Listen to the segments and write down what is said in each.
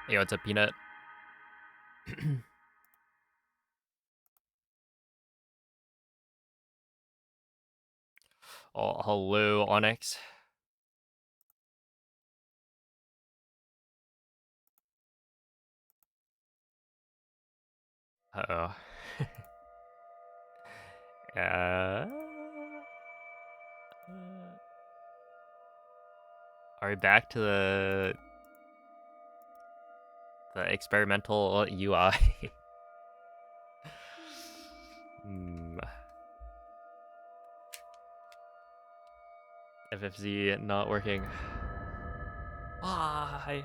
Hey, what's up, Peanut? Oh, hello, Onyx. Uh-oh. uh, are we back to the experimental UI? FFZ not working. Why?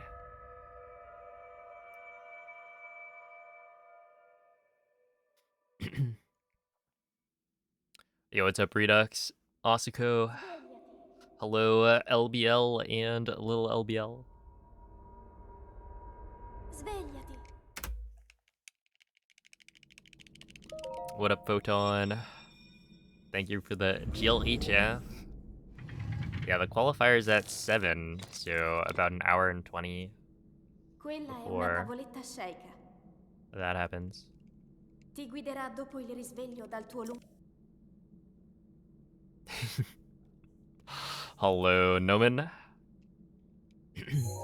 Yo, what's up, Redux? Asuko. Hello, LBL and little LBL. Svegliati. What up, Photon? Thank you for the GLHF. Yeah, the qualifier's at 7, so about an hour and 20 Quella è una before tavoletta sceicca. that happens. Ti guiderà dopo il risveglio dal tuo lungo... Hello, Noman.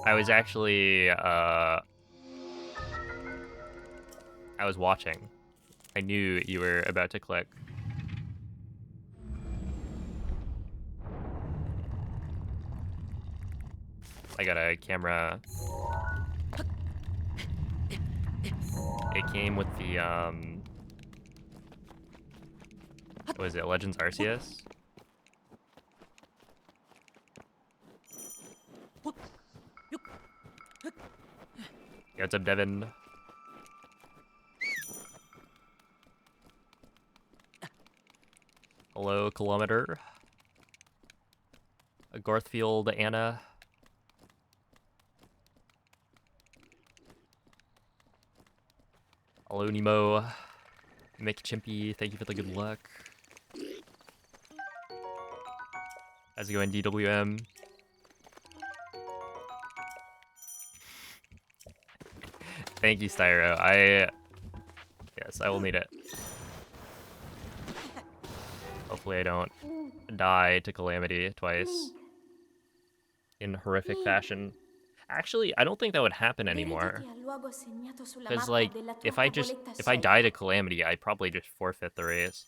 I was actually, I was watching. I knew you were about to click. I got a camera. It came with the, what was it, Legends Arceus? Yeah, what's up, Devin? Hello, Kilometer. Garthfield, Anna. Hello, Nemo. Mick Chimpy, thank you for the good luck. How's it going, DWM? Thank you, Styro. Yes, I will need it. Hopefully I don't die to Calamity twice in horrific fashion. Actually, I don't think that would happen anymore. Because, like, if I die to Calamity, I probably just forfeit the race.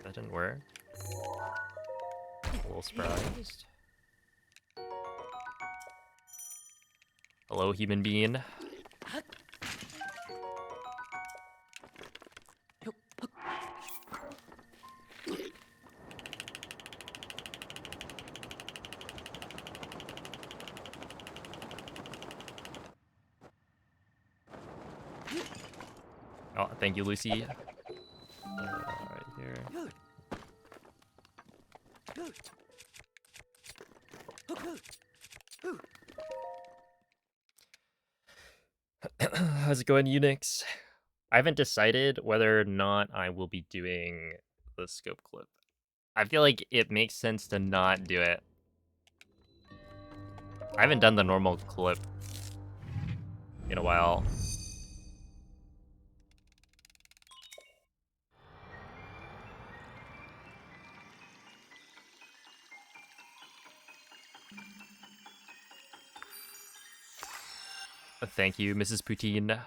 That didn't work. A little surprised. Hello, human being. Oh, thank you, Lucy. Right here. How's it going, Unix? I haven't decided whether or not I will be doing the scope clip. I feel like it makes sense to not do it. I haven't done the normal clip in a while. Thank you, Mrs. Poutine.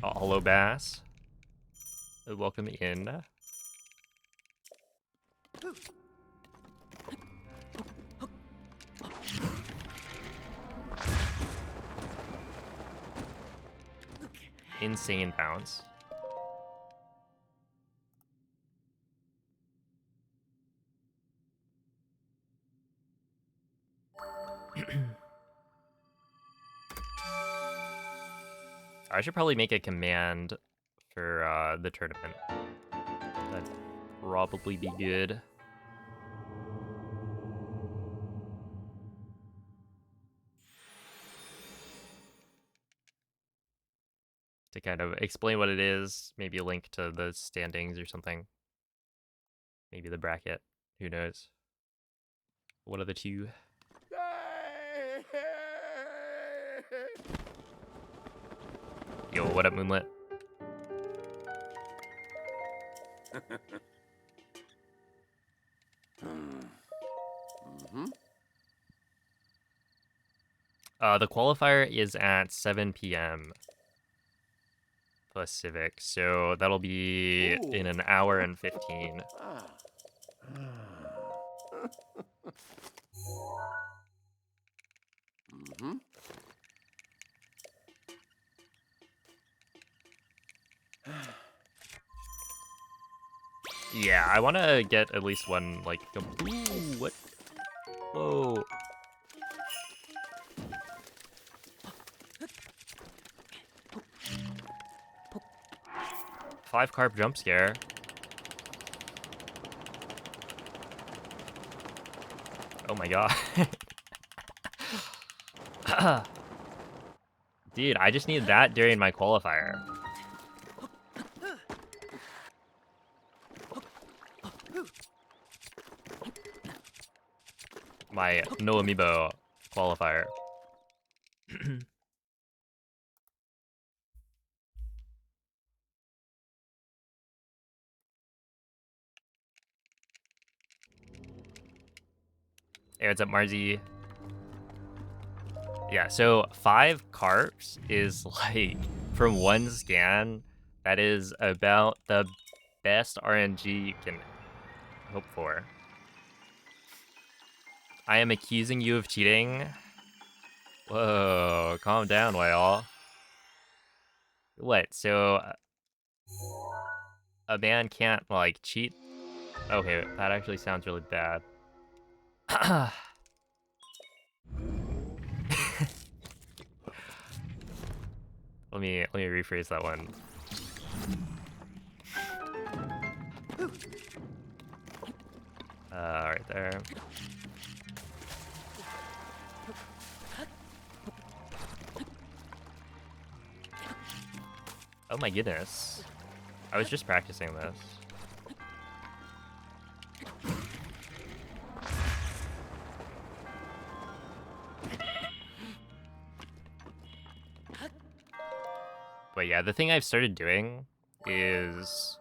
Oh, hello, Bass. Welcome in. Insane bounce. I should probably make a command for the tournament. That'd probably be good. to kind of explain what it is, maybe a link to the standings or something. Maybe the bracket. Who knows? What are the two? Yo, what up, Moonlit? The qualifier is at 7 p.m. Pacific, so that'll be in an hour and 15. Yeah, I want to get at least one, like, ooh, what? Whoa. Five carp jump scare. Oh my god. Dude, I just need that during my qualifier. My No Amiibo qualifier. Hey, what's up, Marzi? Yeah, so 5 carps is like, from one scan, that is about the best RNG you can hope for. I am accusing you of cheating. Whoa, calm down, Whale. What, so a man can't, like, cheat? Okay, that actually sounds really bad. Let me rephrase that one. Right there. Oh my goodness. I was just practicing this. But yeah, the thing I've started doing is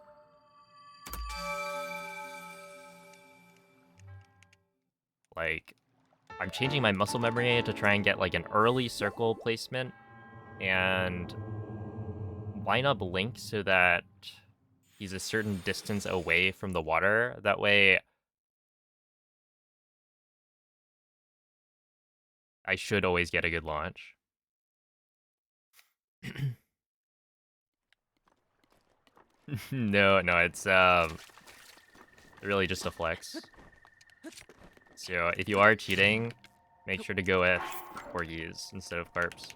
like, I'm changing my muscle memory to try and get like an early circle placement and line up Link so that he's a certain distance away from the water. That way I should always get a good launch. No, it's really just a flex. So if you are cheating, make sure to go with corgis instead of carps.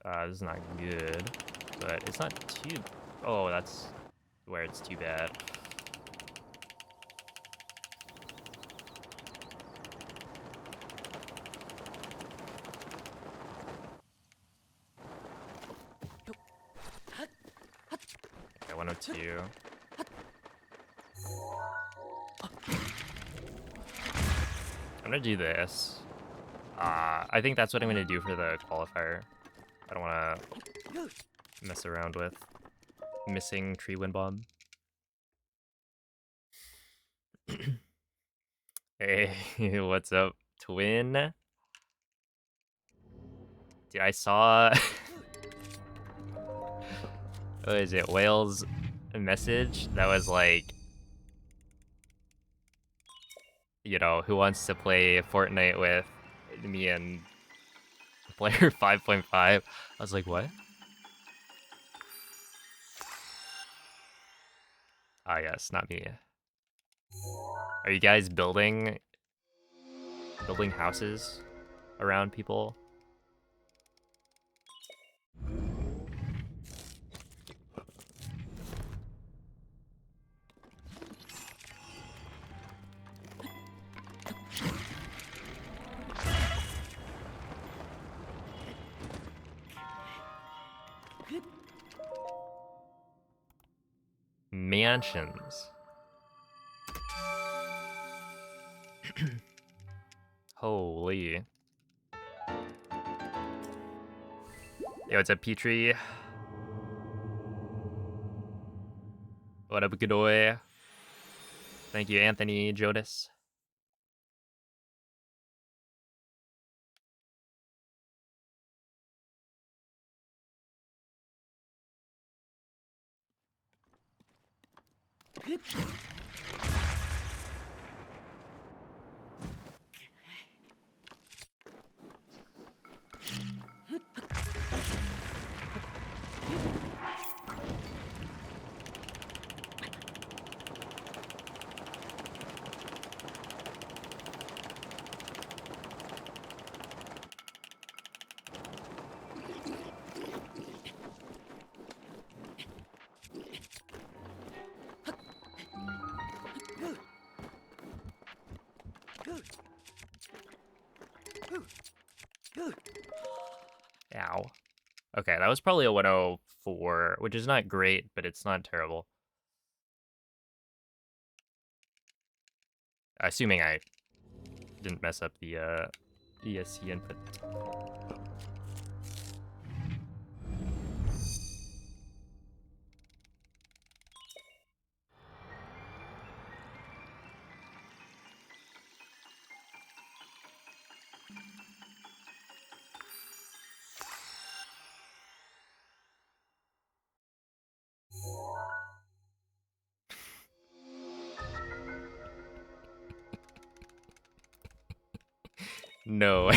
This is not good, but it's not too... Oh, that's where it's too bad. Okay, 102. I'm gonna do this. I think that's what I'm gonna do for the qualifier. I don't wanna mess around with missing tree wind bomb. Hey, what's up, twin? Dude, I saw... what is it, Whale's message that was like, you know, who wants to play Fortnite with me and player 5.5? I was like, what? Ah, yes, not me. Are you guys building houses around people? mansions. Holy. Yo, what's up, Petrie? What up, Godoy? Thank you, Anthony Jodas. Ow. Okay, that was probably a 104, which is not great, but it's not terrible. Assuming I didn't mess up the ESC input. No.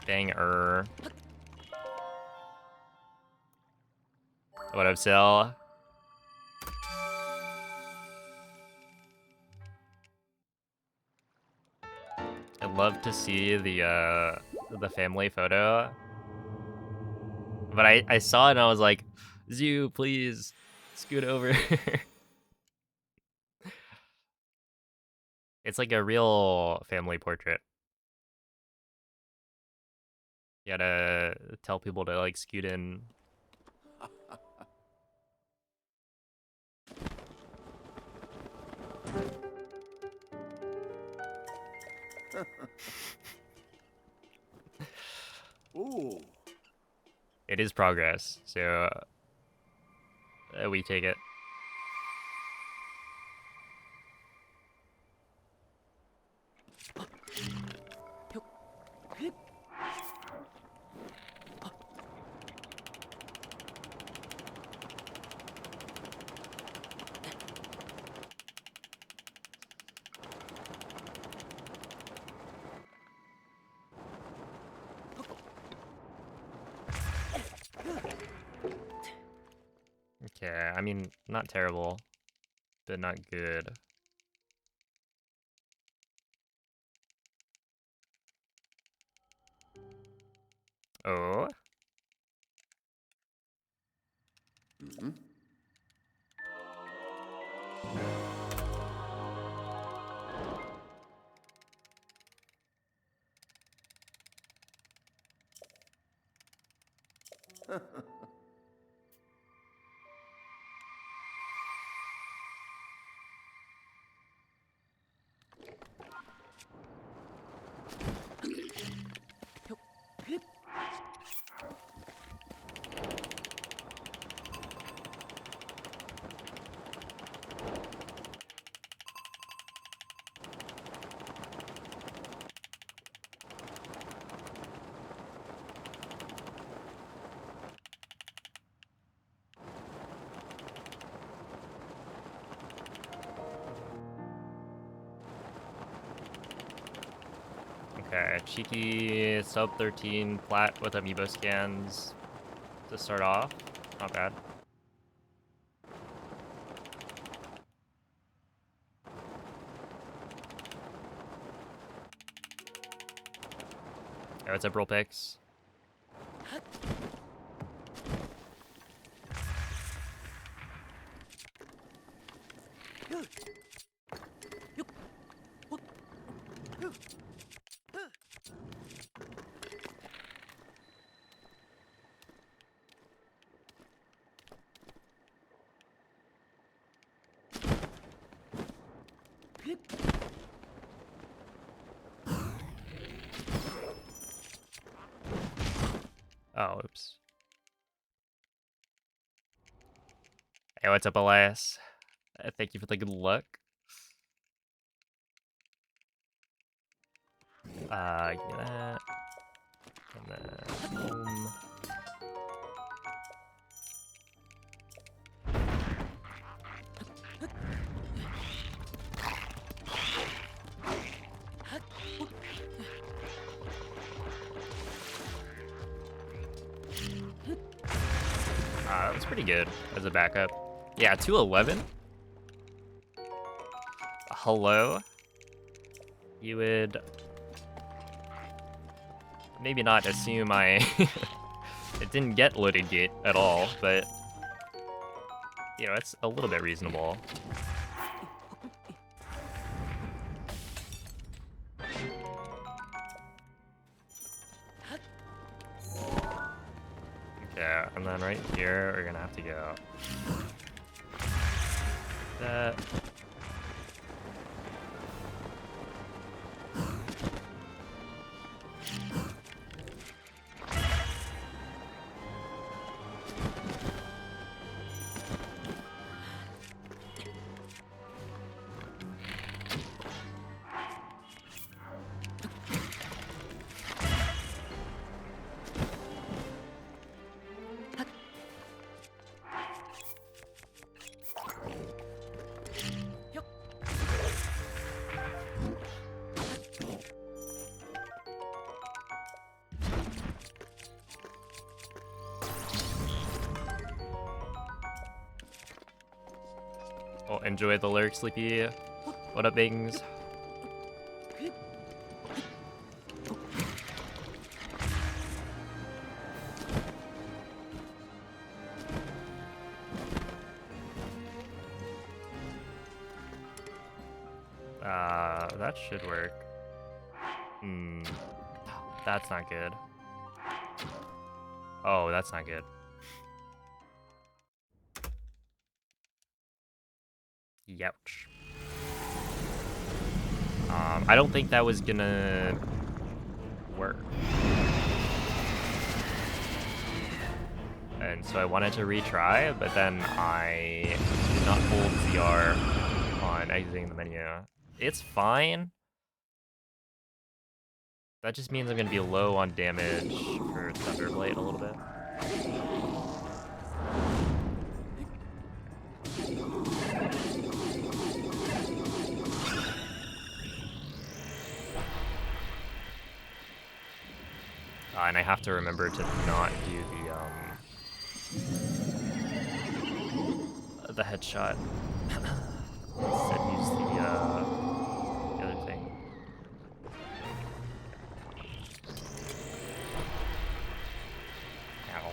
Dang. What up, Cell? I'd love to see the family photo, but I saw it and I was like, Zoo, please scoot over. It's like a real family portrait. You gotta tell people to like scoot in. Ooh. It is progress, so we take it. Okay, I mean, not terrible, but not good. Oh. Mm-hmm. Okay, cheeky sub 13 flat with amiibo scans to start off. Not bad. Oh, it's a Brawl Picks. Oh, oops. Hey, what's up, Elias? Thank you for the good luck. Give me that. And then boom. That was pretty good as a backup. Yeah, 211. Hello? You would maybe not assume I it didn't get loaded gate at all, but you know, it's a little bit reasonable. Okay, and then right here we're gonna have to go that. Oh, enjoy the lyric, Sleepy. What up, Bings? That should work. That's not good. Oh, that's not good. Youch. I don't think that was gonna work. And so I wanted to retry, but then I did not hold ZR on exiting the menu. It's fine. That just means I'm gonna be low on damage for Thunderblade a little bit. And I have to remember to not do the headshot. Instead use the other thing. Ow.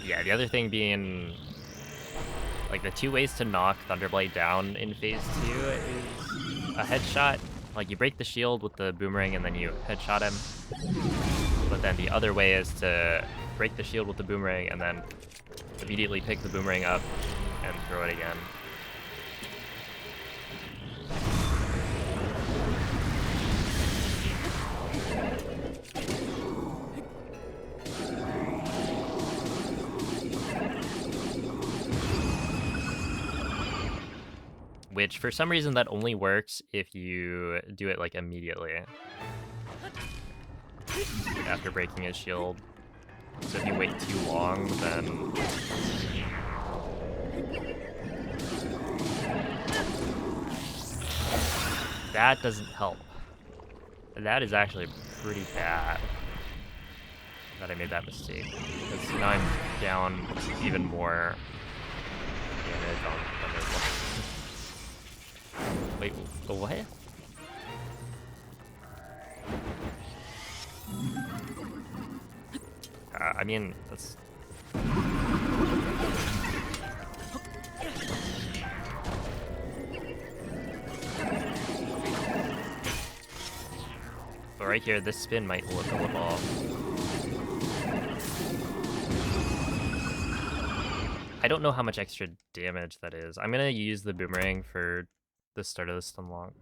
Yeah, the other thing being, like, the two ways to knock Thunderblade down in phase 2 is a headshot. Like, you break the shield with the boomerang and then you headshot him. But then the other way is to break the shield with the boomerang and then immediately pick the boomerang up and throw it again. Which, for some reason, that only works if you do it, like, immediately after breaking his shield. So if you wait too long, then... that doesn't help. That is actually pretty bad that I made that mistake. Because now I'm down even more damage on Thunderbolt. Wait, what? I mean, that's... But right here, this spin might look a little off. I don't know how much extra damage that is. I'm gonna use the boomerang for the start of the stun lock.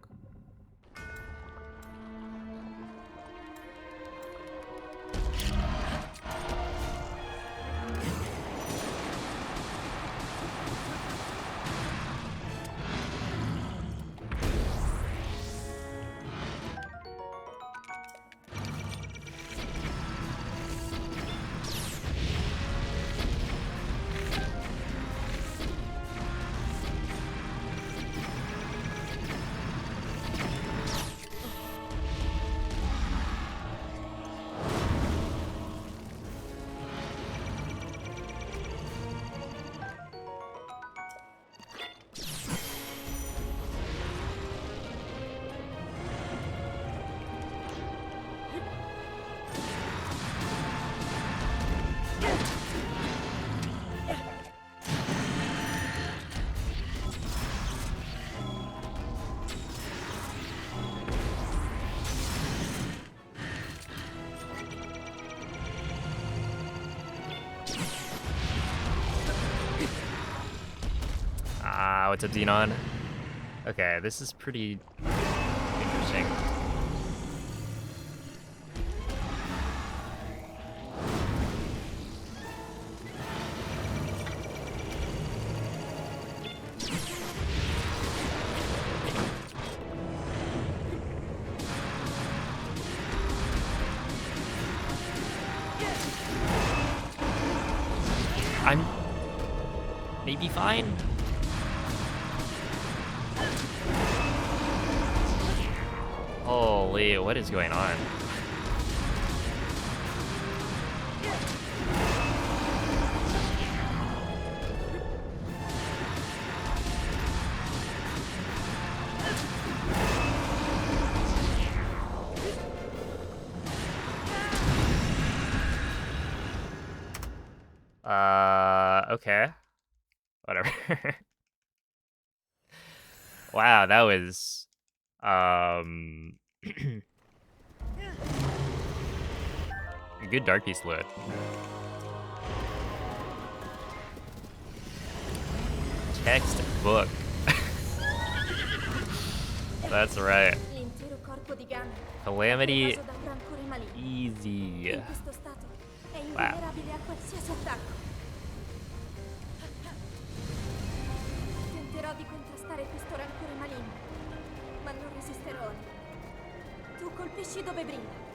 What's up, Xenon? Okay, this is pretty interesting. I'm maybe fine. Holy, what is going on? Okay. Whatever. Wow, that was good Dark Beast load. Textbook. That's right. Calamity easy. Wow. Tenterò di contrastare questo rancore maligno, ma non resisterò. Tu colpisci dove brilla.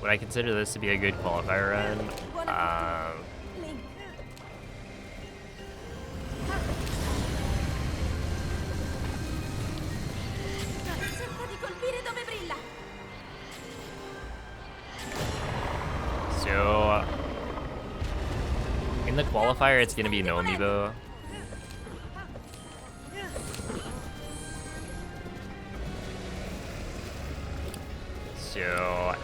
Would I consider this to be a good qualifier run? Link. Cerca di colpire dove brilla. So in the qualifier, it's gonna be No Amiibo. So,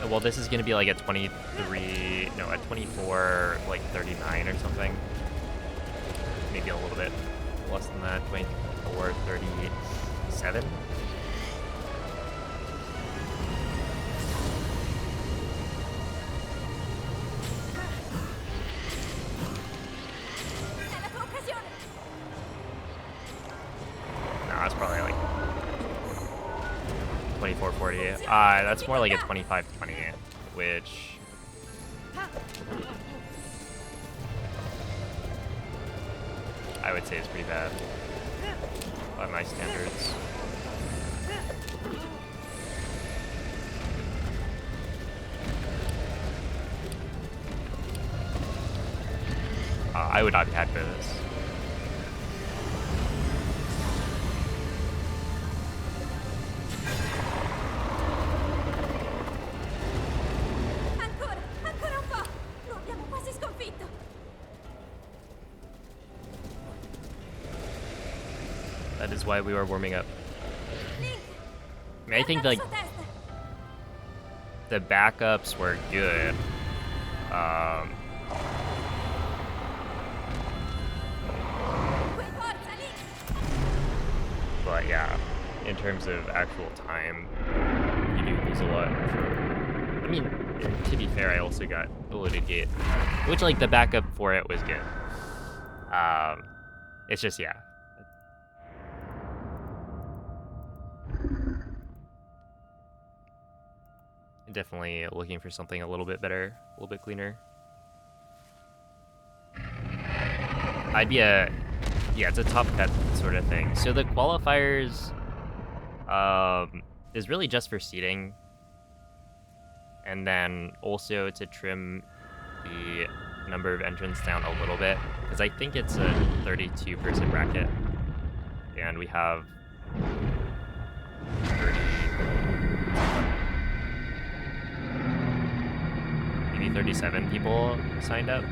well, this is gonna be like a 23, no, a 24, like 39 or something. Maybe a little bit less than that, 24, 37. No, that's probably like 24-40. That's more like a 25-20, which I would say is pretty bad by my standards. I would not be happy with this. That is why we were warming up. I mean, I think like the backups were good. But yeah, in terms of actual time, you do lose a lot. I mean, to be fair, I also got a loaded gate, which like the backup for it was good. It's just yeah. Definitely looking for something a little bit better, a little bit cleaner. I'd be yeah, it's a top cut sort of thing. So the qualifiers is really just for seating, and then also to trim the number of entrants down a little bit, because I think it's a 32-person bracket, and we have 30, maybe 37 people signed up.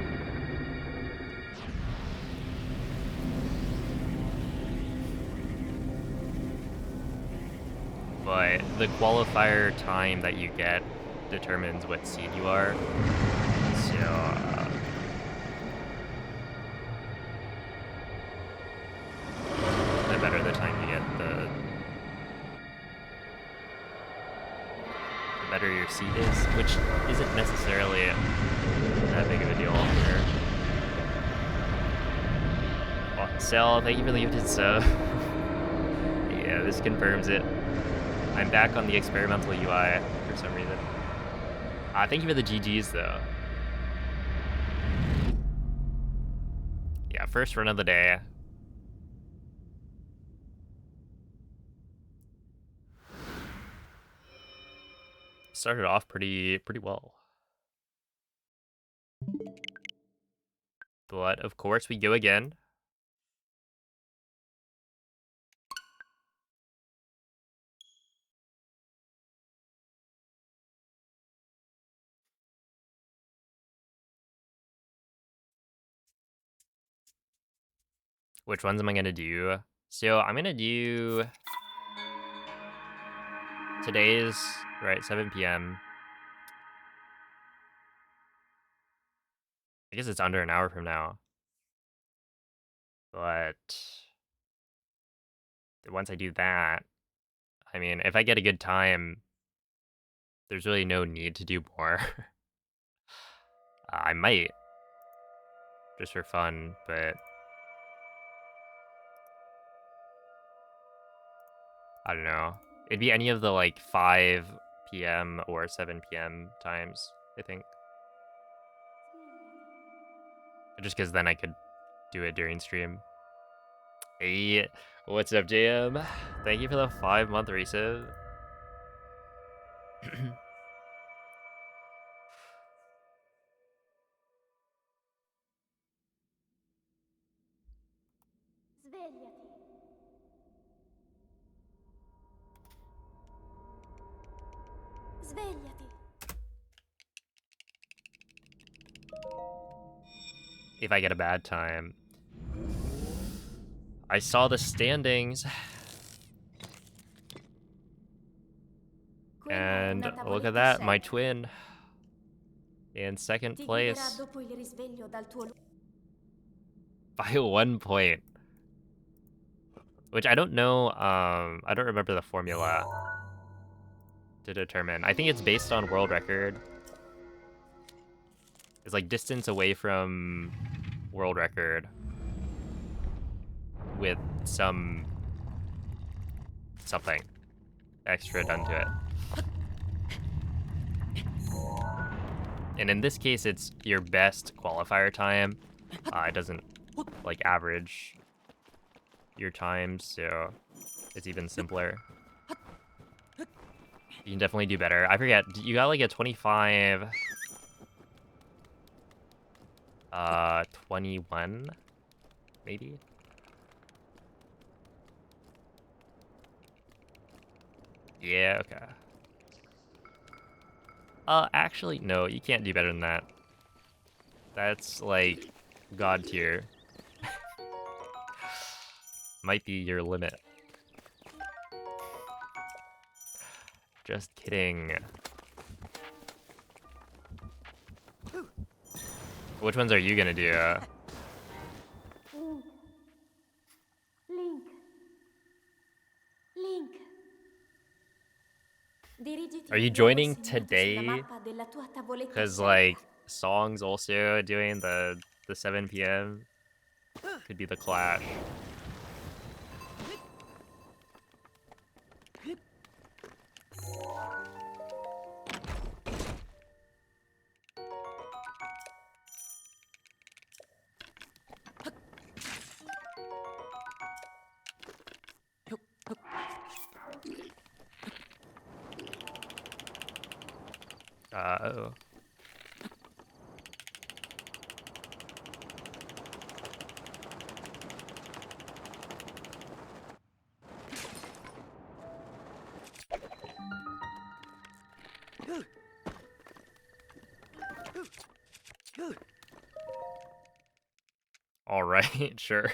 But the qualifier time that you get determines what seed you are. So the better the time you get, the better your seed is, which isn't necessarily that big of a deal here. Oh, Sel, thank you for the gifted sub. Yeah, this confirms it. I'm back on the experimental UI for some reason. Thank you for the GGs, though. Yeah, first run of the day. Started off pretty well. But, of course, we go again. Which ones am I going to do? So, I'm going to do today's, right, 7 p.m. I guess it's under an hour from now. But once I do that, I mean, if I get a good time, there's really no need to do more. I might, just for fun, but I don't know. It'd be any of the like 5 p.m. or 7 p.m. times, I think. Just because then I could do it during stream. Hey, what's up, JM? Thank you for the 5-month resub. Svegliati. Svegliati. If I get a bad time. I saw the standings. Quella è And una look at tavoletta that, my scelta. twin in second Ti guiderà place dopo il risveglio dal tuo by 1 point. Which I don't know, I don't remember the formula to determine. I think it's based on world record. It's like distance away from world record with something extra done to it. And in this case, it's your best qualifier time. It doesn't like average your time, so it's even simpler. You can definitely do better. I forget, you got like a 25, 21, maybe? Yeah, okay. Actually, no, you can't do better than that. That's like god tier. Might be your limit. Just kidding. Which ones are you gonna do? Link. Link. Link. Dirigiti Are al you luogo joining segnato sulla today? mappa della tua tavoletta Cause scelta. like Song's also doing the 7 p.m. Could be the clash. Oh. All right, sure.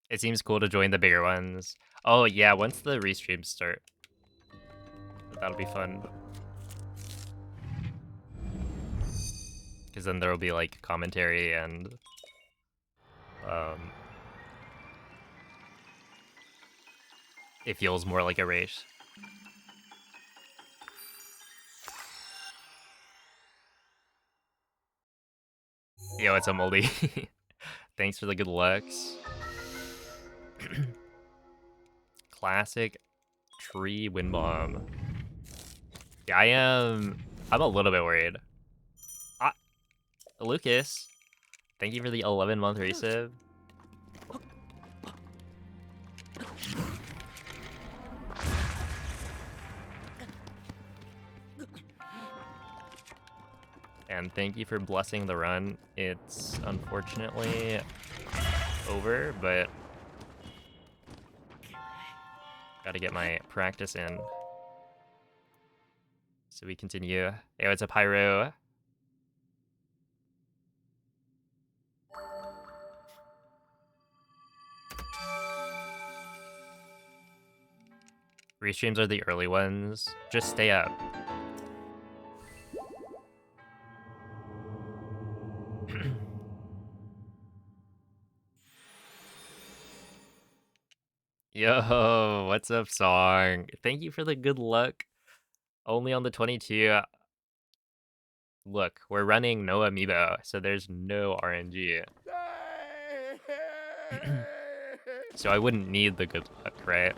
It seems cool to join the bigger ones. Oh yeah, once the restreams start, that'll be fun. Because then there will be like commentary and it feels more like a race. Yo, it's a moldy. Thanks for the good looks. Classic tree wind bomb. Yeah, I'm a little bit worried. Ah, Lucas, thank you for the 11-month resub. And thank you for blessing the run. It's unfortunately over, but gotta get my practice in. So we continue. Yo, it's a pyro. Restreams are the early ones. Just stay up. Yo, what's up, Song? Thank you for the good luck. Only on the 22. Look, we're running no Amiibo, so there's no RNG. So I wouldn't need the good luck, right?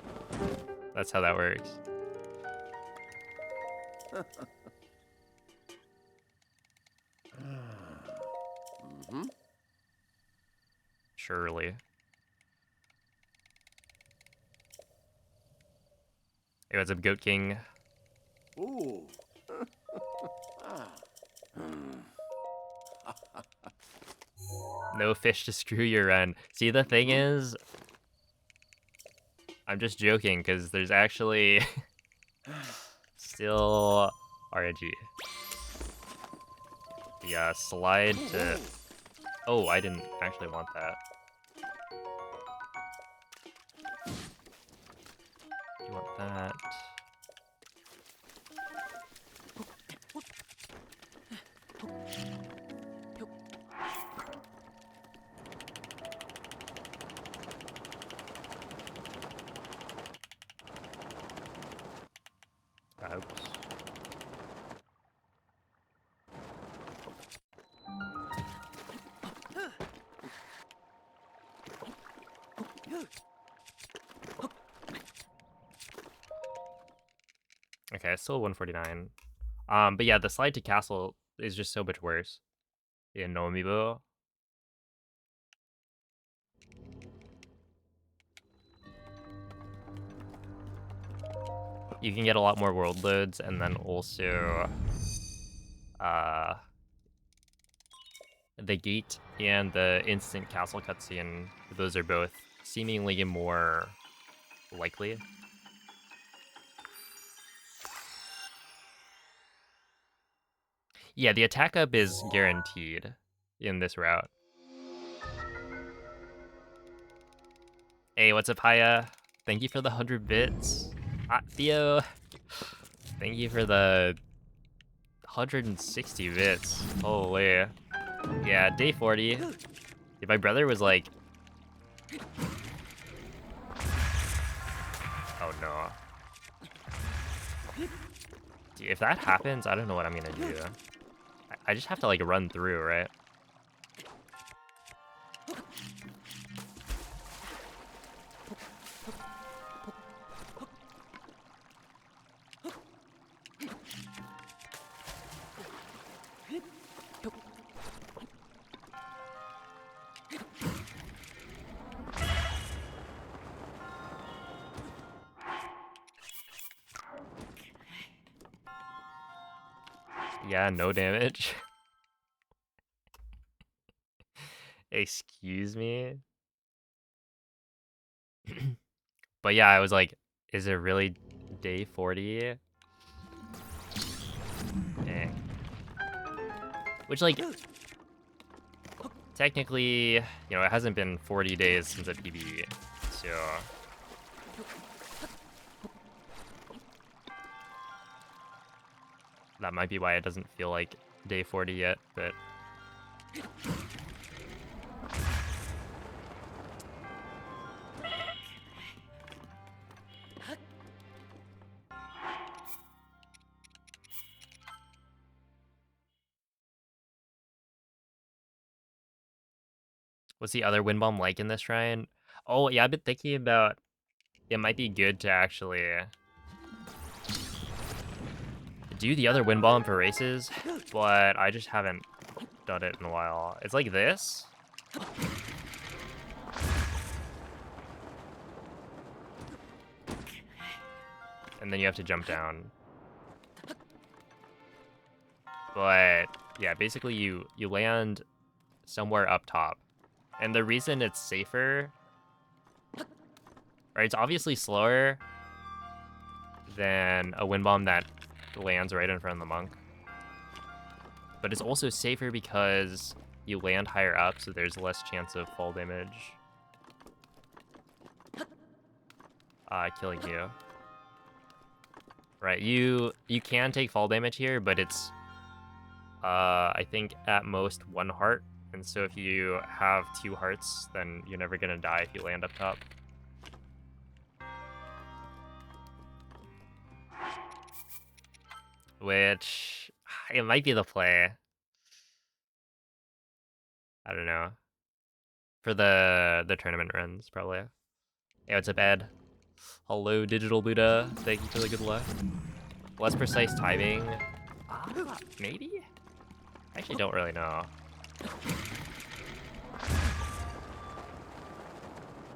That's how that works. Surely. Hey, what's up, Goat King? Ooh. No fish to screw your run. See, the thing is, I'm just joking, because there's actually still RNG. The slide to... Oh, I didn't actually want that. Do you want that? Oops. Okay, it's still 149. But yeah, the slide to castle is just so much worse in No Amiibo. You can get a lot more world loads, and then also the gate and the instant castle cutscene. Those are both seemingly more likely. Yeah, the attack up is guaranteed in this route. Hey, what's up, Haya? Thank you for the 100 bits. Theo. Thank you for the 160 bits. Holy. Yeah, day 40. If my brother was like... Oh no. Dude, if that happens, I don't know what I'm gonna do. I just have to like run through, right? Yeah, no damage. Excuse me? But yeah, I was like, is it really day 40? Dang. Which, like, technically, you know, it hasn't been 40 days since a PB, so... That might be why it doesn't feel like day 40 yet, but... What's the other wind bomb like in this shrine? Oh, yeah, I've been thinking about... It might be good to actually... do the other wind bomb for races, but I just haven't done it in a while. It's like this. And then you have to jump down. But yeah, basically you land somewhere up top. And the reason it's safer, right? It's obviously slower than a wind bomb that lands right in front of the monk. But it's also safer because you land higher up, so there's less chance of fall damage. Killing you. Right, you can take fall damage here, but it's I think at most 1 heart. And so if you have 2 hearts, then you're never gonna die if you land up top. Which, it might be the play. I don't know. For the tournament runs, probably. Yeah, what's up, Ed? Hello, Digital Buddha. Thank you for the good luck. Less precise timing. Maybe? I actually don't really know.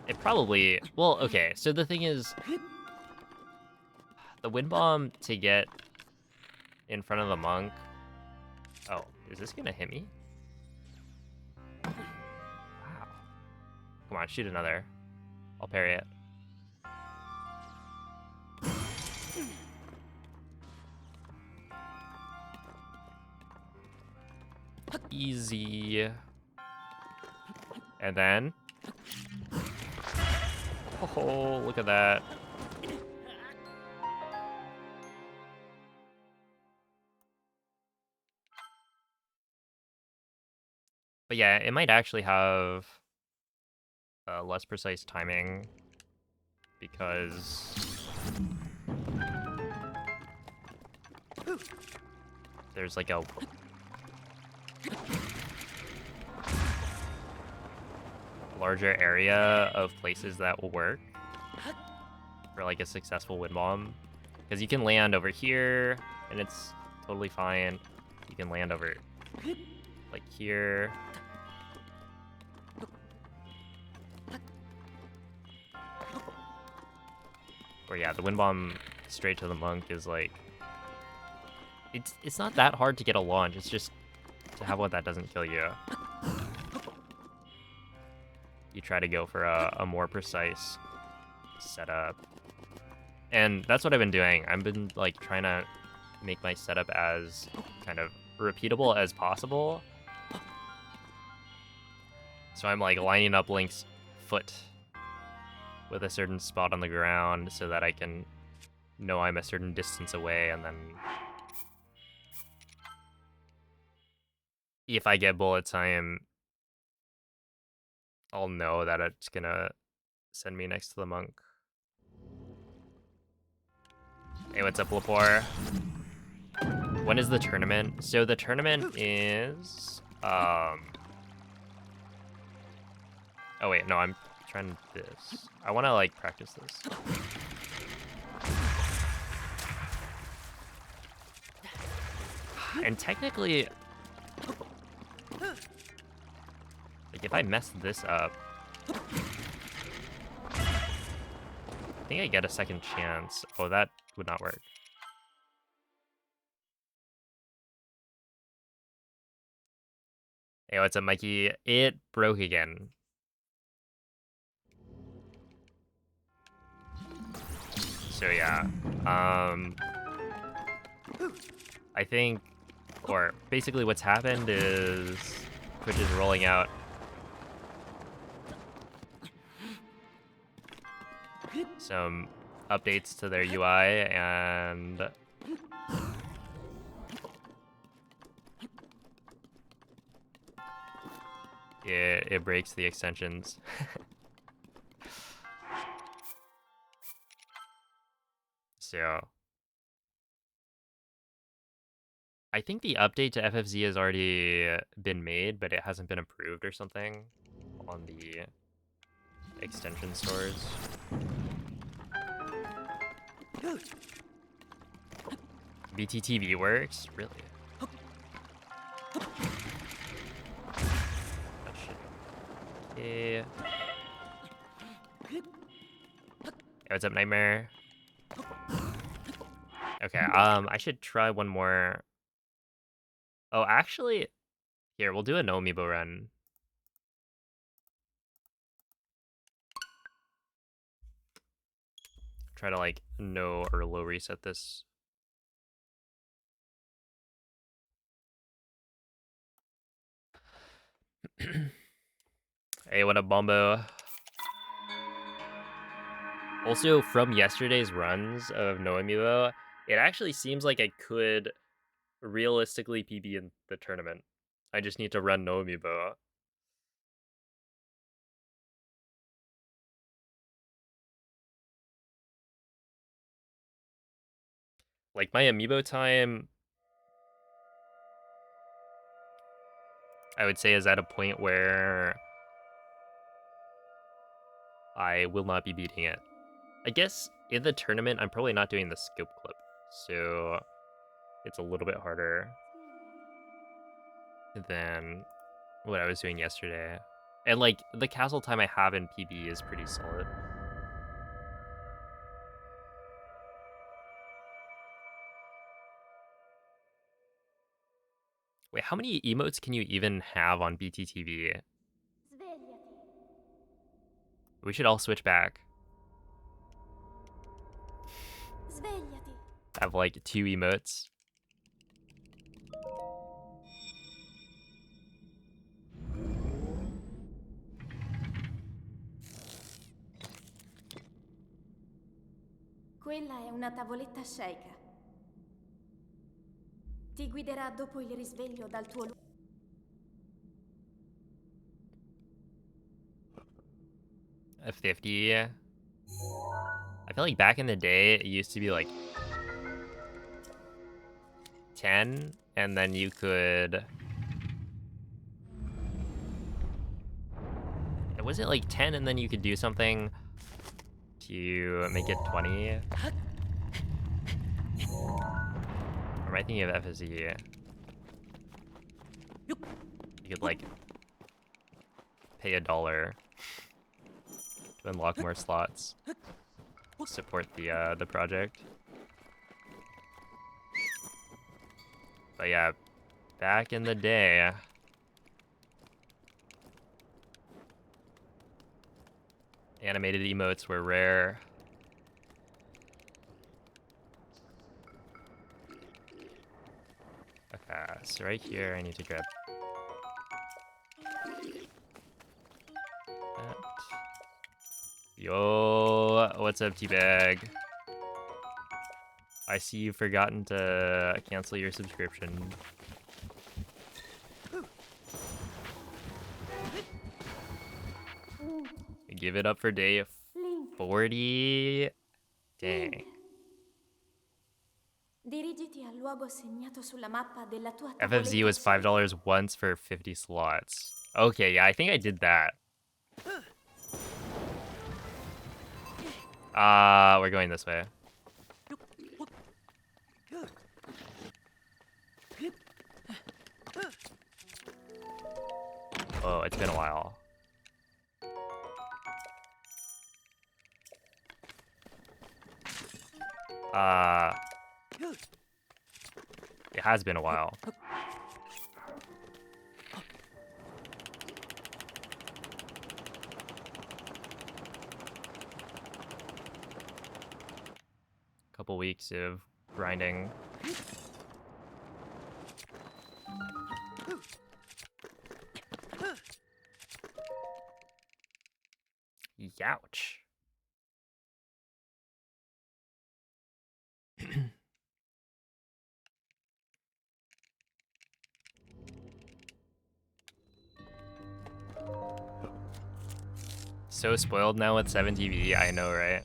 It probably... Well, okay, so the thing is... The wind bomb to get in front of the monk... Oh, is this gonna hit me? Wow. Come on, shoot another. I'll parry it. Easy. And then... Oh, look at that. But yeah, it might actually have less precise timing because there's like a larger area of places that will work for like a successful wind bomb. Because you can land over here and it's totally fine. You can land over like here. Or yeah, the wind bomb straight to the monk is like... It's not that hard to get a launch, it's just to have one that doesn't kill you. You try to go for a more precise setup. And that's what I've been doing. I've been like trying to make my setup as kind of repeatable as possible. So I'm like lining up Link's foot with a certain spot on the ground so that I can know I'm a certain distance away, and then if I get bullet time, I'll know that it's gonna send me next to the monk. Hey, what's up, Lepore? When is the tournament? So the tournament is oh wait, no, I'm trying this. I want to like practice this. And technically, like if I mess this up, I think I get a second chance. Oh, that would not work. Hey, what's up, Mikey? It broke again. So yeah, I think, or basically what's happened is Twitch is rolling out some updates to their UI, and it breaks the extensions. So I think the update to FFZ has already been made, but it hasn't been approved or something on the extension stores. BTTV works? Really? That should... Okay. Hey, what's up, Nightmare? Okay, I should try one more. Oh, actually, here, we'll do a No Amiibo run. Try to, like, no or low reset this. Hey, what up, Bombo? Also, from yesterday's runs of No Amiibo, it actually seems like I could realistically PB in the tournament. I just need to run No Amiibo. Like, my Amiibo time, I would say, is at a point where I will not be beating it. I guess in the tournament, I'm probably not doing the scope clip, so it's a little bit harder than what I was doing yesterday. And, like, the castle time I have in PB is pretty solid. Wait, how many emotes can you even have on BTTV? We should all switch back. Svegliati. Have, like, 2 emotes. Quella è una tavoletta sceicca. Ti guiderà dopo il risveglio dal tuo luogo. A 50. I feel like back in the day, it used to be like 10, and then you could... Was it like 10 and then you could do something to make it 20? Or am I thinking of FSE? You could like pay $1 to unlock more slots. Support the project. But yeah, back in the day, animated emotes were rare. Okay, so right here I need to grab that. Yo, what's up, Teabag? I see you've forgotten to cancel your subscription. Give it up for day 40. Dang. Dirigiti al luogo segnato sulla mappa della tua FFZ tavoletta was scelta. $5 once for 50 slots. Okay, yeah, I think I did that. We're going this way. Oh, it's been a while. It has been a while. Couple weeks of grinding. Youch. So spoiled now with 7TV, I know, right?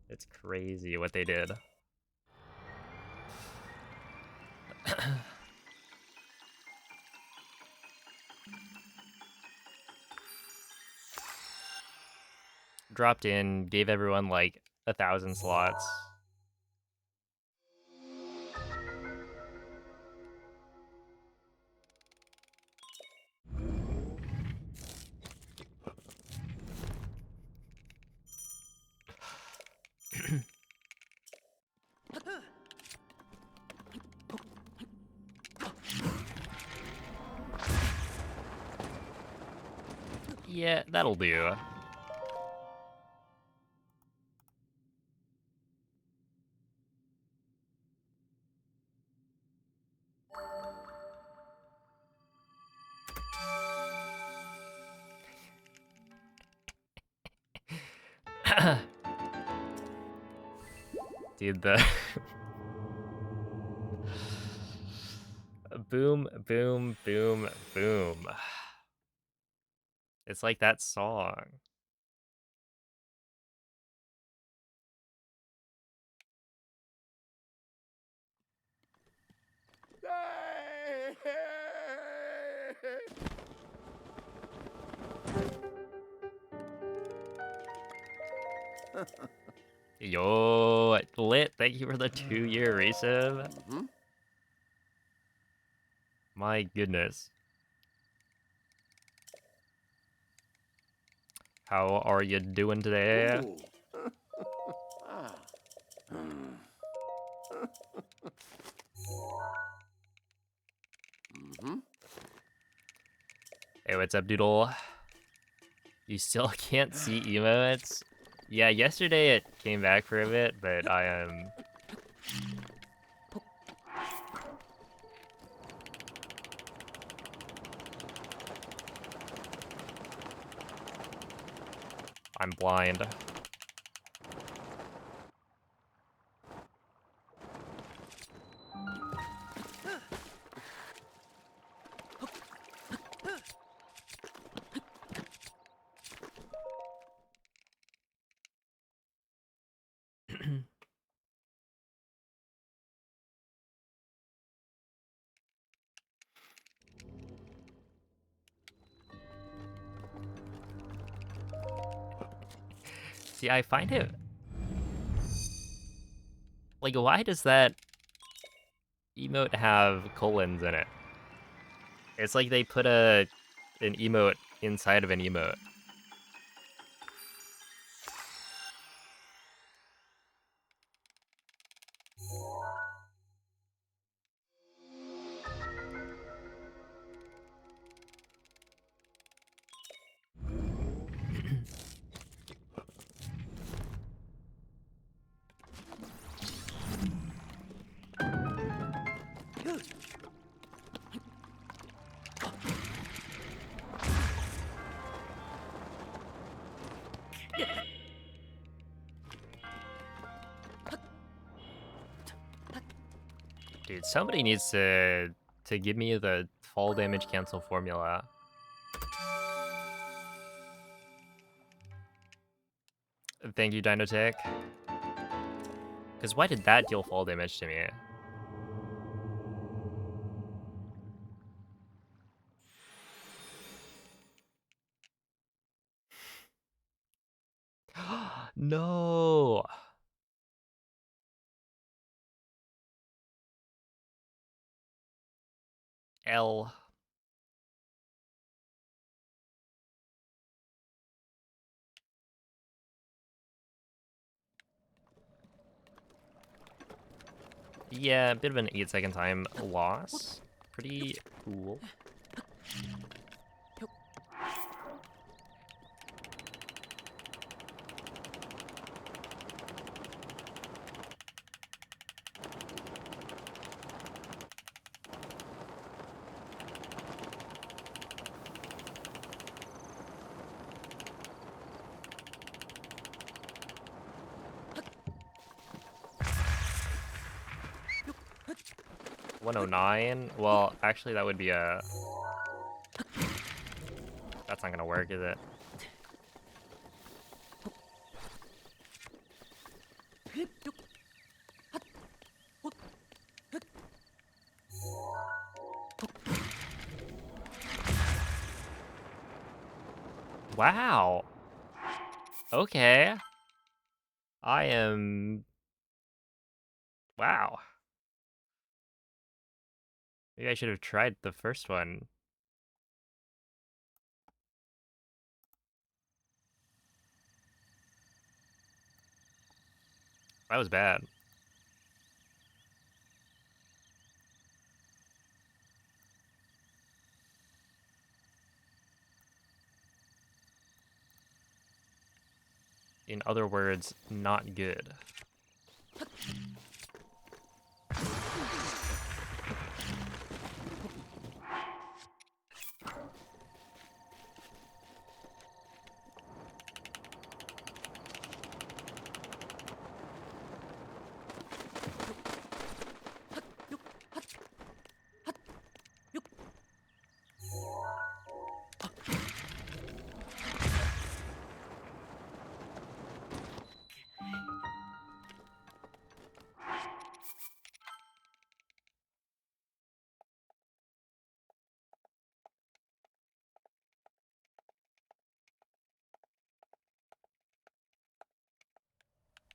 It's crazy what they did. Dropped in, gave everyone like 1,000 slots. Yeah, that'll do. Dude, the boom, boom, boom, boom. It's like that song. Yo, lit, thank you for the 2-year resub. My goodness. How are you doing today? Ooh. Ah. Hey, what's up, Doodle? You still can't see emotes? Yeah, yesterday it came back for a bit, but I am... I'm blind. See, I find it... Like, why does that emote have colons in it? It's like they put an emote inside of an emote. Dude, somebody needs to give me the fall damage cancel formula. Thank you, Dynotech. Because why did that deal fall damage to me? No! L. Yeah, a bit of an 8-second time loss. Pretty cool. $109. Well, actually, that would be a. That's not gonna work, is it? Wow. Okay. I am. Wow. Maybe I should have tried the first one. That was bad. In other words, not good.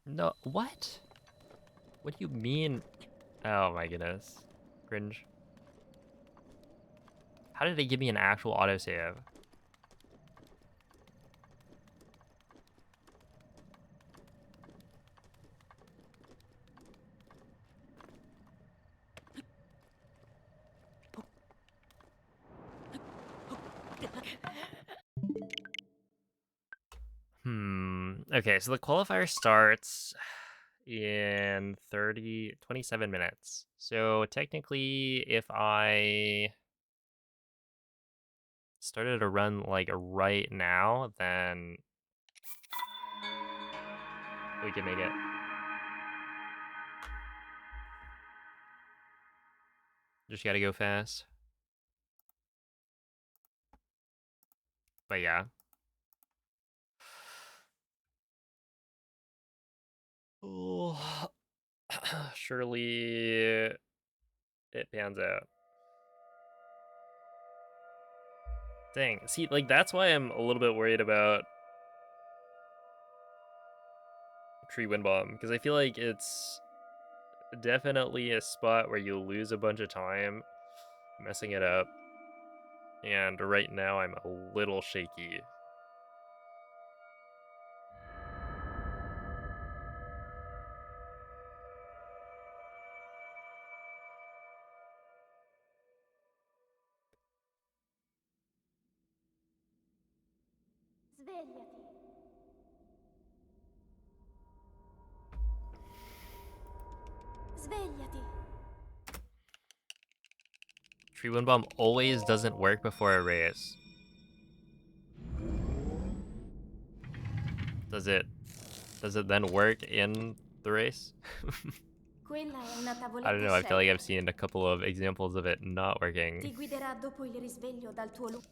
No, what? What do you mean? Oh my goodness. Cringe. How did it give me an actual autosave? Okay, so the qualifier starts in 27 minutes. So technically, if I started a run like right now, then we can make it. Just gotta go fast. But yeah. Oh, surely it pans out. Dang. See, like, that's why I'm a little bit worried about Tree Wind Bomb, because I feel like it's definitely a spot where you lose a bunch of time messing it up. And right now I'm a little shaky. Svegliati. Svegliati. Tree Wind Bomb always doesn't work before a race. Does it then work in the race? Quella è una I don't tavoletta know, I feel like I've Shaker. seen a couple of examples of it not Ti working. guiderà dopo il risveglio dal tuo luogo.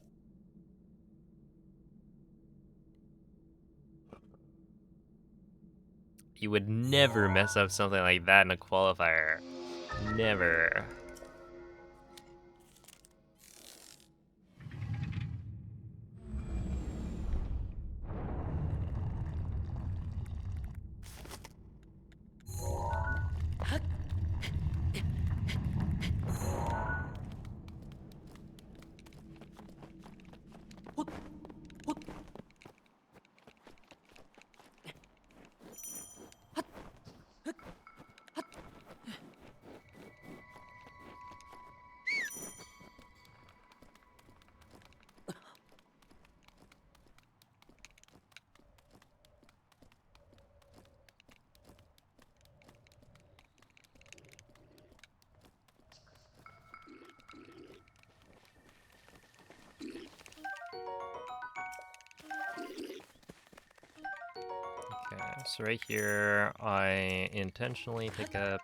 You would never mess up something like that in a qualifier. Never. Okay, so right here, I intentionally pick up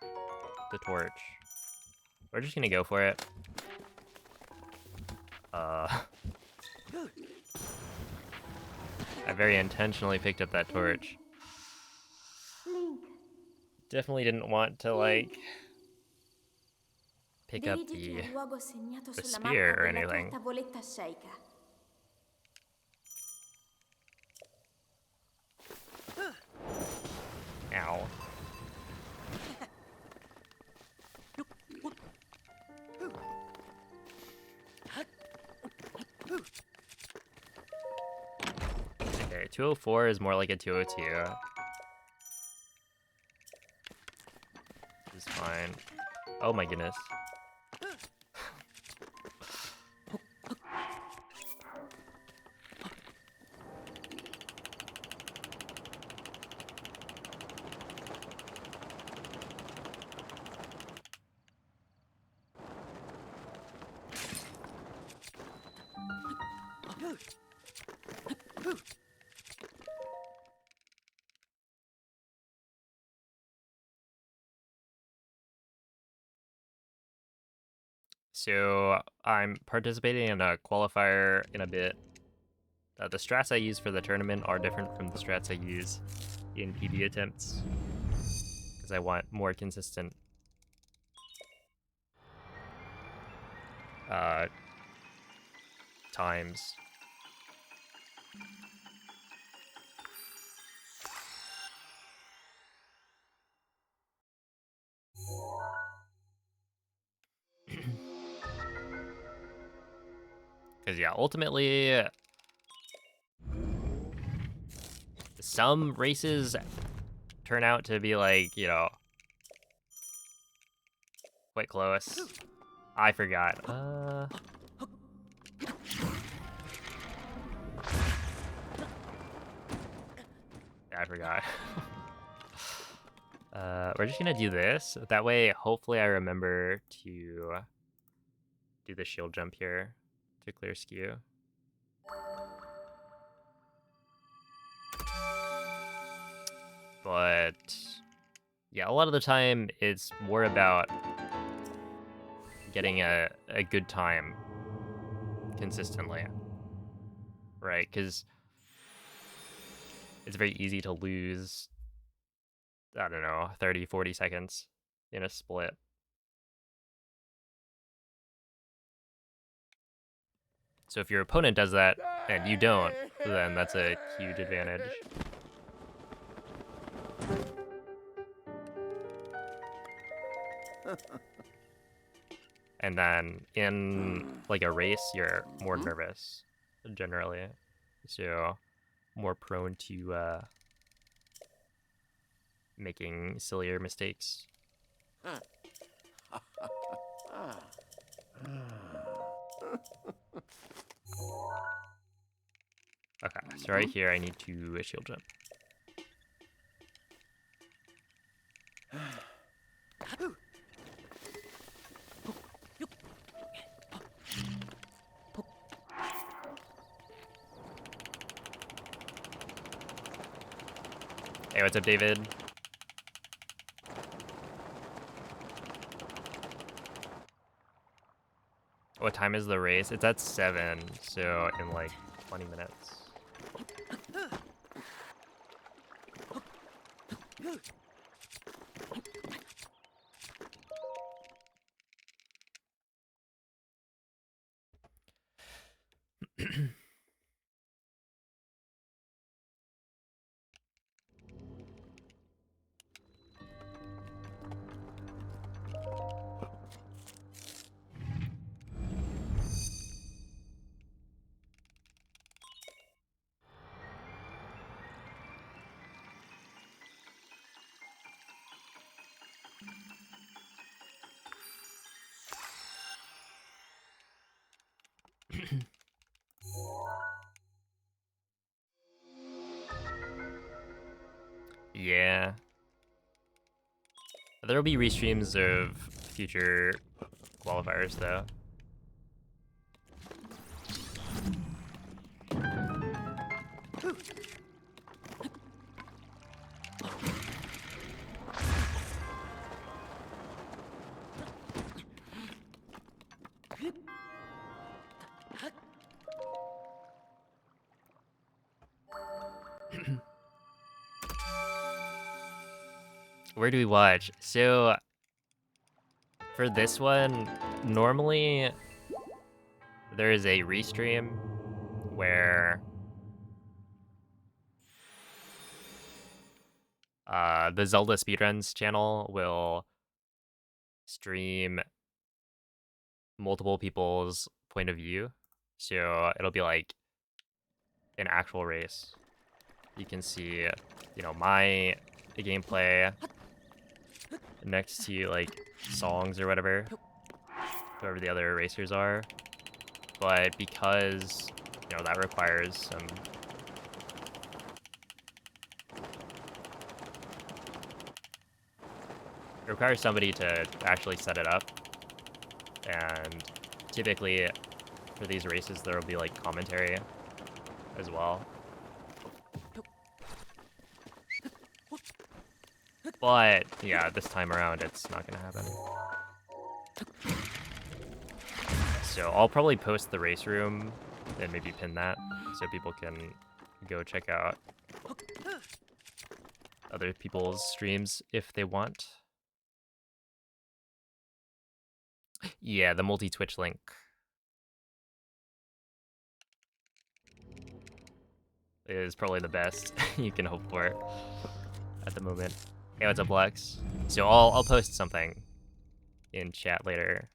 the torch. We're just gonna go for it. I very intentionally picked up that torch. Link, Definitely didn't want to, like, pick up dirigiti al luogo segnato the sulla spear mappa or della tua anything. tavoletta Shaker. Ow. Okay, 204 is more like a 202. This is fine. Oh my goodness. So I'm participating in a qualifier in a bit. The strats I use for the tournament are different from the strats I use in PB attempts because I want more consistent times. Because yeah, ultimately, some races turn out to be like, you know, quite close. I forgot. Yeah, I forgot. We're just gonna do this. That way, hopefully I remember to do the shield jump here to clear skew. But yeah, a lot of the time it's more about getting a good time consistently, right? Because it's very easy to lose, I don't know, 30, 40 seconds in a split. So if your opponent does that and you don't, then that's a huge advantage. And then in like a race, you're more nervous generally, so more prone to making sillier mistakes. Okay, so right here I need to shield jump. Hey, what's up, David? What time is the race? It's at 7, so in like 20 minutes. Yeah. There'll be restreams of future qualifiers though. Where do we watch? So for this one, normally there is a restream where the Zelda Speedruns channel will stream multiple people's point of view. So it'll be like an actual race. You can see, you know, my gameplay next to like songs or whatever, whoever the other racers are. But because, you know, that requires some somebody to actually set it up. And typically for these races there will be like commentary as well. But yeah, this time around it's not gonna happen. So I'll probably post the race room and maybe pin that so people can go check out other people's streams if they want. Yeah, the multi-Twitch link. Is probably the best you can hope for at the moment. Hey, what's up, Lex? So I'll post something in chat later.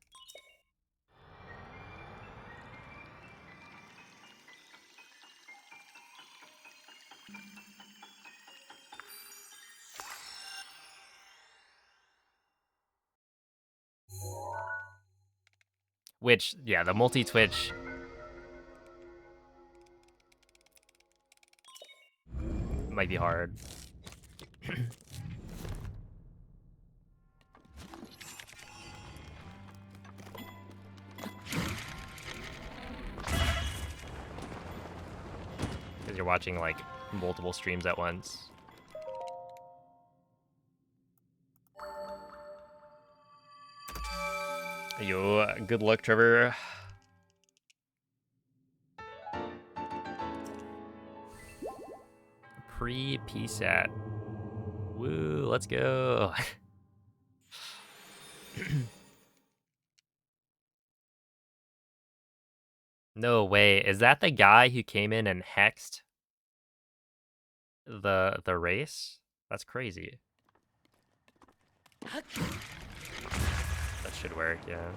Which, yeah, the multi-Twitch might be hard. Because you're watching like multiple streams at once. Yo, good luck, Trevor. Pre-PSAT. Woo, let's go. No way. Is that the guy who came in and hexed the race? That's crazy. That should work, yeah.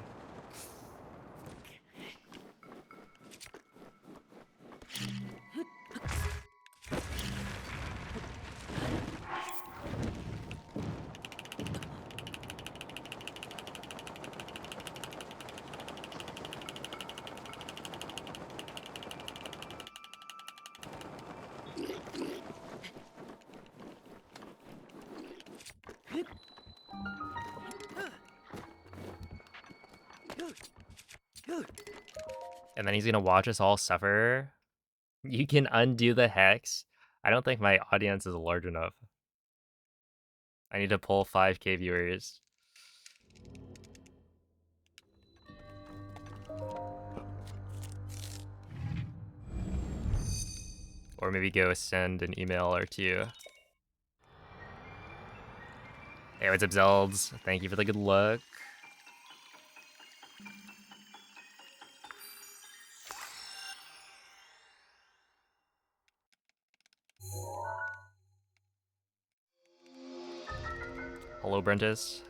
And then he's gonna watch us all suffer. You can undo the hex. I don't think my audience is large enough. I need to pull 5K viewers. Or maybe go send an email or two. Hey, what's up, Zelds? Thank you for the good luck. Hello, Brentus.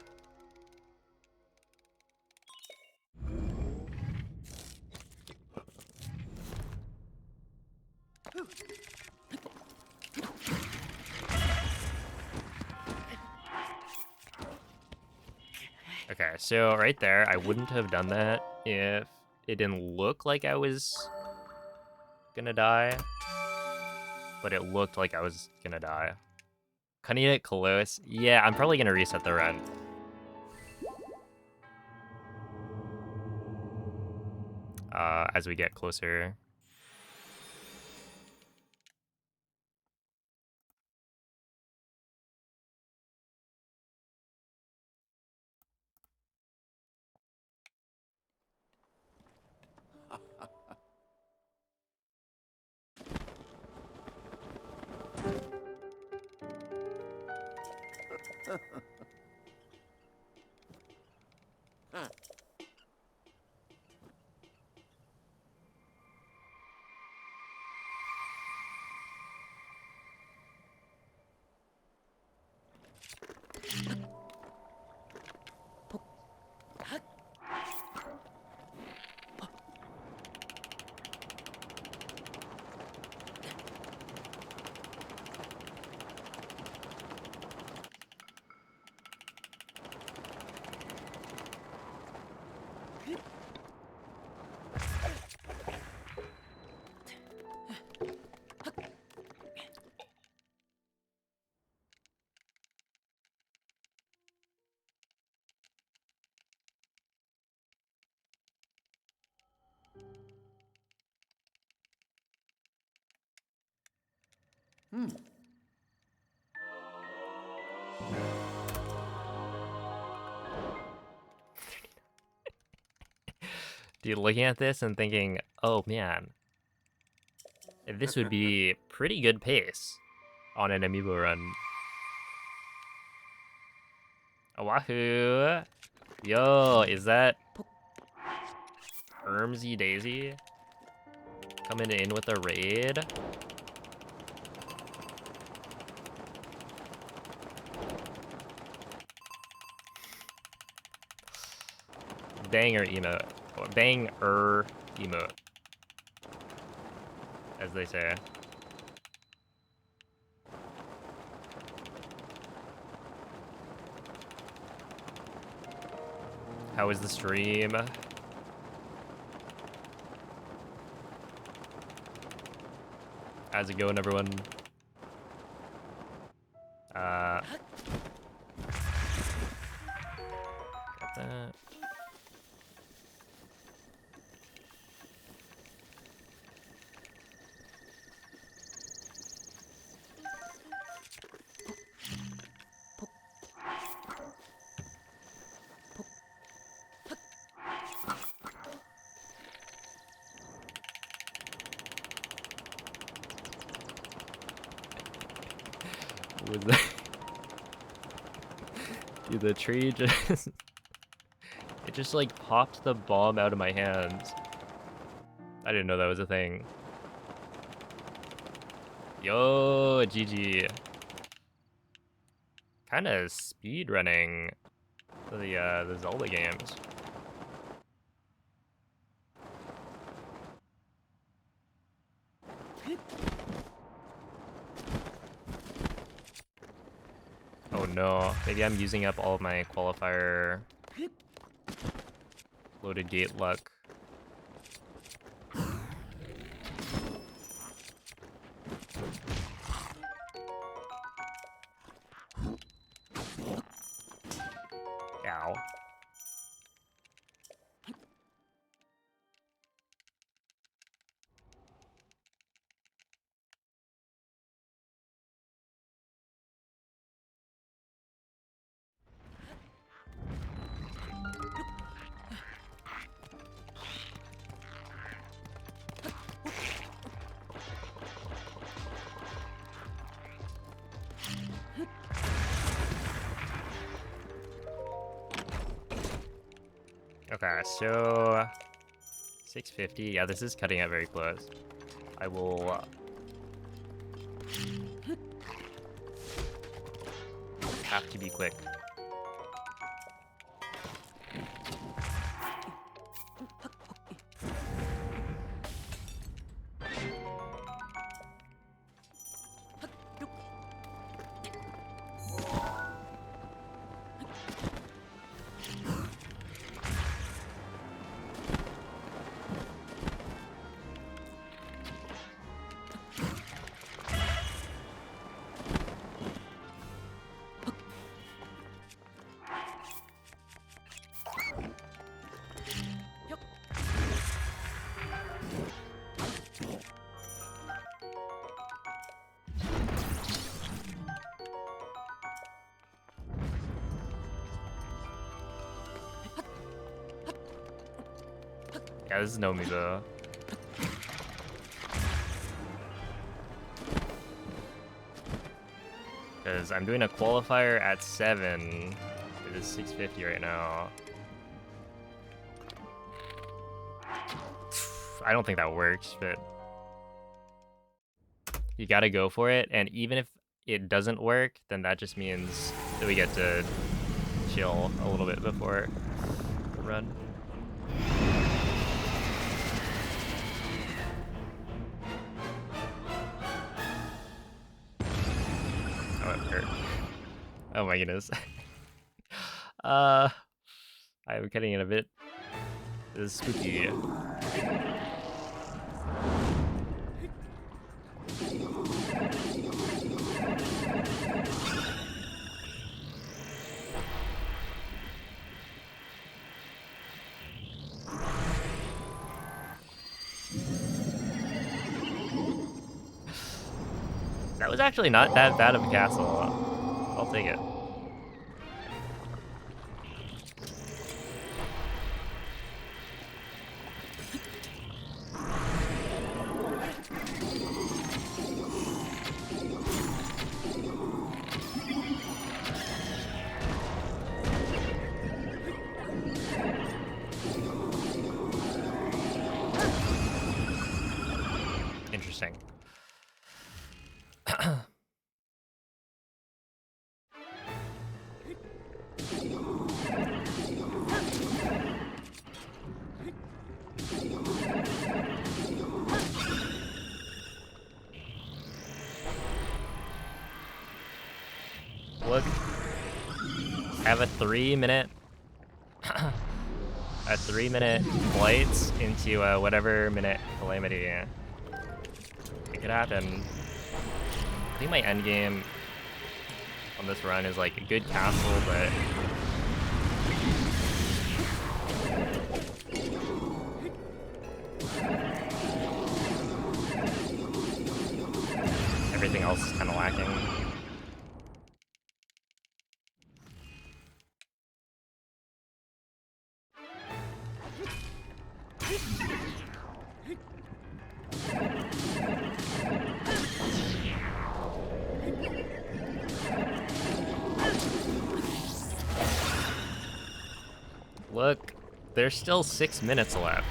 Okay, so right there, I wouldn't have done that if it didn't look like I was gonna die, but it looked like I was gonna die. Cutting it close. Yeah, I'm probably gonna reset the run. As we get closer. Dude, looking at this and thinking, oh man, this would be pretty good pace on an amiibo run. Wahoo! Yo, is that Hermsy Daisy coming in with a raid? Banger emote. Or banger emote. As they say. How was the stream? How's it going, everyone? Got that. Was that? Dude, the tree just it just like popped the bomb out of my hands. I didn't know that was a thing. Yo, GG. Kind of speed running the Zelda games. Oh no, maybe I'm using up all of my qualifier loaded gate luck. Ow. Okay, so 650. Yeah, this is cutting it very close. I will have to be quick. Yeah, this is No Amiibo. Because I'm doing a qualifier at 7. It is 650 right now. I don't think that works, but you gotta go for it. And even if it doesn't work, then that just means that we get to chill a little bit before the run. Oh, it hurt. Oh my goodness. I'm cutting it a bit. This is spooky. That was actually not that bad of a castle. I'll take it. Interesting. Look, I have a 3-minute a 3-minute flight into whatever minute calamity. It could happen. I think my end game on this run is like a good castle, but everything else is kind of lacking. Look, there's still 6 minutes left.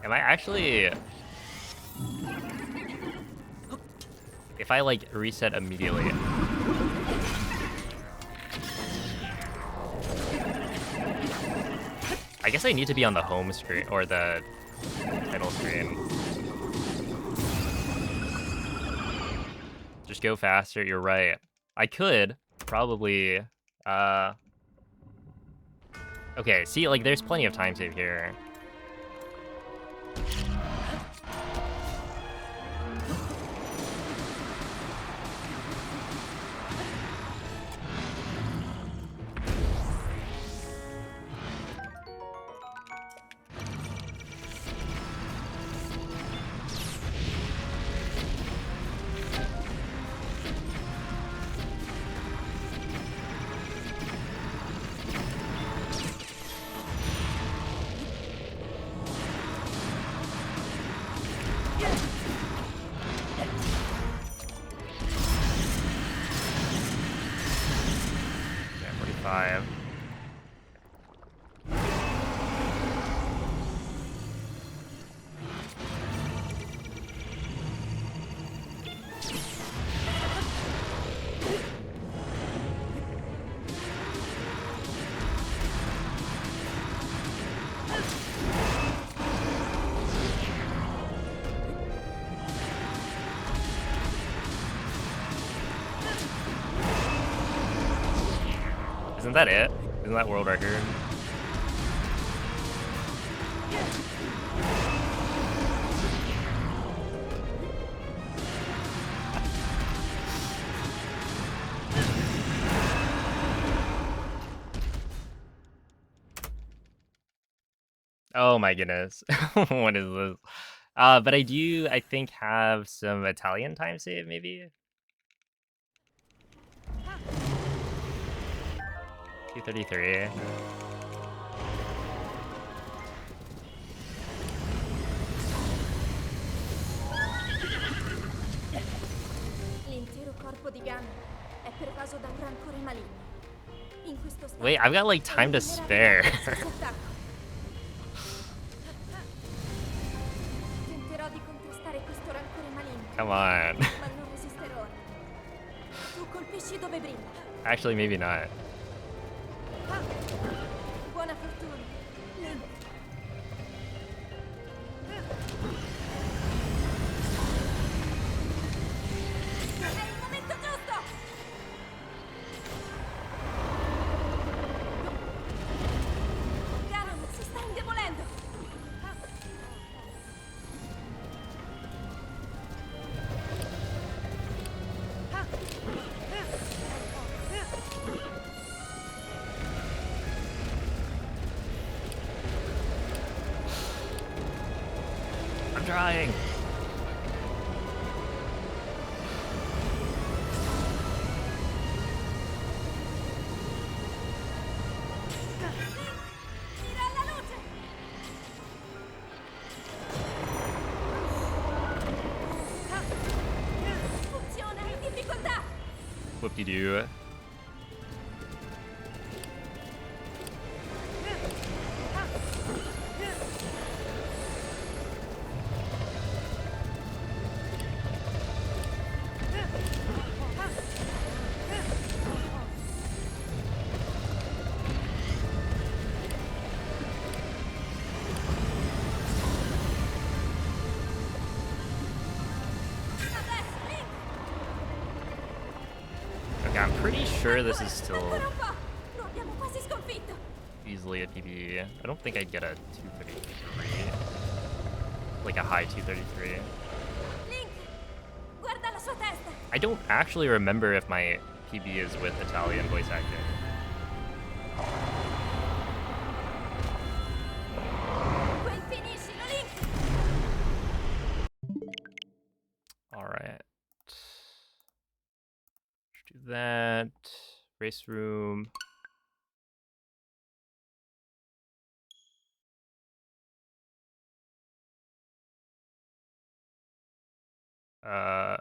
Am I actually... If I, like, reset immediately... I guess I need to be on the home screen, or the title screen. Just go faster, you're right. I could, probably, okay, see, like, there's plenty of time save here. Yeah, 45. Isn't that it? Isn't that world record? Oh my goodness. What is this? But I do, I think, have some Italian time save, maybe? 233. L'intero corpo di Ganon è pervaso da un rancore maligno. In questo stato, Wait, I've got like è time to invulnerabile a spare. qualsiasi attacco. Tenterò di contrastare questo rancore maligno, Come on. ma non resisterò. Tu colpisci dove brilla. Actually, maybe not. Buona fortuna, Link. È il momento giusto! Ganon si sta indebolendo! I'm trying. Mira alla luce! Funziona, in difficoltà! Whoop-de-doo. Adesso, Link! Okay, I'm pretty sure this is Ancora still un po'! Lo abbiamo quasi sconfitto! easily a PB. I don't think I'd get a 233. Like a high 233. Link! Guarda la sua testa! I don't actually remember if my PB is with Italian voice acting. Quel finiscilo, Link! Alright. Let's do that. Race room.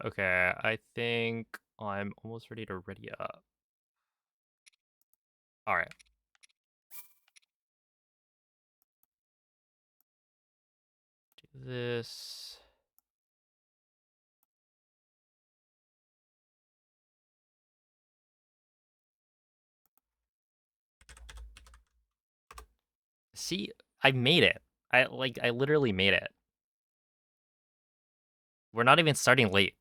Okay, I think I'm almost ready to ready up. Alright. Do this. See, I made it. I literally made it. We're not even starting late.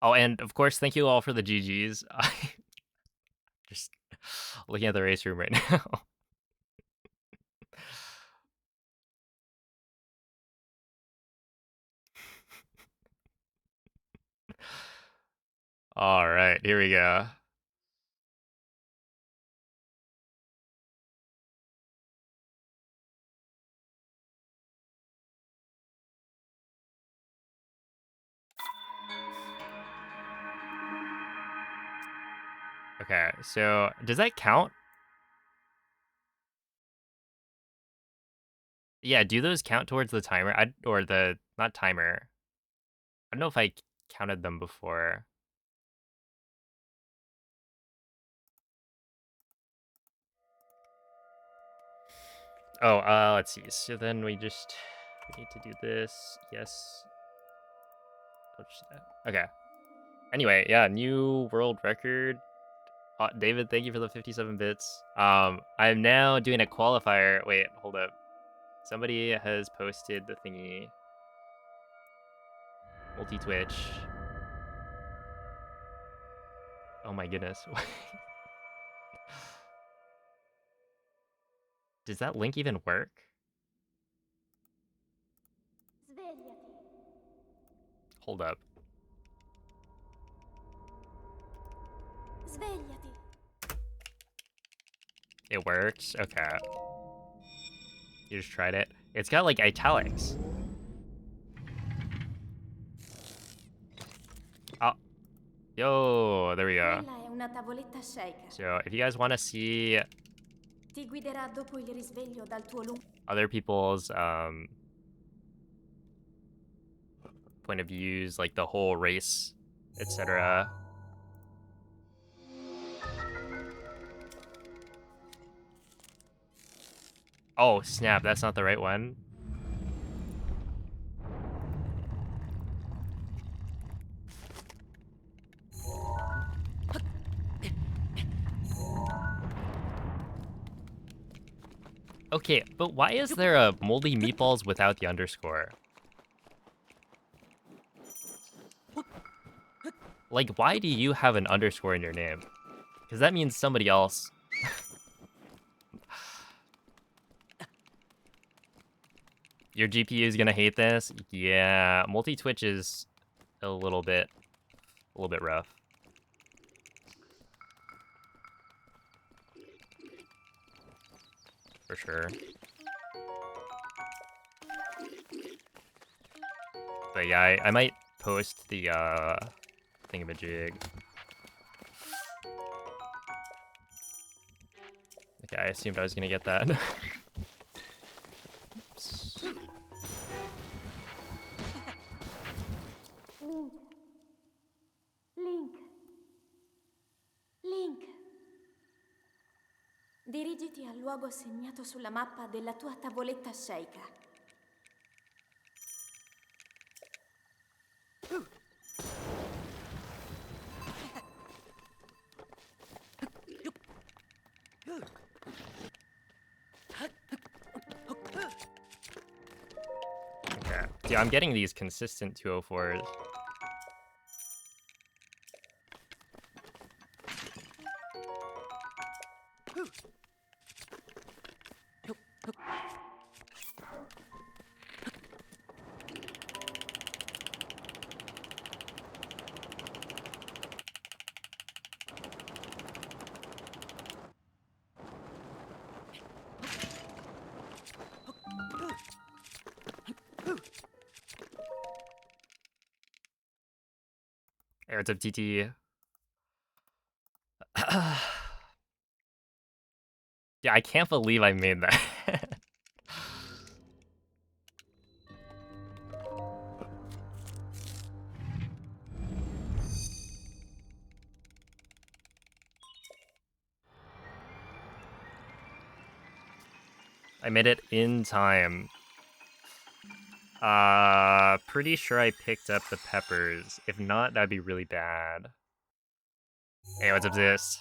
Oh, and of course, thank you all for the GGs. I just looking at the race room right now. All right, here we go. Okay, so does that count? Yeah, do those count towards the timer? Or the not timer. I don't know if I counted them before. Oh, let's see. So then we need to do this. Yes. Okay. Anyway, yeah, new world record. David, thank you for the 57 bits. I'm now doing a qualifier. Wait, hold up. Somebody has posted the thingy. Multi-Twitch. Oh my goodness. Does that link even work? Svegliati. Hold up. Svegliati. It works? Okay. You just tried it. It's got like italics. Oh, yo, there we go. Quella è una tavoletta shaker. So if you guys want to see Ti guiderà dopo il risveglio dal tuo lungo... other people's point of views, like the whole race, etc. Oh snap, that's not the right one. Okay, but why is there a moldy meatballs without the underscore? Like, why do you have an underscore in your name? Because that means somebody else. Your GPU is gonna hate this. Yeah, multi-twitch is a little bit rough. For sure. But yeah, I might post the thingamajig. Okay, I assumed I was gonna get that. Oops. Link. Link. Dirigiti al luogo segnato sulla mappa della tua tavoletta shaker. Okay. Yeah, I'm getting these consistent 204s. Hey, what's up, TT? Yeah, I can't believe I made that. I made it in time. Pretty sure I picked up the peppers. If not, that'd be really bad. Hey, what's up, this?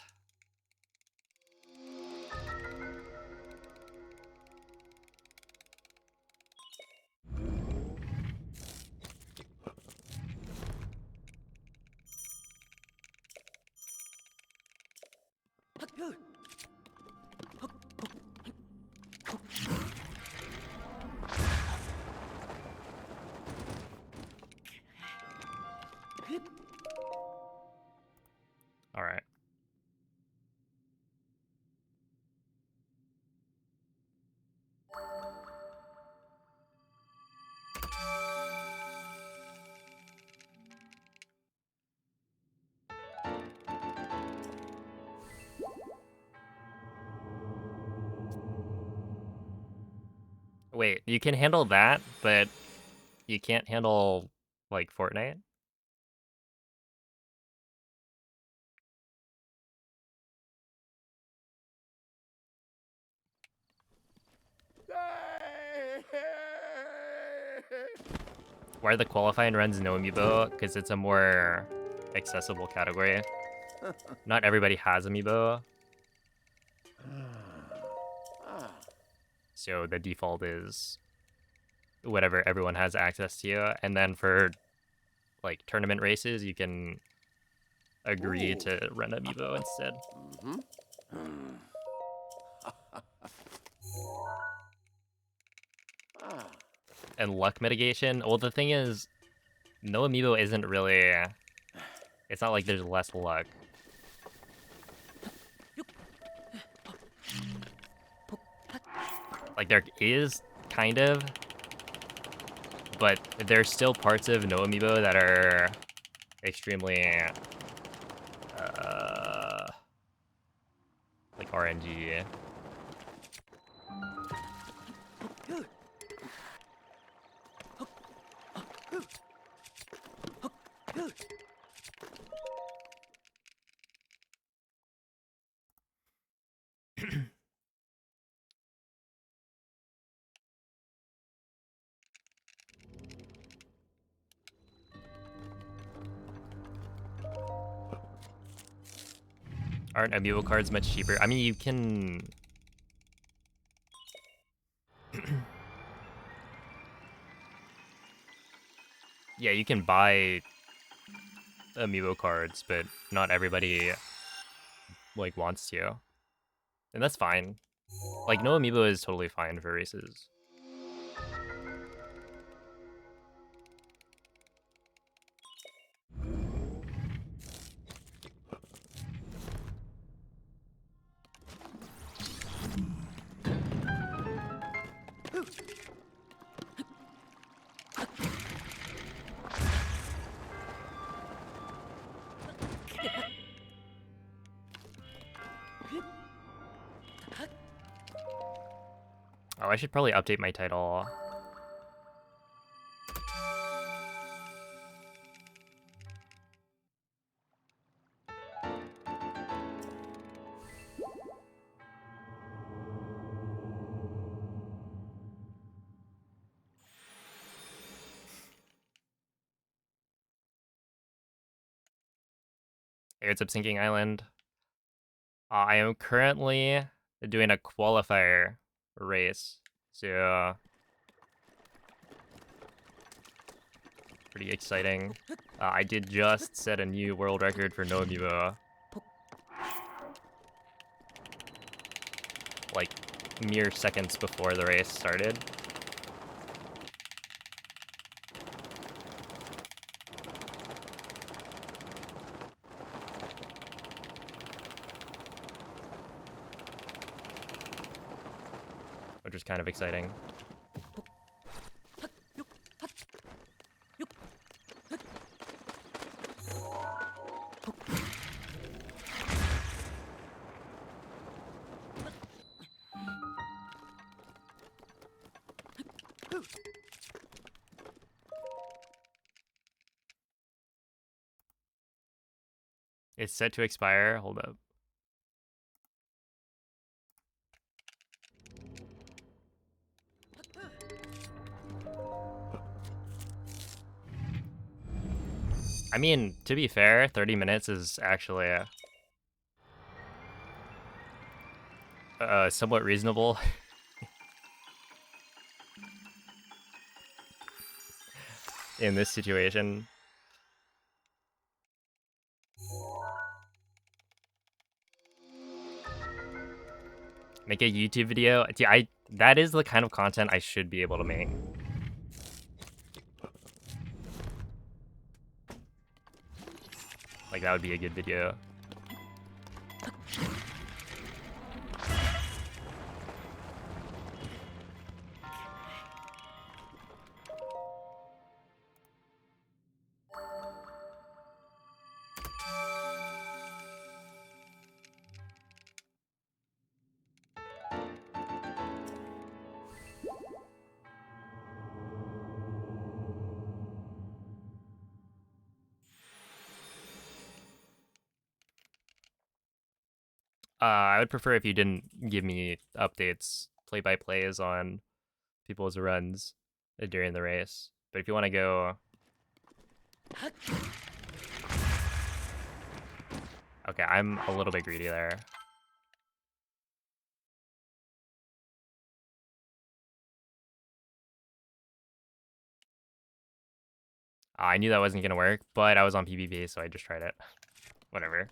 All right. Wait, you can handle that, but you can't handle, like, Fortnite? Why are the qualifying runs no amiibo? Because it's a more accessible category. Not everybody has amiibo, so the default is whatever everyone has access to. And then for like tournament races, you can agree Ooh. to run amiibo instead. Ah. And luck mitigation. Well, the thing is, no amiibo isn't really. It's not like there's less luck. Like there is kind of, but there's still parts of no amiibo that are extremely like RNG. Aren't amiibo cards much cheaper? I mean, you can. Yeah, you can buy amiibo cards, but not everybody like wants to, and that's fine. Like no amiibo is totally fine for races. Oh, I should probably update my title. Hey, what's up, Sinking Island? I am currently doing a qualifier race, so pretty exciting. I did just set a new world record for no amiibo, like mere seconds before the race started. Which is kind of exciting. It's set to expire. Hold up. I mean, to be fair, 30 minutes is actually somewhat reasonable. In this situation. Make a YouTube video. That is the kind of content I should be able to make. Like that would be a good video. I would prefer if you didn't give me updates, play-by-plays on people's runs during the race. But if you want to go... Okay, I'm a little bit greedy there. I knew that wasn't going to work, but I was on PvP, so I just tried it. Whatever.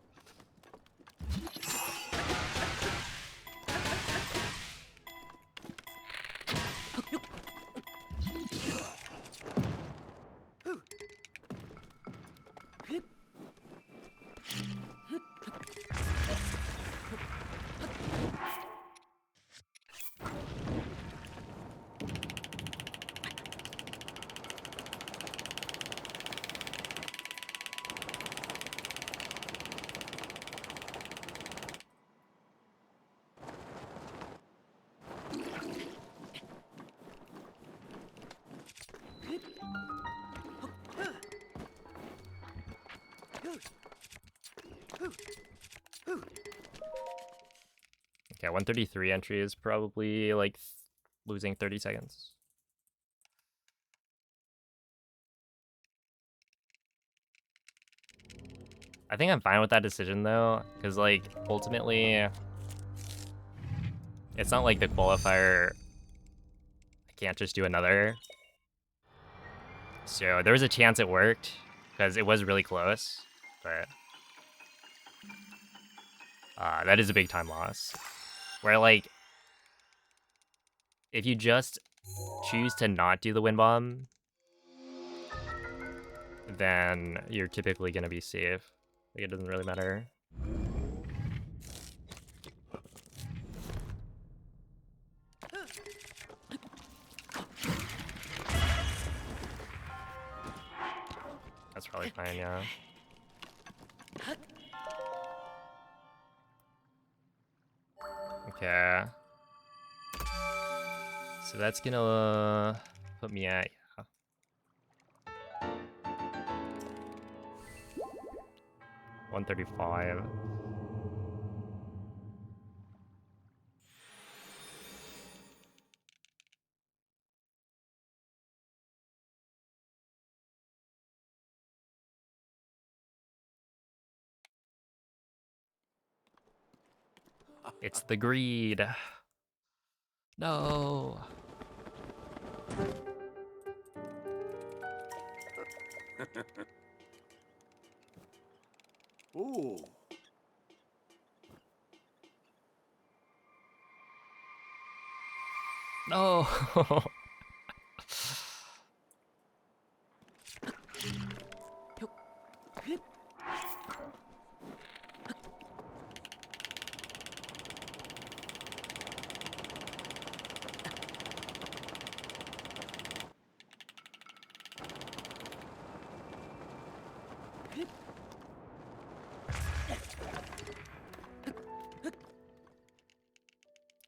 Okay, 133 entry is probably like losing 30 seconds. I think I'm fine with that decision though, because like ultimately, it's not like the qualifier. I can't just do another. So there was a chance it worked because it was really close, but that is a big time loss. Where like, if you just choose to not do the wind bomb, then you're typically gonna be safe. Like it doesn't really matter. That's probably fine, yeah. Okay. So that's gonna put me at 135. It's the greed. No. Ooh. No.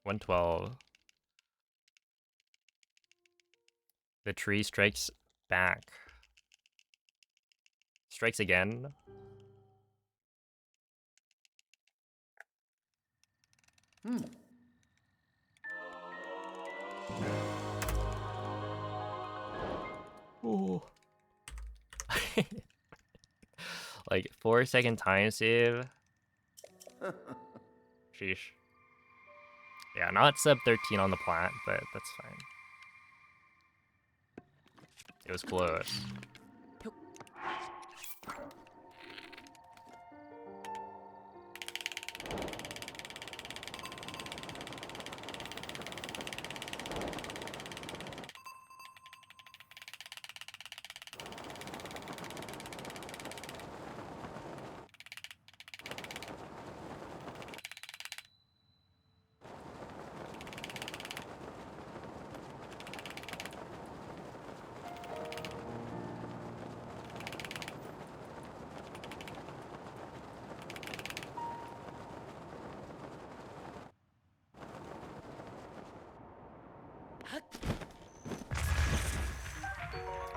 112. The tree strikes back. Strikes again. Ooh. Like 4-second time save. Sheesh. Yeah, not sub 13 on the plat, but that's fine. It was close.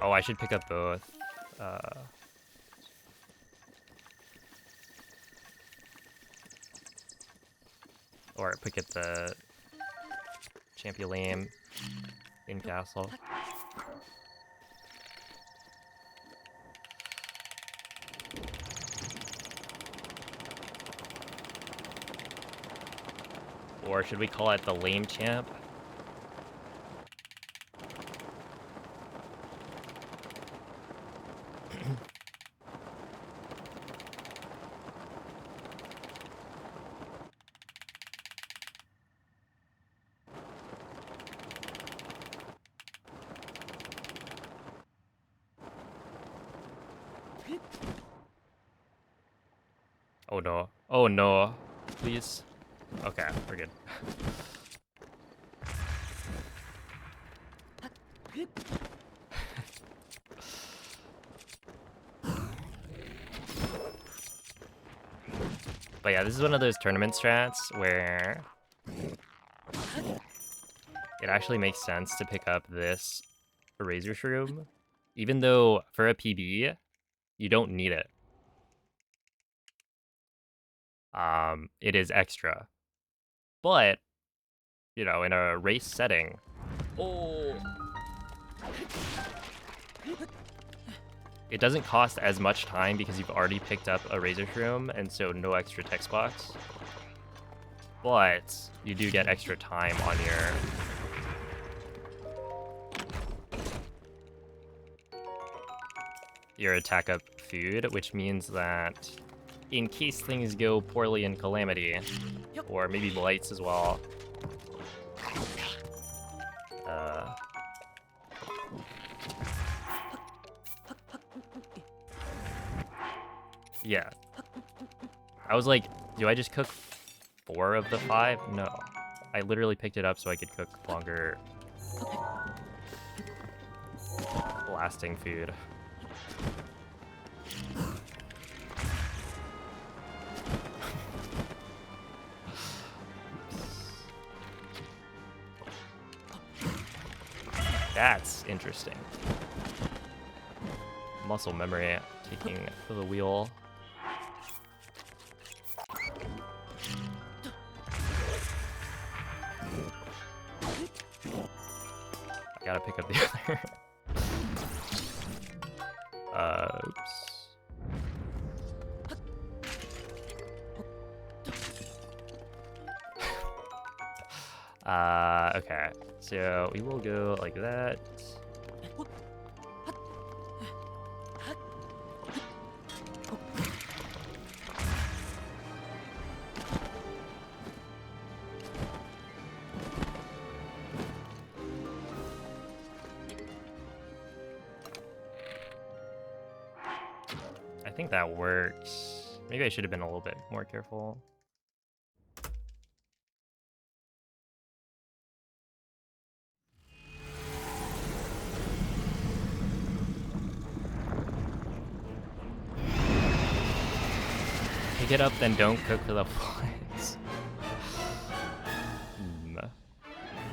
Oh, I should pick up both. Uh, Or pick at the Champion in castle. Or should we call it the lame champ? Oh no. Oh no. Please. Okay, we're good. But yeah, this is one of those tournament strats where it actually makes sense to pick up this Razor Shroom, even though for a PB, you don't need it. It is extra. But, you know, in a race setting, it doesn't cost as much time because you've already picked up a Razor Shroom, and so no extra text box. But you do get extra time on your attack up food, which means that in case things go poorly in Calamity, or maybe Blights as well, yeah. I was like, do I just cook 4 of the 5? No. I literally picked it up so I could cook longer lasting food. That's interesting. Muscle memory taking the wheel. I gotta pick up the other. Oops. Okay. So we will go like that. I think that works. Maybe I should have been a little bit more careful. Pick it up, then don't cook for the flies.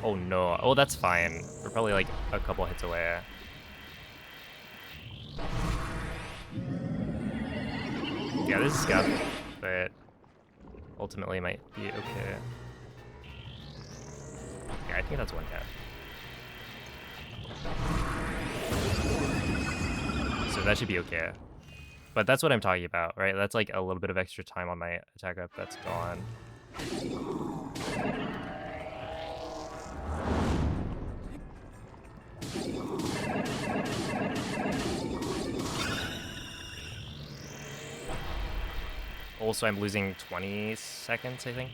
Oh no. Oh, that's fine. We're probably like a couple hits away. Yeah, this is scuffed, but ultimately might be okay. Yeah, I think that's one cat. So that should be okay. But that's what I'm talking about, right? That's like a little bit of extra time on my attack up that's gone. Also, I'm losing 20 seconds, I think.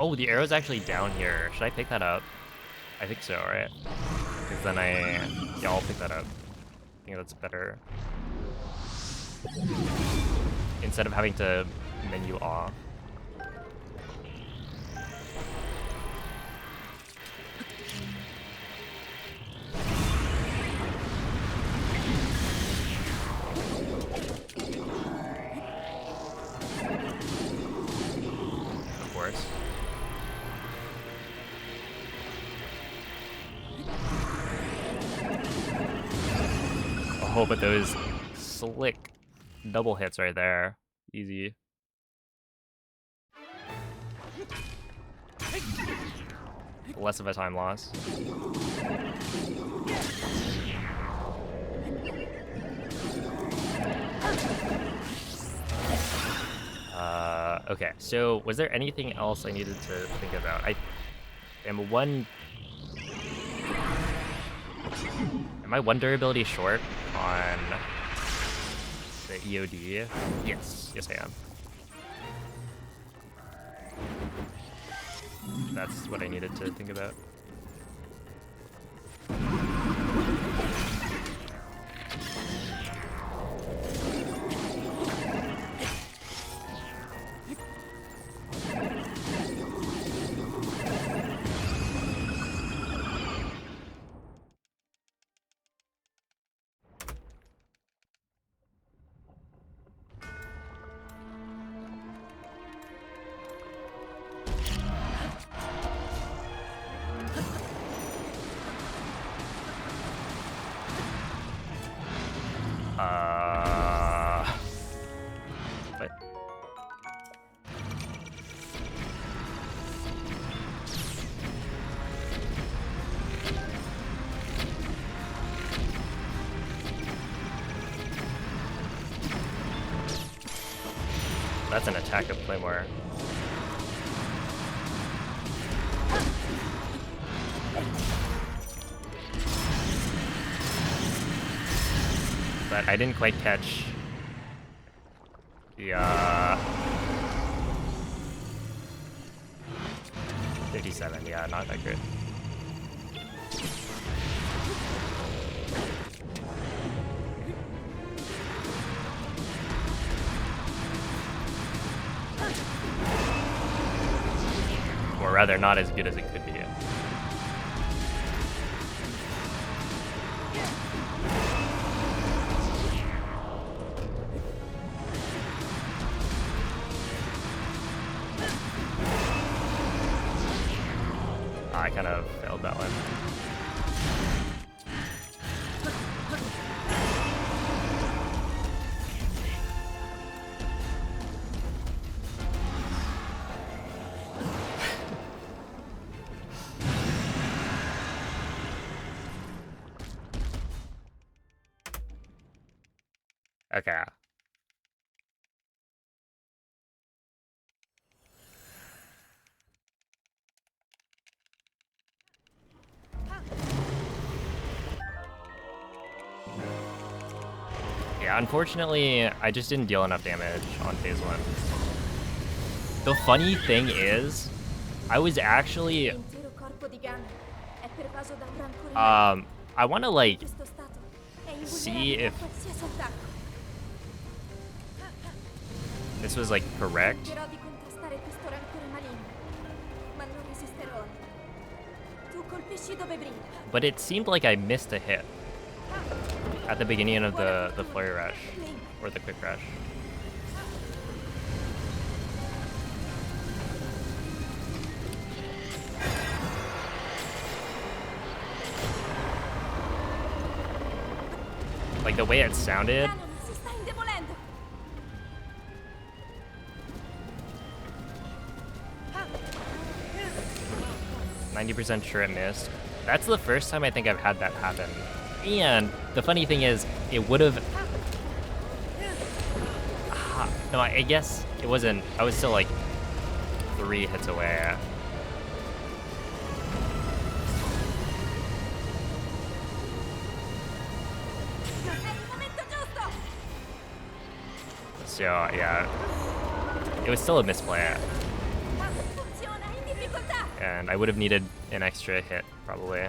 Oh, the arrow's actually down here. Should I pick that up? I think so, right? Because then yeah, I'll pick that up. I think that's better. Instead of having to menu off. Of course. Oh, but those slick double hits right there. Easy. Less of a time loss. Okay, so was there anything else I needed to think about? Am one... Am I one durability short on the EOD? Yes, yes I am. That's what I needed to think about. But that's an attack of Claymore. But I didn't quite catch the 57, yeah, not that good. Or rather, not as good as it could be. I kind of failed that one. Okay. Yeah, unfortunately, I just didn't deal enough damage on phase 1. The funny thing is, I was actually... I want to, like, see if this was, like, correct. But it seemed like I missed a hit at the beginning of the flurry rush, or the quick rush. Like the way it sounded. 90% sure it missed. That's the first time I think I've had that happen. And the funny thing is, it would have... no, I guess it wasn't... I was still like 3 hits away. So, yeah. It was still a misplay. And I would have needed an extra hit, probably.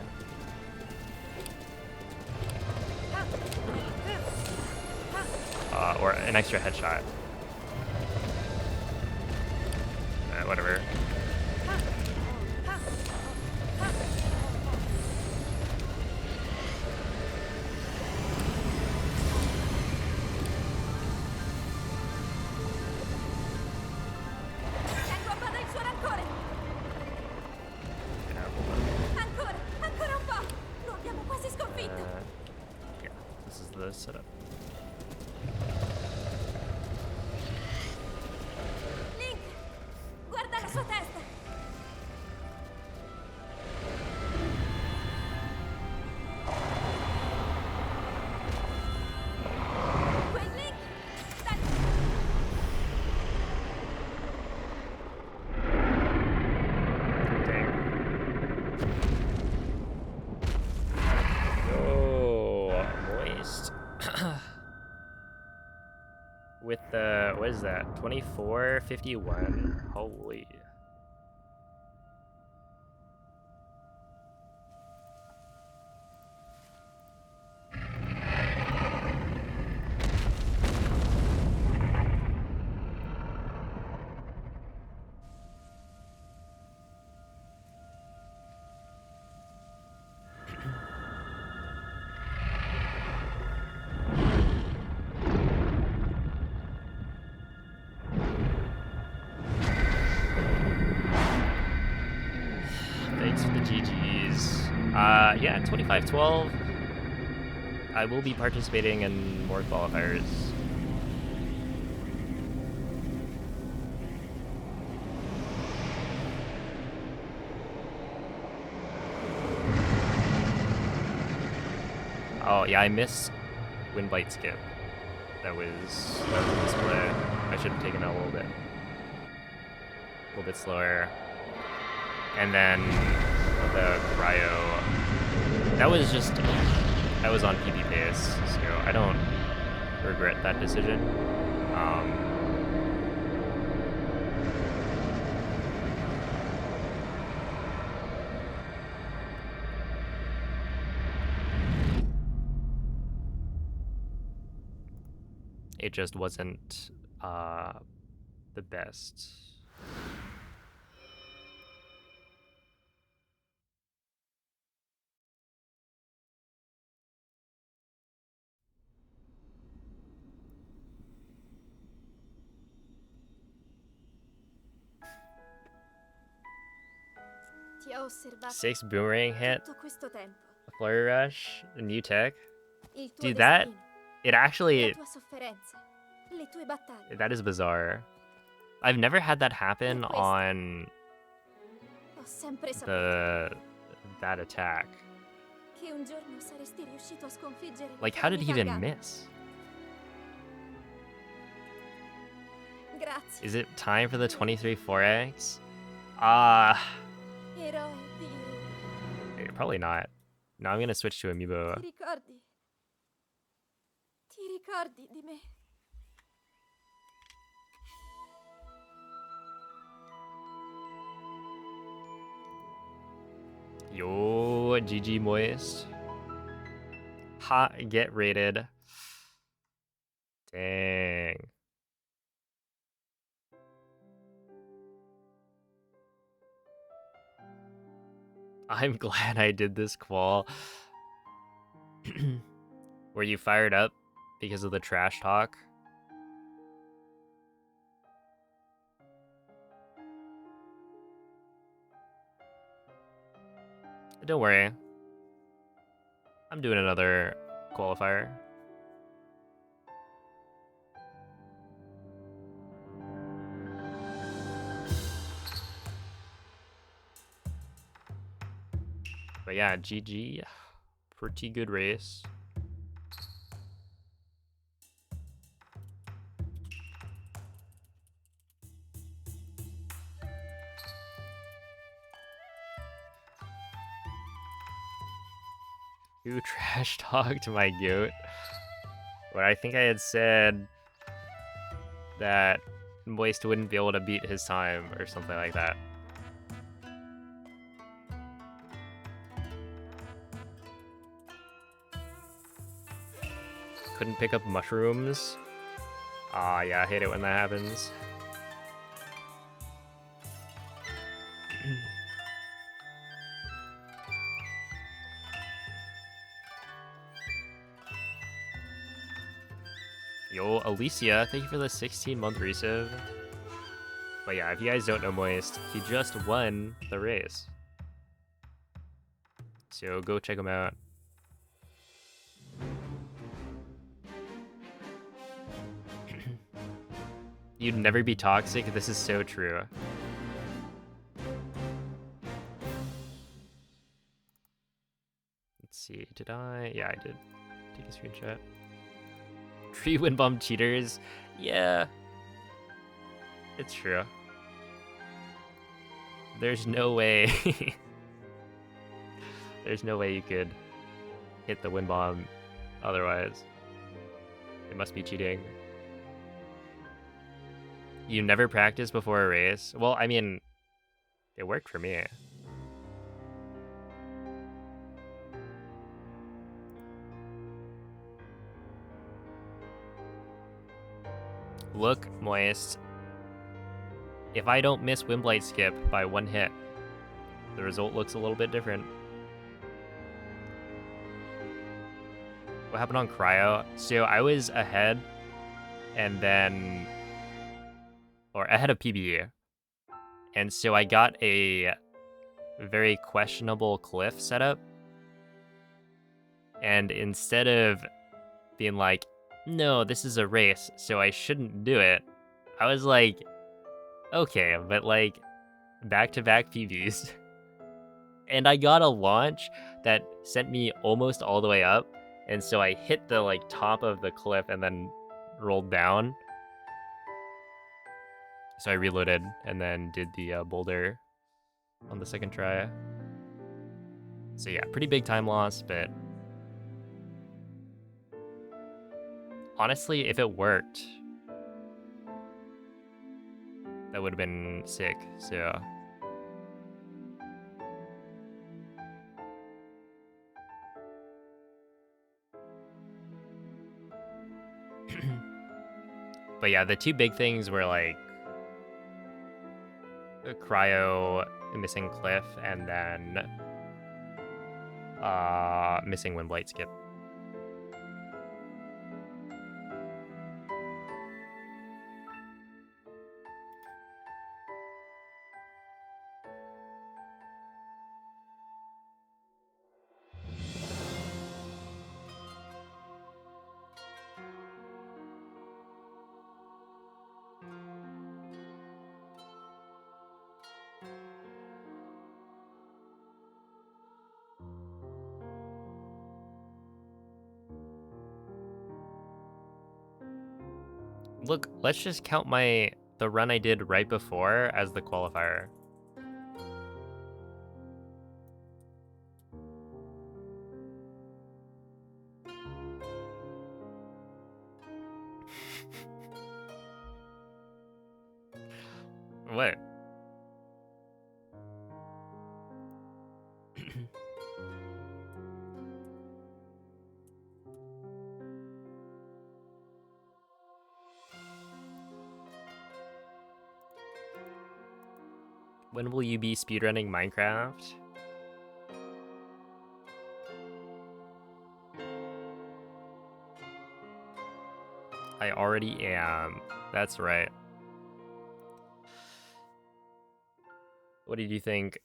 Or an extra headshot. Whatever. Tengo a bada il suo rancore! Yeah, hold Ancora! Ancora un po'! Lo abbiamo quasi on. sconfitto! Yeah, this is the setup. Link! Guarda la sua testa! Quel Link! Dai! Dang. Oh, moist. With the, what is that? 2451. Holy. Thanks for the GGs. Yeah, 25-12. I will be participating in more qualifiers. Oh yeah, I missed Windbite skip. That was a display. I should have taken that a little bit slower. And then the cryo. That was on PB pace, so I don't regret that decision. It just wasn't the best. Ti ho osservato 6 boomerang hit, tutto questo tempo. a flurry rush, a new tech. Il tuo Dude, that destino, it la actually tua sofferenza, le tue battaglie. that is bizarre. I've never had that happen Per questo, on ho sempre saputo that attack. che un giorno saresti riuscito a sconfiggere Like, le how did he even Gargano. miss? Grazie. Is it time for the 23 4X? Eroe di... Probably not. No, I'm gonna switch to Ti Amiibo. ricordi? Ti ricordi di me? Yo, GG Moist. Ha, get rated. Dang. I'm glad I did this qual. Were you fired up because of the trash talk? Don't worry. I'm doing another qualifier. But yeah, GG. Pretty good race. Who trash talked my goat? Well, I think I had said that Moist wouldn't be able to beat his time or something like that. couldn't pick up mushrooms. Ah, yeah, I hate it when that happens. Yo, Alicia, thank you for the 16-month resub. But yeah, if you guys don't know Moist, he just won the race. So go check him out. You'd never be toxic. This is so true. Let's see. Did I? Yeah, I did. Take a screenshot. Tree wind bomb cheaters. Yeah. It's true. There's no way. There's no way you could hit the wind bomb otherwise. It must be cheating. You never practice before a race? Well, I mean, it worked for me. Look, Moist. If I don't miss Windblight Skip by 1 hit, the result looks a little bit different. What happened on Cryo? So I was ahead, and then... or ahead of PBE. And so I got a very questionable cliff setup. And instead of being like, no, this is a race, so I shouldn't do it, I was like, okay, but like, back-to-back PBs. And I got a launch that sent me almost all the way up, and so I hit the like top of the cliff and then rolled down. So I reloaded and then did the boulder on the second try. So yeah, pretty big time loss, but honestly, if it worked, that would have been sick, so... But yeah, the two big things were like Cryo missing Cliff and then missing Windblight Skip. Look, let's just count the run I did right before as the qualifier. What? When will you be speedrunning Minecraft? I already am. That's right. What did you think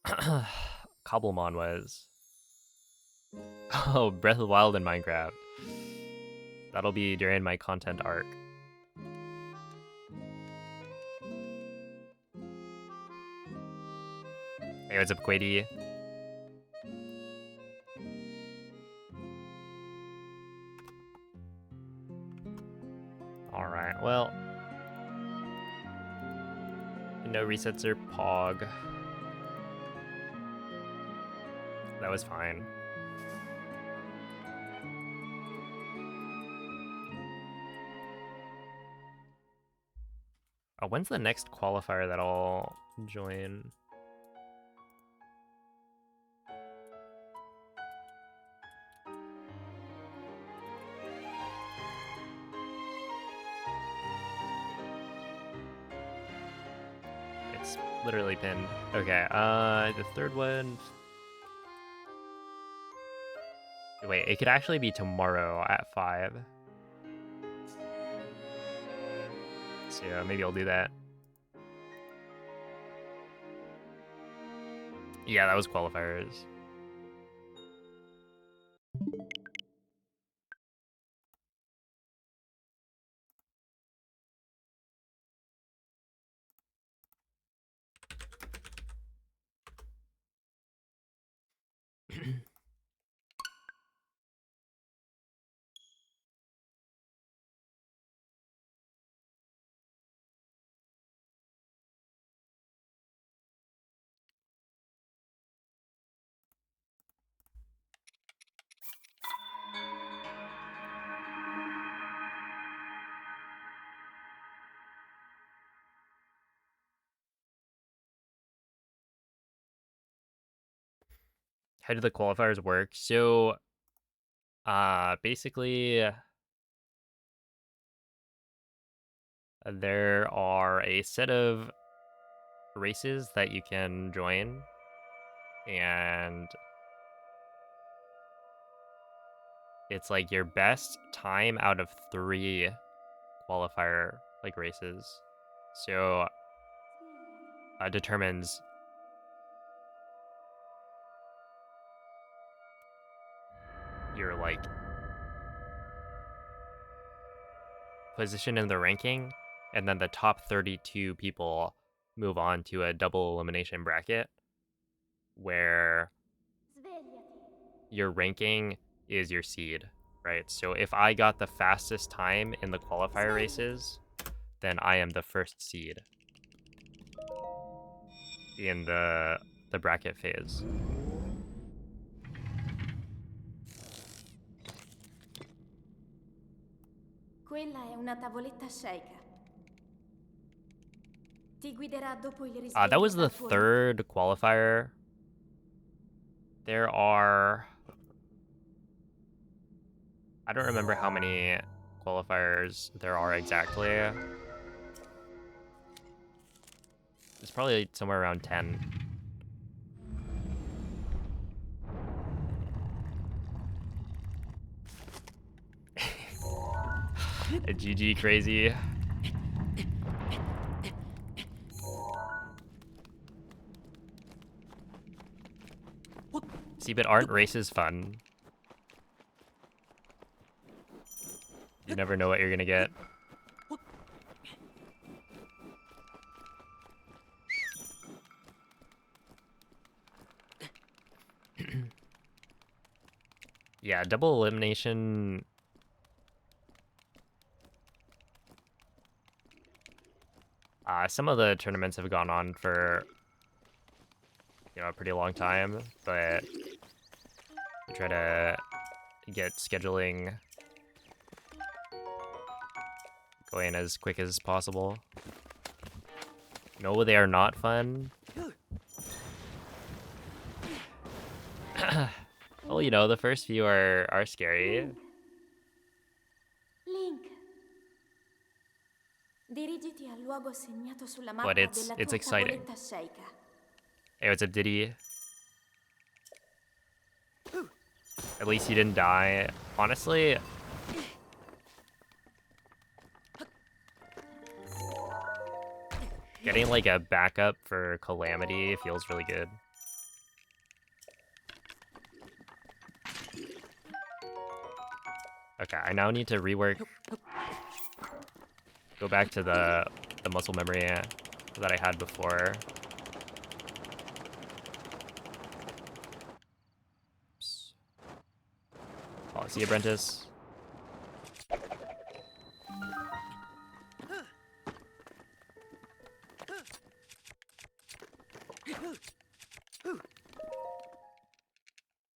Cobblemon was? Oh, Breath of the Wild in Minecraft. That'll be during my content arc. Hey, what's up, Quady? Alright, well... no resets or pog. That was fine. Oh, when's the next qualifier that I'll join? Literally pinned. Okay, the third one... Wait, it could actually be tomorrow at 5. So yeah, maybe I'll do that. Yeah, that was qualifiers. How do the qualifiers work? So, basically, there are a set of races that you can join, and it's like your best time out of 3 qualifier like races. So, determines your like position in the ranking, and then the top 32 people move on to a double elimination bracket where your ranking is your seed, right? So if I got the fastest time in the qualifier Svegliati. races, then I am the first seed in the bracket phase. Quella è una tavoletta Sheikah. Ti guiderà dopo il risveglio That was the dal tuo letto. third qualifier. There are... I don't remember how many qualifiers there are exactly. It's probably somewhere around 10. GG crazy. See, but aren't races fun? You never know what you're gonna get. Yeah, double elimination. Some of the tournaments have gone on for, you know, a pretty long time, but I try to get scheduling going as quick as possible. No, they are not fun. Well, you know, the first few are scary. Link. Dirigiti al luogo segnato sulla But mappa it's della tua exciting. tavoletta Sheikah. Hey, what's up, Diddy? At least you didn't die. Honestly, getting like a backup for Calamity feels really good. Okay, I now need to rework. Go back to the muscle memory that I had before. Oops. Oh, see you, Apprentice.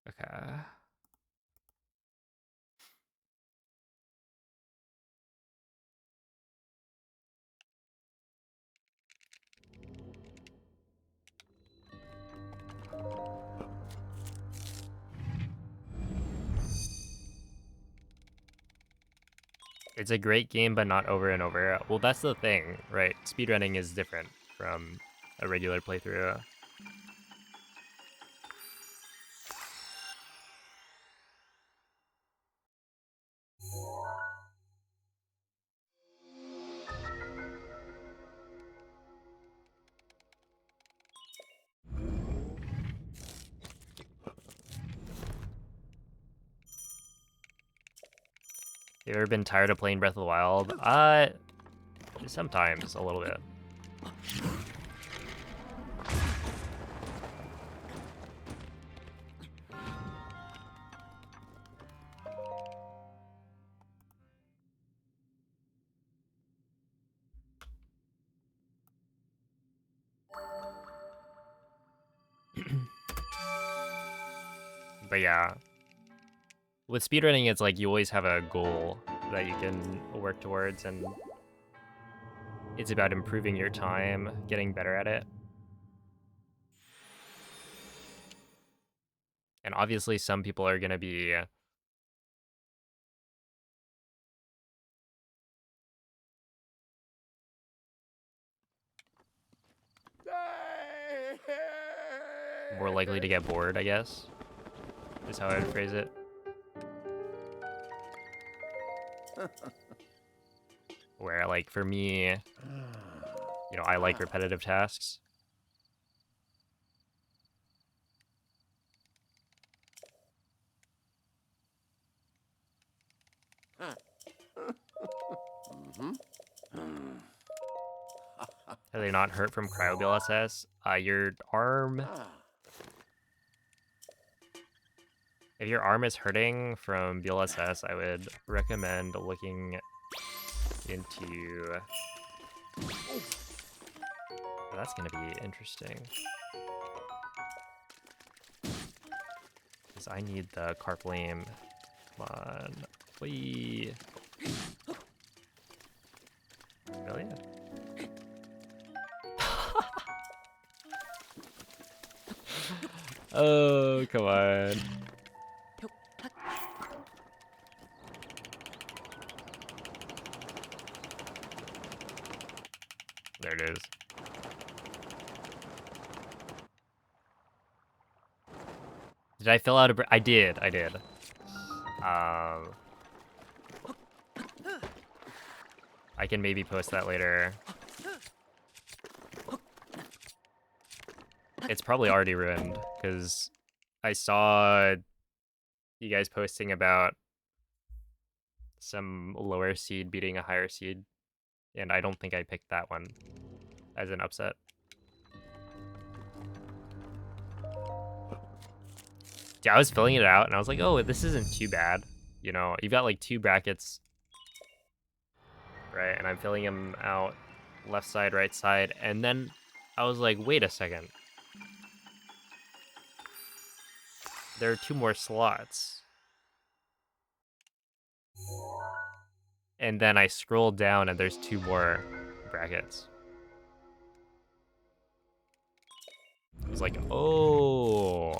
Okay. It's a great game, but not over and over. Well, that's the thing, right? Speedrunning is different from a regular playthrough. You ever been tired of playing Breath of the Wild? Sometimes a little bit. But yeah, with speedrunning, it's like you always have a goal that you can work towards, and it's about improving your time, getting better at it. And obviously, some people are going to be more likely to get bored, I guess, is how I would phrase it. Where, like, for me, you know, I like repetitive tasks. Have they not hurt from cryo-BLSS? Your arm... If your arm is hurting from BLSS, I would recommend looking into... Oh, that's going to be interesting. Because I need the Carplame. Come on. Whee! Really? Oh, come on. There it is. Did I fill out a... I did. I can maybe post that later. It's probably already ruined, because I saw you guys posting about some lower seed beating a higher seed, and I don't think I picked that one as an upset. Yeah, I was filling it out, and I was like, oh, this isn't too bad. You know, you've got like 2 brackets, right? And I'm filling them out left side, right side, and then I was like, wait a second. There are 2 more slots. And then I scrolled down, and there's 2 more brackets. I was like, oh,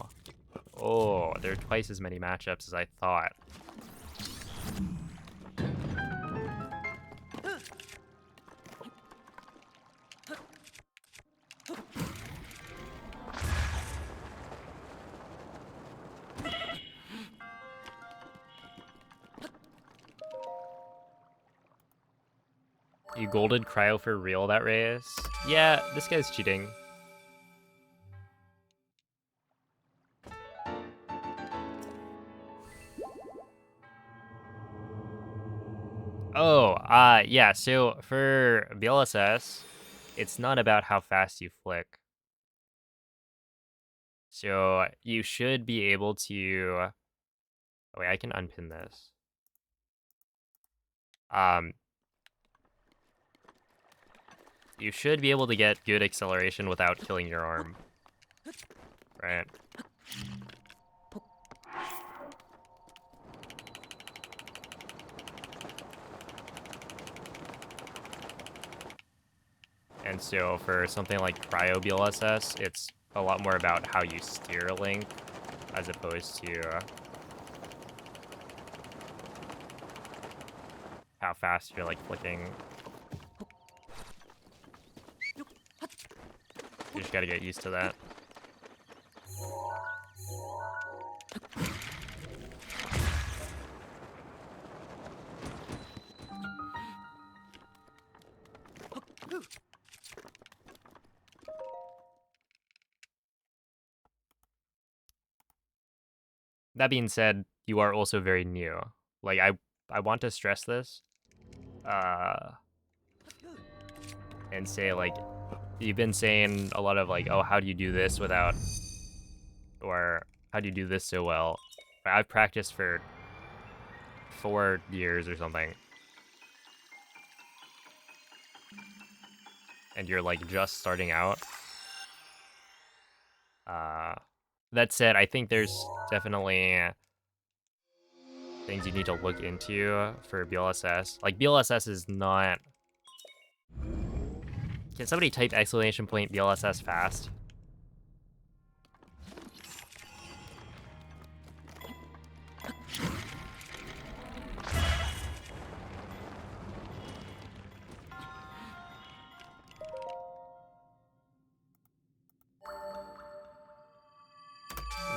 there are twice as many matchups as I thought. You golded cryo for real that race? Yeah, this guy's cheating. Oh, yeah, so for BLSS, it's not about how fast you flick. So you should be able to... Oh, wait, I can unpin this. You should be able to get good acceleration without killing your arm. Right? And so for something like Cryo BLSS, it's a lot more about how you steer Link as opposed to how fast you're like flicking. gotta get used to that. That being said, you are also very new. Like, I want to stress this, and say, like, you've been saying a lot of, like, oh, how do you do this without, or how do you do this so well? I've practiced for 4 years or something. And you're, like, just starting out. That said, I think there's definitely things you need to look into for BLSS. Like, BLSS is not... Can somebody type exclamation point BLSS fast?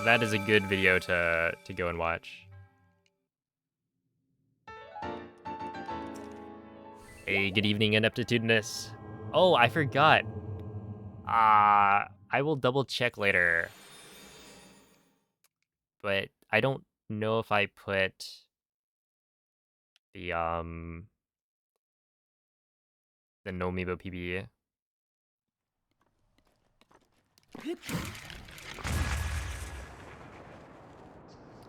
That is a good video to go and watch. Hey, good evening, Ineptitudinous. Oh, I forgot. I will double check later. But I don't know if I put the No Amiibo PB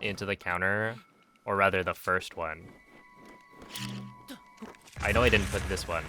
into the counter, or rather the first one. I know I didn't put this one.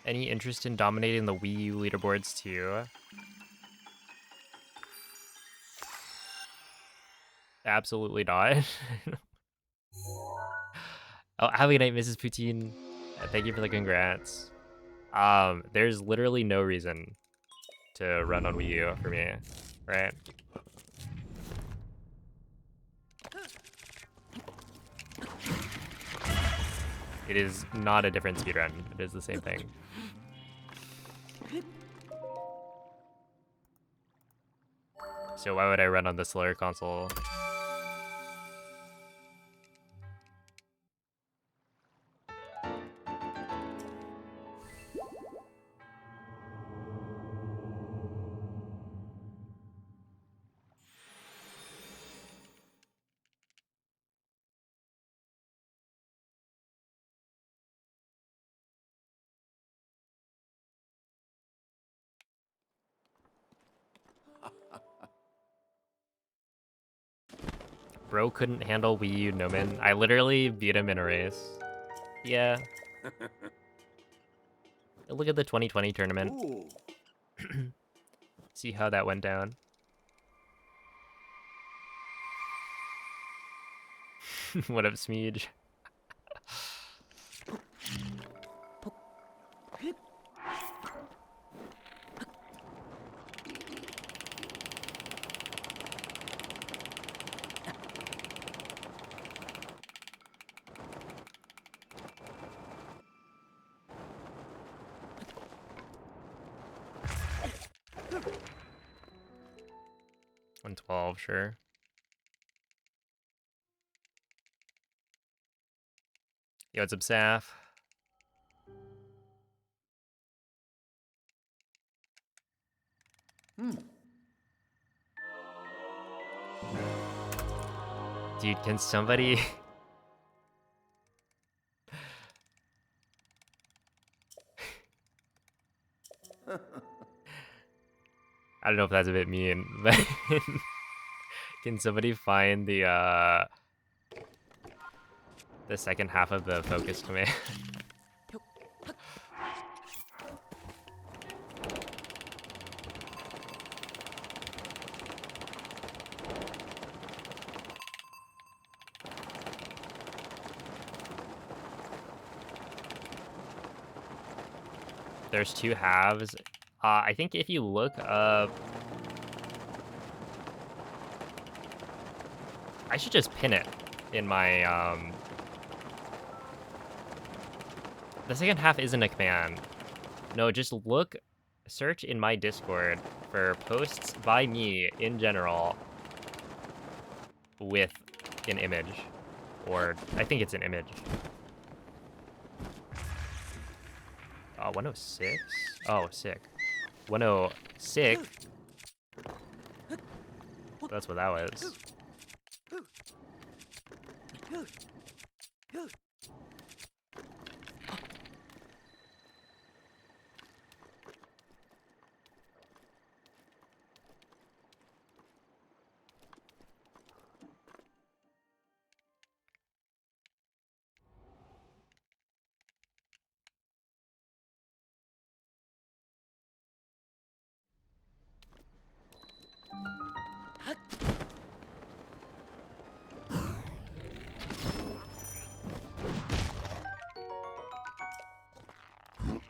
Any interest in dominating the Wii U leaderboards too? Absolutely not. Oh, have a good night, Mrs. Poutine. Thank you for the congrats. There's literally no reason to run on Wii U for me, right? It is not a different speedrun. It is the same thing. So why would I run on the slower console? Bro couldn't handle Wii U Nomen. I literally beat him in a race. Yeah. Look at the 2020 tournament. Ooh. See how that went down. What up, Smeej? $112, sure. Yo, what's up, Saf? Dude, can somebody... I don't know if that's a bit mean, but can somebody find the second half of the focus command? There's two halves. I think if you look up... I should just pin it in my... The second half isn't a command. No, just search in my Discord for posts by me in general with an image. Or, I think it's an image. 106? Oh, sick. 106? That's what that was.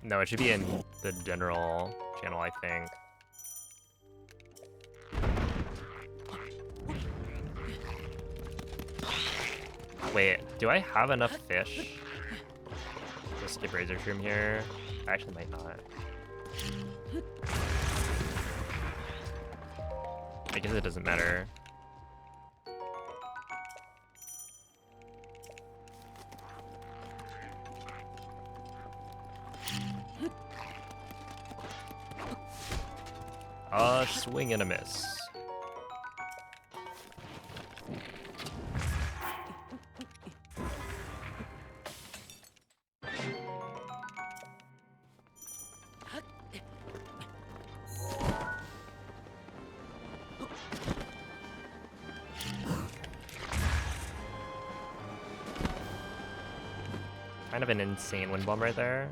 No, it should be in the general channel, I think. Wait, do I have enough fish to skip Razor Shroom here? I actually might not. I guess it doesn't matter. Swing and a miss. Kind of an insane wind bomb right there.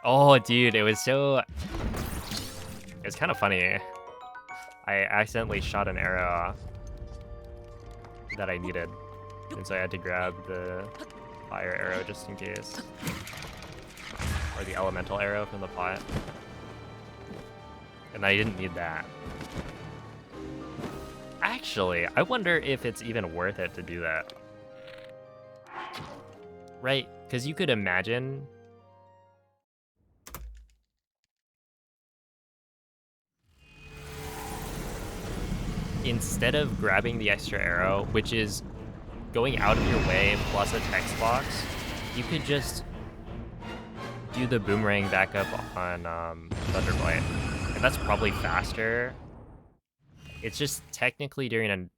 Oh, dude, it was kind of funny. I accidentally shot an arrow that I needed, and so I had to grab the fire arrow just in case. Or the elemental arrow from the pot. And I didn't need that. Actually, I wonder if it's even worth it to do that. Right? Because you could imagine... Instead of grabbing the extra arrow, which is going out of your way plus a text box, you could just do the boomerang back up on Thunderblight. And that's probably faster. It's just technically during a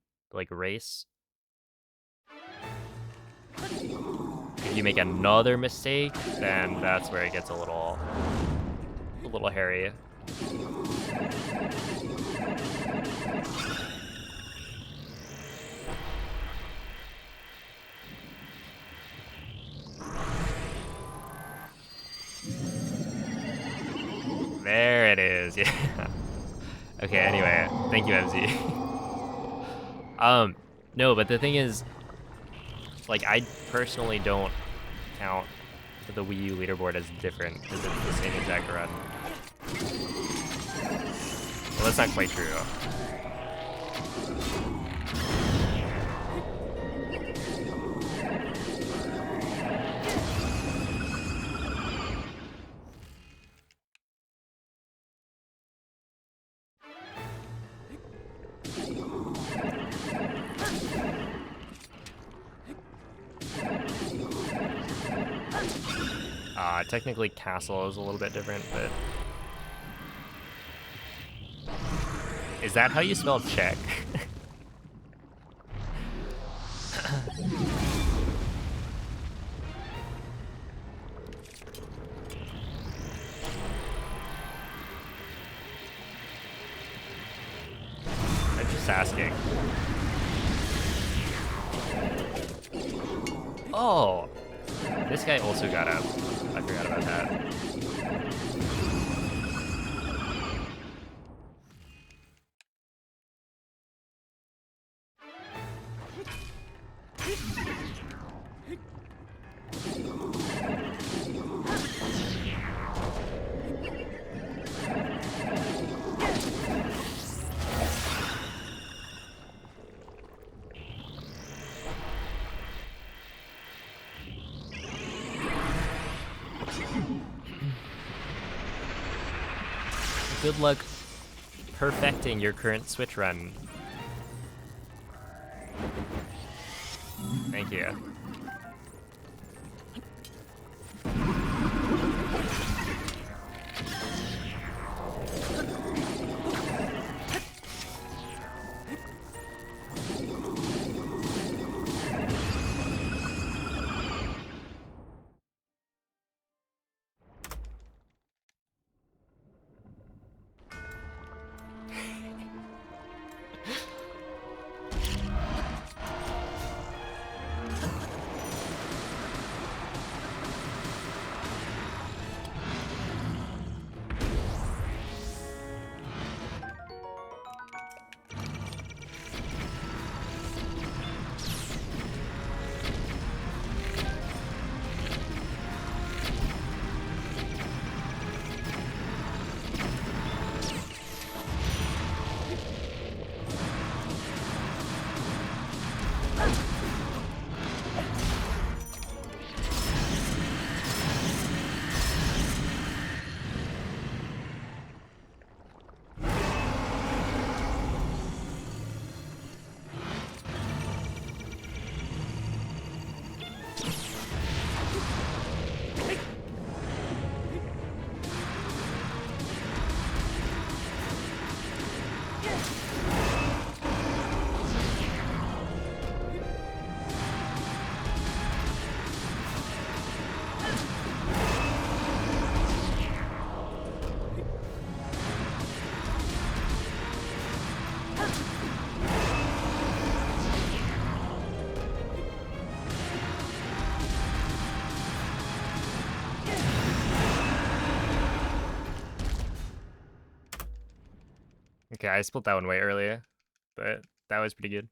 race. If you make another mistake, then that's where it gets a little hairy. There it is, yeah. Okay, anyway, thank you, MZ. No, but the thing is, I personally don't count the Wii U leaderboard as different because it's the same exact run. Well, that's not quite true. Technically Castle is a little bit different, but Is that how you spell check? I'm just asking. Oh! This guy also got up. I forgot about that. Good luck perfecting your current Switch run. Thank you. Okay, I split that one way earlier, but that was pretty good.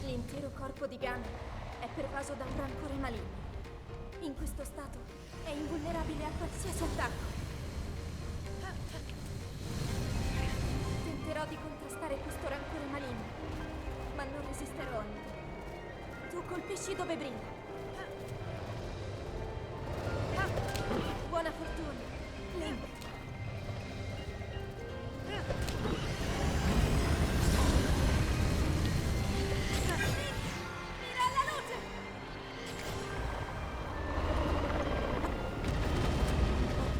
L'intero corpo di Ganon è pervaso da un rancore maligno. In questo stato è invulnerabile a qualsiasi attacco. Tenterò di contrastare questo rancore maligno, ma non resisterò a niente. Tu colpisci dove brilla. Buona fortuna, Link. Mira alla luce!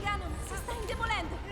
Ganon si sta indebolendo!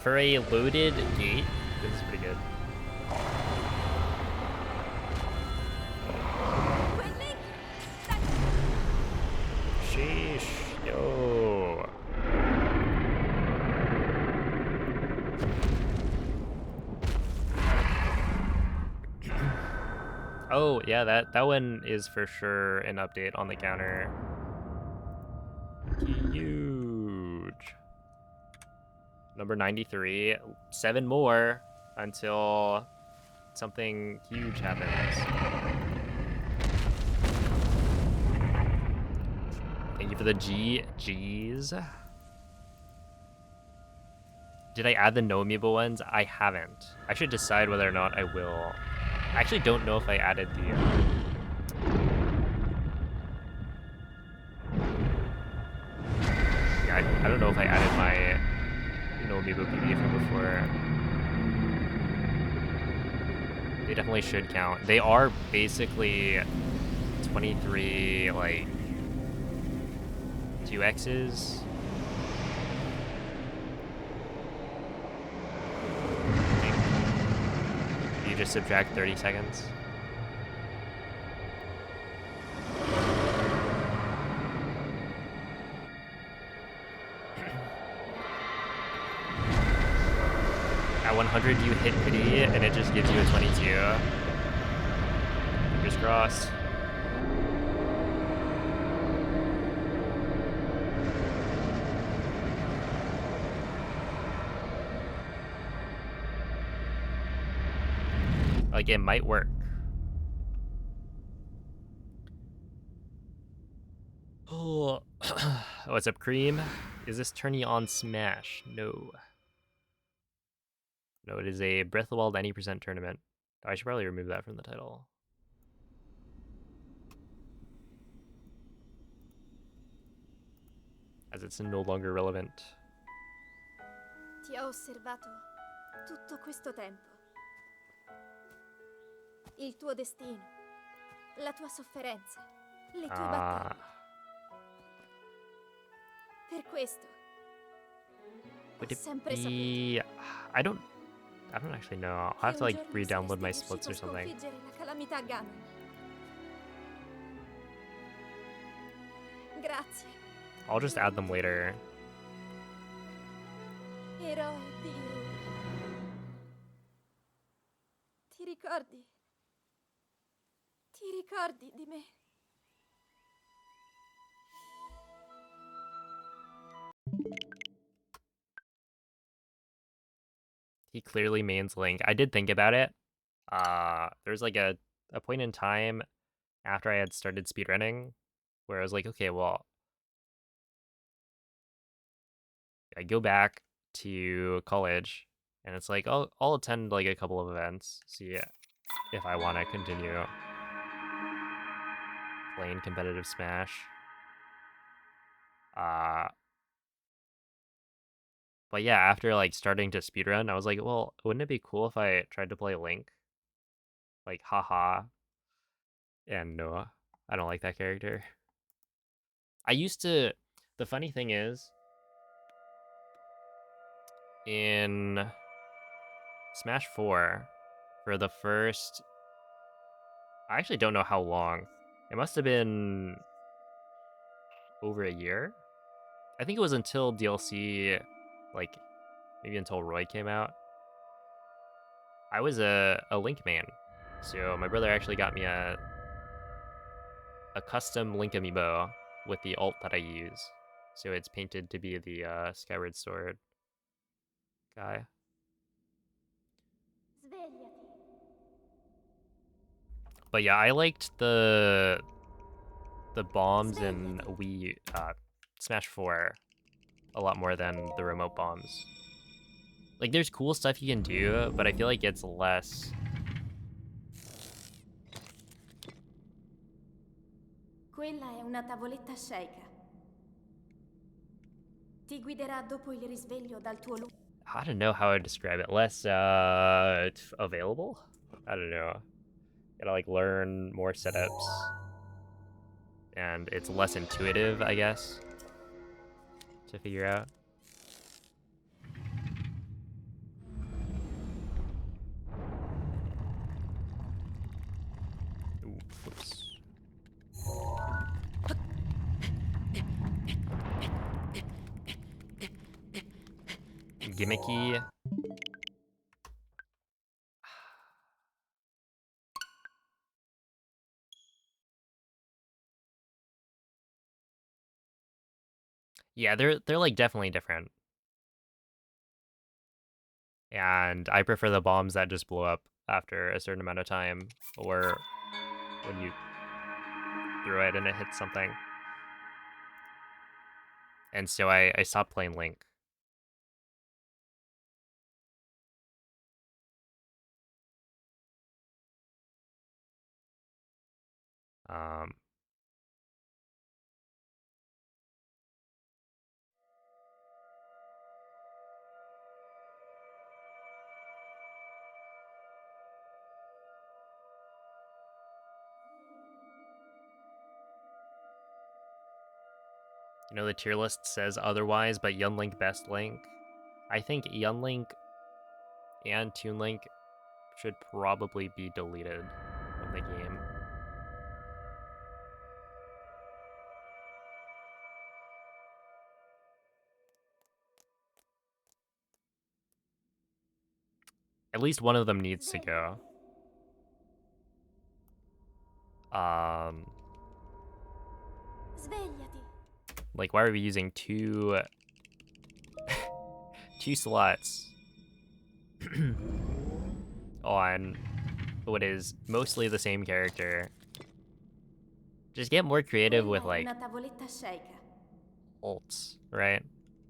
For a loaded gate, this is pretty good. Sheesh, yo. Oh, yeah, that one is for sure an update on the counter. Huge. Number 93. 7 more until something huge happens. Thank you for the G's. Did I add the No Amiibo ones? I haven't. I should decide whether or not I will. I actually don't know if I added the... Yeah, I don't know if I added my No Amiibo PB from before. They definitely should count. They are basically 23, like, 2X's. You just subtract 30 seconds. At 100 you hit pity and it just gives you a 22. Fingers crossed. Like, it might work. Oh, what's up, Cream? Is this turning on Smash? No. No, it is a Breath of the Wild 90% tournament. I should probably remove that from the title. As it's no longer relevant. Ti ho osservato tutto questo tempo. Il tuo destino, la tua sofferenza, le tue battaglie. Per questo Would ho it sempre be... I don't actually know. I'll have to, like, re-download my splits or something. La calamità Ganon. Grazie. I'll just add them later. Eroe Dio. Ti ricordi? Ti ricordi di me? He clearly mains Link. I did think about it. There's like a point in time after I had started speedrunning where I was like, okay, well, I go back to college and it's like, I'll attend like a couple of events, see if I want to continue playing competitive Smash. But yeah, after like starting to speedrun, I was like, well, wouldn't it be cool if I tried to play Link? Like, haha. And no, I don't like that character. I used to... The funny thing is, in Smash 4, for the first... I actually don't know how long. It must have been over a year. I think it was until DLC, like, maybe until Roy came out. I was a Link man. So my brother actually got me a custom Link amiibo with the alt that I use. So it's painted to be the Skyward Sword guy. But yeah, I liked the bombs in Wii Smash 4 a lot more than the remote bombs. Like, there's cool stuff you can do, but I feel like it's less... Quella è una tavoletta Sheikah. Ti guiderà dopo il risveglio dal tuo luogo. I don't know how I describe it. Less available? I don't know. Gotta like learn more setups. And it's less intuitive, I guess, to figure out. Oops. Gimmicky. Yeah, they're like definitely different. And I prefer the bombs that just blow up after a certain amount of time, or when you throw it and it hits something. And so I stopped playing Link. Um, you know, the tier list says otherwise, but Young Link best Link. I think Young Link and Toon Link should probably be deleted from the game. At least one of them needs to go. Svegliati. Like, why are we using two slots on what is mostly the same character? Just get more creative with Quella è like una tavoletta sceicca. ults, right?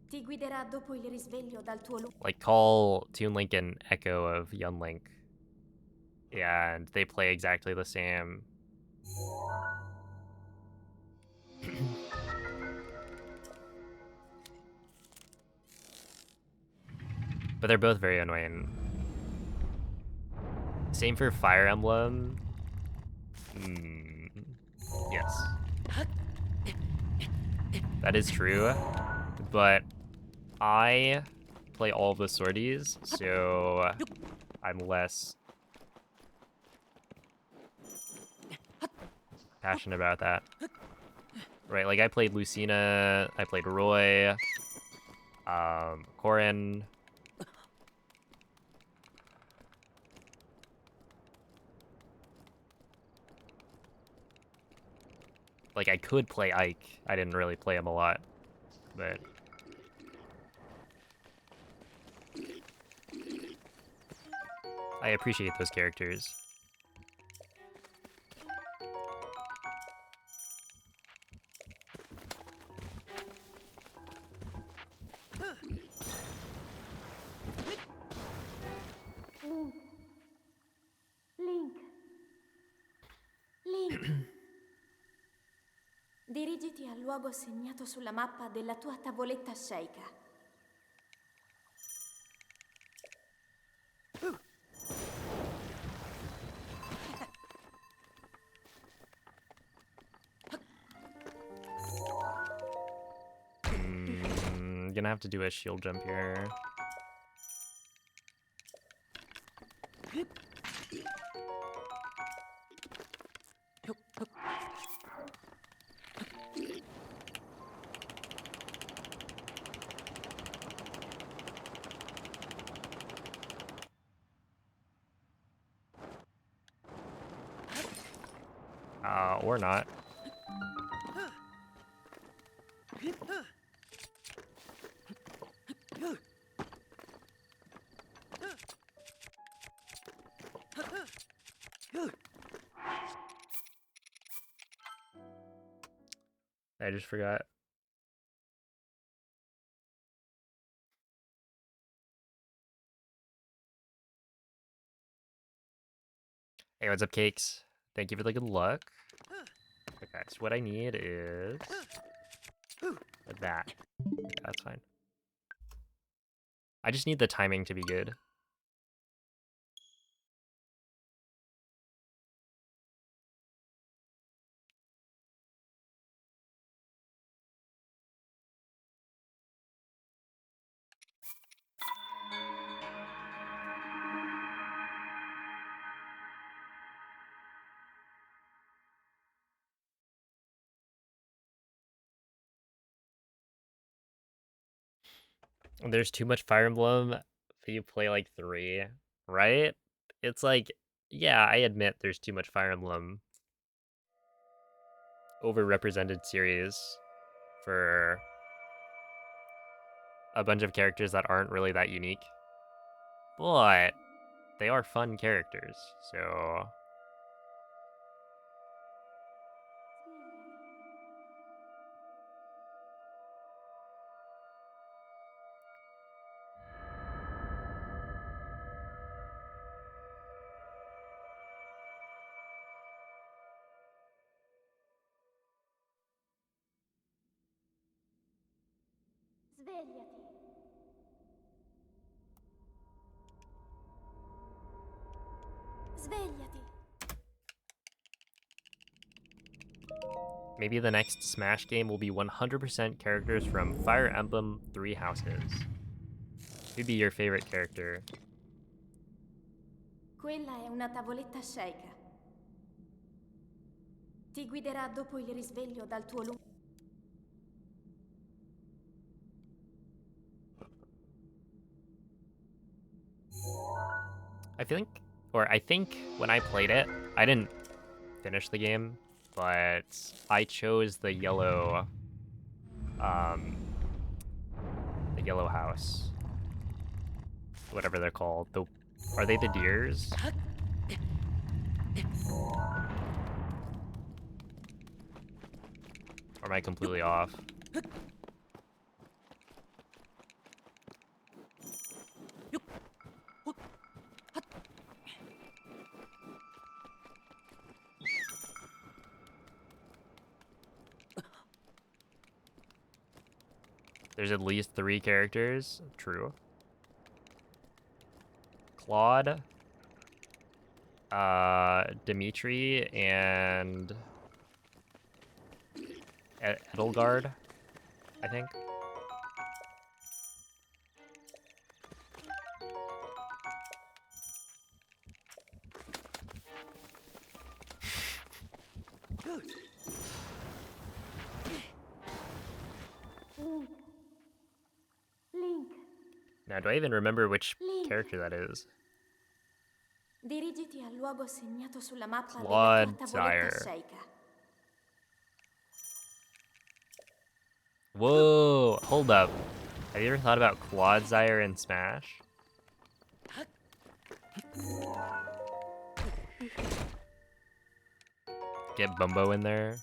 Ti guiderà dopo il risveglio dal tuo Like call Toon Link an echo of Young Link. Yeah, and they play exactly the same. But they're both very annoying. Same for Fire Emblem. Yes. That is true. But I play all of the sorties, so I'm less passionate about that. Right, like I played Lucina, I played Roy, Corin. Like I could play Ike. I didn't really play him a lot, but I appreciate those characters. Link. Link. Link. Dirigiti al luogo segnato sulla mappa della tua tavoletta sceicca. Gonna have to do a shield jump here. Or not. I just forgot. Hey, what's up, cakes? Thank you for the good luck. Okay, so what I need is that. Okay, that's fine. I just need the timing to be good. There's too much Fire Emblem, but you play like 3, right? It's like, yeah, I admit there's too much Fire Emblem overrepresented series for a bunch of characters that aren't really that unique. But they are fun characters, so Svegliati. Svegliati. maybe the next Smash game will be 100% characters from Fire Emblem 3 Houses. Who'd be your favorite character? Quella è una tavoletta sceicca. Ti guiderà dopo il risveglio dal tuo lungo... I think when I played it, I didn't finish the game, but I chose um, the yellow house, whatever they're called. Are they the deers? Or am I completely off? There's at least 3 characters. True. Claude, Dimitri, and Edelgard, I think. Link. Link. Now, do I even remember which Link. character that is? Dirigiti al luogo segnato sulla mappa della tua Claude tavoletta Zire. sceicca. Whoa, hold up. Have you ever thought about Quad Zire in Smash? Get Bumbo in there.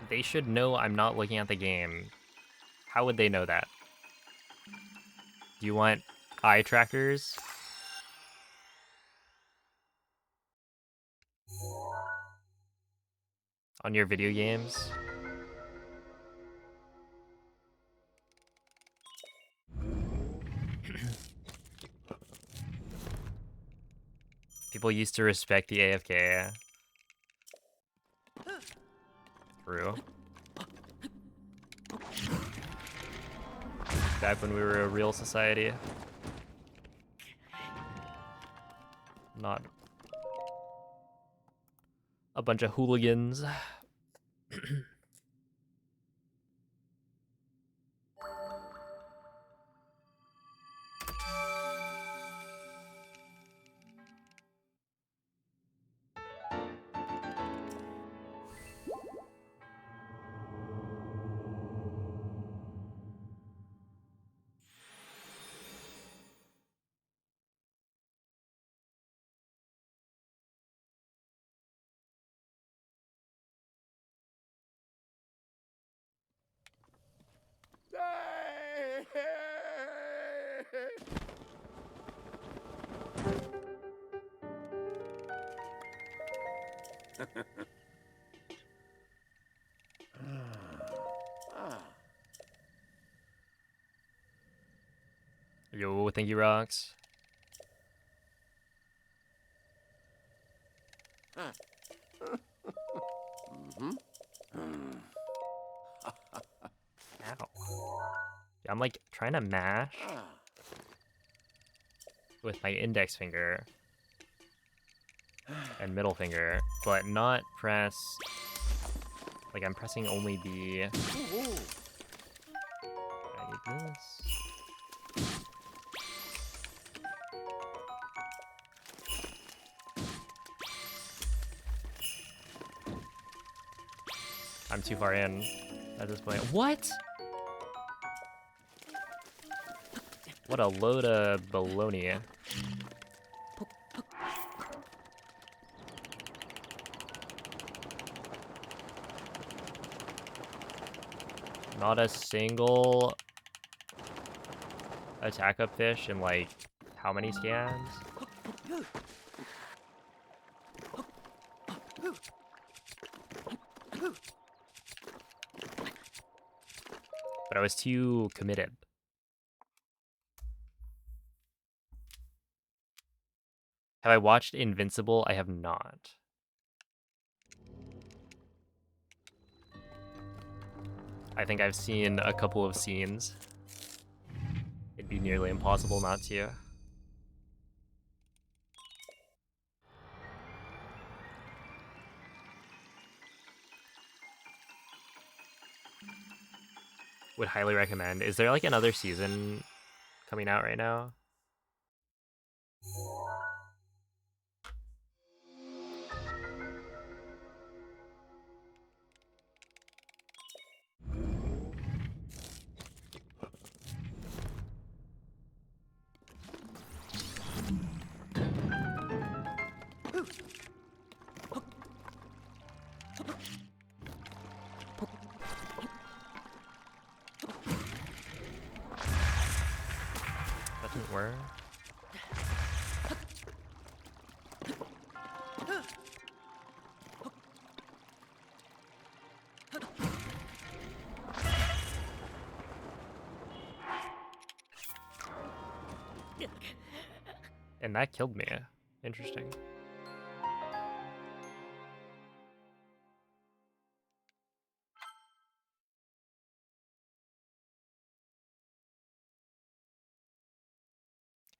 They should know I'm not looking at the game. How would they know that? Do you want eye trackers? On your video games? People used to respect the AFK. True. Back when we were a real society. Not a bunch of hooligans. Yo, thank you, Rocks. Ow. I'm like trying to mash with my index finger and middle finger, but not press. Like I'm pressing only B. I need this. I'm too far in at this point. What? What a load of baloney. Not a single attack up fish in like how many scans? But I was too committed. Have I watched Invincible? I have not. I think I've seen a couple of scenes. It'd be nearly impossible not to. Would highly recommend. Is there like another season coming out right now? Doesn't work. And that killed me. Interesting.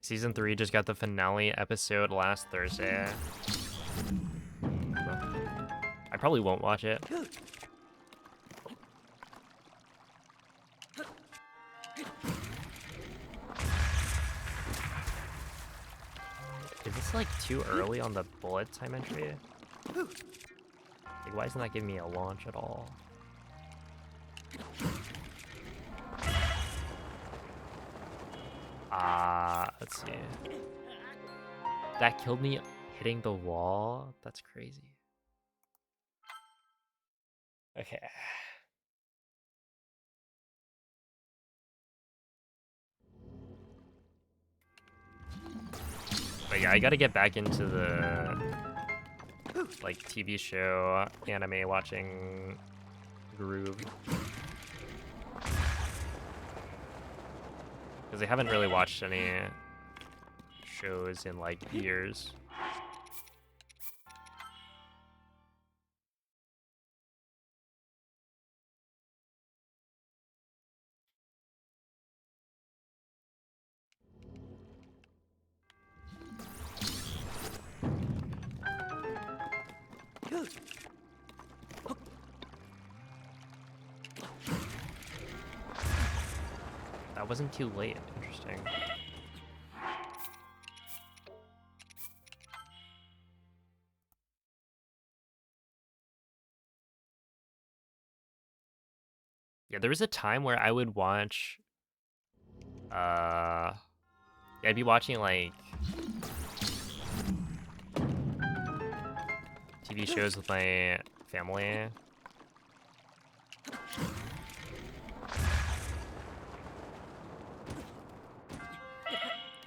Season 3 just got the finale episode last Thursday. I probably won't watch it. Is this like too early on the bullet time entry? Like, why isn't that giving me a launch at all? Let's see. That killed me hitting the wall? That's crazy. Okay. But yeah, I gotta get back into the like TV show, anime watching groove. Because I haven't really watched any shows in like years. That wasn't too late. Interesting. Yeah, there was a time where I would watch I'd be watching like TV shows with my family.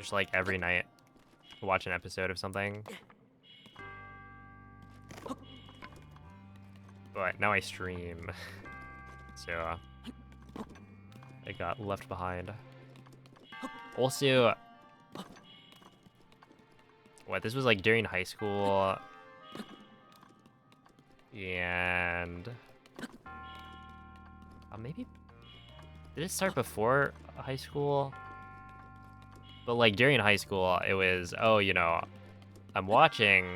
Just like every night, watch an episode of something. But now I stream, so I got left behind. Also, what, this was like during high school, and maybe, did it start before high school? But like during high school, it was, oh, you know, I'm watching,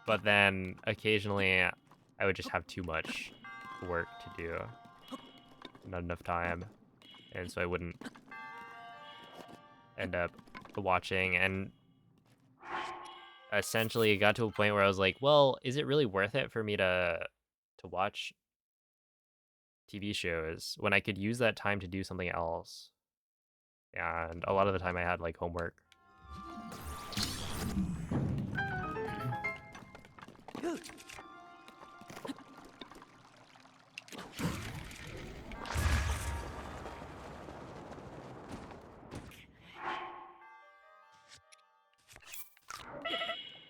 but then occasionally I would just have too much work to do, not enough time, and so I wouldn't end up watching, and essentially it got to a point where I was like, well, is it really worth it for me to watch TV shows when I could use that time to do something else? And a lot of the time I had like homework.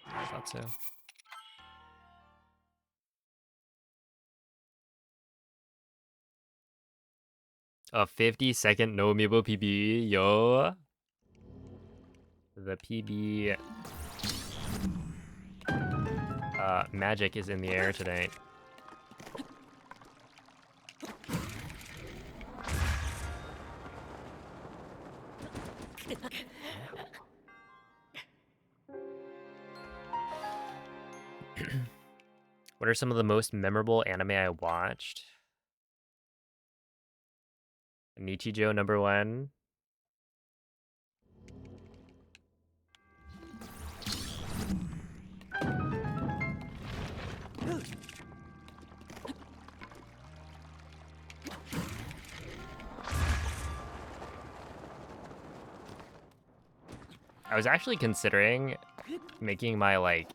I thought so. A 50-second No Amiibo PB, yo. The PB magic is in the air today. What are some of the most memorable anime I watched? Nichijou #1. I was actually considering making my, like,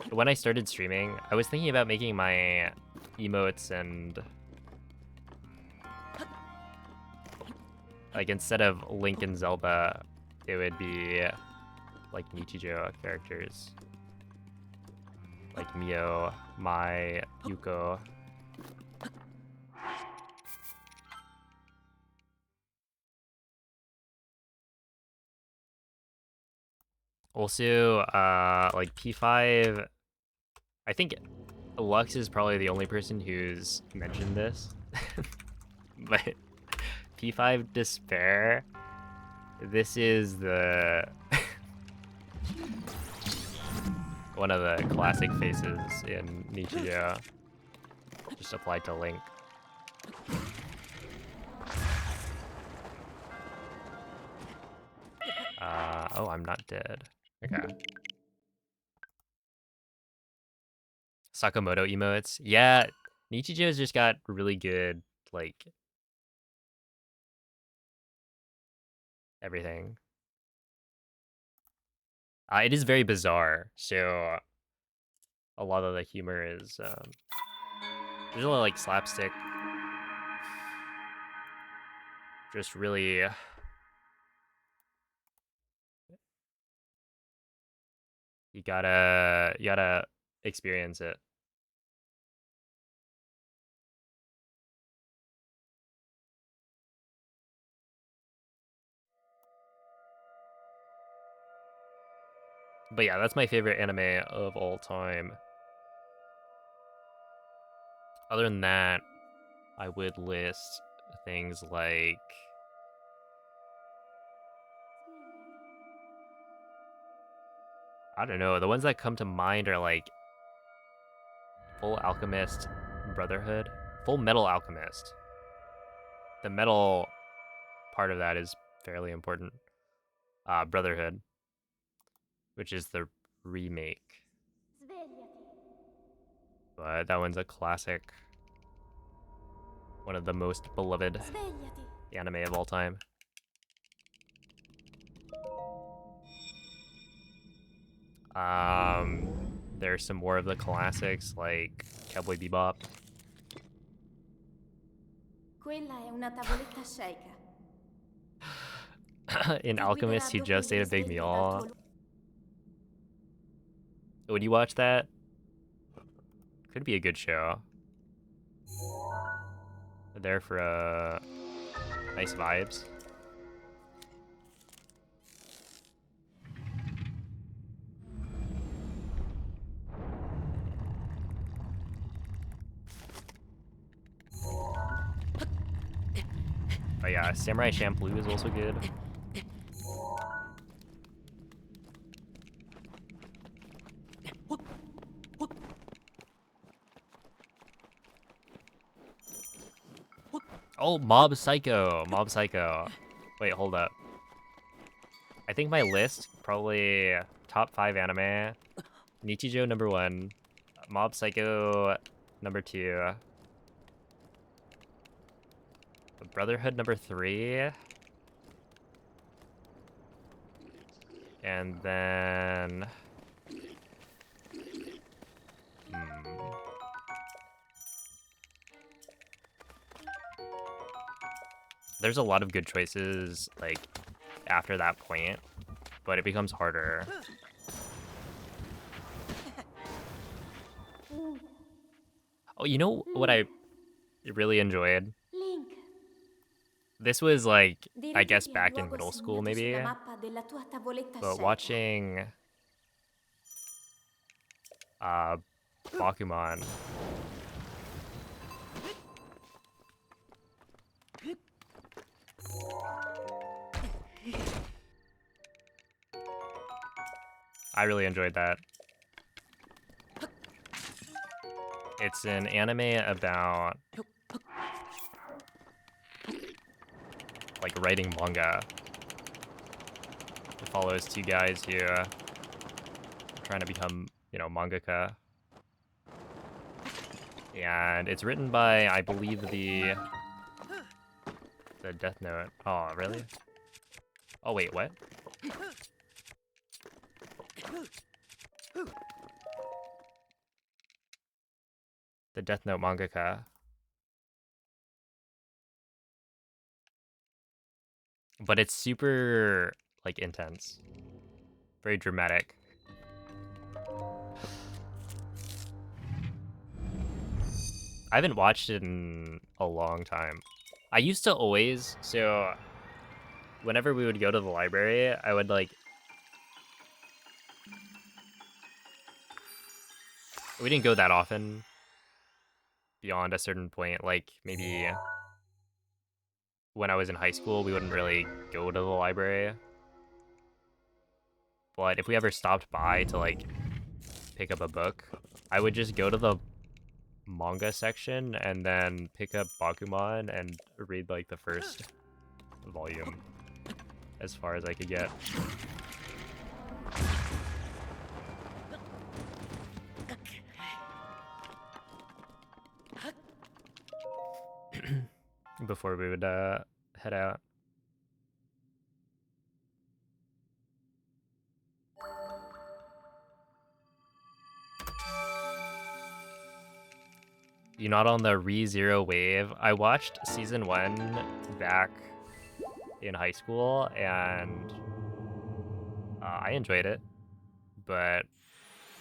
when I started streaming, I was thinking about making my emotes and, like, instead of Link and Zelda, it would be, like, Nichijou characters. Like Mio, Mai, Yuko. Also, like P5, I think Lux is probably the only person who's mentioned this, but P5 Despair, this is the one of the classic faces in Nichijou, just applied to Link. Oh, I'm not dead. Okay. Sakamoto emotes. Yeah, Nichijou's just got really good, like, everything. It is very bizarre, so a lot of the humor is, there's a lot of, like, slapstick. Just really, you gotta experience it. But yeah, that's my favorite anime of all time. Other than that, I would list things like, I don't know, the ones that come to mind are like Full Alchemist Brotherhood, Full Metal Alchemist. The metal part of that is fairly important. Brotherhood, which is the remake, but that one's a classic. One of the most beloved anime of all time. There's some more of the classics like Cowboy Bebop. Quella è una tavoletta sceicca. In Ti guiderà Alchemist, he dopo il just ate a big risveglio dal meal. tuo Would you watch that? Could be a good show. There for nice vibes. Oh yeah, Samurai Champloo is also good. Oh, Mob Psycho. Mob Psycho. Wait, hold up. I think my list, probably top 5 anime. Nichijou number 1. Mob Psycho number 2. Brotherhood number 3. And then... There's a lot of good choices, like, after that point, but it becomes harder. Oh, you know what I really enjoyed? Link, This was, like, I guess dirigiti al back in luogo middle school, segnato sulla maybe? mappa della tua tavoletta But scelta. watching uh Bakuman. I really enjoyed that. It's an anime about like writing manga. It follows 2 guys who are trying to become, you know, mangaka. And it's written by, I believe, the Death Note. Oh, really? Oh, wait, what? The Death Note mangaka. But it's super, like, intense. Very dramatic. I haven't watched it in a long time. I used to always, so whenever we would go to the library, I would, like, we didn't go that often beyond a certain point. Like, maybe when I was in high school, we wouldn't really go to the library. But if we ever stopped by to, like, pick up a book, I would just go to the manga section and then pick up Bakuman and read, like, the first volume as far as I could get. Before we would head out. You're not on the ReZero wave. I watched season 1 back in high school and I enjoyed it, but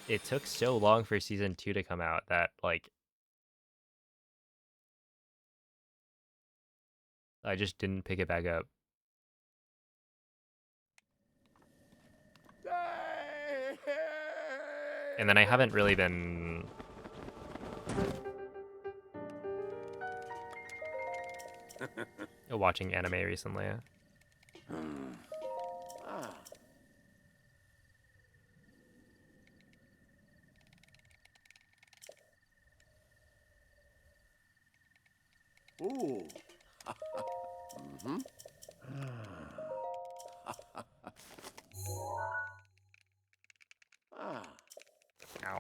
it took so long for season 2 to come out that, like, I just didn't pick it back up. And then I haven't really been watching anime recently. Ah. Ooh. Mm-hmm. Ah. Ow.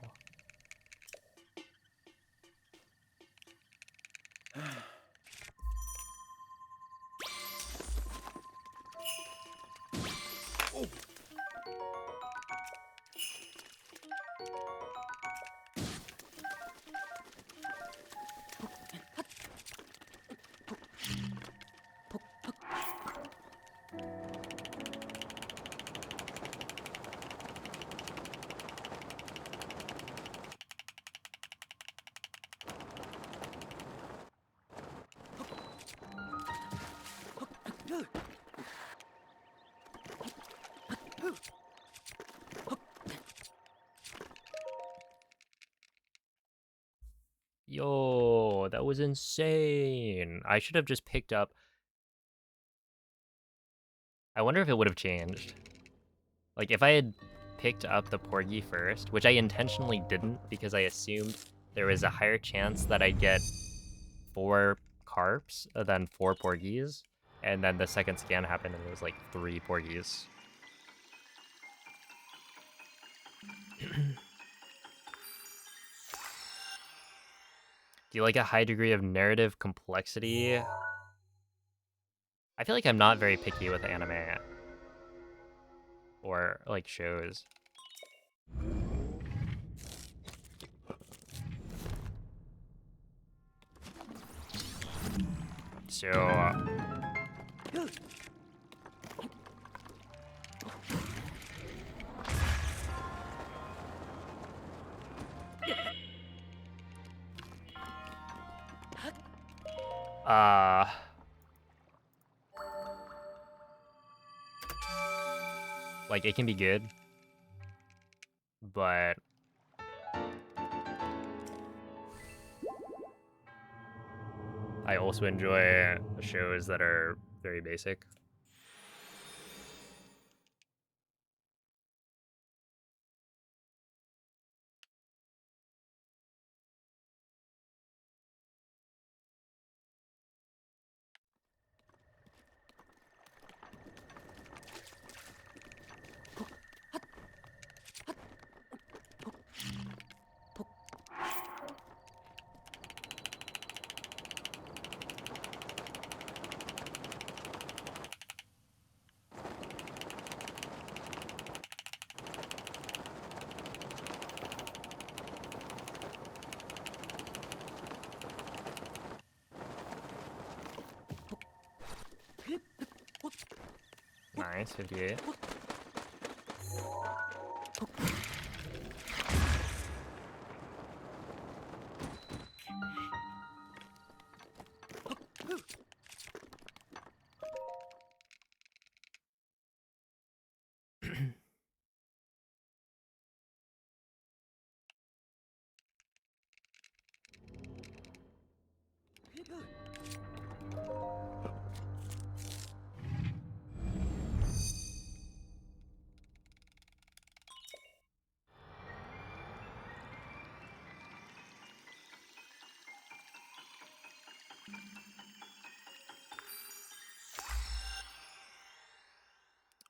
Yo, that was insane. I should have just picked up. I wonder if it would have changed. Like, if I had picked up the Porgy first, which I intentionally didn't because I assumed there was a higher chance that I'd get 4 carps than 4 Porgies, and then the second scan happened and it was like 3 Porgies. Do you like a high degree of narrative complexity? I feel like I'm not very picky with anime or like shows. So uh like it can be good, but I also enjoy shows that are very basic. Nice, 58.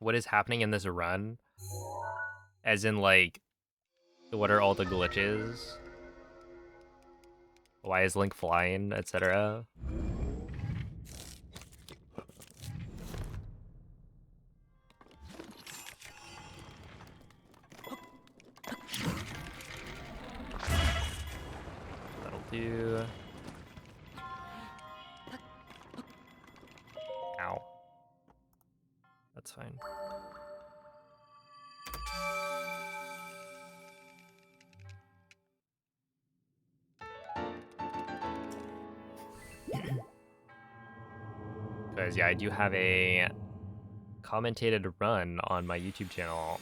What is happening in this run? As in, like, what are all the glitches? Why is Link flying, etc.? That'll do. Ow. That's fine. Because, yeah, I do have a commentated run on my YouTube channel.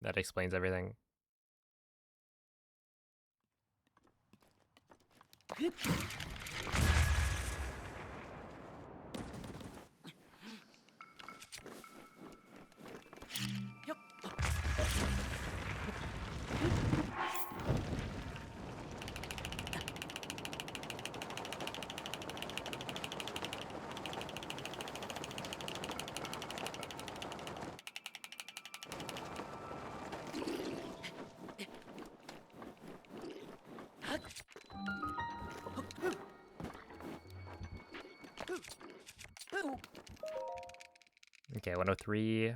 That explains everything. Okay, 103.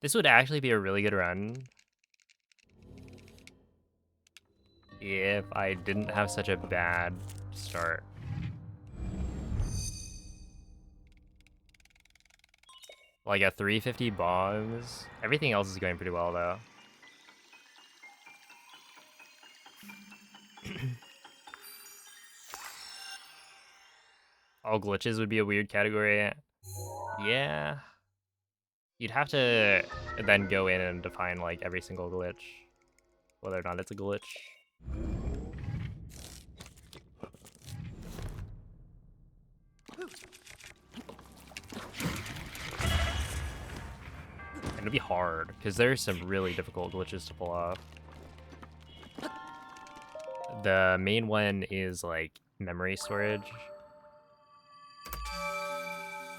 This would actually be a really good run if I didn't have such a bad start. Well, I got 350 bombs. Everything else is going pretty well, though. All glitches would be a weird category. Yeah. You'd have to then go in and define, like, every single glitch. Whether or not it's a glitch. And it'd be hard, because there's some really difficult glitches to pull off. The main one is, like, memory storage.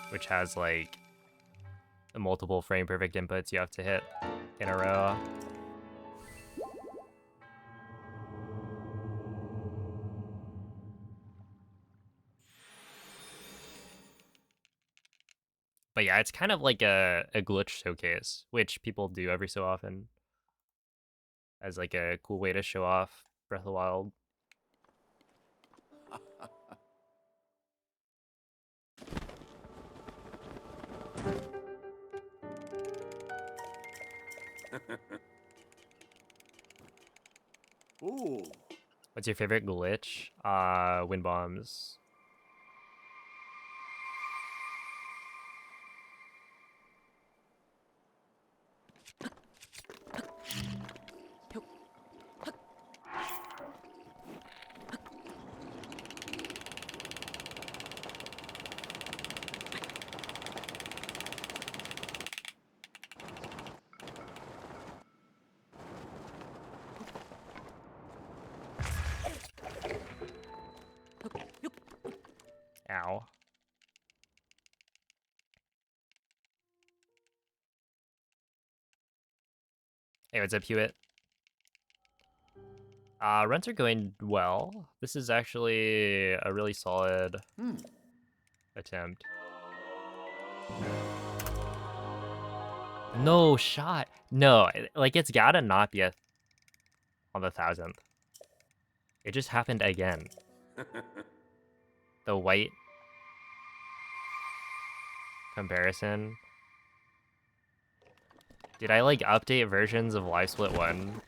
Which has, like, multiple frame perfect inputs you have to hit in a row. But yeah, it's kind of like a glitch showcase, which people do every so often as like a cool way to show off Breath of the Wild. Ooh. What's your favorite glitch? Wind bombs. Ow. Hey, what's up, Hewitt? Runs are going well. This is actually a really solid attempt. No shot. No, like it's gotta not be on the 1000th. It just happened again. The white comparison. Did I like update versions of Live Split 1?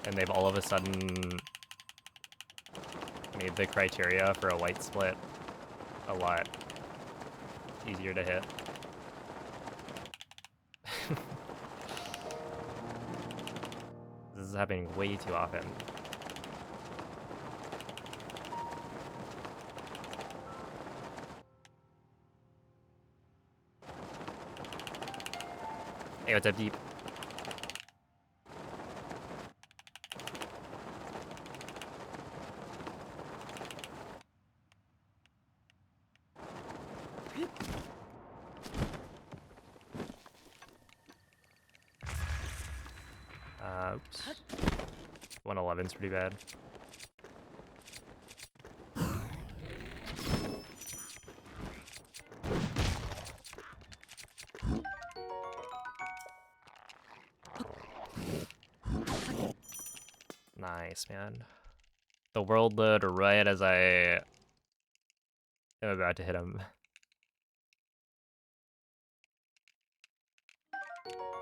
And they've all of a sudden made the criteria for a white split a lot easier to hit. This is happening way too often. Hey, what's up, Deep? Oops. 111's pretty bad. Nice, man. The world load right as I am about to hit him.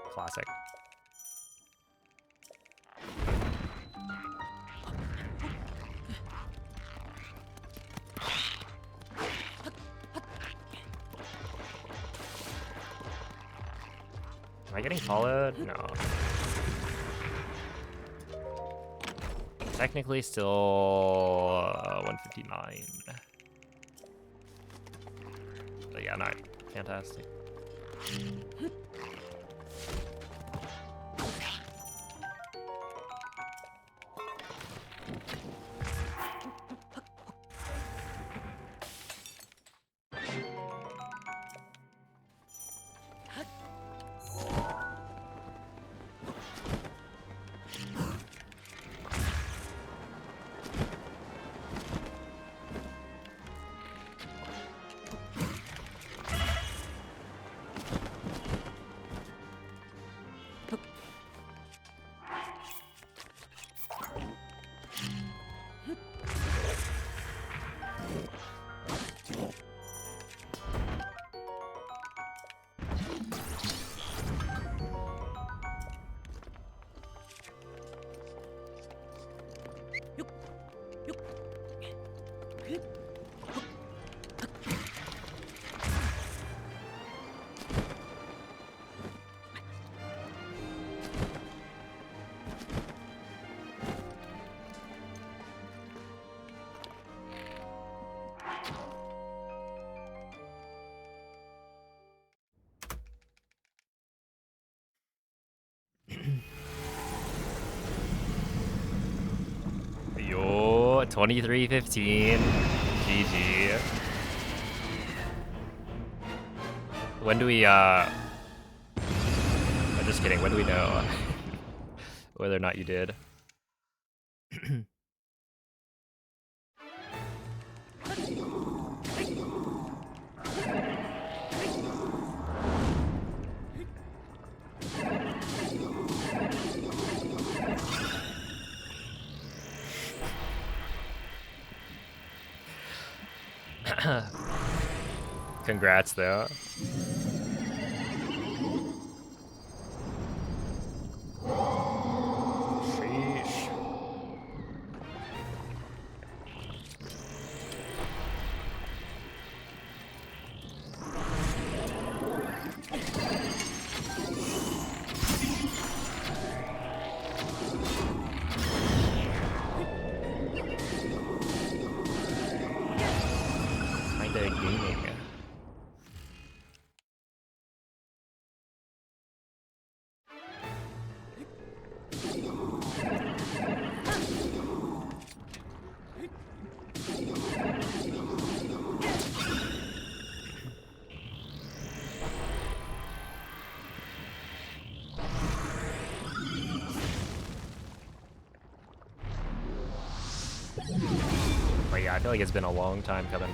Classic. Am I getting followed? No. Technically still 159. But yeah, not fantastic. 23-15. GG. When do we, I'm just kidding. When do we know whether or not you did? Congrats, though. Sheesh. Kinda gaming. But yeah, I feel like it's been a long time coming.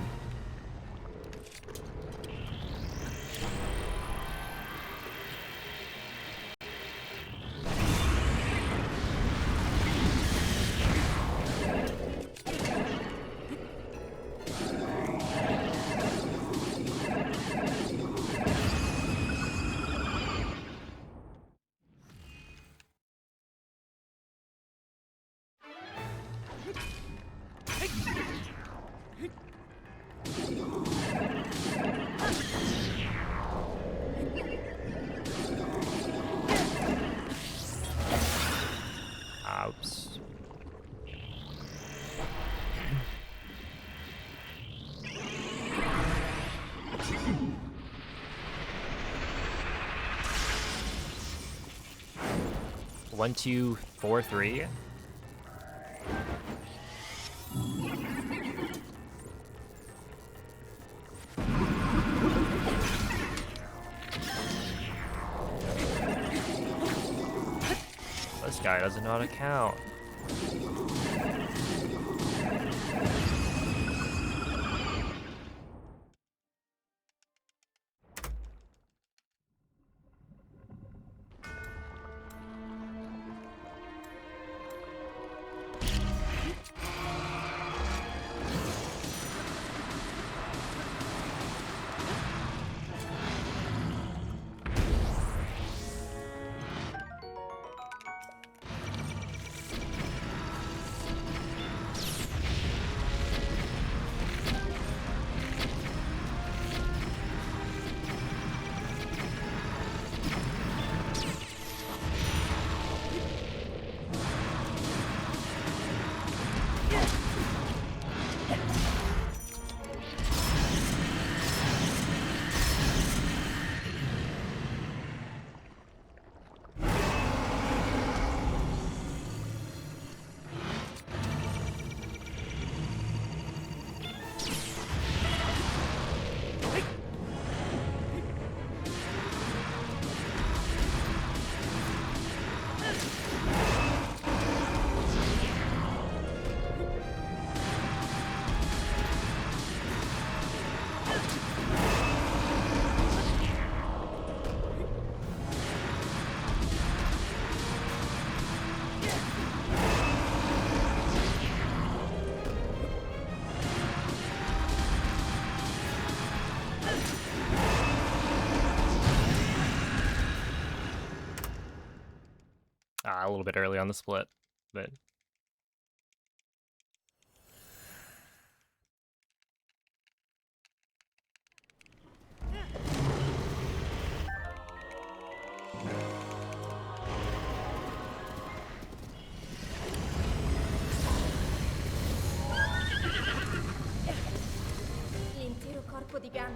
Oops. One, two, four, three. This guy doesn't know how to count. A little bit early on the split, but L'intero corpo di Gunn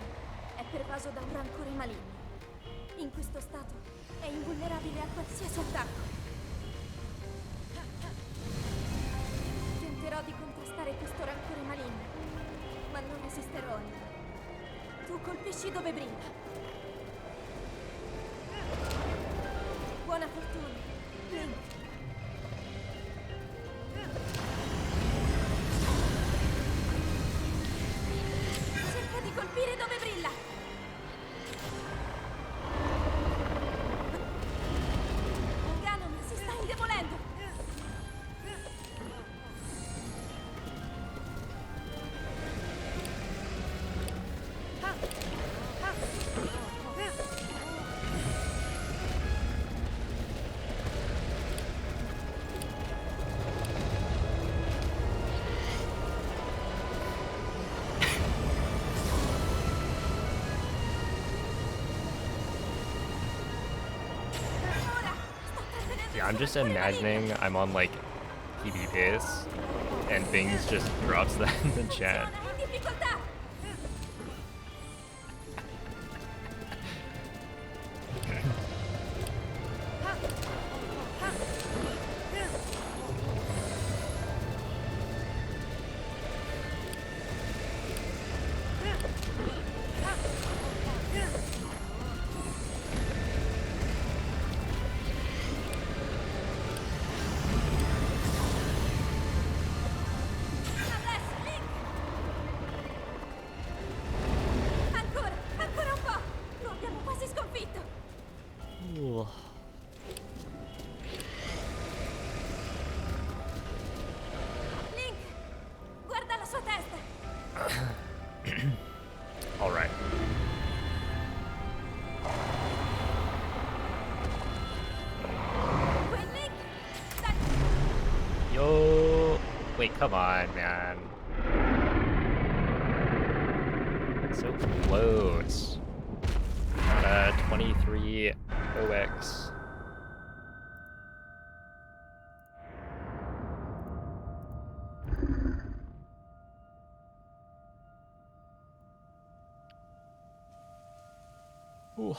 è pervaso da un rancore maligno. In questo stato è invulnerabile a qualsiasi attacco. Tenterò di contrastare tu colpisci dove brilla. Buona fortuna, Link. Cerca di colpire dove brilla. Ganon si sta indebolendo. Ora sta trattenendo Yeah, I'm il just rancore maligno. imagining I'm on like PB pace and Bings just drops that in the chat. Funziona, in difficoltà. Adesso, Link. Ancora un po'. Lo abbiamo quasi sconfitto. Ooh. Link, guarda la sua testa. All right. Quel Link. Dai, Yo. Wait, come on, man. So close. Got a 23 OX. Ooh.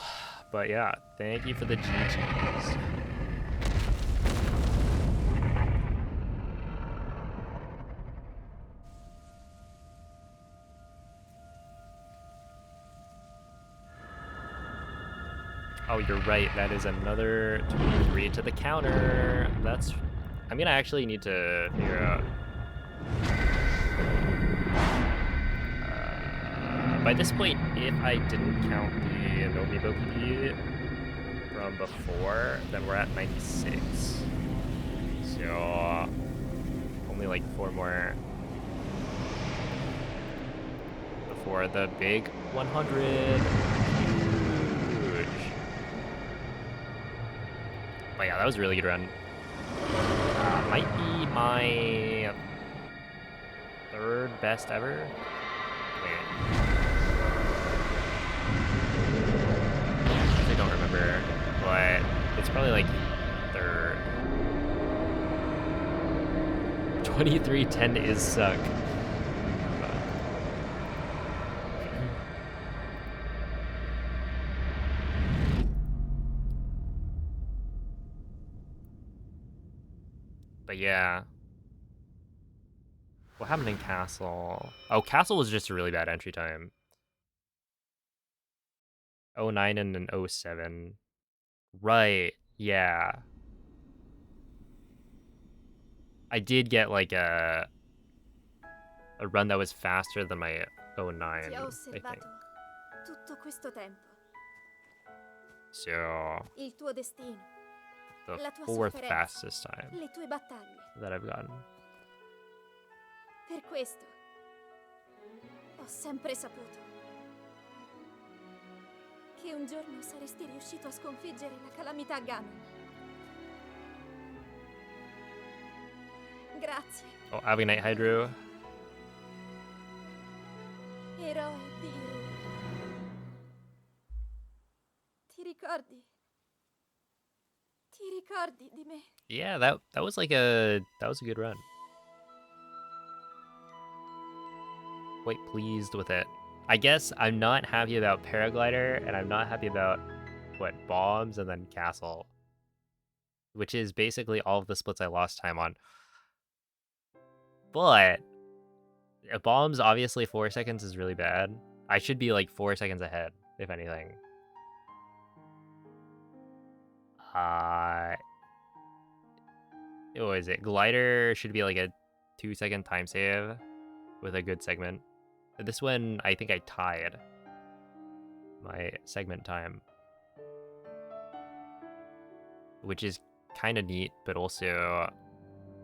But yeah, thank you for the GGs. Oh, you're right. That is another 23 to the counter. I'm gonna actually need to figure out. By this point, if I didn't count the No Amiibo PB from before, then we're at 96. So only like 4 more before the big 100. Huge. But yeah, that was a really good run. Might be my 3rd best ever. Wait. I don't remember, but it's probably like 3rd. 2310 is suck. But yeah. What happened in Castle? Oh, Castle was just a really bad entry time. 09 and an 07. Right, yeah. I did get like a run that was faster than my 09, ti ho I think. osservato tutto questo tempo. So, Il tuo destino, the la tua 4th sofferenza, fastest time le tue battaglie. that I've gotten. Per questo ho sempre saputo che un giorno saresti riuscito a sconfiggere la calamità Ganon. Grazie, Oh, Avignite Hydro. eroe di... Ti ricordi? Ti ricordi di me? Yeah, that was like that was a good run. Quite pleased with it. I guess I'm not happy about Paraglider, and I'm not happy about what Bombs and then Castle, which is basically all of the splits I lost time on. But Bombs, obviously 4 seconds is really bad. I should be like 4 seconds ahead, if anything. What is it? Glider should be like a 2-second time save with a good segment. This one, I think I tied my segment time, which is kind of neat, but also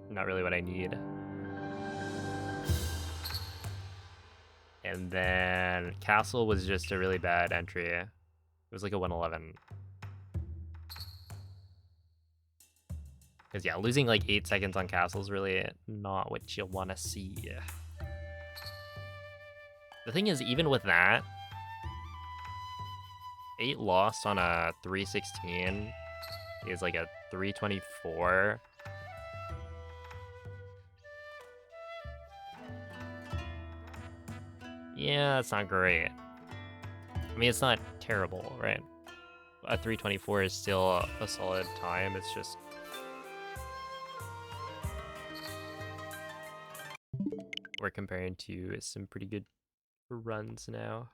not really what I need. And then Castle was just a really bad entry. It was like a 111. Because yeah, losing like 8 seconds on Castle is really not what you want to see. The thing is, even with that, 8 lost on a 316 is like a 324. Yeah, that's not great. I mean, it's not terrible, right? A 324 is still a solid time. It's just we're comparing to some pretty good runs now.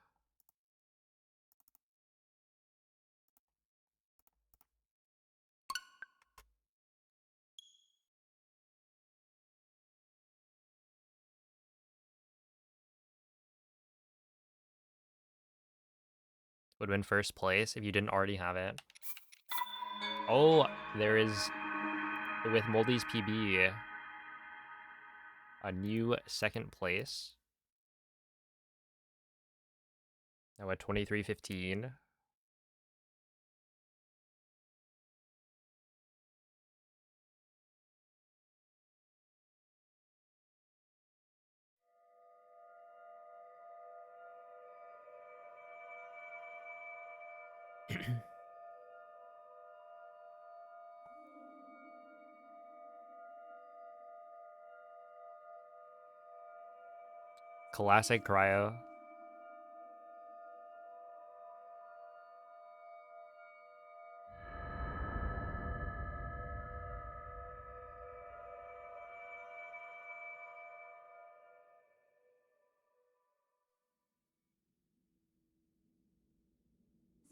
Would win first place if you didn't already have it. Oh, there is, with Moldy's PB, a new second place. Now at 23:15. Classic cryo.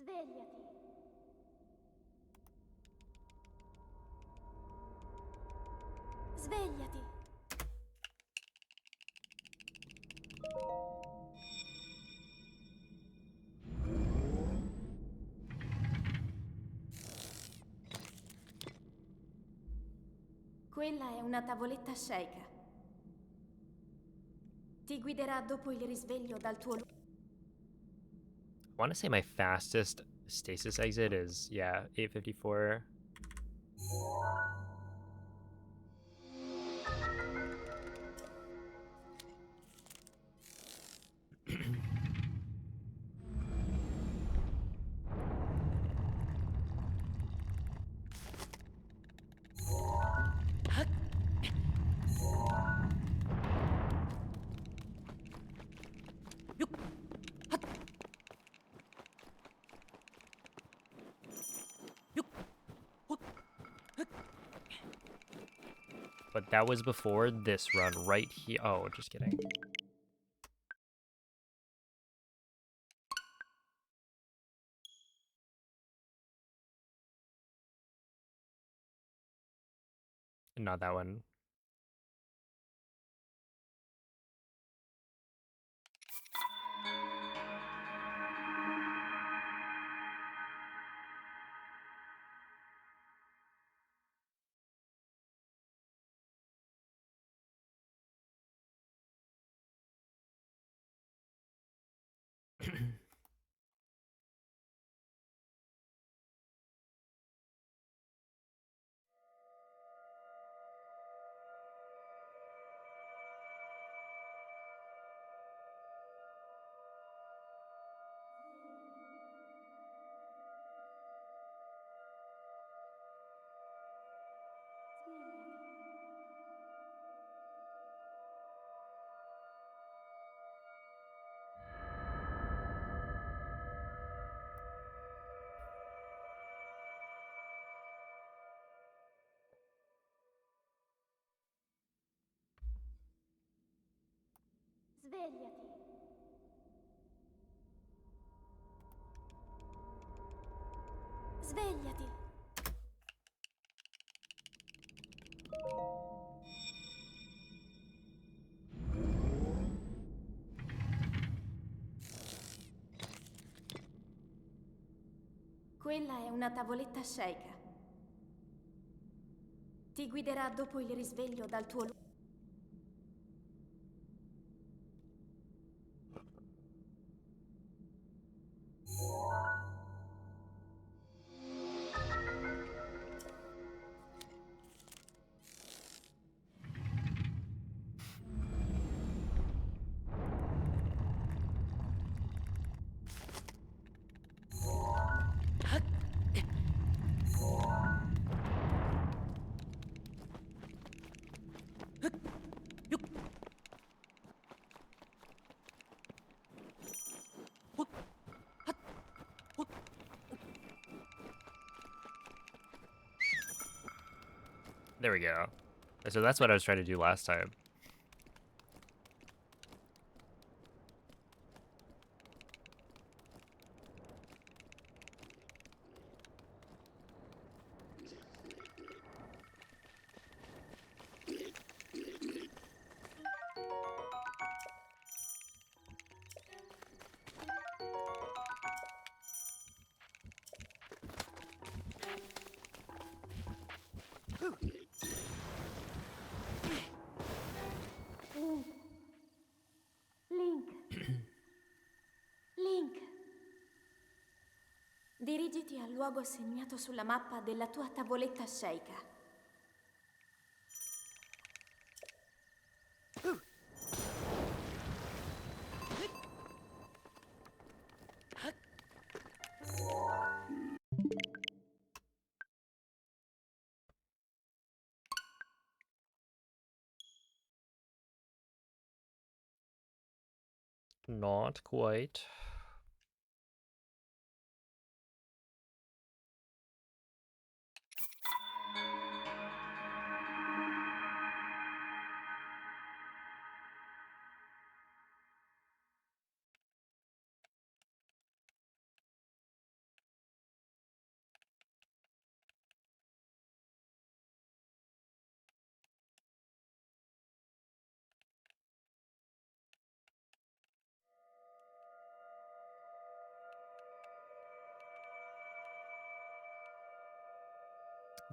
Svegliati. Svegliati. Quella è una tavoletta Sheikah. Ti guiderà dopo il risveglio dal tuo luogo. I want to say my fastest stasis exit is, yeah, 8:54. But that was before this run right here. Oh, just kidding. Not that one. Svegliati. Svegliati. Quella è una tavoletta sceika. Ti guiderà dopo il risveglio dal tuo luogo. There we go. So that's what I was trying to do last time. Link. Link. Dirigiti al luogo segnato sulla mappa della tua tavoletta sceika. Not quite.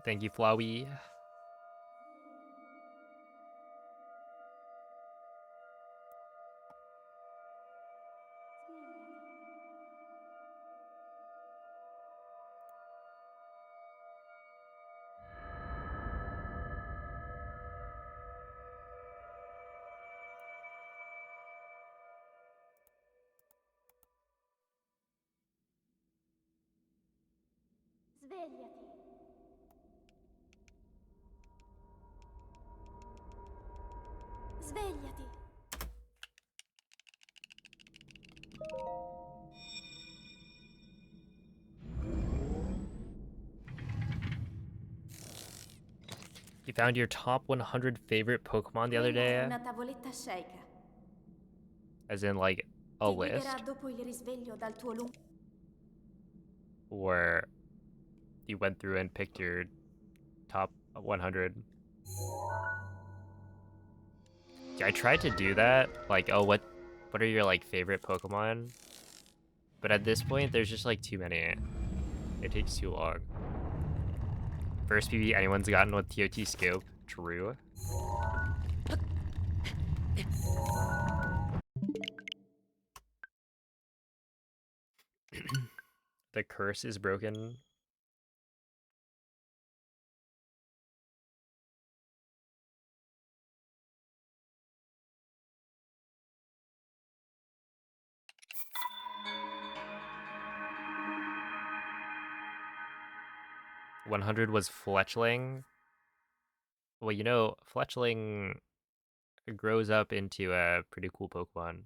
Thank you, Flowey. Svegliati. Svegliati. You found your top 100 favorite Pokemon the other Quella è day? una tavoletta sceika. As in, like, a Ti guiderà list? dopo il risveglio dal tuo lungo. Where you went through and picked your top 100? Yeah, I tried to do that. Like, oh, what are your, like, favorite Pokemon? But at this point, there's just, like, too many. It takes too long. First PB anyone's gotten with TOT Scope. True. The curse is broken. $100 was Fletchling. Well, you know, Fletchling grows up into a pretty cool Pokemon.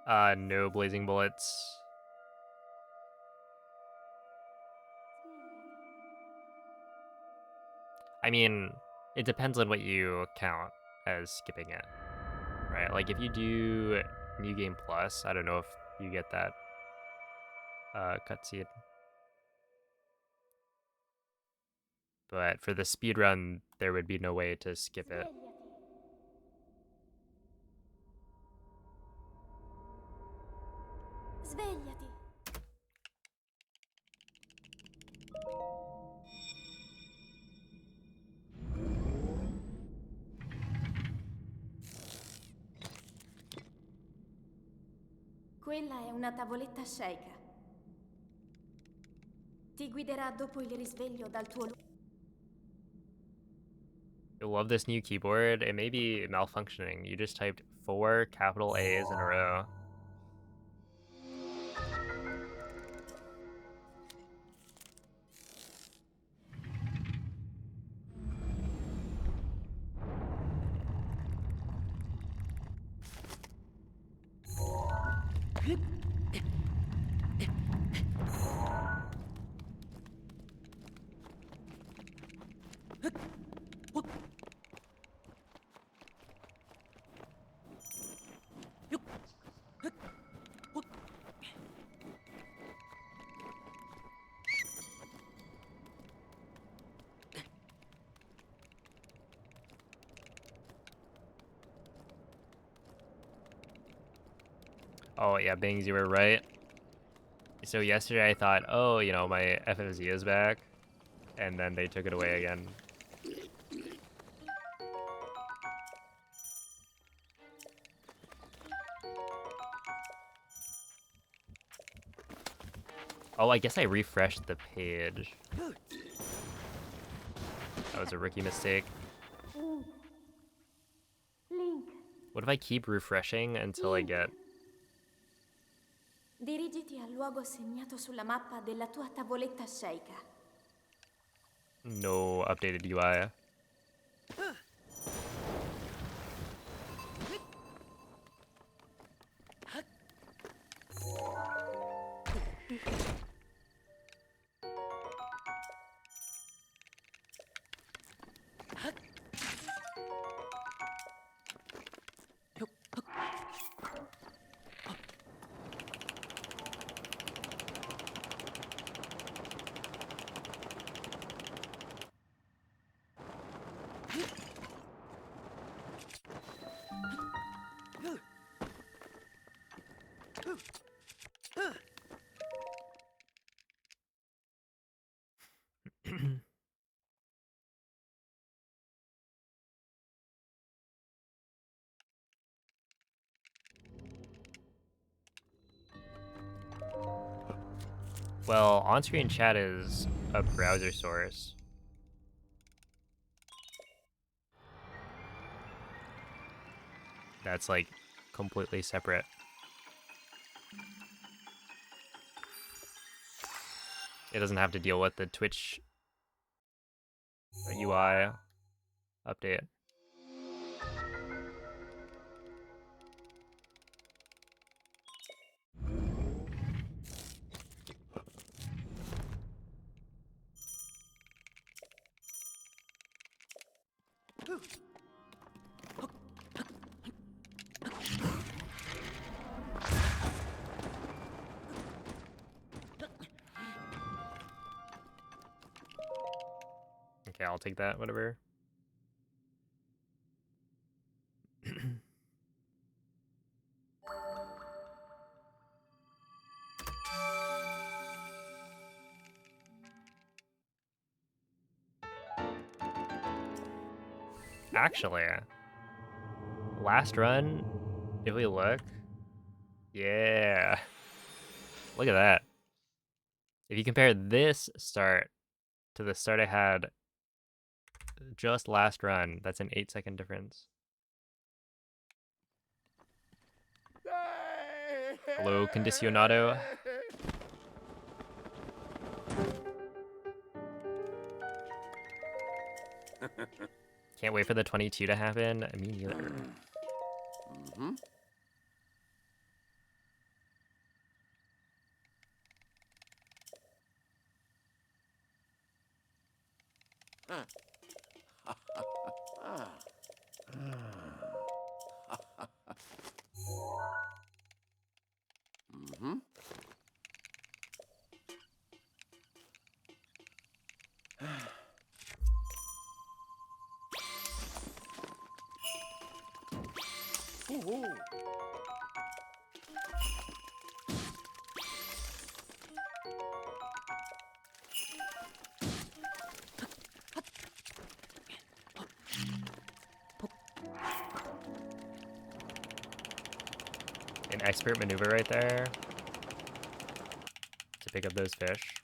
No blazing bullets. I mean, it depends on what you count as skipping it, right? Like if you do New Game Plus, I don't know if you get that cutscene. But for the speed run, there would be no way to skip it. Svegliati. Svegliati. Quella è una tavoletta sceika. Ti guiderà dopo il risveglio dal tuo luogo. I love this new keyboard. It may be malfunctioning. You just typed 4 capital A's in a row. Oh yeah, Bings, you were right. So yesterday I thought, oh, you know, my FFZ is back, and then they took it away again. Oh, I guess I refreshed the page. That was a rookie mistake. Link. What if I keep refreshing until I Link. get... Dirigiti al luogo segnato sulla mappa della tua tavoletta sceika. no updated UI? Well, on-screen chat is a browser source. That's like completely separate. It doesn't have to deal with the Twitch UI update. Okay, I'll take that, whatever. Actually, last run, if we look, yeah, look at that. If you compare this start to the start I had just last run, that's an 8-second difference. Hello, Condicionado. Can't wait for the 22 to happen. Me neither. Mm-hmm. Mm-hmm. Ooh. An expert maneuver right there to pick up those fish.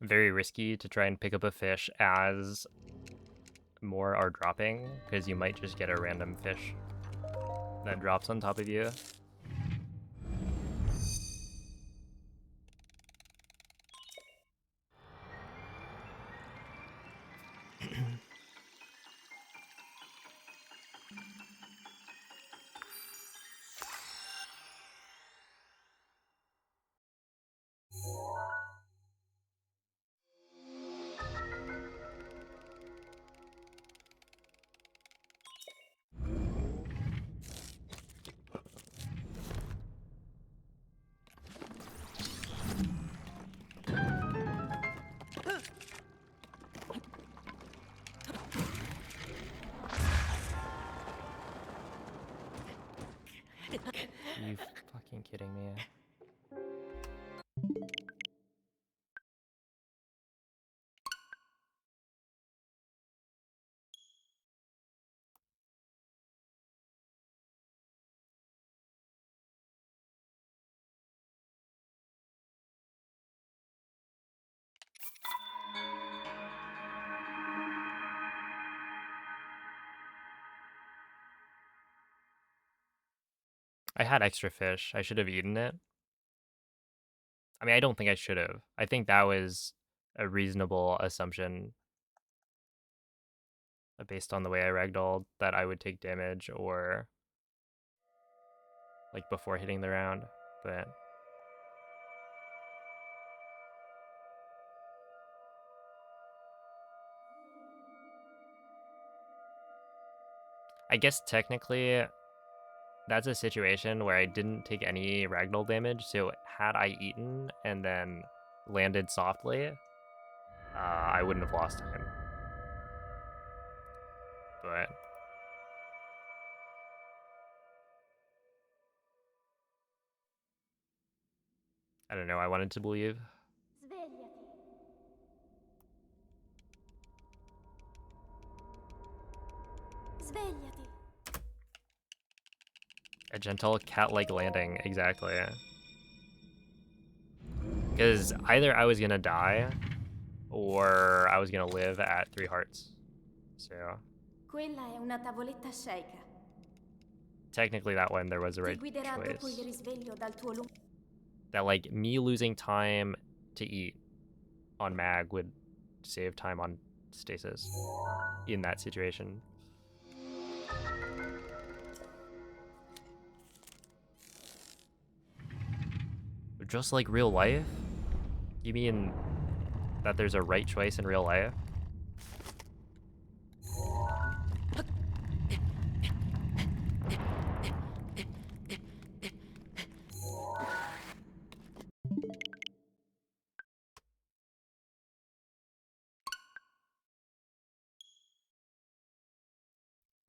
Very risky to try and pick up a fish as more are dropping, because you might just get a random fish that drops on top of you. Are you fucking kidding me? I had extra fish. I should have eaten it. I mean, I don't think I should have. I think that was a reasonable assumption based on the way I ragdolled, that I would take damage or like before hitting the round, but I guess technically that's a situation where I didn't take any ragdoll damage, so had I eaten and then landed softly, I wouldn't have lost time. But I don't know, I wanted to believe. Svegliati. Svegliati. A gentle cat-like landing, exactly. Because either I was gonna die or I was gonna live at 3 hearts. So Quella è una tavoletta sceika. technically that one there was a Ti right guiderà dopo il choice. risveglio dal tuo lungo. That like me losing time to eat on mag would save time on stasis in that situation. Just like real life? You mean that there's a right choice in real life?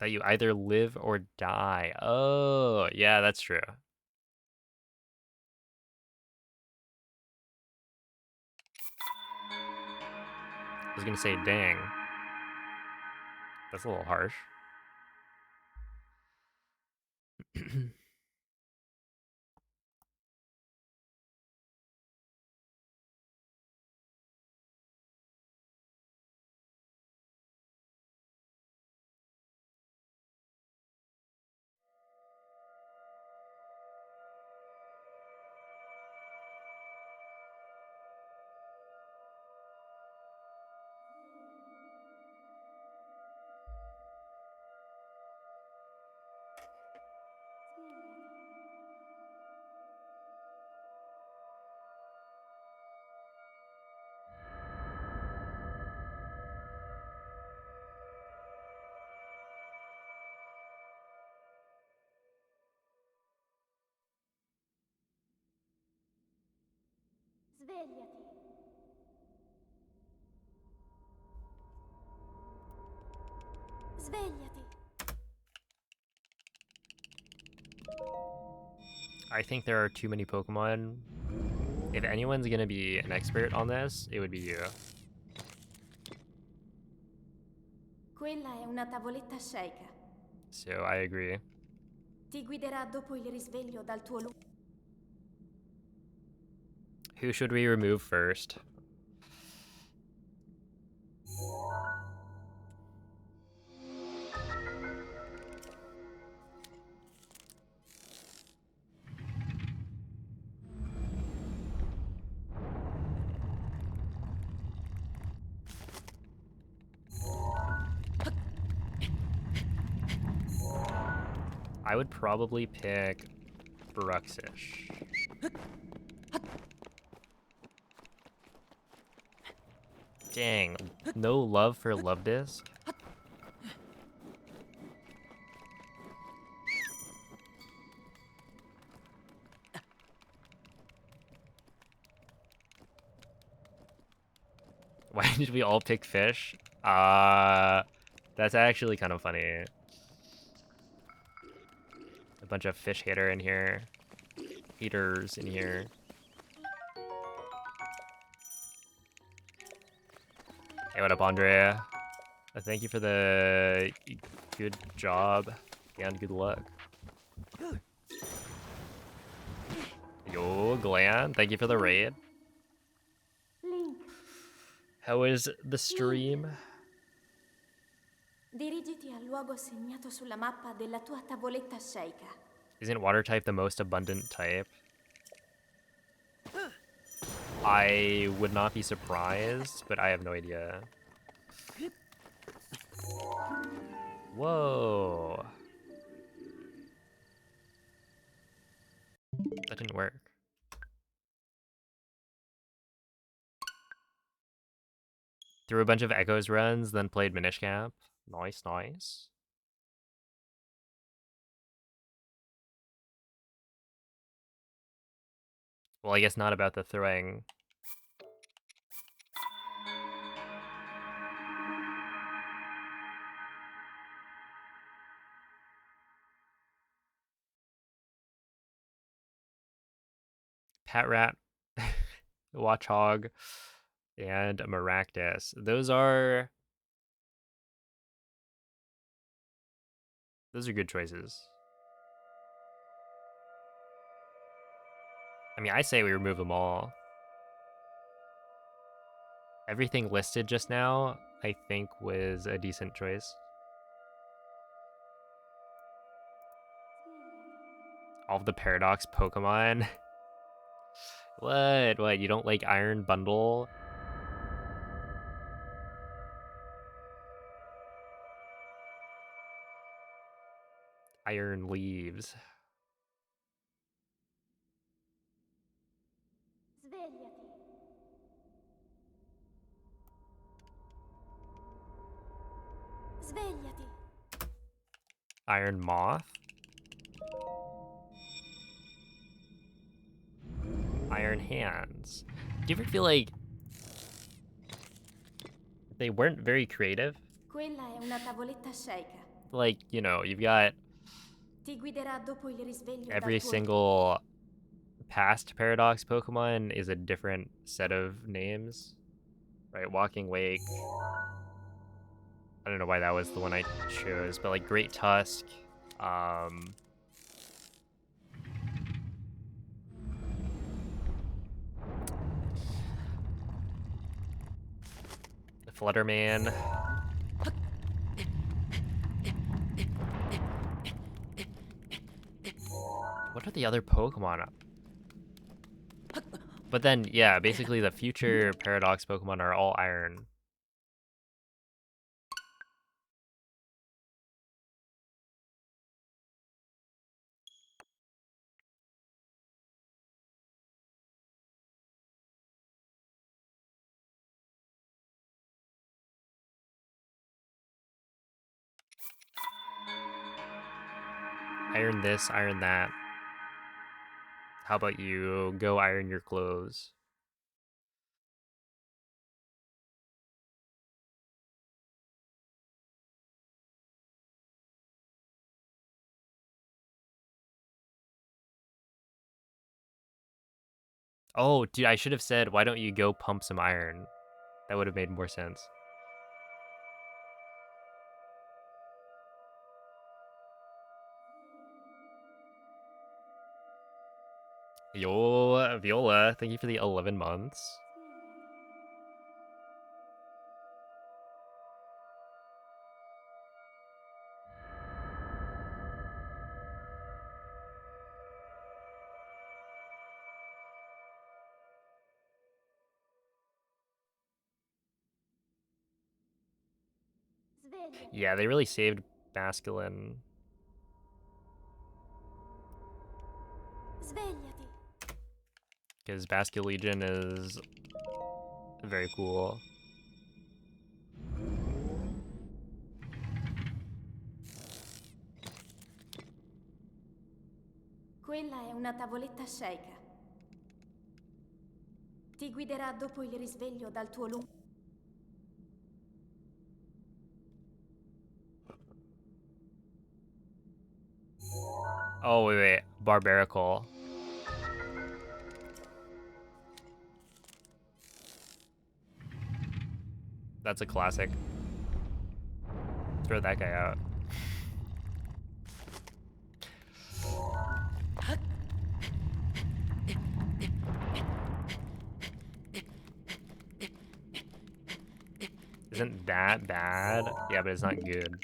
That you either live or die. Oh, yeah, that's true. I was gonna say, dang. That's a little harsh. Svegliati. Svegliati. I think there are too many Pokemon. If anyone's gonna be an expert on this, it would be you. Quella è una tavoletta sceicca. So I agree. Ti guiderà dopo il risveglio dal tuo luogo. Who should we remove first? I would probably pick Bruxish. Dang, no love for Love Disc? Why did we all pick fish? That's actually kind of funny. A bunch of fish haters in here. Hey, what up, Andrea? Thank you for the good job and good luck. Yo, Glan, thank you for the raid. Link, How was the stream? dirigiti al luogo segnato sulla mappa della tua tavoletta sceicca. Isn't water type the most abundant type? I would not be surprised, but I have no idea. Whoa. That didn't work. Threw a bunch of Echoes runs, then played Minish Cap. Nice, nice. Well, I guess not about the throwing. Pat Rat, Watchhog, and Maractus. Those are good choices. I mean, I say we remove them all. Everything listed just now, I think, was a decent choice. All of the Paradox Pokemon. What? You don't like Iron Bundle? Iron Leaves. Svegliati. Svegliati. Iron Moth. Iron Hands. Do you ever feel like they weren't very creative? Quella è una tavoletta sceicca. Like, you know, you've got Ti guiderà dopo il risveglio dal every tuo single past Paradox Pokemon is a different set of names. Right, Walking Wake. I don't know why that was the one I chose, but like Great Tusk, Flutterman. What are the other Pokemon? But then, yeah, basically the future Paradox Pokemon are all Iron. Iron this, iron that. How about you go iron your clothes? Oh, dude, I should have said, why don't you go pump some iron? That would have made more sense. Yo, Viola, thank you for the 11 months. Svegliati. Yeah, they really saved Basculin. Svegliati. Because Bascule Legion is very cool. Quella è una tavoletta sceika. Ti guiderà dopo il risveglio dal tuo lungo... Oh, wait. Barbarical. That's a classic. Throw that guy out. Isn't that bad? Yeah, but it's not good.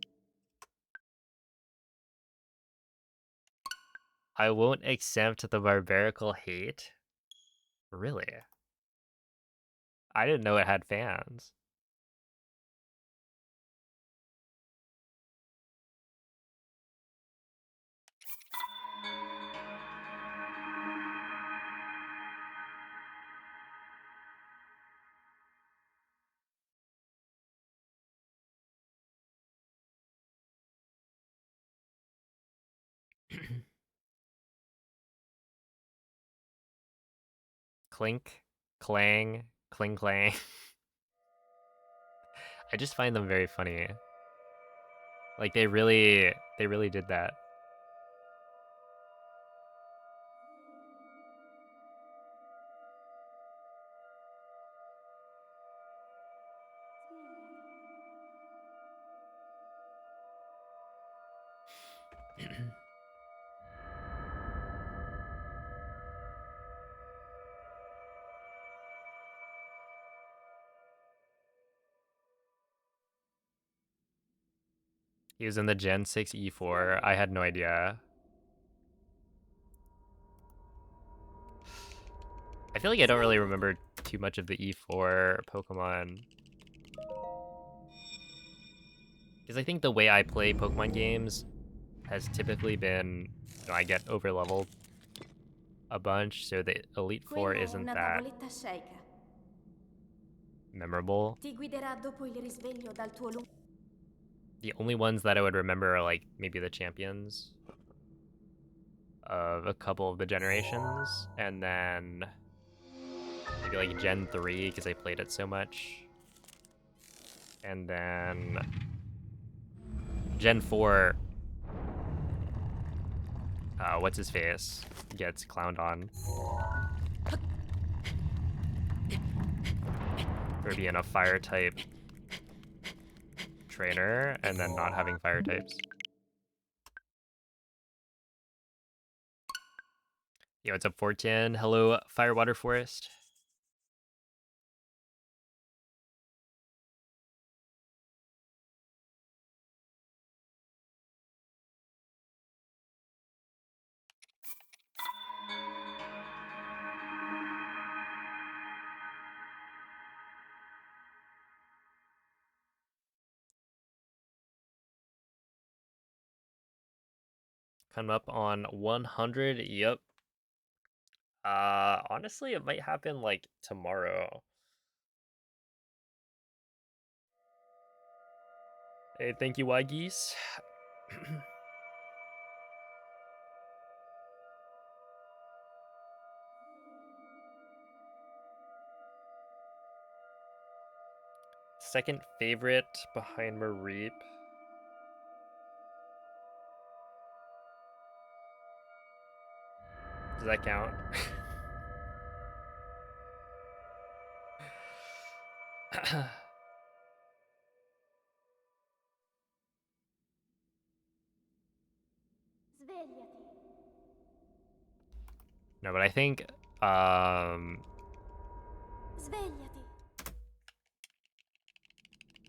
I won't accept the barbarical hate. Really? I didn't know it had fans. Clink, clang, cling clang. I just find them very funny. Like they really did that. He was in the Gen 6 E4. I had no idea. I feel like I don't really remember too much of the E4 Pokemon. Because I think the way I play Pokemon games has typically been, I get over leveled a bunch, so the Elite Four Quella è isn't una that tavoletta sceika. memorable. Ti guiderà dopo il risveglio dal tuo lungo... The only ones that I would remember are like maybe the champions of a couple of the generations, and then maybe like Gen 3 because I played it so much. And then Gen 4, what's his face gets clowned on for being a fire type trainer and then not having fire types. Yo, what's up, 410? Hello, Firewater Forest. Come up on 100. Yep. Honestly, it might happen like tomorrow. Hey, thank you, Wyggeese. Second favorite behind Mareep. Does that count? Svegliati. No, but I think um, Svegliati.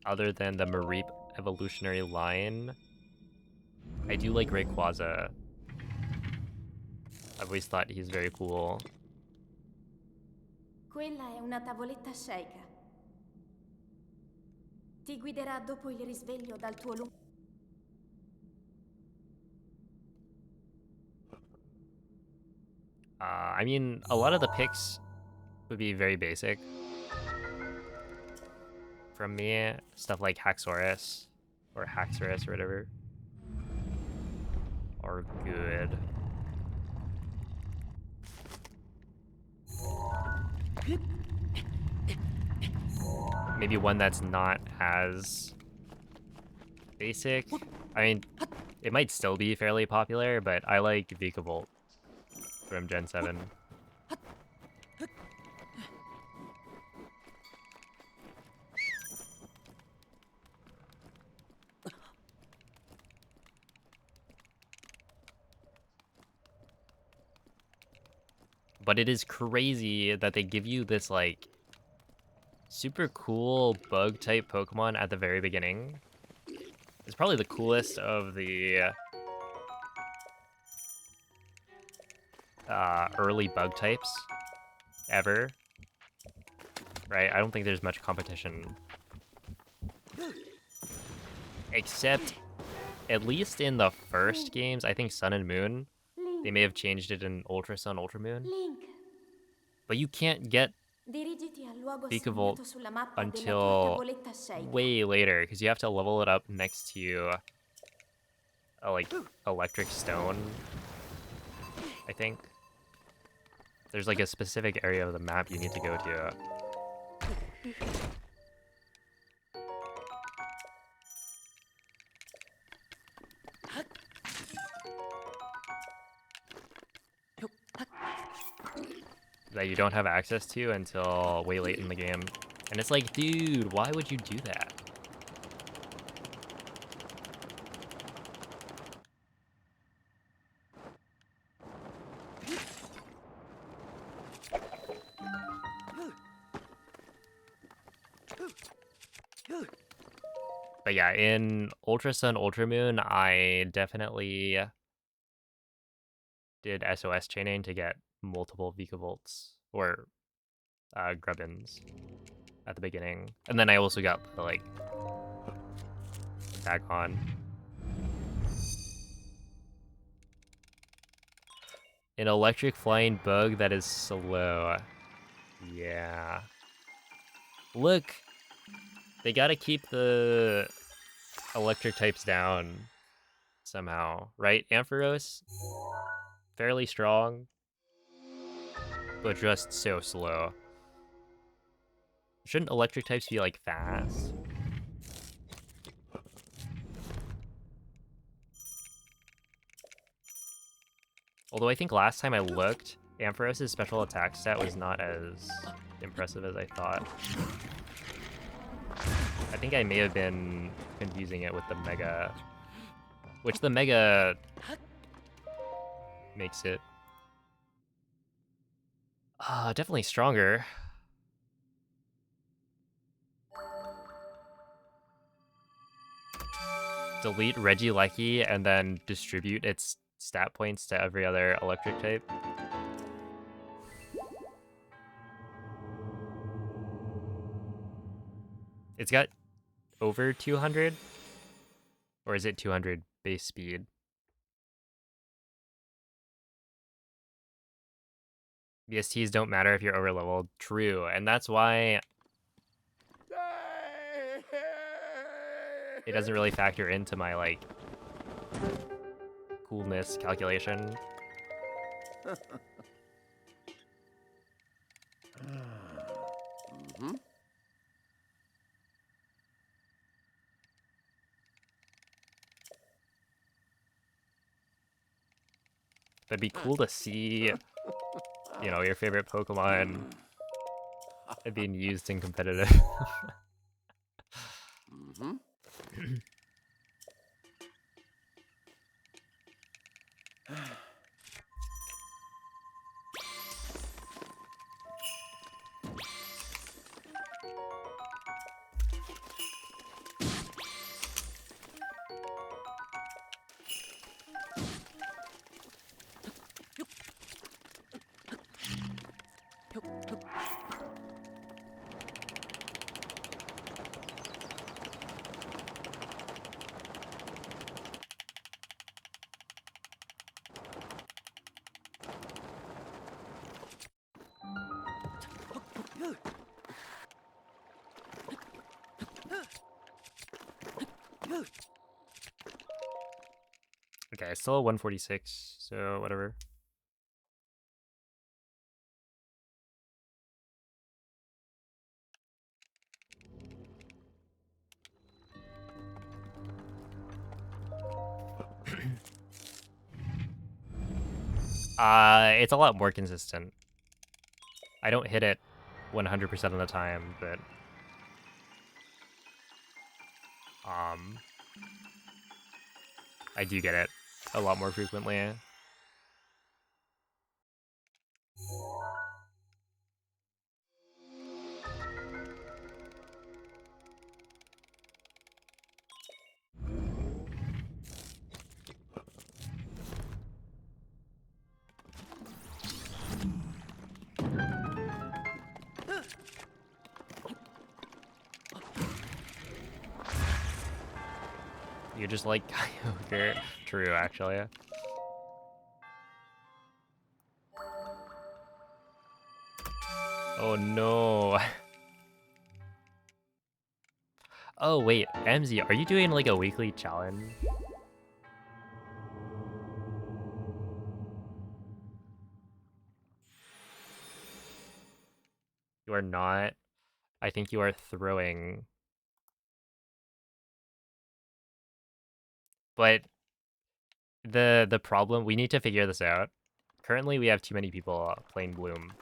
other than the Mareep evolutionary line, I do like Rayquaza. I've always thought he's very cool. Quella è una tavoletta sceicca. Ti guiderà dopo il risveglio dal tuo lungo... I mean, a lot of the picks would be very basic from me. Stuff like Haxorus or Haxorus or whatever are good. Maybe one that's not as basic. I mean, it might still be fairly popular, but I like Vikavolt from Gen 7. But it is crazy that they give you this, like, super cool bug-type Pokemon at the very beginning. It's probably the coolest of the early bug types ever. Right? I don't think there's much competition. Except, at least in the first games, I think Sun and Moon, they Link. may have changed it in Ultra Sun, Ultra Moon. Link. But you can't get Dirigiti al luogo Vikavolt segnato sulla mappa della tua until tavoletta sceicca. way later, because you have to level it up next to a, like, electric stone, I think. There's like a specific area of the map you need to go to. That you don't have access to until way late in the game. And it's like, dude, why would you do that? But yeah, in Ultra Sun, Ultra Moon, I definitely did SOS chaining to get multiple Vikavolts or Grubbins at the beginning. And then I also got the, like, back on. An electric flying bug that is slow. Yeah. Look, they gotta keep the electric types down somehow, right? Ampharos, fairly strong, but just so slow. Shouldn't electric types be, like, fast? Although I think last time I looked, Ampharos' special attack stat was not as impressive as I thought. I think I may have been confusing it with the Mega, which the Mega makes it definitely stronger. Delete Regieleki and then distribute its stat points to every other electric type. It's got over 200? Or is it 200 base speed? BSTs don't matter if you're overleveled. True, and that's why it doesn't really factor into my, like, coolness calculation. Mm-hmm. That'd be cool to see, you know, your favorite Pokemon being used in competitive. Mm-hmm. Okay, still at 146, so whatever. It's a lot more consistent. I don't hit it 100% of the time, but I do get it a lot more frequently. You just like Kyogre. True, actually. Oh no. Oh wait, MZ, are you doing like a weekly challenge? You are not. I think you are throwing. But the problem, we need to figure this out. Currently, we have too many people playing Bloom.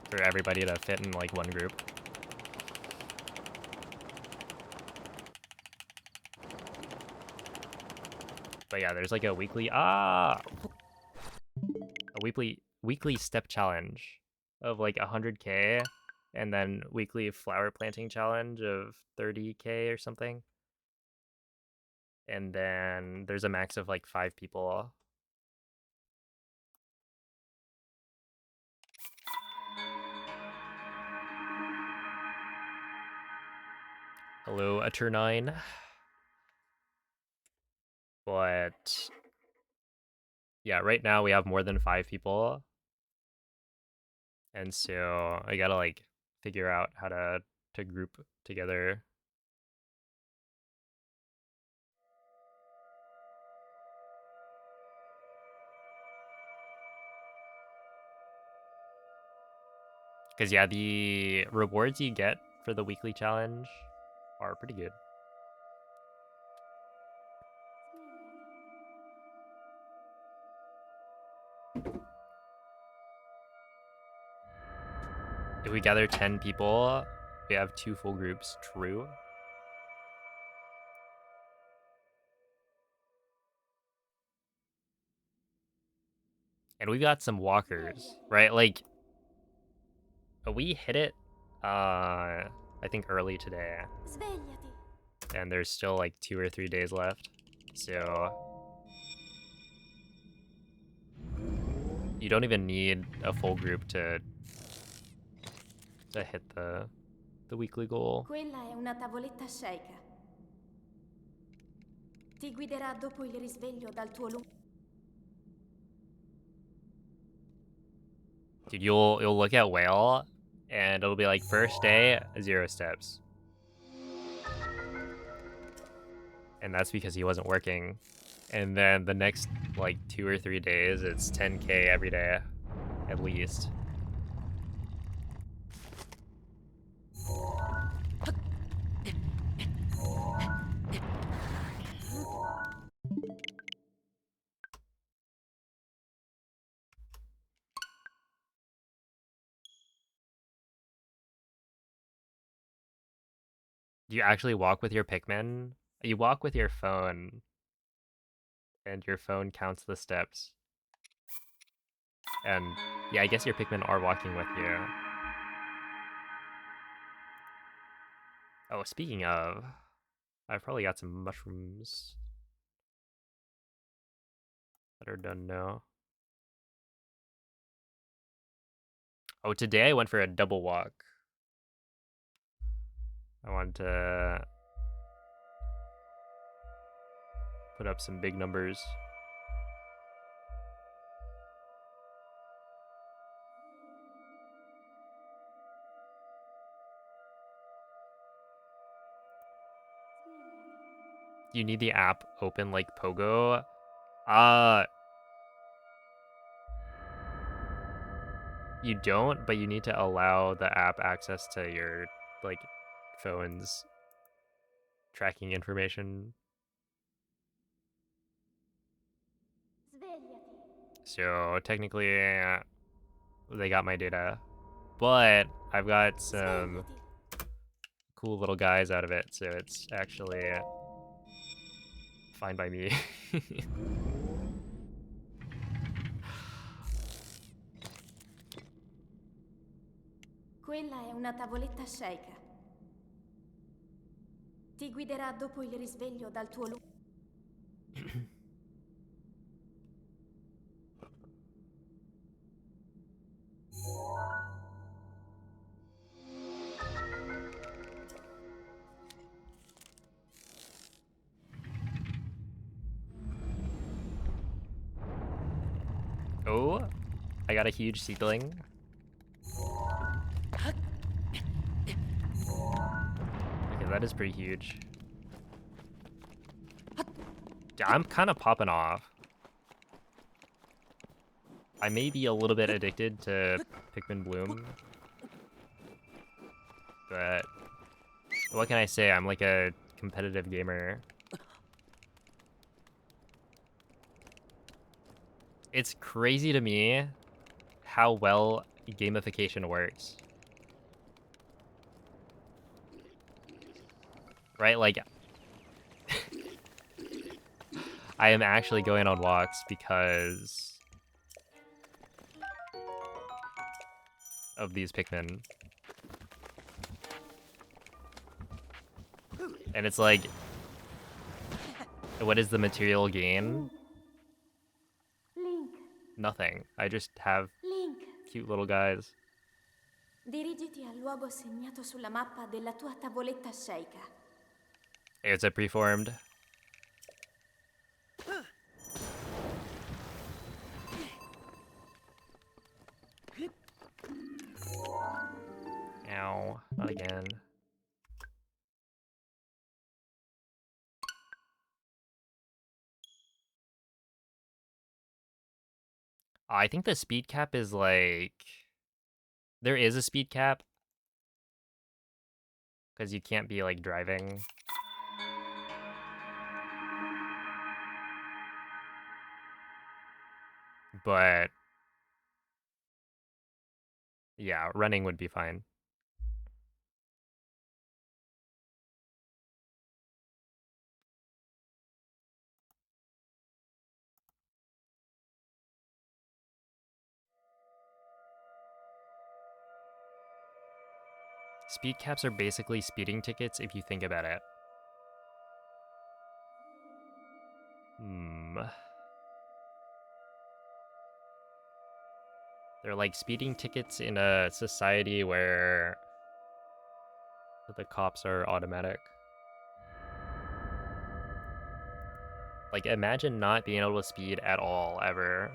For everybody to fit in like one group. But yeah, there's like a weekly weekly step challenge of like 100k, and then weekly flower planting challenge of 30k or something. And then there's a max of like 5 people. Hello, Atur9. But yeah, right now we have more than 5 people. And so I gotta like figure out how to group together. Because yeah, the rewards you get for the weekly challenge are pretty good. If we gather 10 people, we have 2 full groups. True. And we've got some walkers, right? Like, we hit it, I think early today. Svegliati. And there's still like 2 or 3 days left. So you don't even need a full group to hit the weekly goal. Quella è una tavoletta sceicca. Ti guiderà dopo il risveglio dal tuo lungo. Dude, you'll look at whale and it'll be like first day 0 steps. And that's because he wasn't working. And then the next like 2 or 3 days it's 10k every day at least. Do you actually walk with your Pikmin? You walk with your phone, and your phone counts the steps. And yeah, I guess your Pikmin are walking with you. Oh, speaking of, I've probably got some mushrooms that are done now. Oh, today I went for a double walk. I wanted to put up some big numbers. You need the app open like Pogo. You don't, but you need to allow the app access to your like phone's tracking information. Svegliati. So technically, they got my data, but I've got some Svegliati. cool little guys out of it, so it's actually fine by me. Quella è una tavoletta Sheikah. Ti guiderà dopo il risveglio dal tuo luogo. Oh, I got a huge seedling. Okay, that is pretty huge. Yeah, I'm kind of popping off. I may be a little bit addicted to Pikmin Bloom, but what can I say? I'm like a competitive gamer. It's crazy to me how well gamification works. Right? Like, I am actually going on walks because of these Pikmin. And it's like, what is the material gain? Link. Nothing. I just have Link. cute little guys. Dirigiti al luogo segnato sulla mappa della tua tavoletta Sheikah. It's a preformed. Ow, not again. I think the speed cap is like... There is a speed cap. Because you can't be like driving. But yeah, running would be fine. Speed caps are basically speeding tickets if you think about it. They're like speeding tickets in a society where the cops are automatic. Like, imagine not being able to speed at all, ever.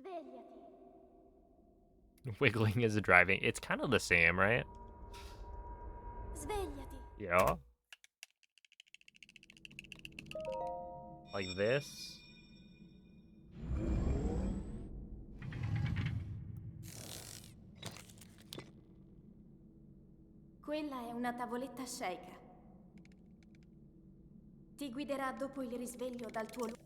Svegliati. Wiggling is driving. It's kind of the same, right? Svegliati. Yeah. Like this. Quella è una tavoletta Sheikah. Ti guiderà dopo il risveglio dal tuo luogo.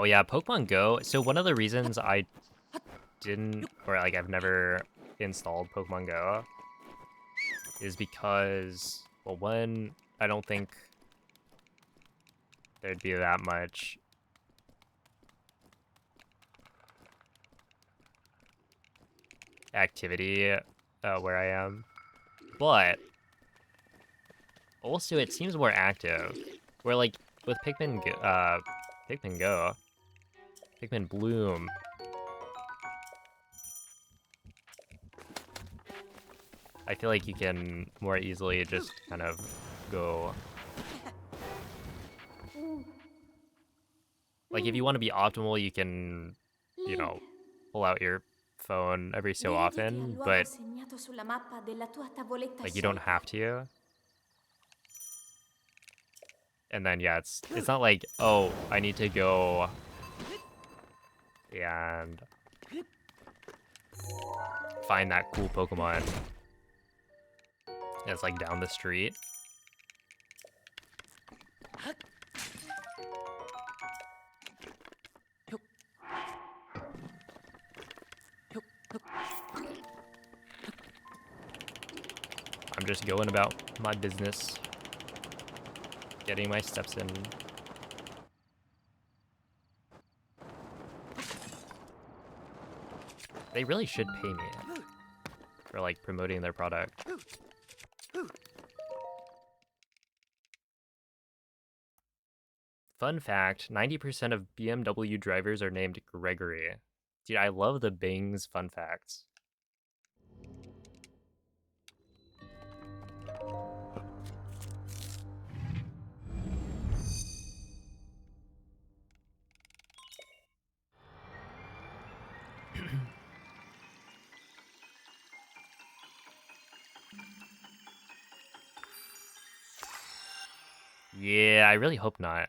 Oh yeah, Pokemon Go. So one of the reasons I didn't, or like I've never installed Pokemon Go is because, well, one, I don't think there'd be that much activity where I am, but also it seems more active. Where like with Pikmin Go, Pikmin Bloom, I feel like you can more easily just kind of go. Like if you want to be optimal, you can, you Link, know, pull out your phone every so dirigiti al often, luogo but segnato sulla mappa della tua tavoletta like you don't scelta. have to. And then yeah, it's not like, oh, I need to go and find that cool Pokemon. It's like down the street. I'm just going about my business, getting my steps in. They really should pay me for like promoting their product. Fun fact, 90% of BMW drivers are named Gregory. Dude, I love the Bing's fun facts. Yeah, I really hope not.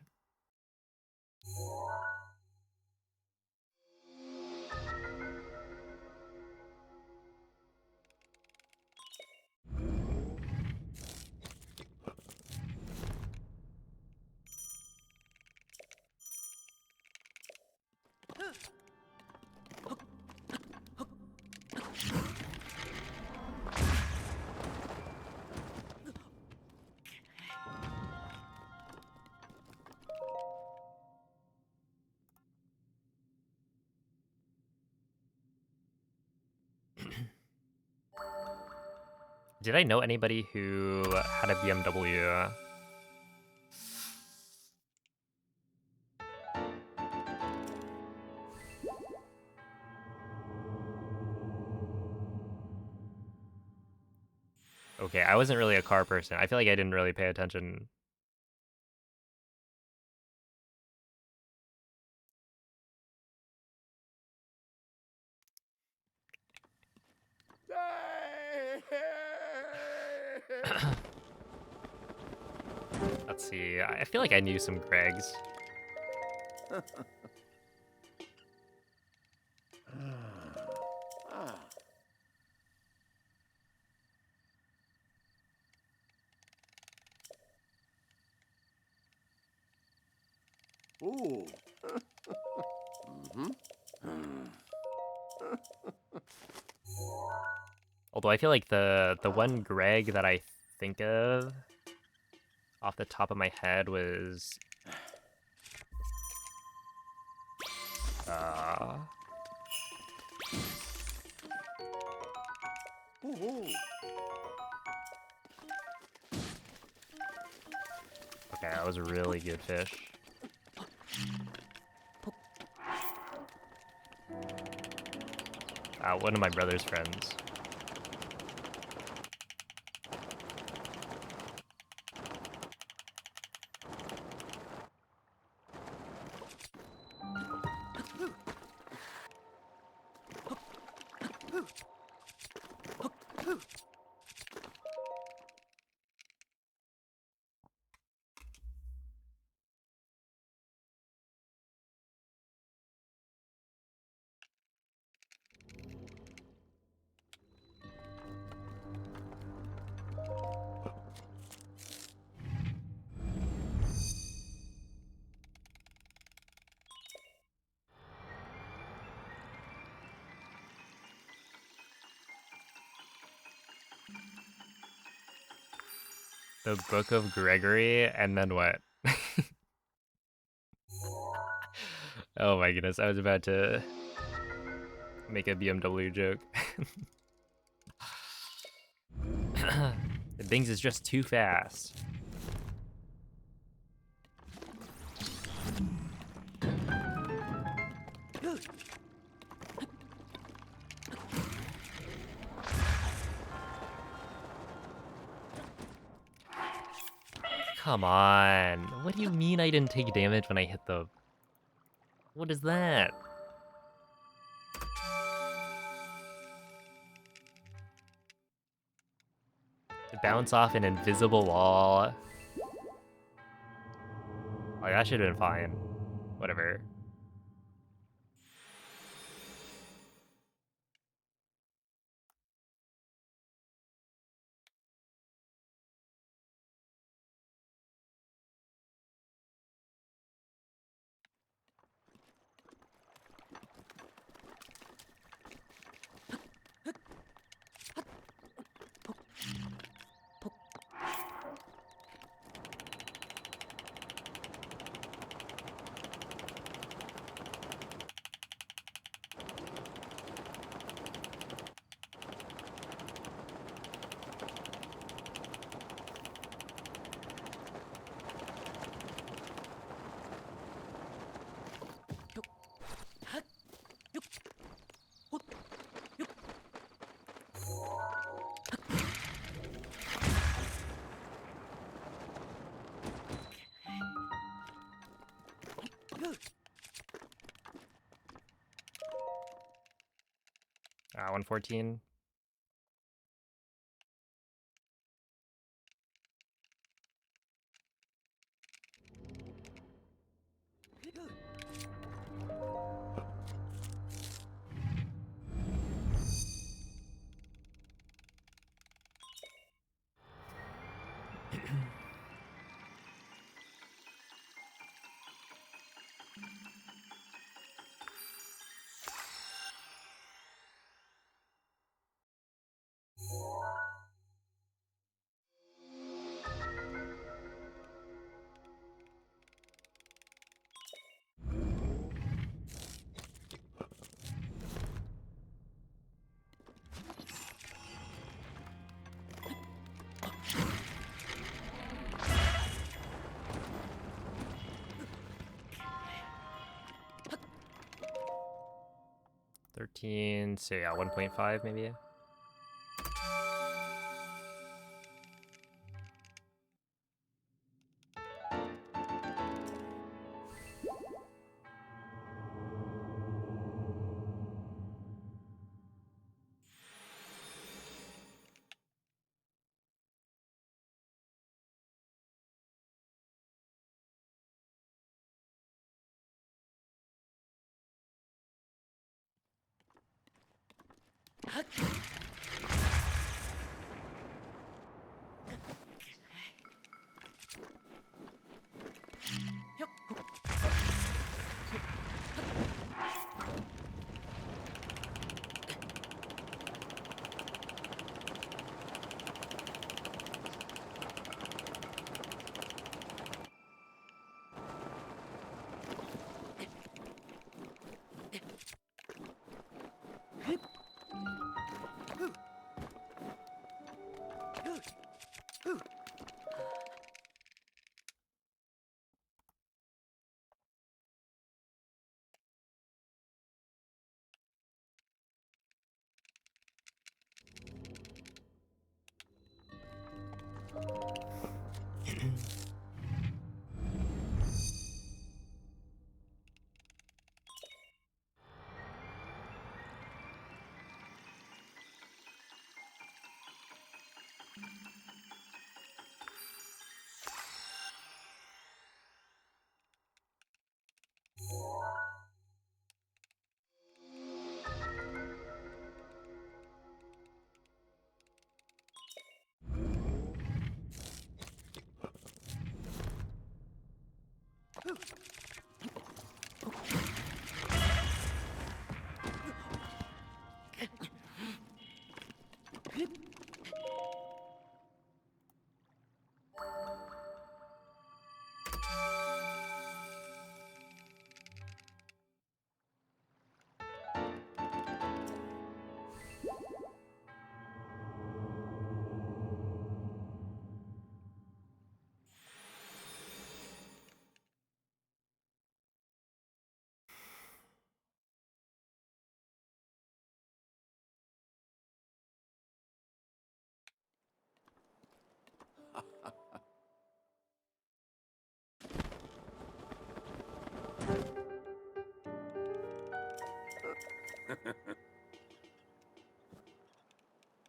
Did I know anybody who had a BMW? Okay, I wasn't really a car person. I feel like I didn't really pay attention. Let's see. I feel like I knew some Gregs. Ah. Ooh. Mm-hmm. Although I feel like the one Greg that I think of off the top of my head was uh Ooh. okay, that was a really good fish. One of my brother's friends. The Book of Gregory, and then what? Oh my goodness, I was about to make a BMW joke. Things is just too fast. Come on. What do you mean I didn't take damage when I hit the... What is that? Bounce off an invisible wall. Like, that should have been fine. Whatever. Ah, 114. So yeah, 1.5 maybe.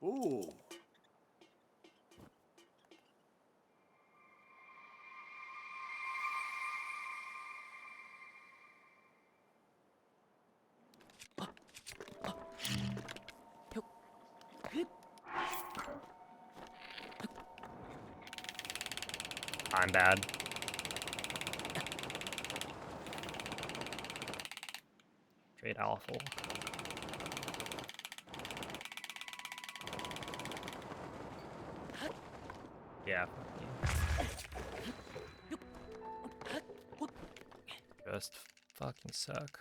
Ooh. I'm bad. Straight awful. Yeah, fuck you. Just fucking suck.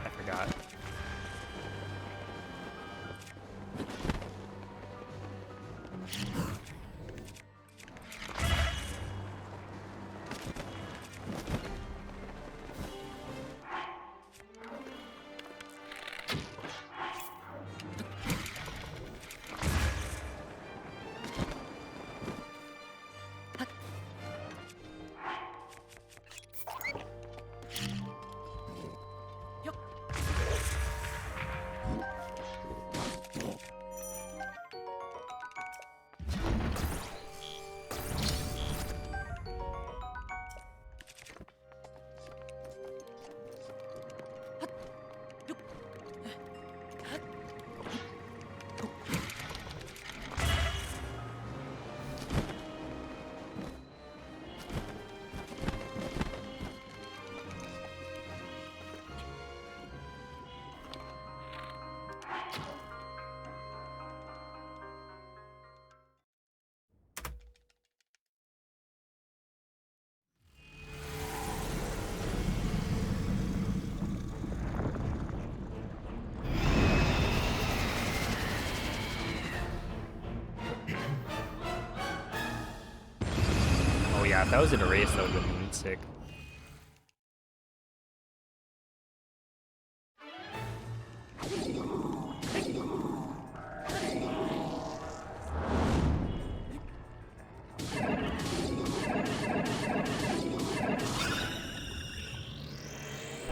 I forgot. Oh yeah, if that was an erase, that would have been sick.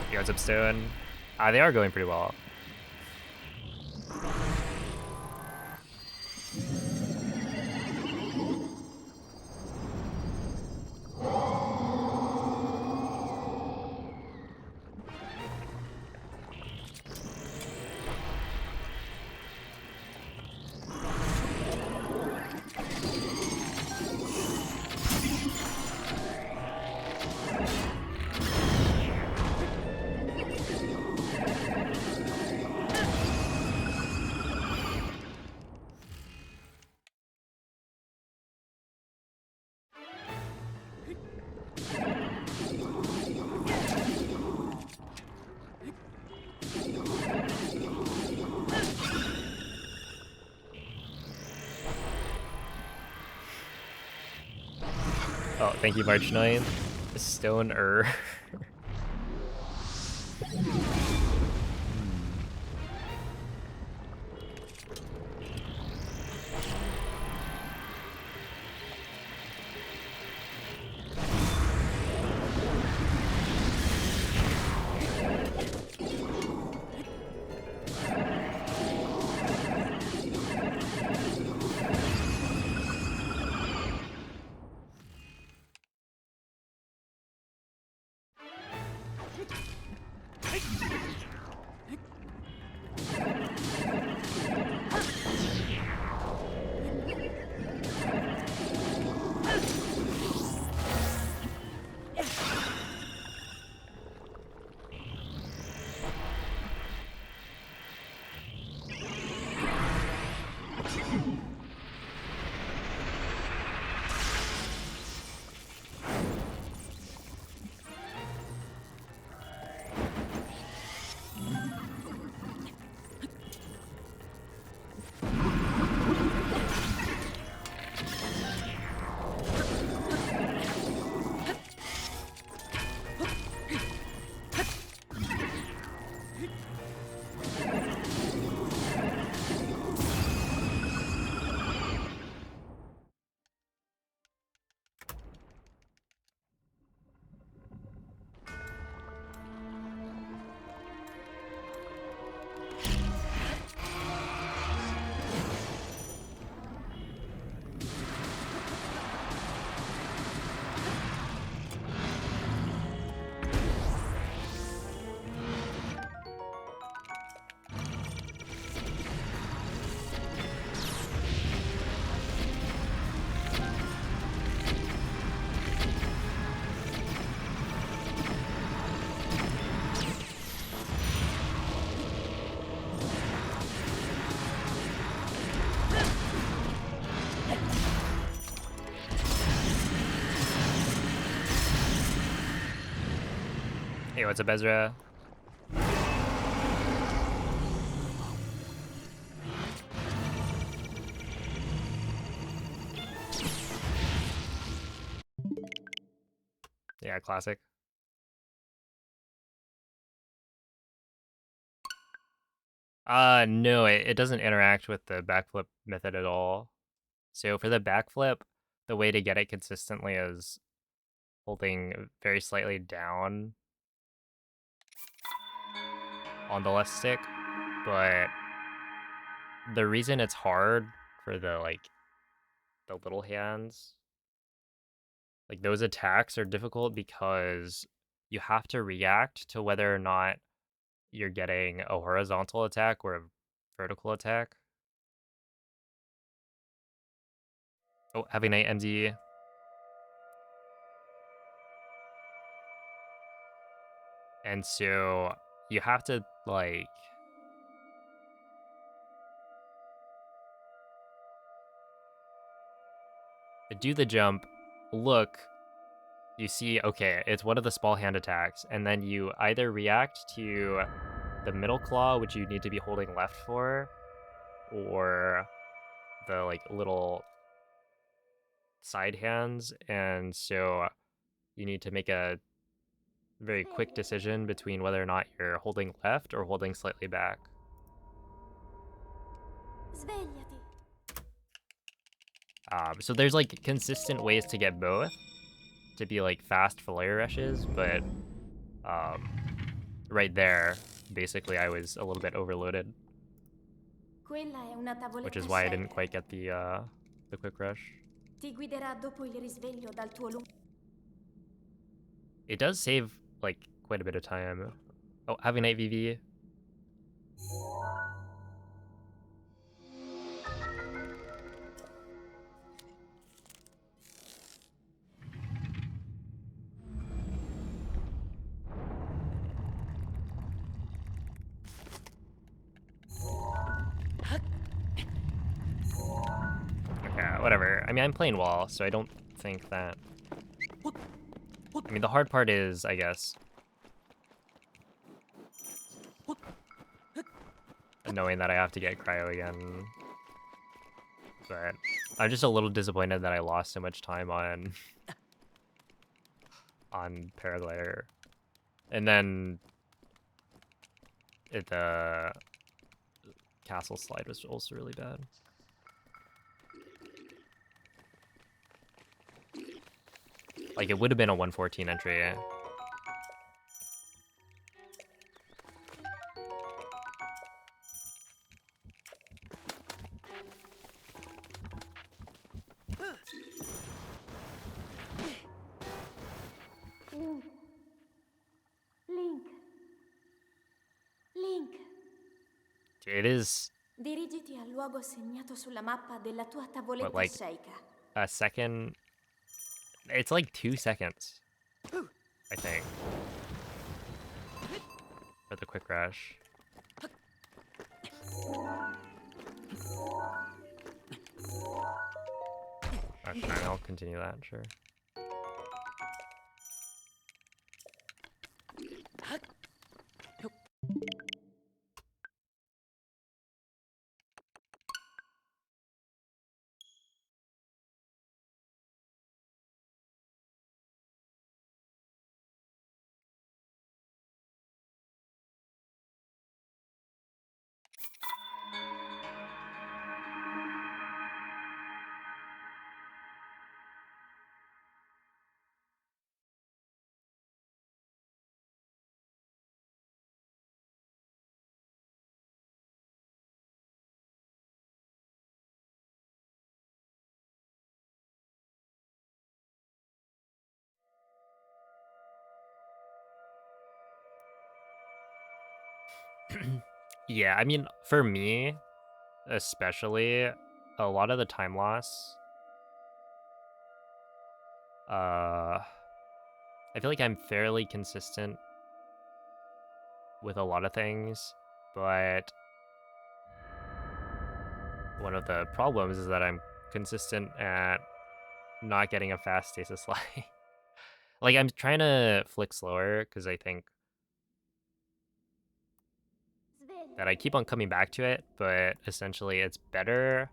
He goes up stone. They are going pretty well. Oh, thank you, March 9th. Stone-er. Hey, what's up, Ezra? Yeah, classic. No, it doesn't interact with the backflip method at all. So for the backflip, the way to get it consistently is holding very slightly down on the left stick, but the reason it's hard for the the little hands, like those attacks are difficult because you have to react to whether or not you're getting a horizontal attack or a vertical attack. Oh, having night MD. And so you have to do the jump, look, you see, okay, it's one of the small hand attacks, and then you either react to the middle claw, which you need to be holding left for, or the little side hands, and so you need to make a very quick decision between whether or not you're holding left or holding slightly back. Svegliati. So there's like consistent ways to get both to be like fast flare rushes, but right there, basically I was a little bit overloaded, Quella è una which tavoletta is why I didn't shaker. quite get the quick rush. Ti guiderà dopo il risveglio dal tuo lungo... It does save like quite a bit of time. Oh, have a night VV. Okay, whatever. I mean, I'm playing well, so I don't think that... I mean, the hard part is, I guess, knowing that I have to get cryo again. But I'm just a little disappointed that I lost so much time on paraglider. And then the castle slide was also really bad. Like, it would have been a 114 entry. Link. Link. It is, Dirigiti al luogo segnato sulla mappa della tua what, tavoletta like, shaker. a second? It's like 2 seconds, I think, for the quick rush. Okay, I'll continue that, sure. Yeah, I mean, for me, especially, a lot of the time loss, I feel like I'm fairly consistent with a lot of things, but one of the problems is that I'm consistent at not getting a fast stasis slide. Like, I'm trying to flick slower because I think that I keep on coming back to it, but essentially it's better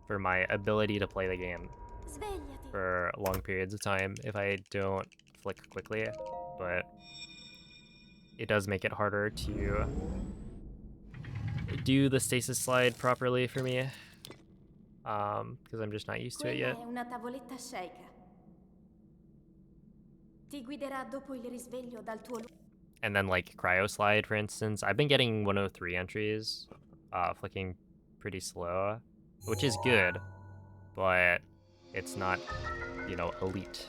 for my ability to play the game Svegliati. for long periods of time if I don't flick quickly, but it does make it harder to do the stasis slide properly for me, because I'm just not used to it Quella yet. è una tavoletta shaker. Ti guiderà dopo il risveglio dal tuo lungo... And then like cryo slide, for instance, I've been getting 103 entries, flicking pretty slow, which is good, but it's not, you know, elite.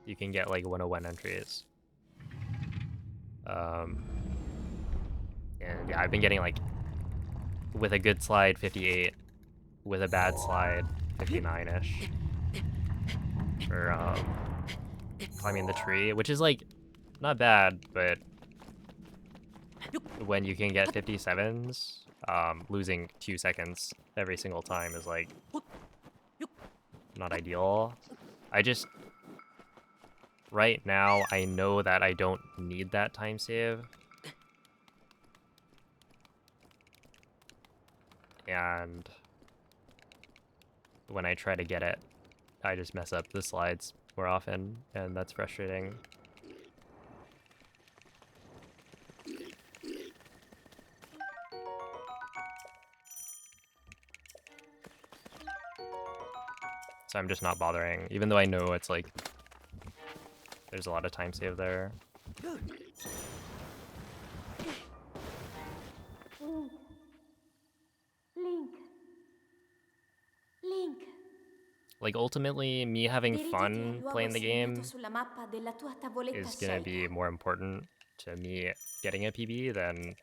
You can get like 101 entries. And yeah, I've been getting like, with a good slide, 58, with a bad slide, 59-ish for climbing the tree, which is like not bad, but when you can get 57s, losing 2 seconds every single time is like not ideal. I just, right now, I know that I don't need that time save. And when I try to get it, I just mess up the slides more often, and that's frustrating. So I'm just not bothering, even though I know it's like there's a lot of time save there. Link. Link. Link. Like ultimately, me having Dirigiti al fun luogo playing the segnato game sulla mappa della tua tavoletta is gonna scelta. be more important to me getting a PB than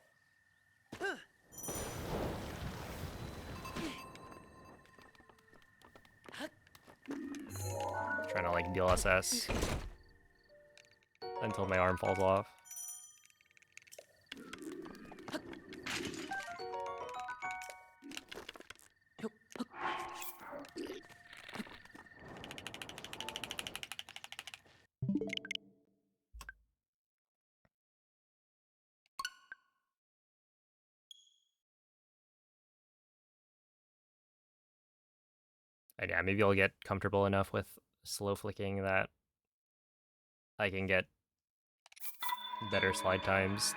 trying to like DLSS until my arm falls off. And yeah, maybe I'll get comfortable enough with slow flicking that I can get better slide times.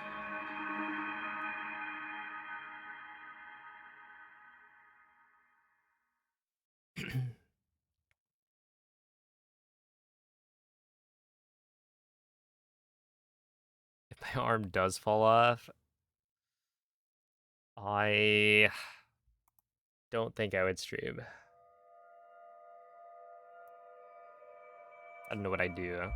If my arm does fall off, I don't think I would stream. I don't know what I'd do.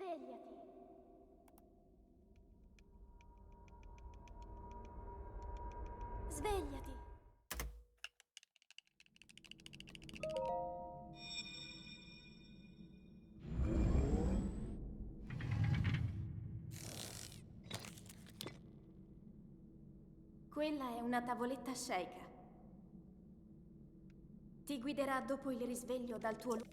Svegliati. Svegliati. Quella è una tavoletta sceika. Ti guiderà dopo il risveglio dal tuo luogo.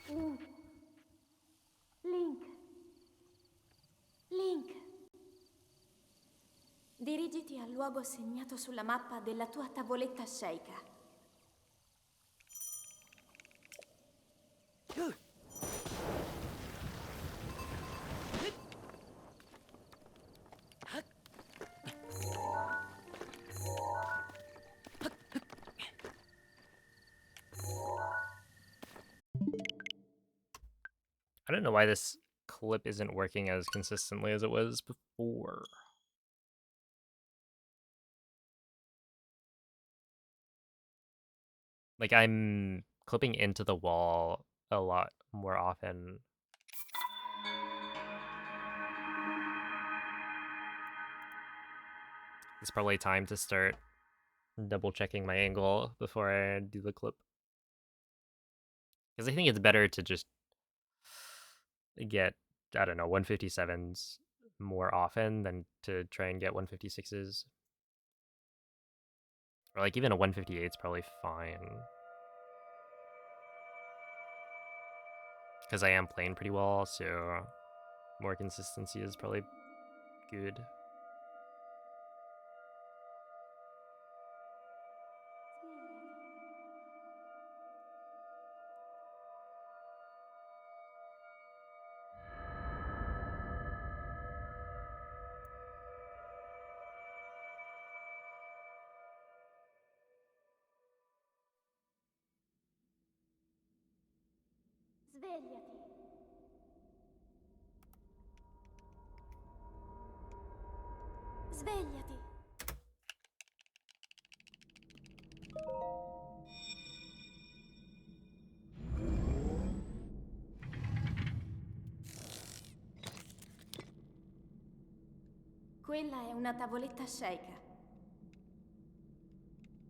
Link. Link. Link. Dirigiti al luogo segnato sulla mappa della tua tavoletta sceika. I don't know why this clip isn't working as consistently as it was before. Like I'm clipping into the wall a lot more often. It's probably time to start double checking my angle before I do the clip. Because I think it's better to just get, I don't know, 157s more often than to try and get 156s. Or like even a 158 is probably fine. Because I am playing pretty well, so more consistency is probably good. Svegliati. Svegliati. Quella è una tavoletta sceika.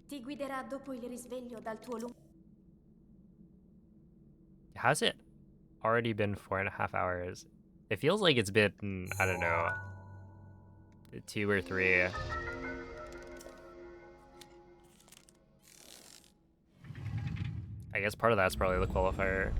Ti guiderà dopo il risveglio dal tuo lungo... Has it already been 4.5 hours? It feels like it's been, I don't know, 2 or 3. I guess part of that's probably the qualifier.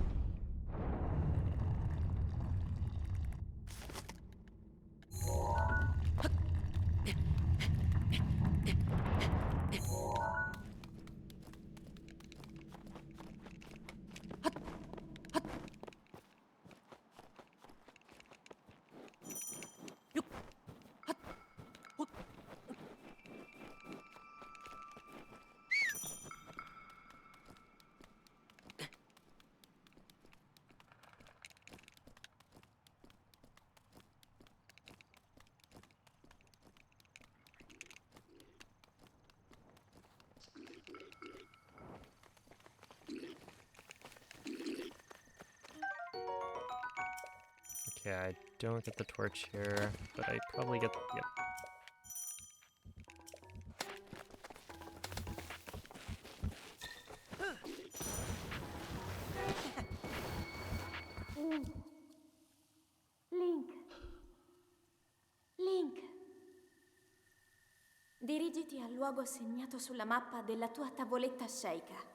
Okay, I don't get the torch here, but I probably get, yep. Link. Link. Dirigiti al luogo segnato sulla mappa della tua tavoletta sceika.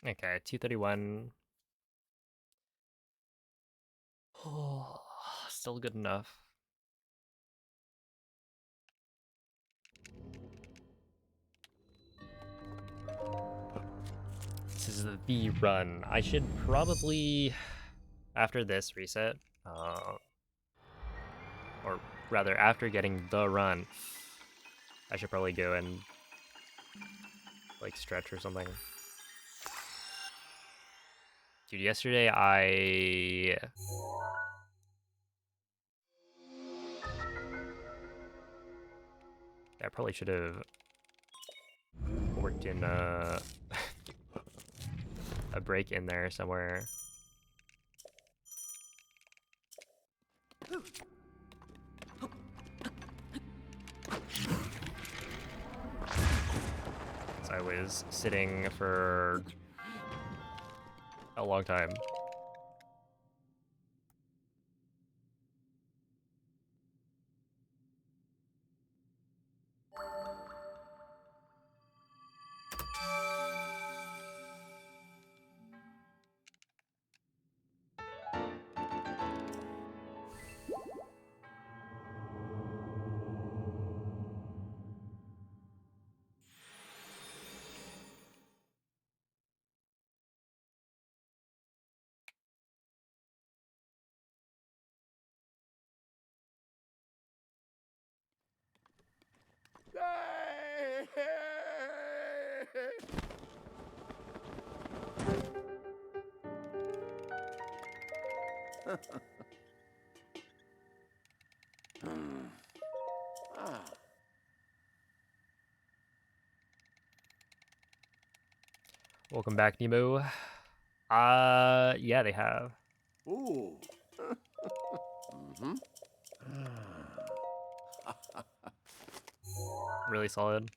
Okay, 231. Oh, still good enough. This is the run. I should probably, after this reset, or rather after getting the run, I should probably go and like stretch or something. Dude, yesterday I probably should have worked in a break in there somewhere. So I was sitting for a long time. Welcome back, Nemo. Yeah, they have. Ooh. Really solid.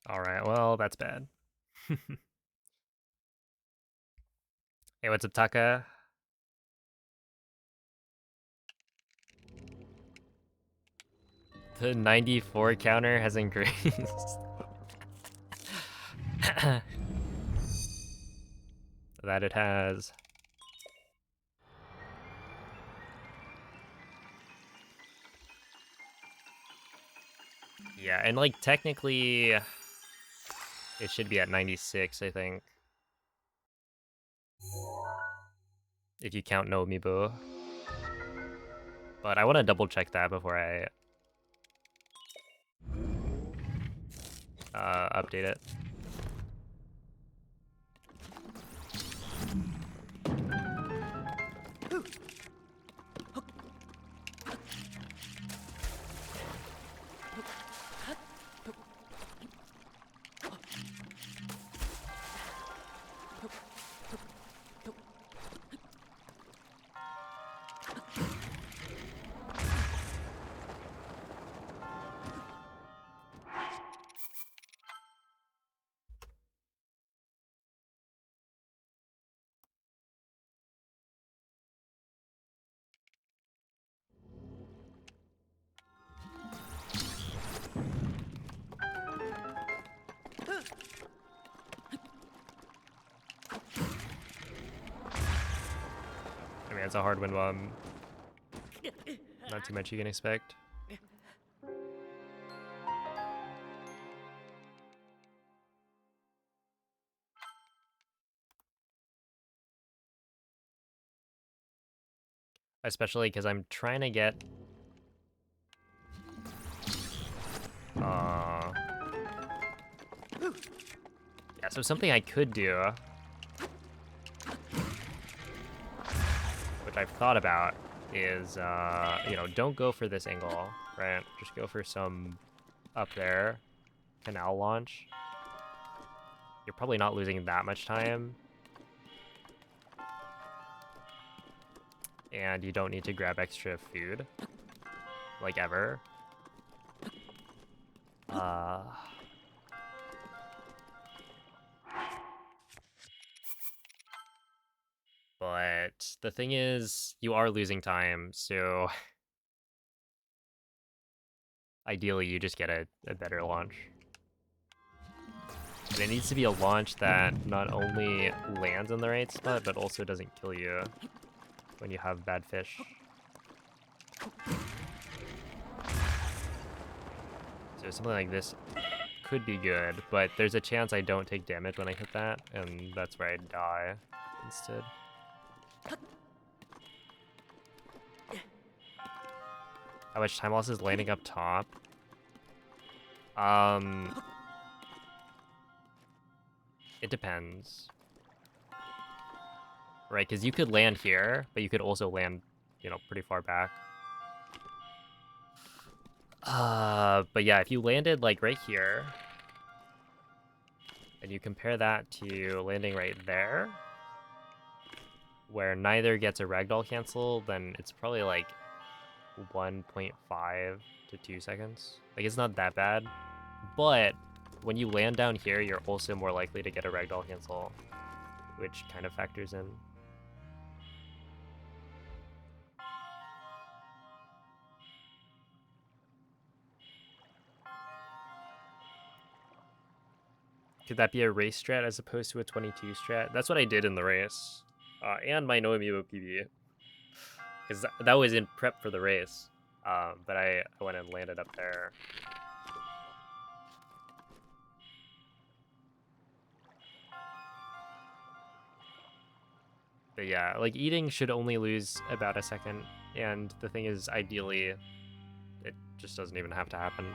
Alright, well, that's bad. Hey, what's up, Taka? The 94 counter has increased. That it has. Yeah, and like technically it should be at 96, I think. If you count No Amiibo. But I want to double check that before I update it. I mean, it's a hard win bomb. Not too much you can expect. Especially because I'm trying to get... Yeah, so something I could do, which I've thought about, is, you know, don't go for this angle, right? Just go for some up there, canal launch. You're probably not losing that much time. And you don't need to grab extra food, like ever. But the thing is, you are losing time, so ideally you just get a better launch. And it needs to be a launch that not only lands in the right spot, but also doesn't kill you when you have bad fish. So something like this could be good, but there's a chance I don't take damage when I hit that, and that's where I die instead. How much time loss is landing up top? It depends. Right, because you could land here, but you could also land, you know, pretty far back. But yeah, if you landed like right here, and you compare that to landing right there, where neither gets a ragdoll cancel, then it's probably like 1.5 to 2 seconds. Like, it's not that bad. But when you land down here, you're also more likely to get a ragdoll cancel, which kind of factors in. Could that be a race strat as opposed to a 22 strat? That's what I did in the race. And my No Amiibo PB. Because that was in prep for the race. But I went and landed up there. But yeah, like eating should only lose about a second. And the thing is, ideally, it just doesn't even have to happen.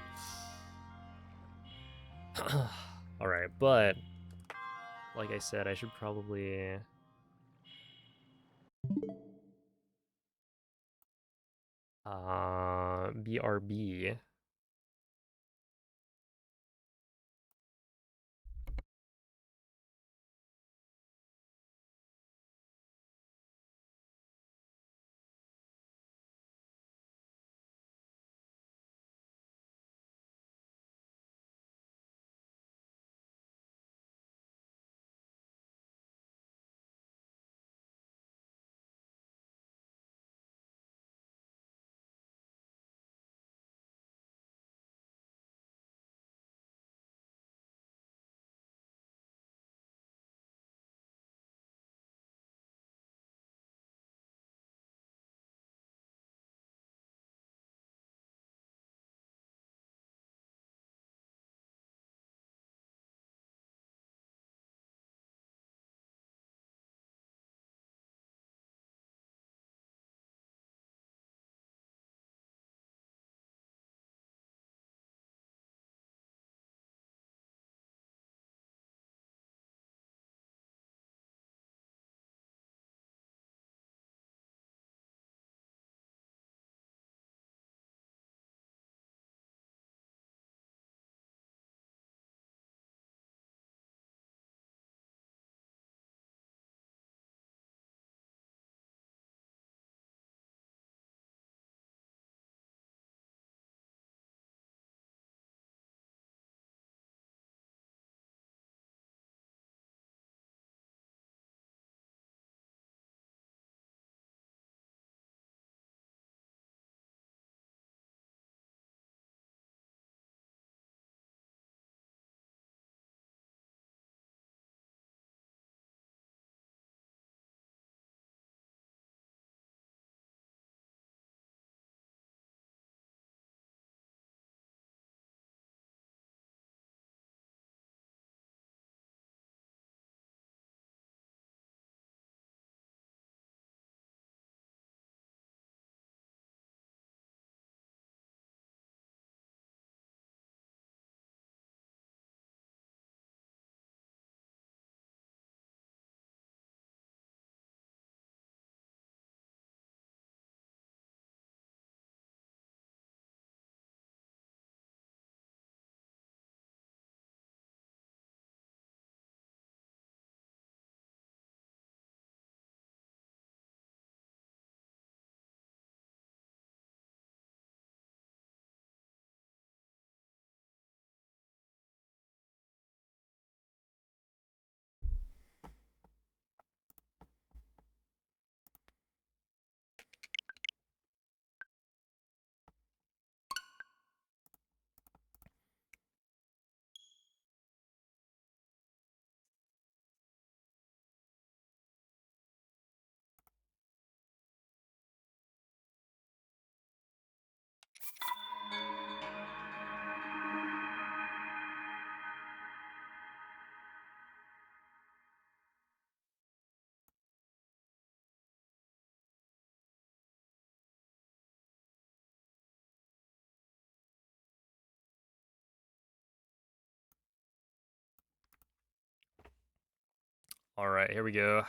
Alright, but like I said, I should probably BRB. Alright, here we go.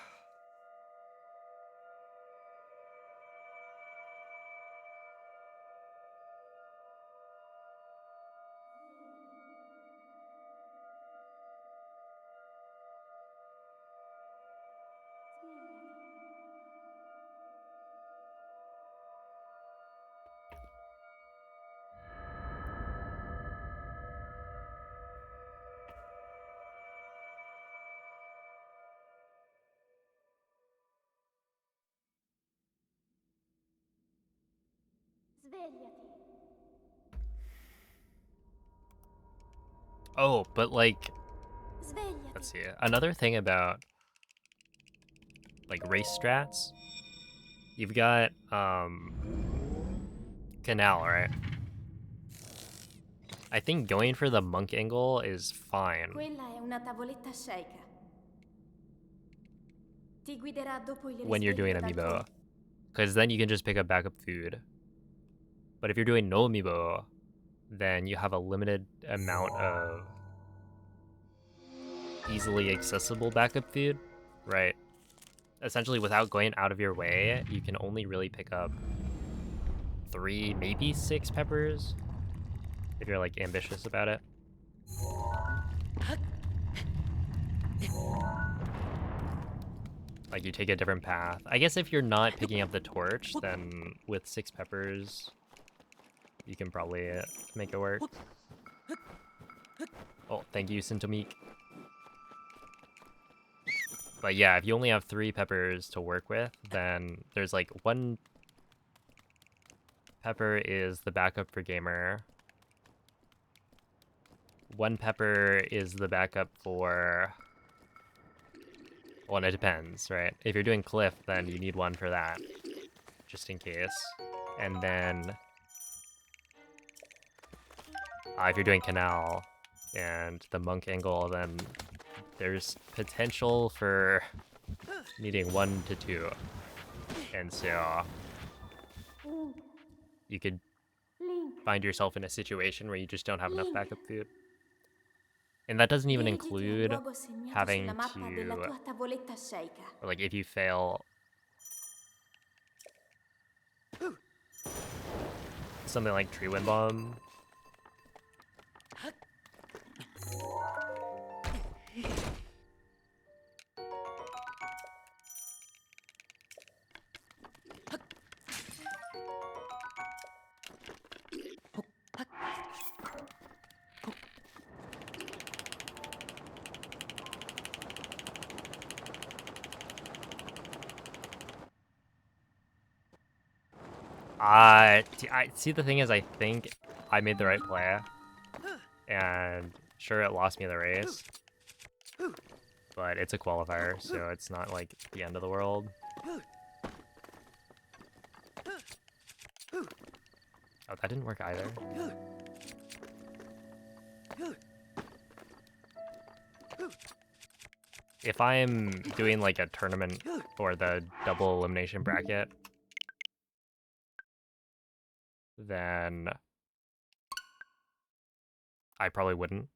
Svegliati. Oh, but like let's see. Another thing about like race strats, you've got canal, right? I think going for the monk angle is fine. Quella è una tavoletta sceicca. Ti guiderà dopo il When you're doing risveglio dal Amiibo, coma. because then you can just pick up backup food. But if you're doing no Amiibo, then you have a limited amount of easily accessible backup food, right? Essentially, without going out of your way, you can only really pick up 3, maybe 6 peppers if you're like ambitious about it. Like you take a different path. I guess if you're not picking up the torch, then with 6 peppers, you can probably make it work. Oh, thank you, Sintomeek. But yeah, if you only have 3 peppers to work with, then there's like 1 pepper is the backup for gamer. 1 pepper is the backup for... Well, it depends, right? If you're doing cliff, then you need 1 for that, just in case. And then if you're doing canal and the monk angle, then there's potential for needing 1 to 2. And so you could find yourself in a situation where you just don't have enough backup food. And that doesn't even Dirigiti al include luogo segnato having sulla mappa della to, tua tavoletta sceicca. like, if you fail something like Tree Wind Bomb. I see, the thing is, I think I made the right play, and sure, it lost me the race, but it's a qualifier, so it's not like the end of the world. Oh, that didn't work either. If I'm doing like a tournament or the double elimination bracket, then I probably wouldn't.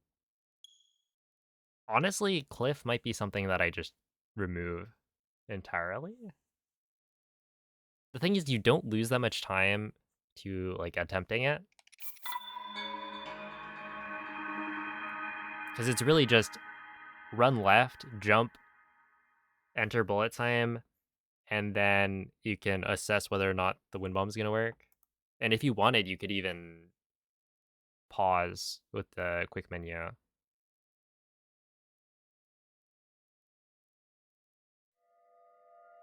Honestly, cliff might be something that I just remove entirely. The thing is, you don't lose that much time to like attempting it, because it's really just run left, jump, enter bullet time, and then you can assess whether or not the wind bomb is going to work. And if you wanted, you could even pause with the quick menu.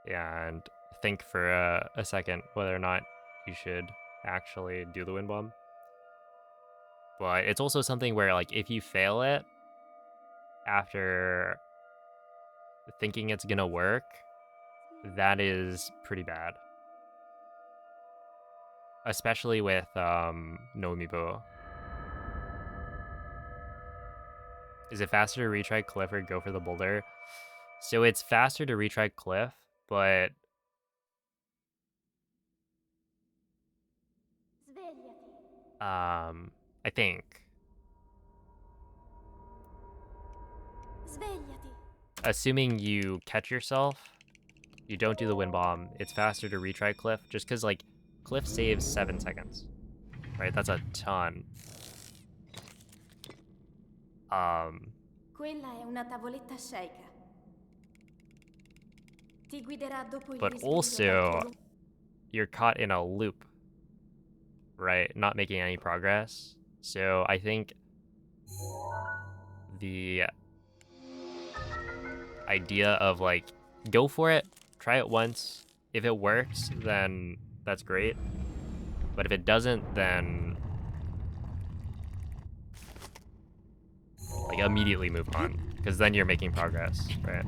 Yeah, and think for a second whether or not you should actually do the wind bomb. But it's also something where, like, if you fail it after thinking it's gonna work, that is pretty bad. Especially with No Amiibo. Is it faster to retry cliff or go for the boulder? So it's faster to retry cliff, but I think Svegliati. assuming you catch yourself, you don't do the wind bomb, it's faster to retry cliff, just because like cliff saves 7 seconds, right? That's a ton. Quella è una tavoletta sceicca. Ti guiderà dopo il But risveglio dal also tuo you're caught in a loop, right? Not making any progress. So I think the idea of like, go for it, try it once. If it works, then that's great. But if it doesn't, then like immediately move on. because then you're making progress, right?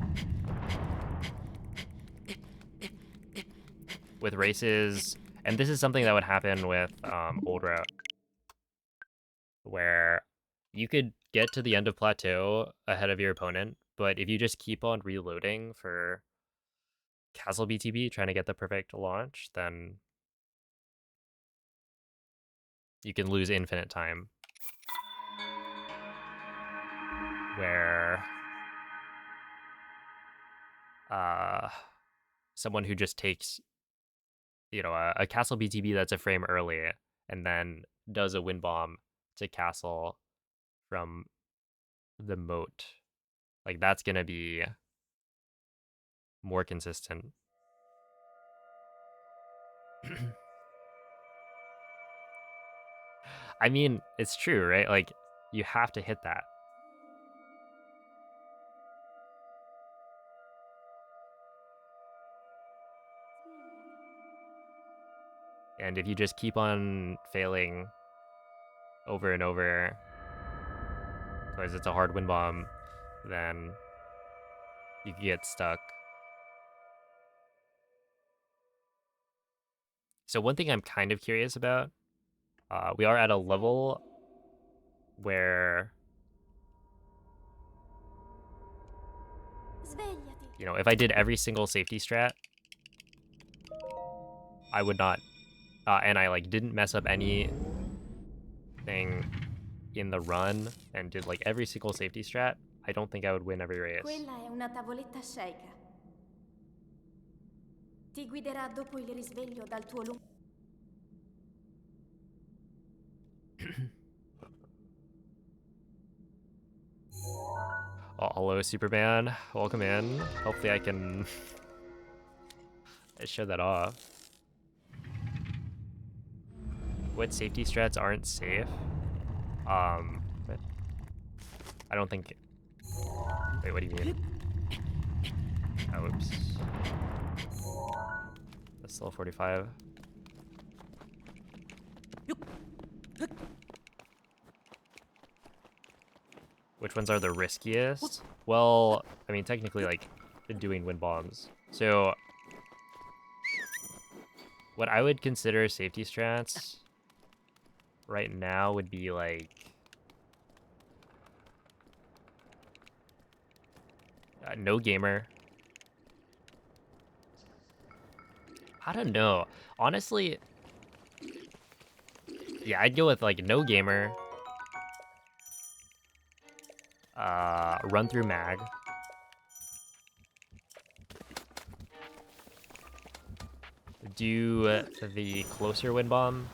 With races, and this is something that would happen with old route, where you could get to the end of plateau ahead of your opponent, but if you just keep on reloading for Castle BTB trying to get the perfect launch, then you can lose infinite time. Where someone who just takes, a Castle BTB that's a frame early and then does a wind bomb to Castle from the moat, like that's gonna be more consistent. I mean, it's true, right? Like, you have to hit that. And if you just keep on failing over and over, because it's a hard wind bomb, then you can get stuck. So one thing I'm kind of curious about, we are at a level where, Svegliati. if I did every single safety strat, I would not, and I like didn't mess up anything in the run and did like every single safety strat, I don't think I would win every race. Quella è una tavoletta sceicca. Ti guiderà dopo il risveglio dal tuo lungo... Oh, hello, Superman. Welcome in. Hopefully I can show that off. What safety strats aren't safe? But I don't think... Wait, what do you mean? Oh, oops. That's still 45. Which ones are the riskiest? Well, I mean, technically, like, doing wind bombs. So, what I would consider safety strats right now would be, like, no gamer. I don't know. Honestly, yeah, I'd go with, like, no gamer. Run through mag. Do the closer wind bomb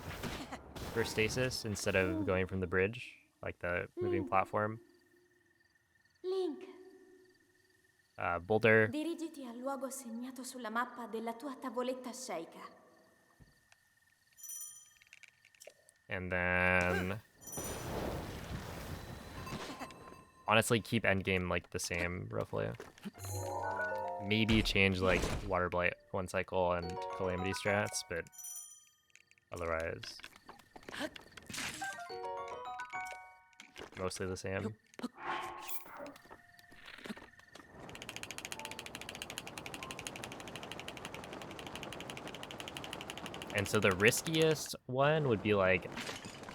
for stasis instead of going from the bridge, like the moving platform. Link, Boulder, dirigiti al luogo segnato sulla mappa della tua tavoletta sceicca. and then honestly keep endgame like the same roughly. Maybe change like water blight one cycle and calamity strats, but otherwise mostly the same. And so the riskiest one would be like,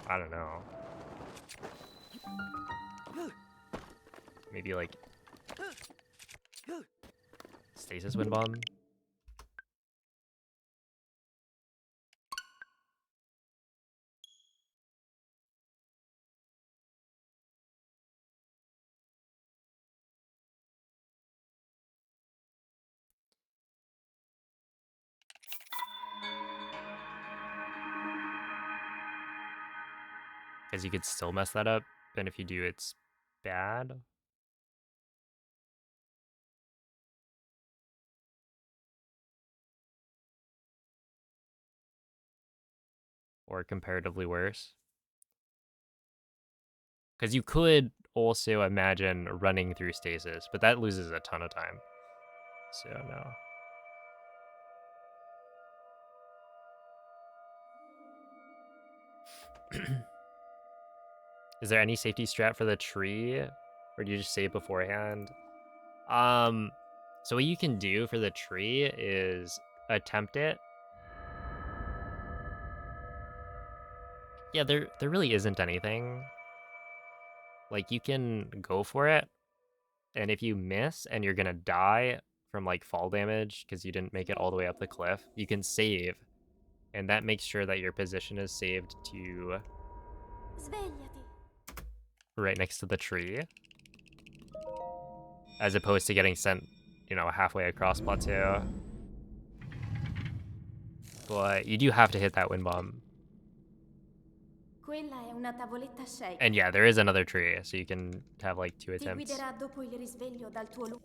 I don't know, maybe like stasis wind bomb. Because you could still mess that up, and if you do, it's bad. Or comparatively worse. Because you could also imagine running through stasis, but that loses a ton of time. So no. Is there any safety strat for the tree? Or do you just save beforehand? So what you can do for the tree is attempt it. Yeah, there really isn't anything. Like, you can go for it, and if you miss and you're gonna die from like fall damage because you didn't make it all the way up the cliff, you can save, and that makes sure that your position is saved to Svegliati. right next to the tree, as opposed to getting sent, halfway across plateau. But you do have to hit that wind bomb. Quella è una tavoletta And shake. yeah, there is another tree, so you can have like 2 Ti attempts. guiderà dopo il risveglio dal tuo luogo.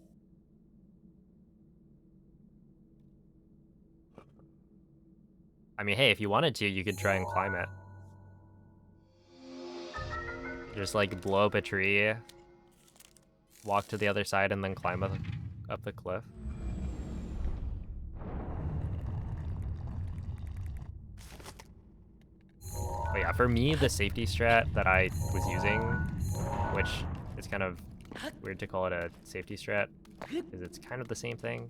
I mean, hey, if you wanted to, you could try and climb it. Just like blow up a tree, walk to the other side, and then climb up the cliff. But yeah, for me, the safety strat that I was using, which is kind of weird to call it a safety strat, because it's kind of the same thing.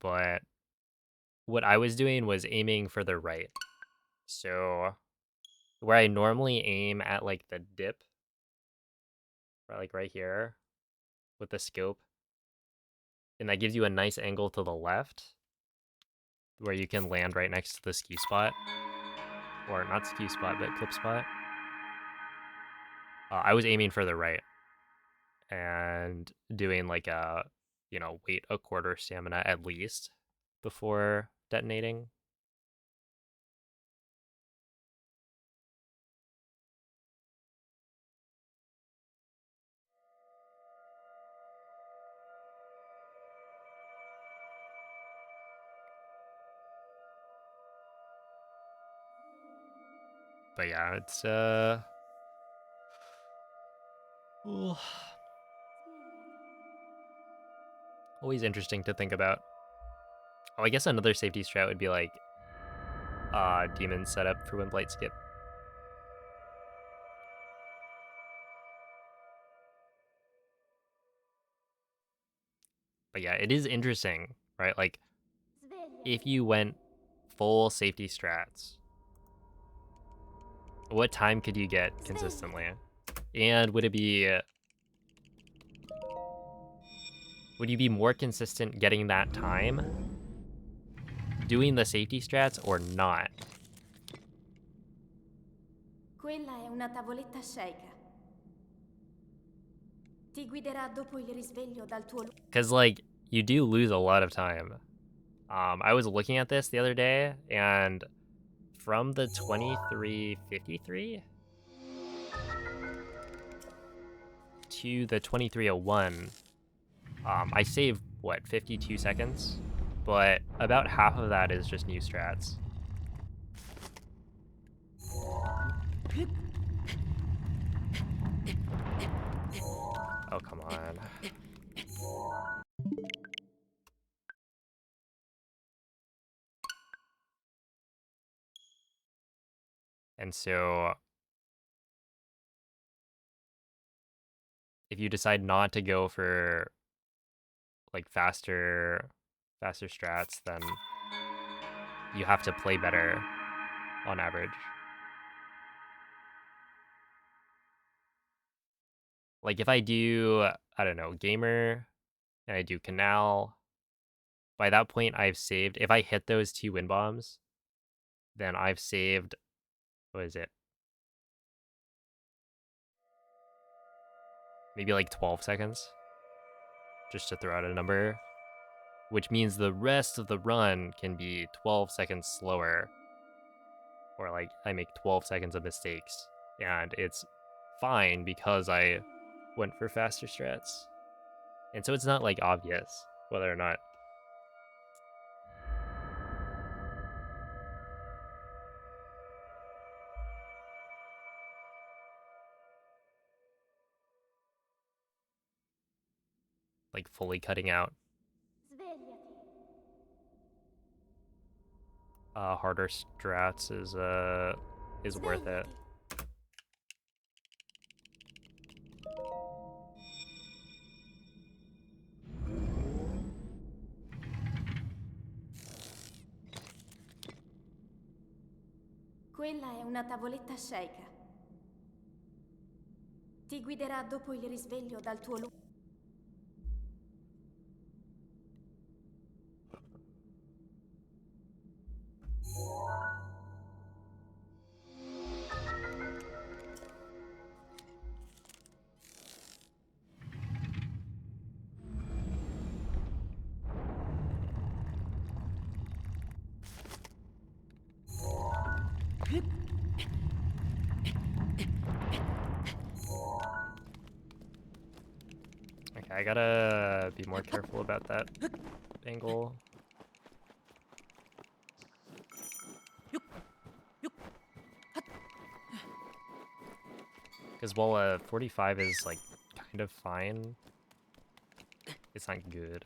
But what I was doing was aiming for the right. So where I normally aim at like the dip, or like right here with the scope, and that gives you a nice angle to the left where you can land right next to the ski spot. Or not ski spot, but clip spot. I was aiming for the right and doing like wait a quarter stamina at least before detonating. But yeah, it's always interesting to think about. Oh, I guess another safety strat would be like demon setup for when blight skip. But yeah, it is interesting, right? Like if Svegliati. you went full safety strats, what time could you get consistently? Svegliati. And would you be more consistent getting that time doing the safety strats or not? Quella è una tavoletta shake. Ti guiderà dopo il risveglio dal tuo luogo. Because like you do lose a lot of time. I was looking at this the other day, and from the 2353 to the 2301, I saved what 52 seconds, but about half of that is just new strats. Oh, come on. And so if you decide not to go for like faster strats, then you have to play better on average. Like if I do, I don't know, gamer and I do canal, by that point I've saved, if I hit those 2 wind bombs, then I've saved, what is it? Maybe like 12 seconds, just to throw out a number, which means the rest of the run can be 12 seconds slower, or like I make 12 seconds of mistakes, and it's fine because I went for faster strats. And so it's not like obvious whether or not like fully cutting out Svegliati. harder strats is worth it. Svegliati. Quella è una tavoletta Sheikah. Ti guiderà dopo il risveglio dal tuo lungo... Okay, I gotta be more careful about that angle. Because while 45 is like kind of fine, it's not good.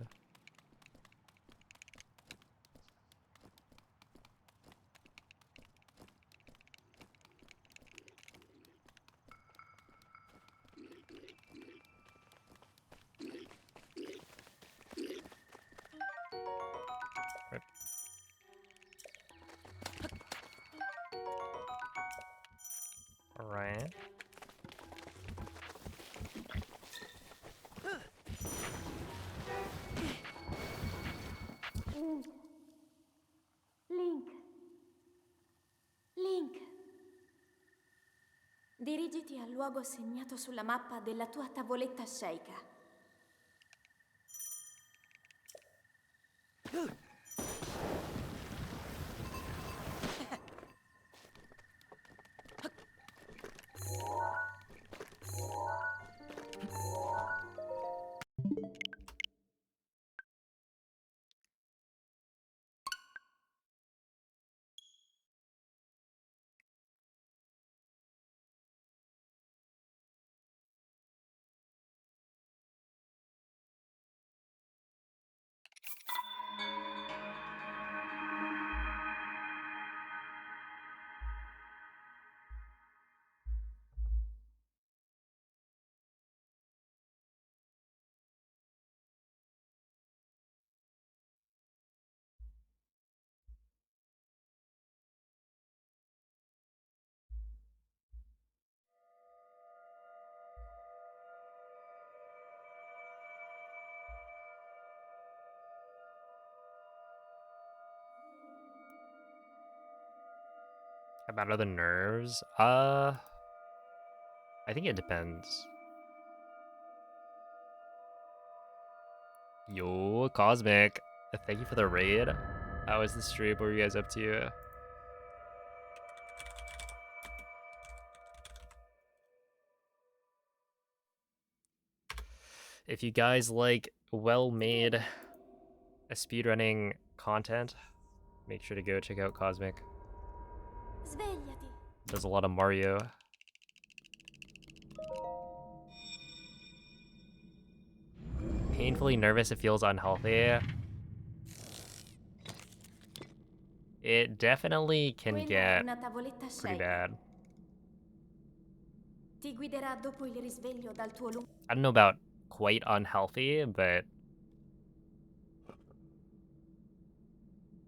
Right. All right. Link. Link. Dirigiti al luogo segnato sulla mappa della tua tavoletta Sheikah. How about other nerves? I think it depends. Yo, Cosmic. Thank you for the raid. How was the stream? What were you guys up to? If you guys like well-made speedrunning content, make sure to go check out Cosmic. Svegliati. Does a lot of Mario. Painfully nervous, it feels unhealthy. It definitely can Quella è get una tavoletta pretty Sheikah. bad. Ti guiderà dopo il risveglio dal tuo lungo... I don't know about quite unhealthy, but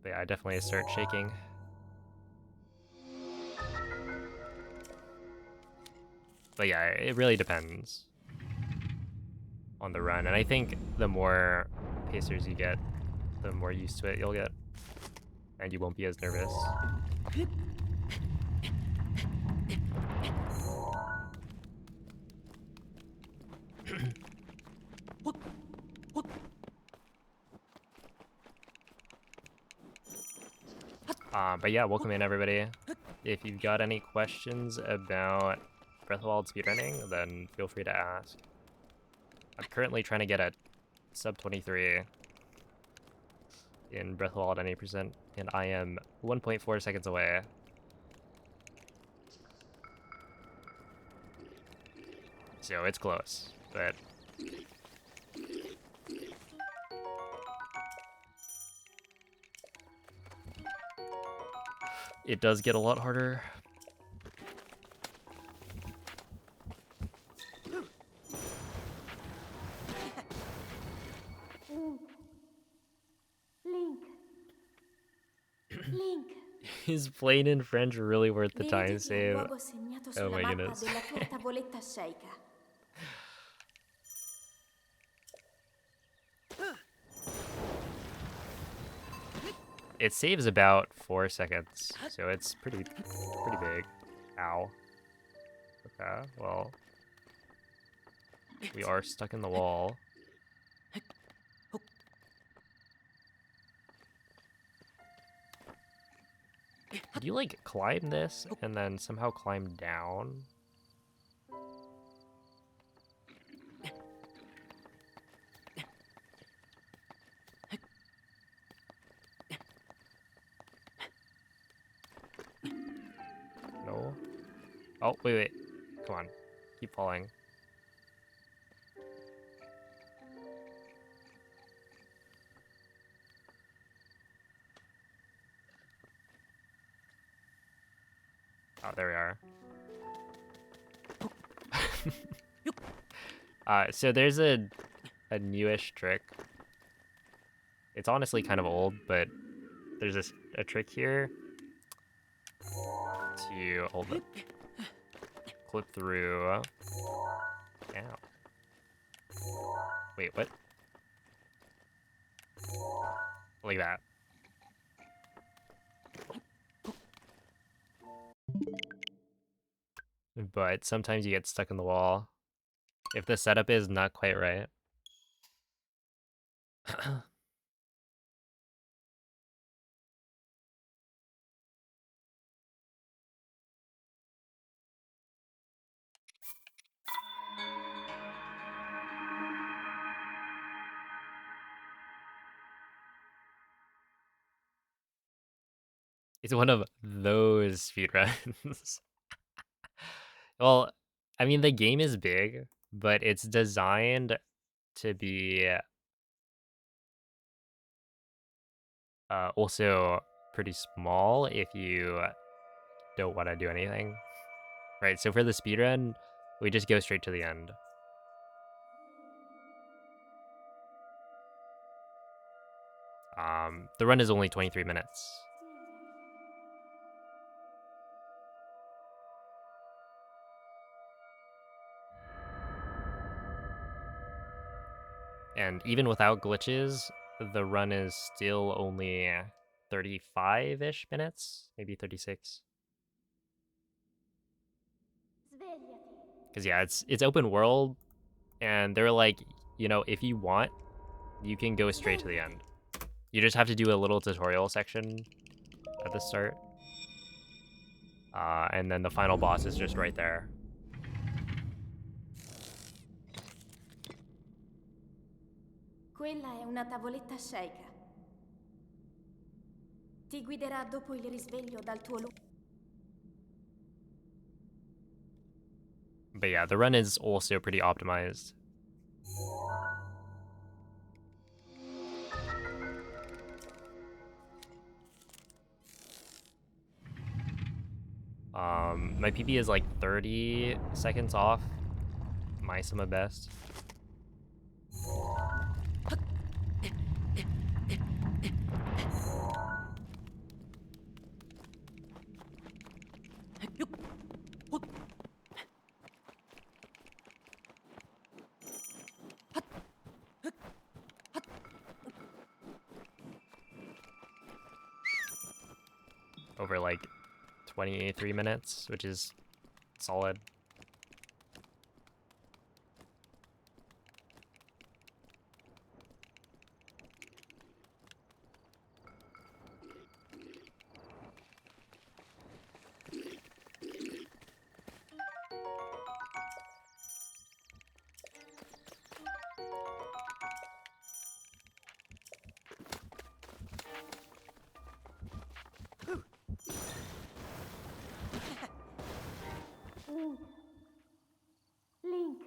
yeah, I definitely start shaking. But yeah, it really depends on the run. And I think the more pacers you get, the more used to it you'll get. And you won't be as nervous. But yeah, welcome in everybody. If you've got any questions about Breath of the Wild speedrunning, then feel free to ask. I'm currently trying to get a sub 23 in Breath of the Wild at 80%, and I am 1.4 seconds away. So it's close, but it does get a lot harder. Link. Link. Is plain in French really worth the time Dirigiti al save? luogo segnato Oh sulla my mappa goodness. della tua tavoletta sceicca. It saves about 4 seconds, so it's pretty big. Ow. Okay, well, we are stuck in the wall. Could you like climb this and then somehow climb down? No? Oh, wait. Come on. Keep falling. Oh, there we are. So there's a newish trick. It's honestly kind of old, but there's a trick here to hold it. Clip through. Ow. Wait, what? Like that. But sometimes you get stuck in the wall if the setup is not quite right. It's one of those speedruns. Well, I mean, the game is big, but it's designed to be also pretty small if you don't want to do anything. Right, so for the speedrun, we just go straight to the end. The run is only 23 minutes. And even without glitches, the run is still only 35-ish minutes, maybe 36. Svegliati. Because yeah, it's open world, and they're like, you know, if you want, you can go straight to the Svegliati. end. You just have to do a little tutorial section at the start. And then the final boss is just right there. Quella è una tavoletta sceicca. Ti guiderà dopo il risveglio dal tuo luogo. But yeah, the run is also pretty optimized. My PP is like 30 seconds off my summa best. Over like 23 minutes, which is solid. Link.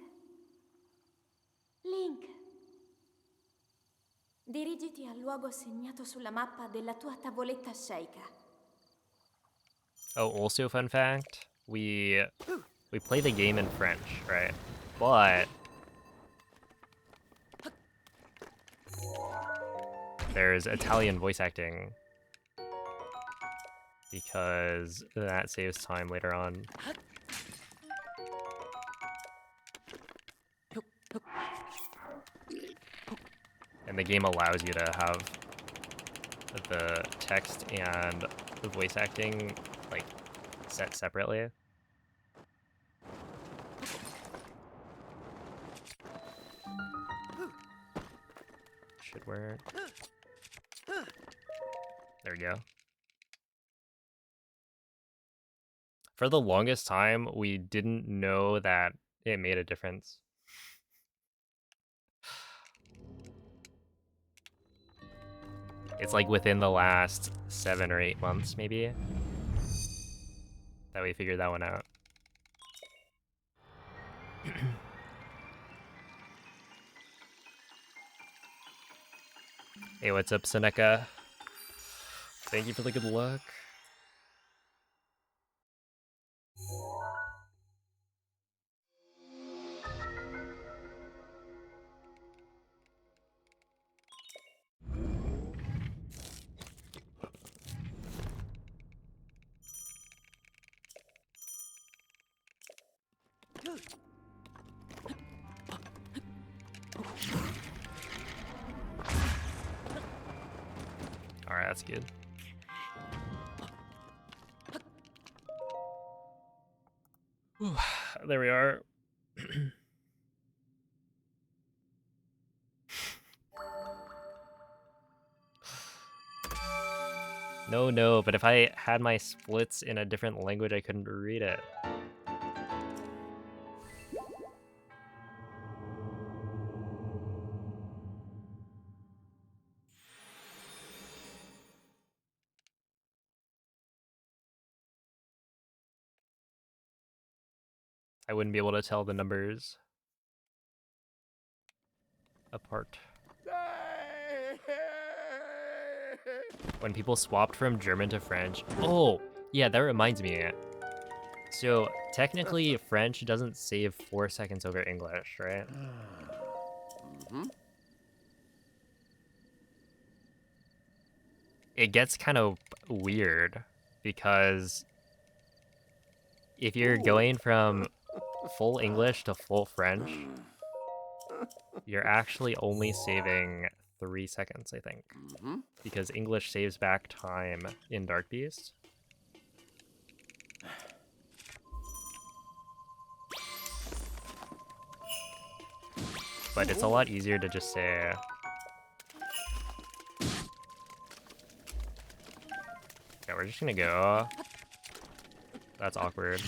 Link. Dirigiti al luogo segnato sulla mappa della tua tavoletta sceicca. Oh, also fun fact, we play the game in French, right? But there's Italian voice acting because that saves time later on. And the game allows you to have the text and the voice acting like set separately. Should work. There we go. For the longest time, we didn't know that it made a difference. It's like within the last 7 or 8 months, maybe, that we figured that one out. Hey, what's up, Seneca? Thank you for the good luck. Alright, that's good. Whew, there we are. No, but if I had my splits in a different language, I couldn't read it. I wouldn't be able to tell the numbers apart. When people swapped from German to French. Oh, yeah, that reminds me. So technically, French doesn't save 4 seconds over English, right? It gets kind of weird because if you're going from full English to full French, you're actually only saving 3 seconds, I think, because English saves back time in Dark Beast. But it's a lot easier to just say, yeah, we're just gonna go. That's awkward.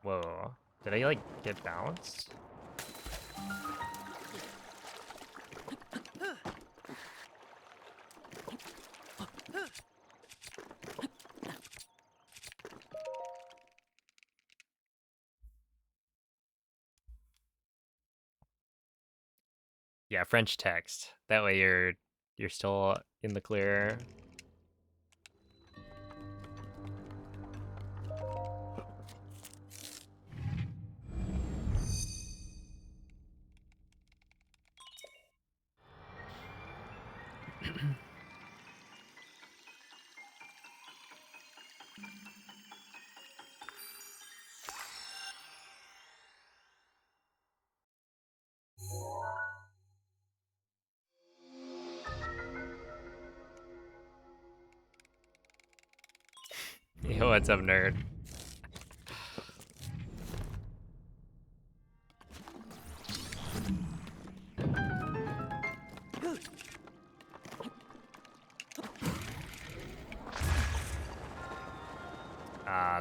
Whoa. Did I, like, get bounced? Yeah, French text. That way you're still in the clear. Yo, what's up, nerd?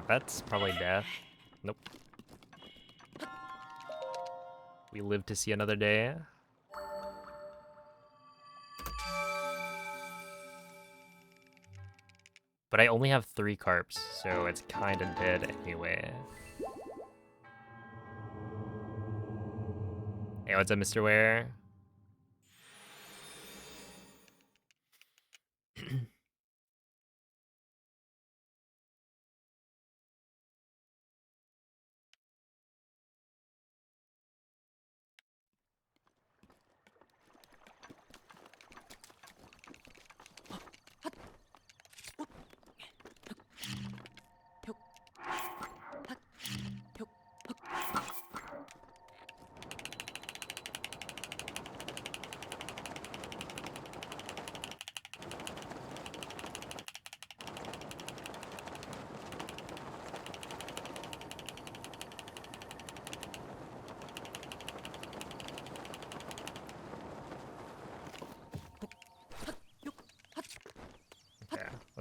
That's probably death. Nope. We live to see another day. But I only have 3 carps, so it's kinda dead anyway. Hey, what's up, Mr. Ware?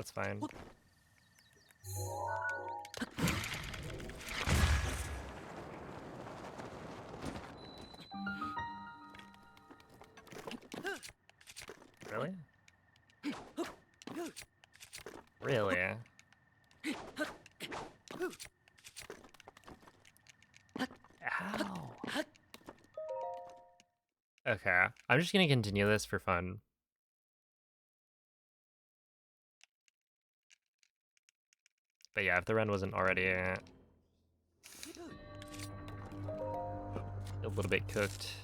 That's fine. Really? Really? Ow. Okay, I'm just gonna continue this for fun. But yeah, if the run wasn't already a little bit cooked,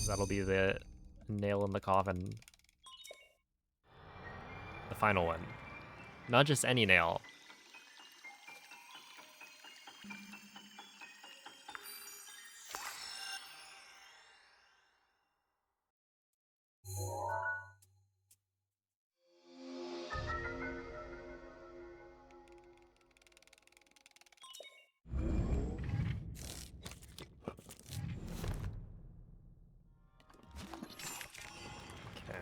that'll be the nail in the coffin. The final one. Not just any nail. Okay.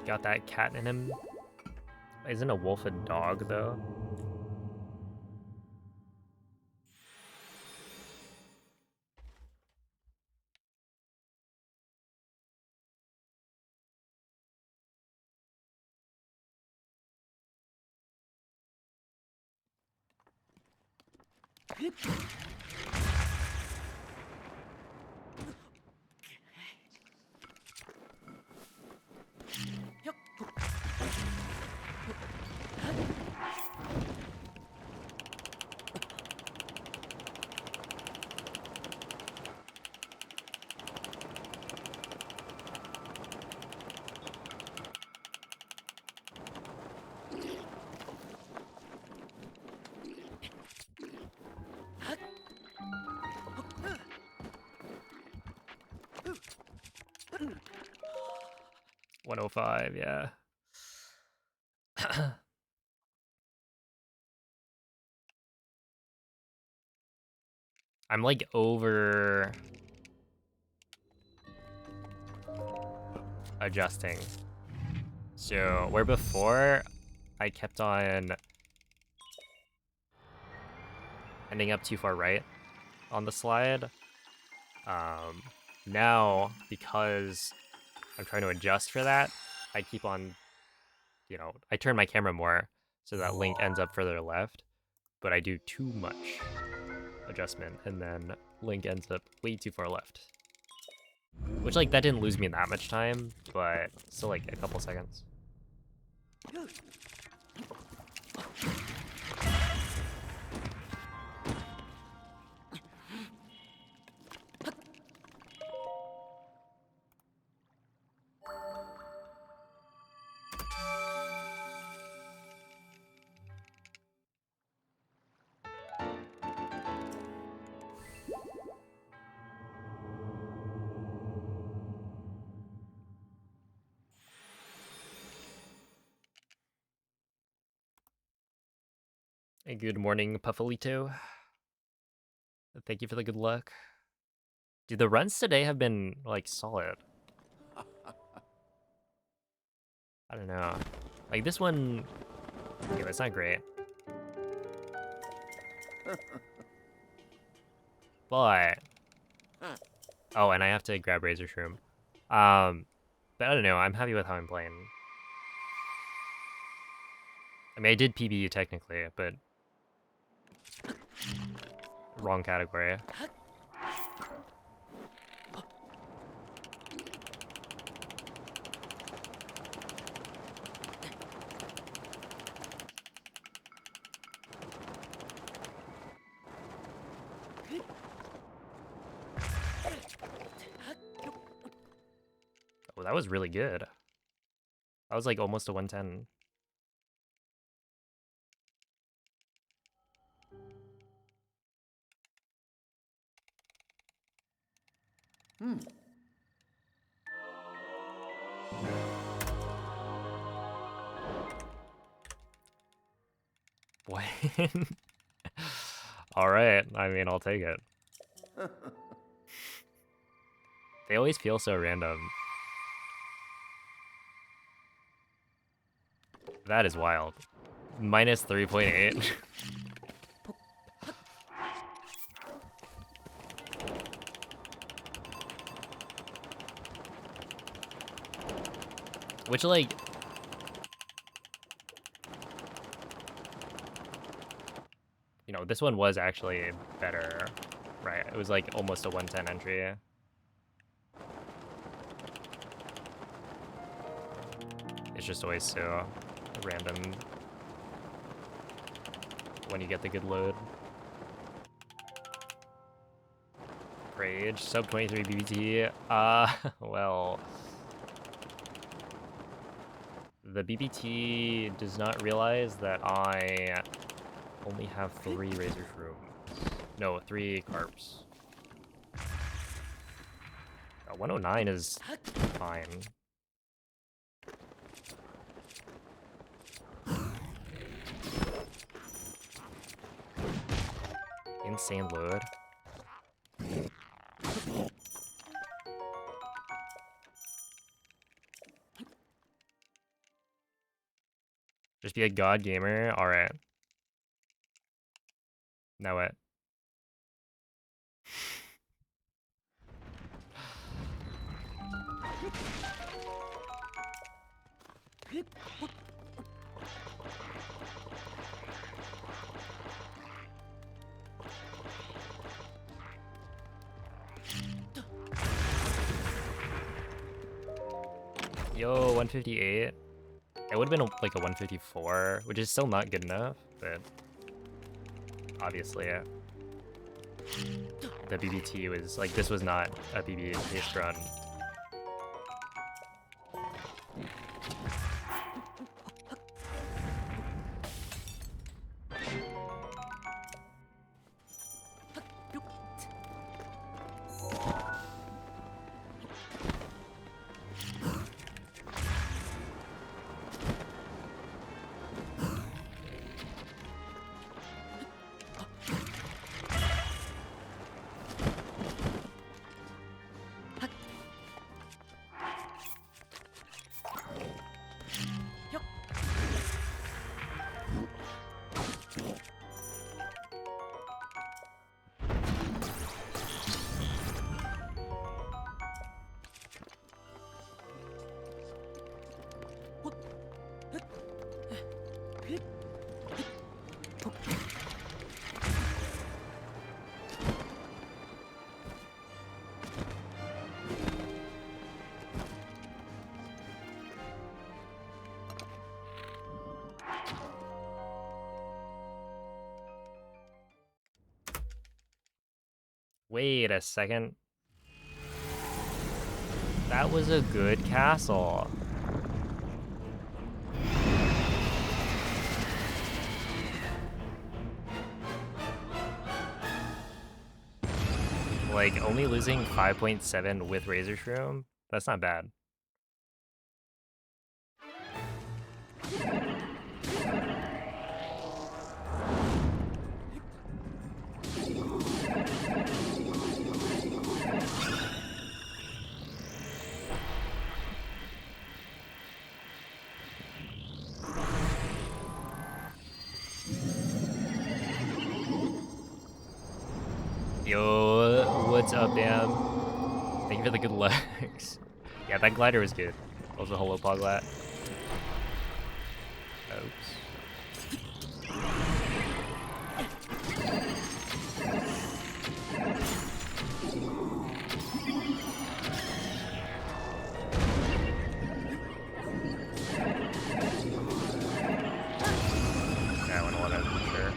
Got that cat in him. Isn't a wolf a dog, though? $105, yeah. I'm like over adjusting. So where before I kept on ending up too far right on the slide, now because I'm trying to adjust for that, I keep on, I turn my camera more so that Link ends up further left, but I do too much adjustment and then Link ends up way too far left. Which, like, that didn't lose me that much time, but still, like, a couple seconds. Hey, good morning, Puffalito. Thank you for the good luck. Dude, the runs today have been, like, solid. I don't know. Like, this one, okay, it's not great. But, oh, and I have to grab Razor Shroom. But I don't know, I'm happy with how I'm playing. I mean, I did PBU technically, but wrong category. Oh, that was really good. That was like almost a 110. When? Alright, I mean, I'll take it. They always feel so random. That is wild. Minus 3.8. Which, like... You know, this one was actually better. Right, it was like almost a 110 entry. It's just always so random when you get the good load. Rage, sub 23 BBT. Well... The BBT does not realize that I only have 3 razor shrooms. No, 3 carps. 109 is fine. Insane load. Just be a god gamer? Alright. Now what? Yo, 158. It would have been like a 154, which is still not good enough, but obviously the BBT was like, this was not a BB based run. Wait a second. That was a good castle. Like, only losing 5.7 with Razor Shroom? That's not bad. Yo, what's up, Bam? Thank you for the good legs. Yeah, that glider was good. That was a holo poglat. Oops. Yeah, I went 11 for sure.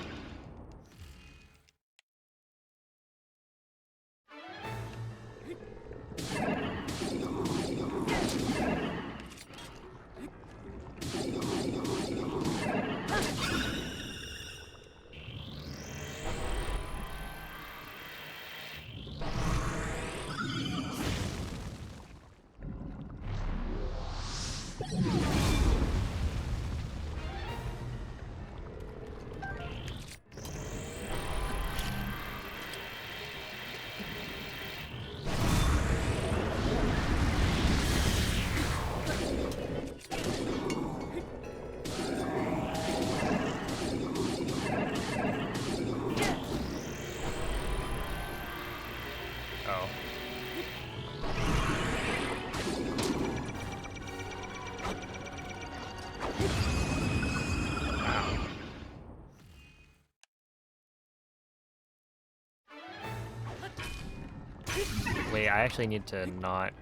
Wait, I actually need to not...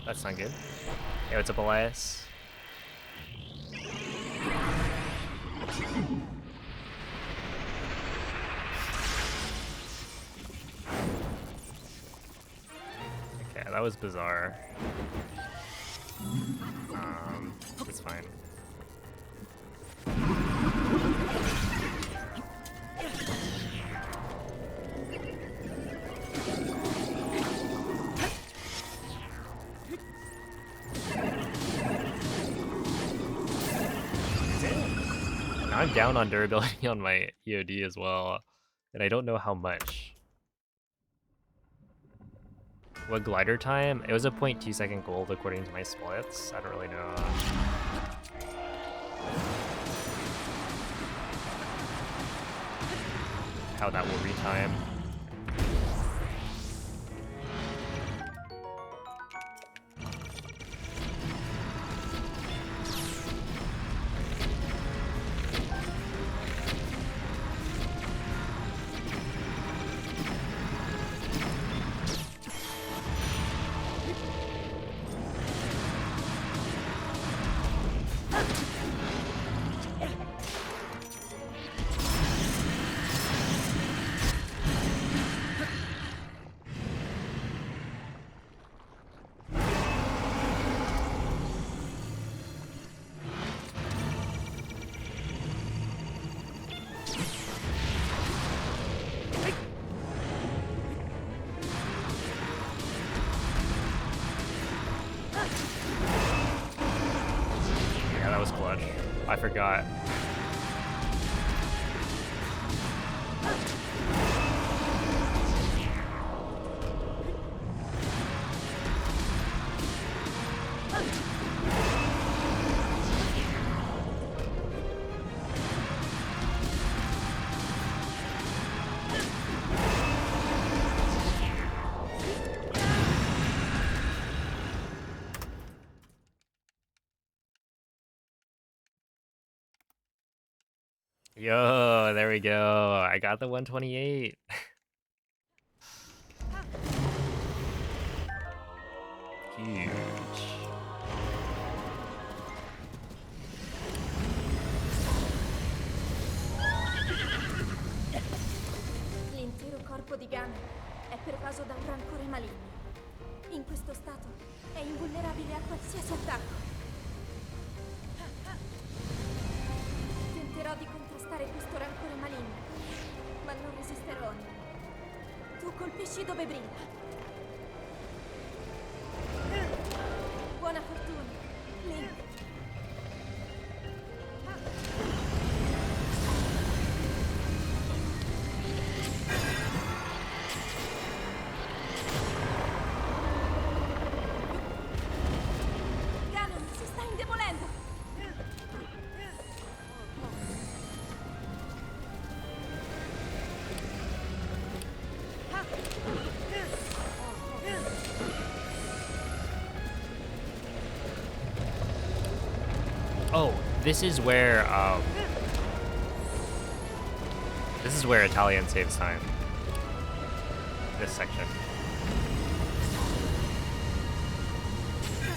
That's not good. Hey, what's up, Elias? Okay, that was bizarre. It's fine. Now I'm down on durability on my EOD as well, and I don't know how much. What glider time? It was a 0.2 second gold according to my splits. I don't really know how that will retime. Yeah, that was clutch. I forgot. Yo, there we go. I got the 128. Huge. L'intero corpo di Gunner è pervaso da un rancore maligno. In questo stato è invulnerabile a qualsiasi attacco. Tenterò di contrastare questo rancore maligno, ma non resisterò. Tu colpisci dove brilla. Buona fortuna, Link. Ganon si sta indebolendo. Oh, this is where Italian saves time. This section.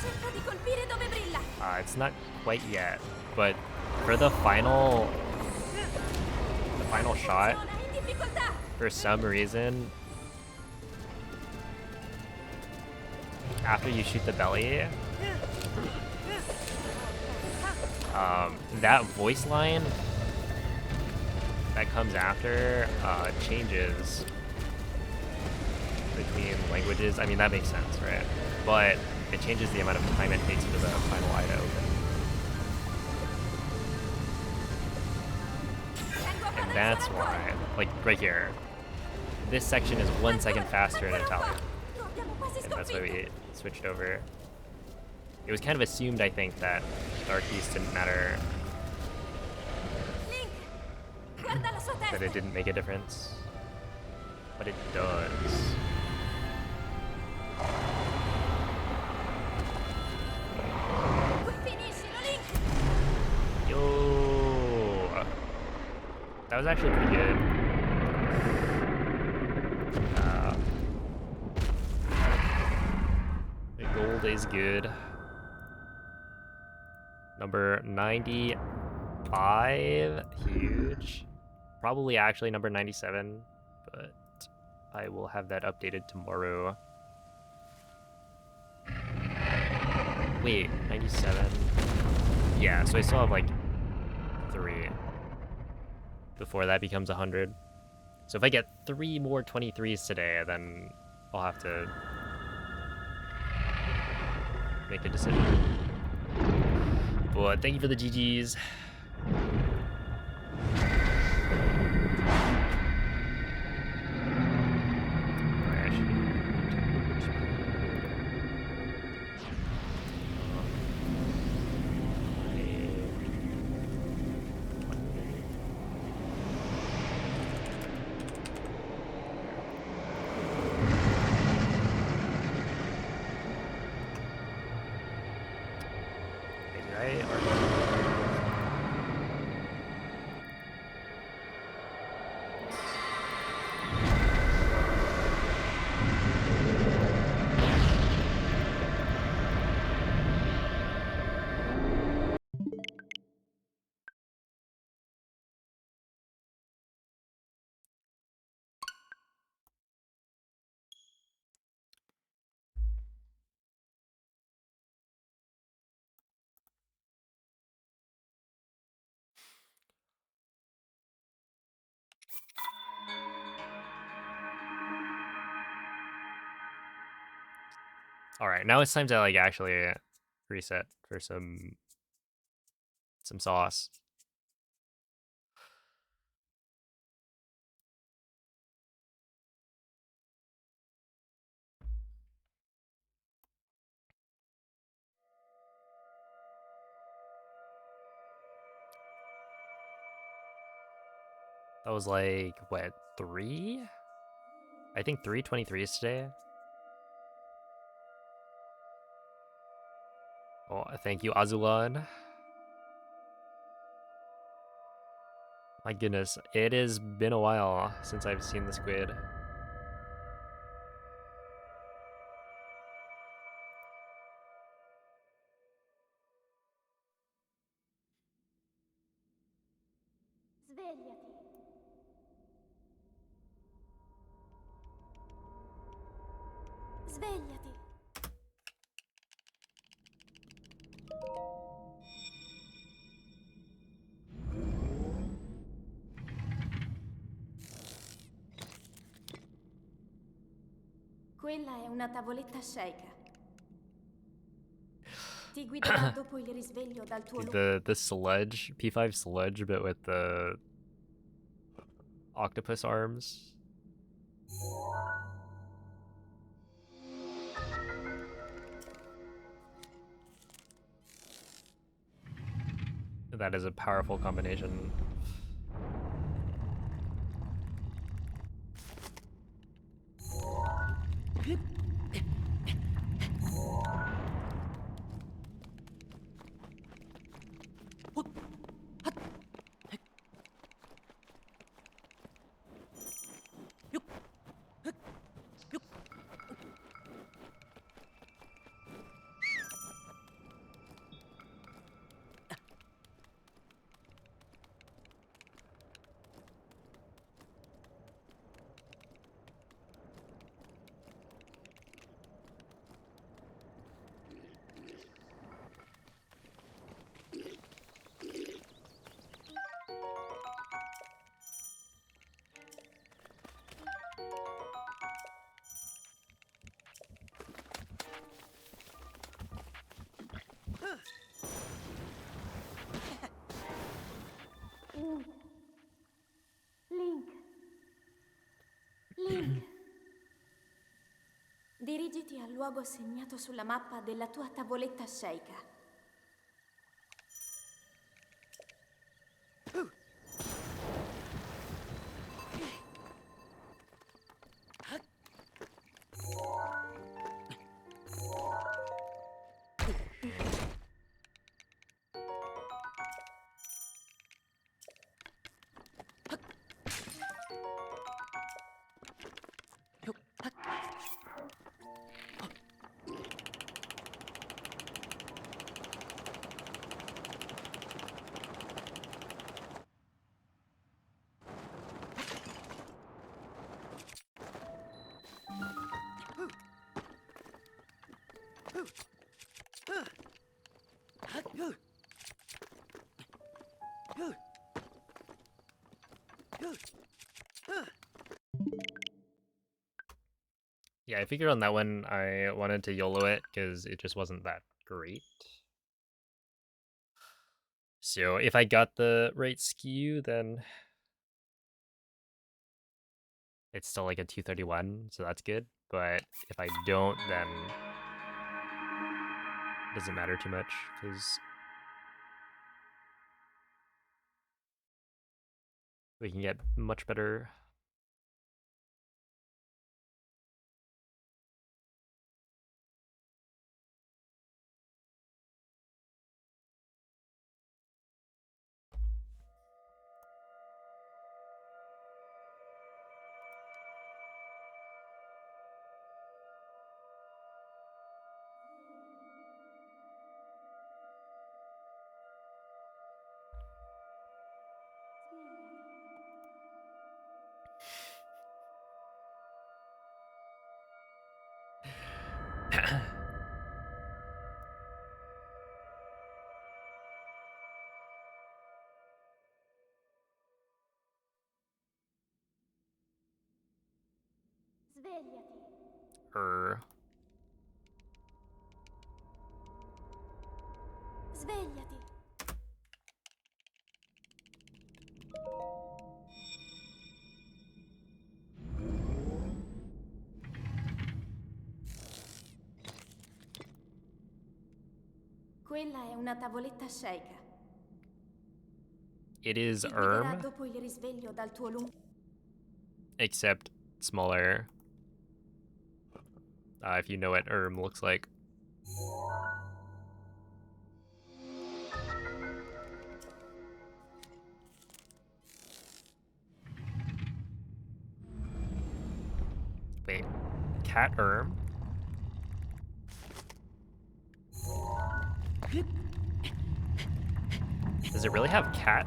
Cerca di colpire dove brilla. It's not quite yet, but for the final shot, Sono in difficoltà. for some reason, after you shoot the belly, that voice line that comes after changes between languages. I mean, that makes sense, right? But it changes the amount of time it takes for the final eye to open. And that's why, like right here, this section is 1 second faster in Italian. And that's why we switched over. It was kind of assumed, I think, that Dark Beast didn't matter, Link, guarda la sua that testa. it didn't make a difference. But it does. was actually pretty good. The gold is good. Number 95, huge. Probably actually number 97, but I will have that updated tomorrow. Wait, 97? Yeah, so I still have like 3 before that becomes 100. So if I get 3 more 23s today, then I'll have to make a decision. But thank you for the GGs. All right, now it's time to like actually reset for some sauce. That was like what, 3? I think 3 23s today. Oh, thank you, Azulan. My goodness, it has been a while since I've seen the squid. Svegliati. Svegliati. Quella è una tavoletta shake. Ti guiderà dopo il risveglio dal tuo The sludge, P5 sludge, but with the octopus arms. That is a powerful combination. Link. Link. Dirigiti al luogo segnato sulla mappa della tua tavoletta shake. Yeah, I figured on that one I wanted to YOLO it because it just wasn't that great. So if I got the right skew, then it's still like a 231, so that's good. But if I don't, then it doesn't matter too much because we can get much better. Svegliati. Svegliati. Quella è una tavoletta sceika. It is Ti guiderà ERM, dopo il risveglio dal tuo lungo... except smaller. If you know what ERM looks like. Wait, cat ERM? Does it really have cat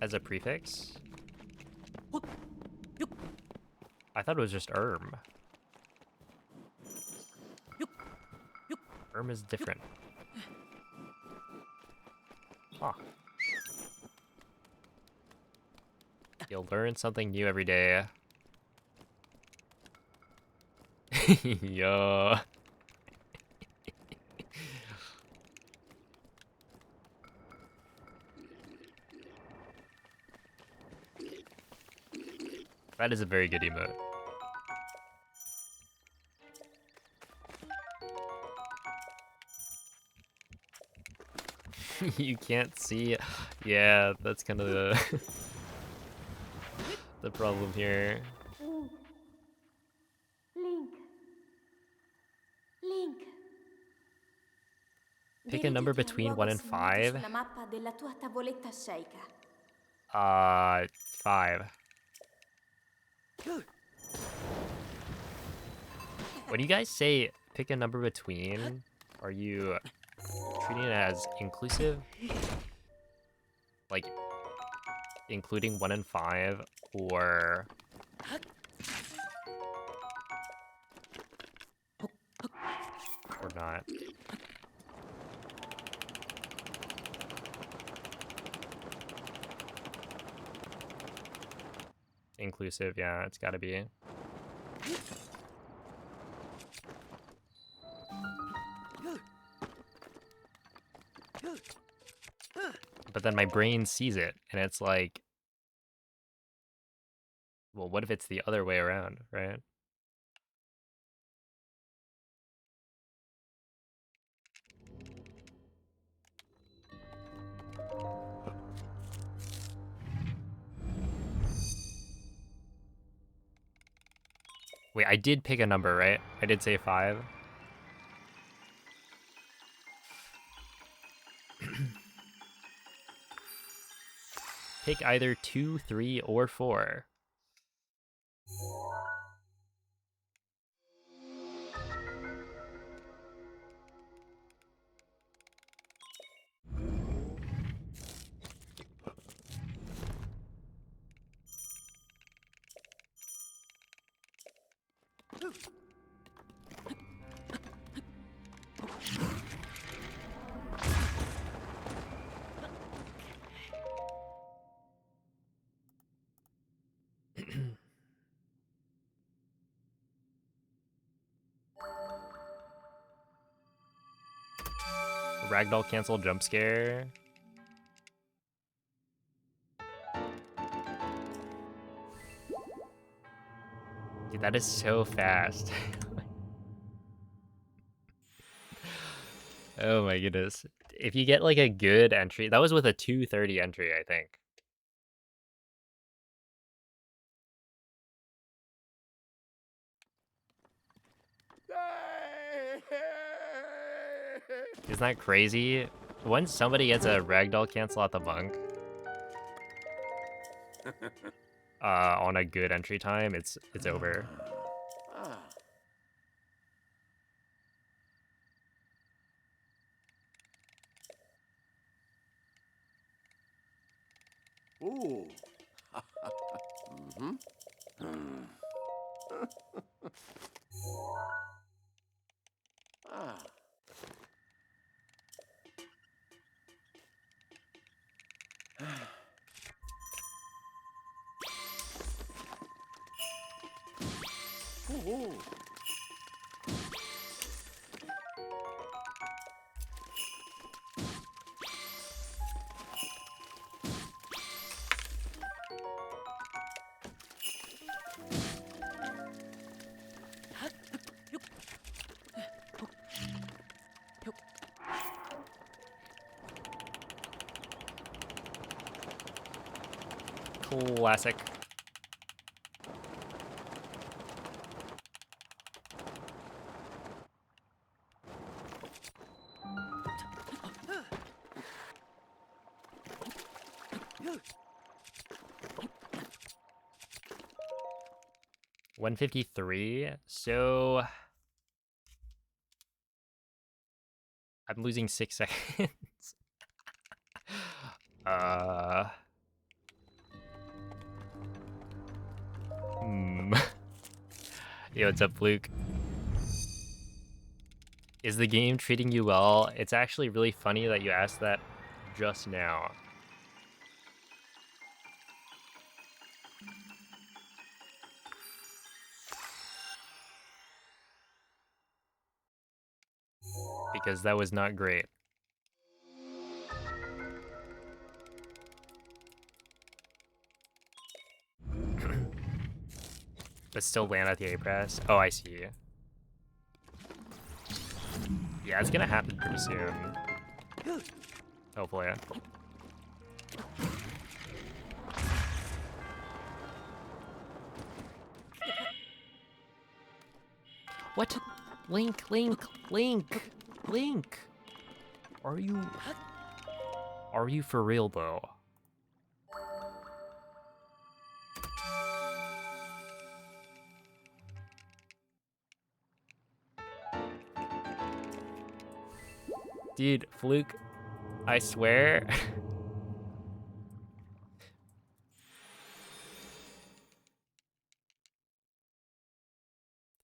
as a prefix? I thought it was just ERM. ERM is different. Huh. You'll learn something new every day. Yo. That is a very good emote. You can't see. Yeah, that's kind of the the problem here. Link. Link. Pick a number Dirigiti al between luogo 1 and segnato 5. sulla mappa della tua tavoletta sceika. 5. When you guys say pick a number between, are you treating it as inclusive? Like including 1 and 5, or not? Inclusive, yeah, it's gotta be. But then my brain sees it, and it's like, well, what if it's the other way around, right? Wait, I did pick a number, right? I did say 5. Pick either 2, 3, or 4. Ragdoll cancel jump scare. Dude, that is so fast. Oh my goodness. If you get like a good entry, that was with a 230 entry, I think. Isn't that crazy? Once somebody gets a ragdoll cancel at the bunk, on a good entry time, it's over. Ooh. Mm-hmm. Ah. Ooh. 'Classic. $153. So I'm losing 6 seconds. uh. Hmm. Yo, what's up, Luke? Is the game treating you well? It's actually really funny that you asked that just now. Because that was not great. But still land at the A press. Oh, I see. Yeah, it's gonna happen pretty soon. Hopefully. What? Link, Link, Link, Link. Are you for real though? Dude, Fluke, I swear.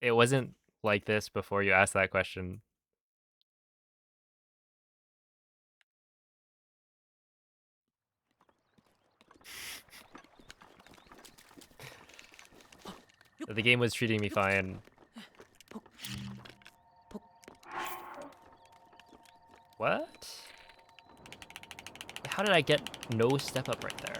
It wasn't like this before you asked that question. The game was treating me fine. What? How did I get no step up right there?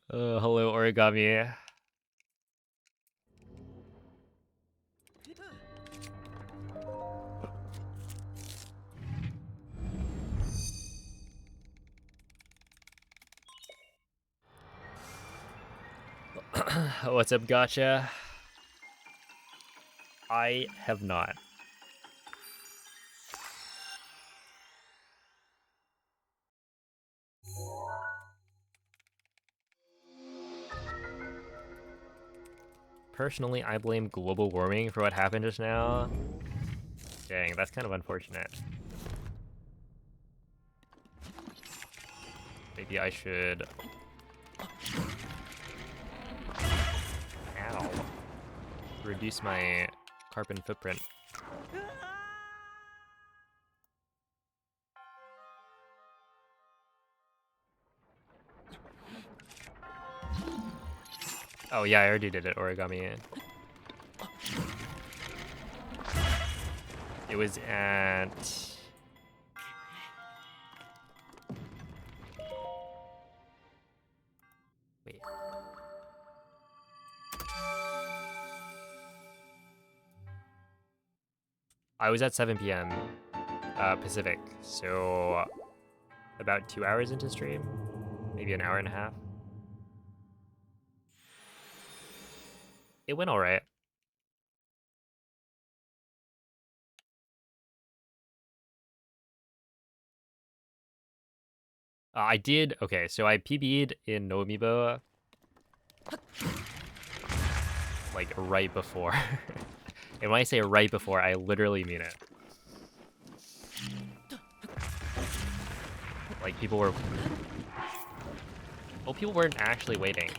Hello, Origami. What's up, Gotcha? I have not. Personally, I blame global warming for what happened just now. Dang, that's kind of unfortunate. Maybe I should... Ow. Reduce my carbon footprint. Oh yeah, I already did it, origami. It was at... Wait. I was at 7 p.m. Pacific, so about 2 hours into stream, maybe an hour and a half. It went all right. I did, okay, so I PB'd in No Amiibo, like, right before. And when I say right before, I literally mean it. Like, people were... Well, people weren't actually waiting.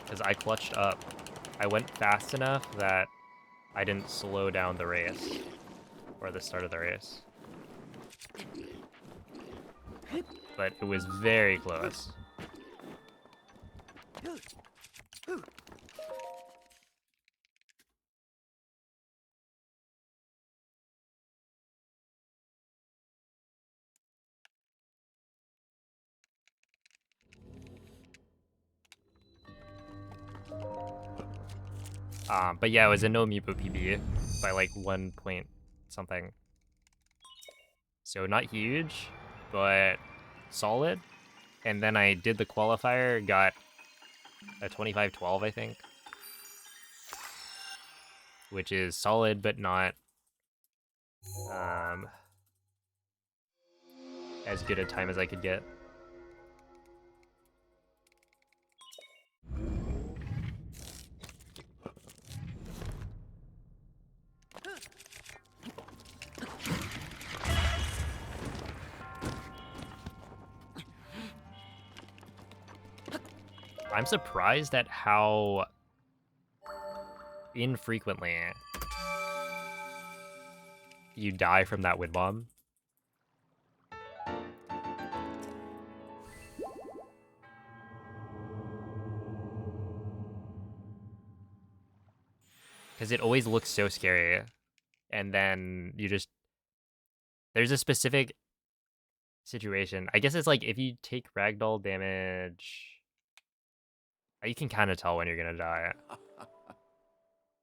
Because I clutched up. I went fast enough that I didn't slow down the race. Or the start of the race. But it was very close. But yeah, it was a no Amiibo PB by like 1 point something. So not huge, but solid. And then I did the qualifier, got a 25-12, I think. Which is solid, but not as good a time as I could get. I'm surprised at how infrequently you die from that wind bomb. Because it always looks so scary. And then you just... There's a specific situation. I guess it's like if you take ragdoll damage... You can kind of tell when you're going to die.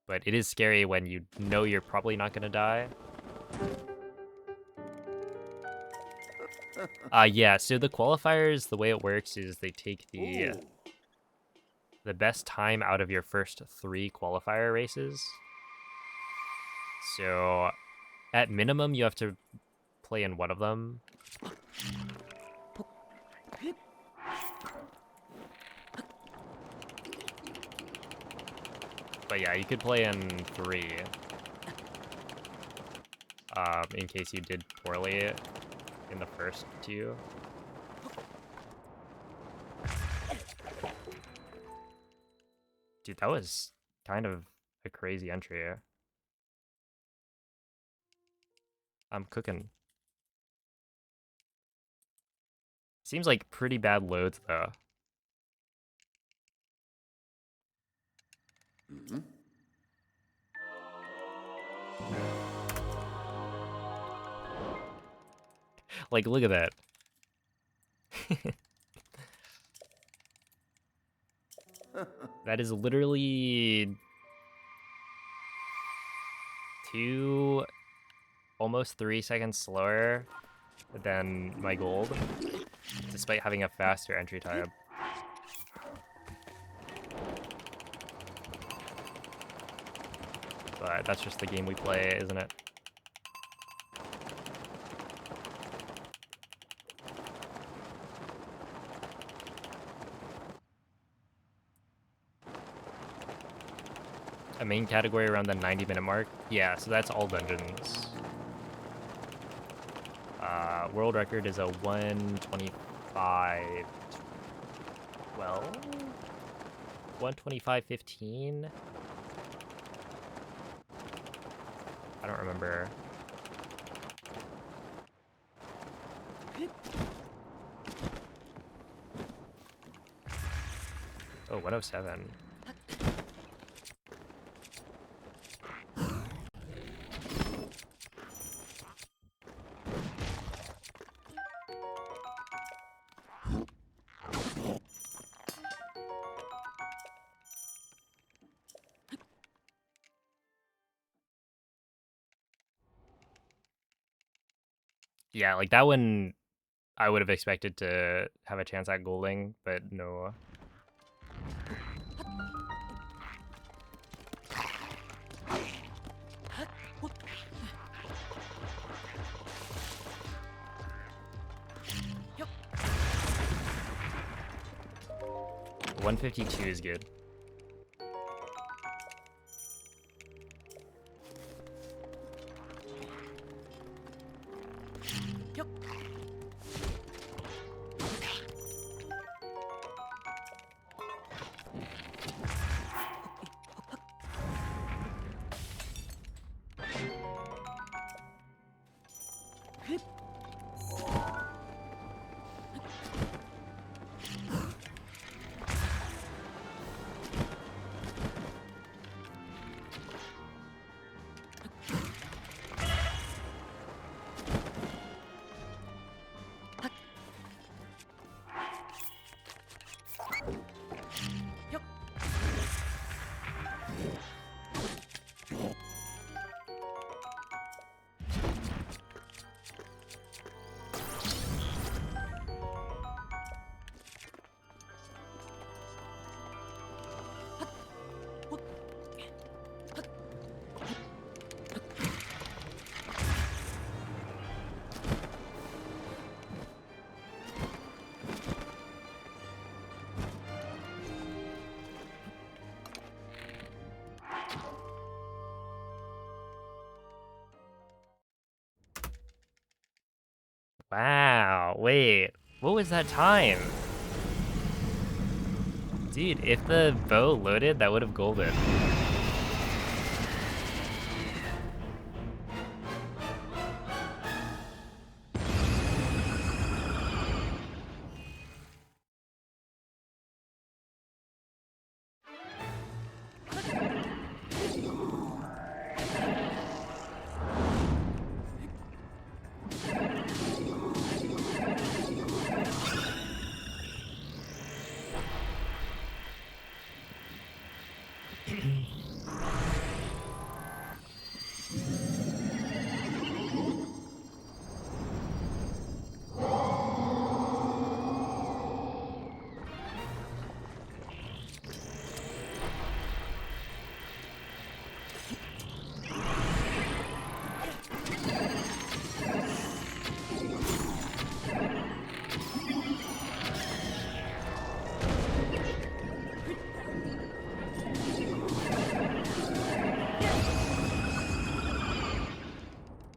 But it is scary when you know you're probably not going to die. Yeah, so the qualifiers, the way it works is they take the best time out of your first 3 qualifier races. So at minimum, you have to play in one of them. But yeah, you could play in 3. In case you did poorly in the first 2. Dude, that was kind of a crazy entry. I'm cooking. Seems like pretty bad loads, though. Mm-hmm. Like, look at that. That is literally 2, almost 3 seconds slower than my gold, despite having a faster entry time. But that's just the game we play, isn't it? a main category around the 90-minute mark. Yeah, so that's all dungeons. World record is a 125. Well, 125.15. I don't remember. Oh, 107. Yeah, like that one I would have expected to have a chance at golding, but no. Yup. 152 is good. Yup. Yup. Wow, wait, what was that time? Dude, if the bow loaded, that would have golden.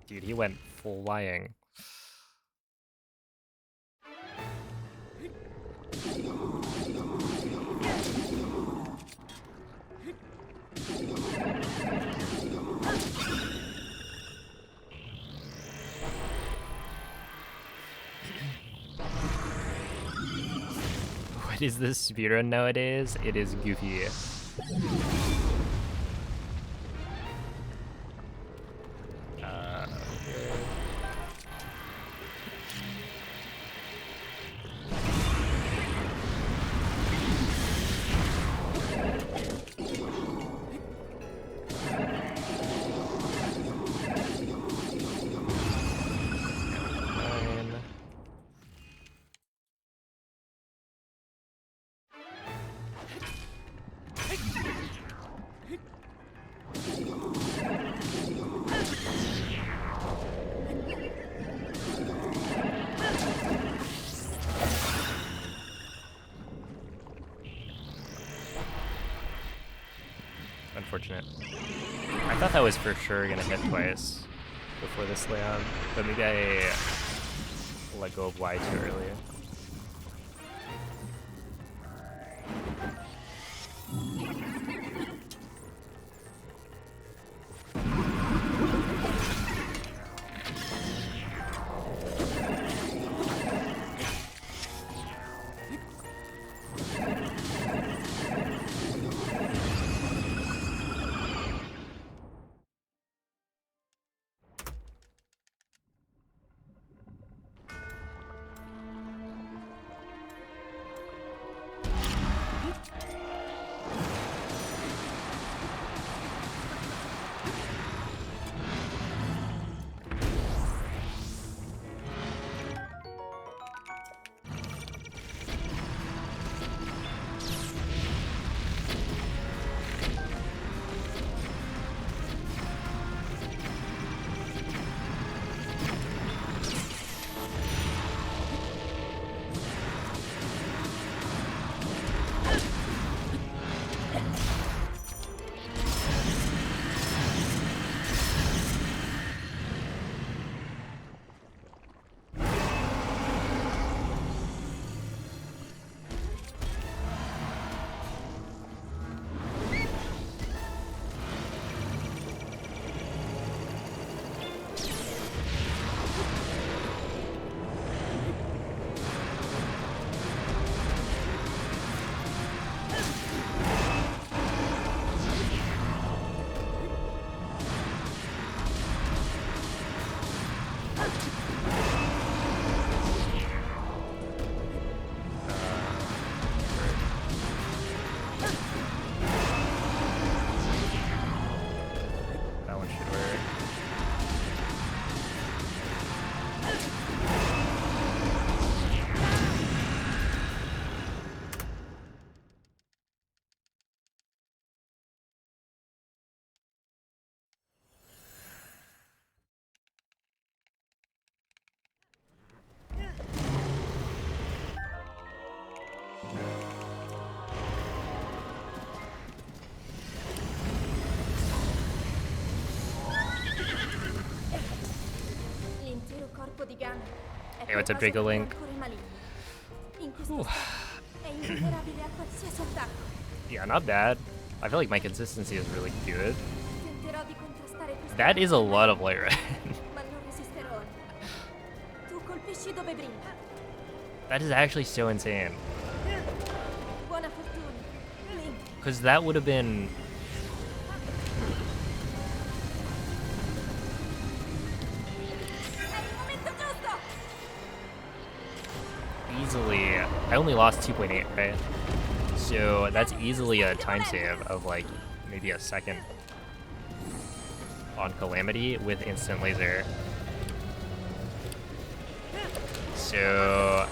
Dude, he went flying. What is this speedrun nowadays? It is goofy. Okay. Fine. unfortunate. I thought that was for sure gonna hit twice before the slam, but maybe I let go of Y too early. That one should work. L'intero corpo di Ganon è Hey, what's up, pervaso Draco da Link? rancore maligno. In questo Whew. stato è invulnerabile a qualsiasi attacco. Yeah, not bad. I feel like my consistency is really good. Tenterò di contrastare questa That is a rancore lot of maligno, light red. ma non resisterò. Tu colpisci dove brilla. That is actually so insane. Buona fortuna, Link. Because that would have been... È il momento giusto! easily... I only lost 2.8, right? So that's easily a time save of like maybe a second on Calamity with instant laser. So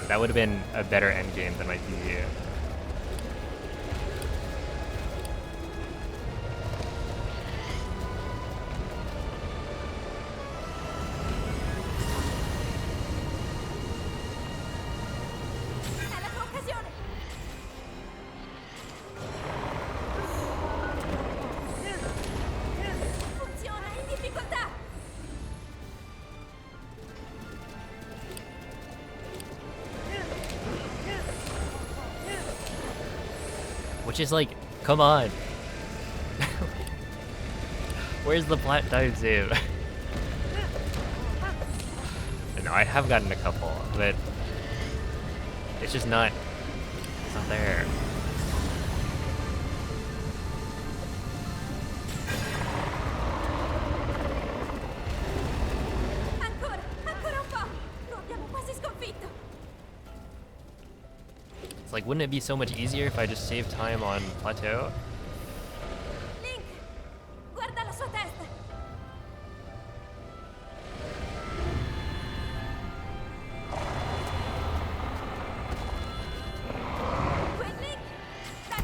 that would have been a better endgame than my PvE. È la tua occasione! Funziona in difficoltà! Which is like, come on. Where's the plat time save? No, I have gotten a couple, but it's just not, it's not there. Ancora, ancora un po'! Lo abbiamo quasi sconfitto! It's like, wouldn't it be so much easier if I just saved time on plateau? Link! Guarda la sua testa! Quel Link! Dai!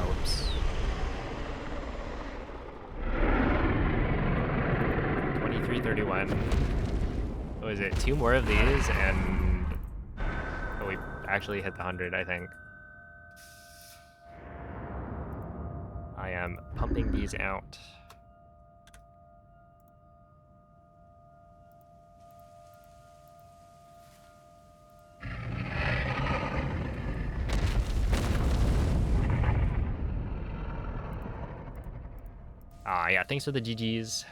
Oops. 23:31. What is it? 2 more of these and oh, we actually hit the 100, I think. I am pumping these out. Yeah, thanks for the GGs.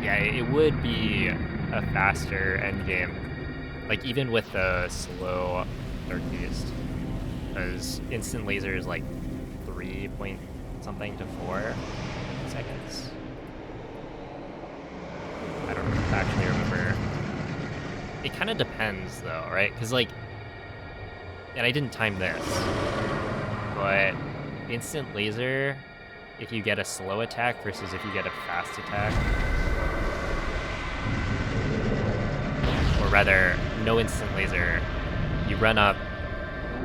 Yeah, it would be a faster endgame. Like, even with the slow Dark Beast. Because instant laser is like 3 point something to 4 seconds. I don't actually remember. It kind of depends though, right? Because like, and I didn't time this, but instant laser, if you get a slow attack versus if you get a fast attack, or rather, no instant laser, you run up.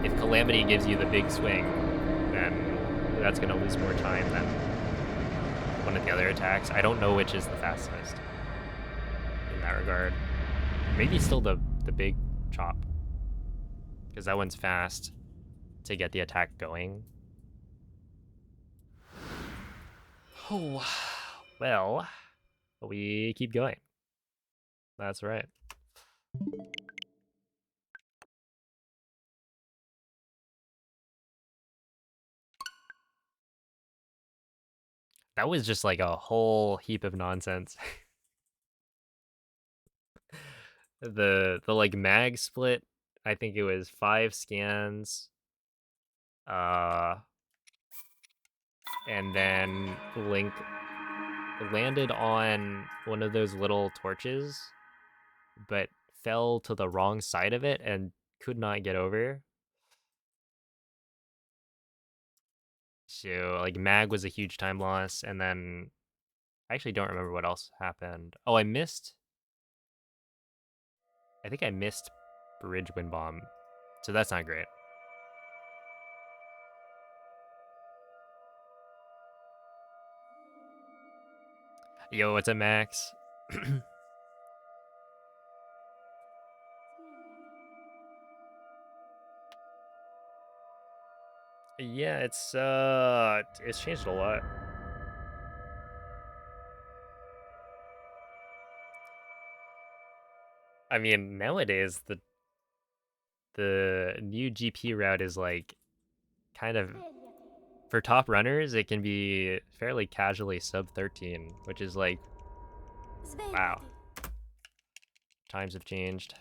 If Calamity gives you the big swing, then that's gonna lose more time than one of the other attacks. I don't know which is the fastest in that regard. Maybe still the big chop, because that one's fast to get the attack going. Oh, well, we keep going. That's right. That was just like a whole heap of nonsense. The like mag split, I think it was 5 scans. And then Link landed on one of those little torches, but fell to the wrong side of it and could not get over. So like mag was a huge time loss, and then I actually don't remember what else happened. Oh, I think I missed Bridge Wind Bomb. So that's not great. Yo, what's up, Max? Yeah, it's changed a lot. I mean, nowadays the new GP route is like kind of for top runners, it can be fairly casually sub 13, which is like wow. Svegliati. Times have changed.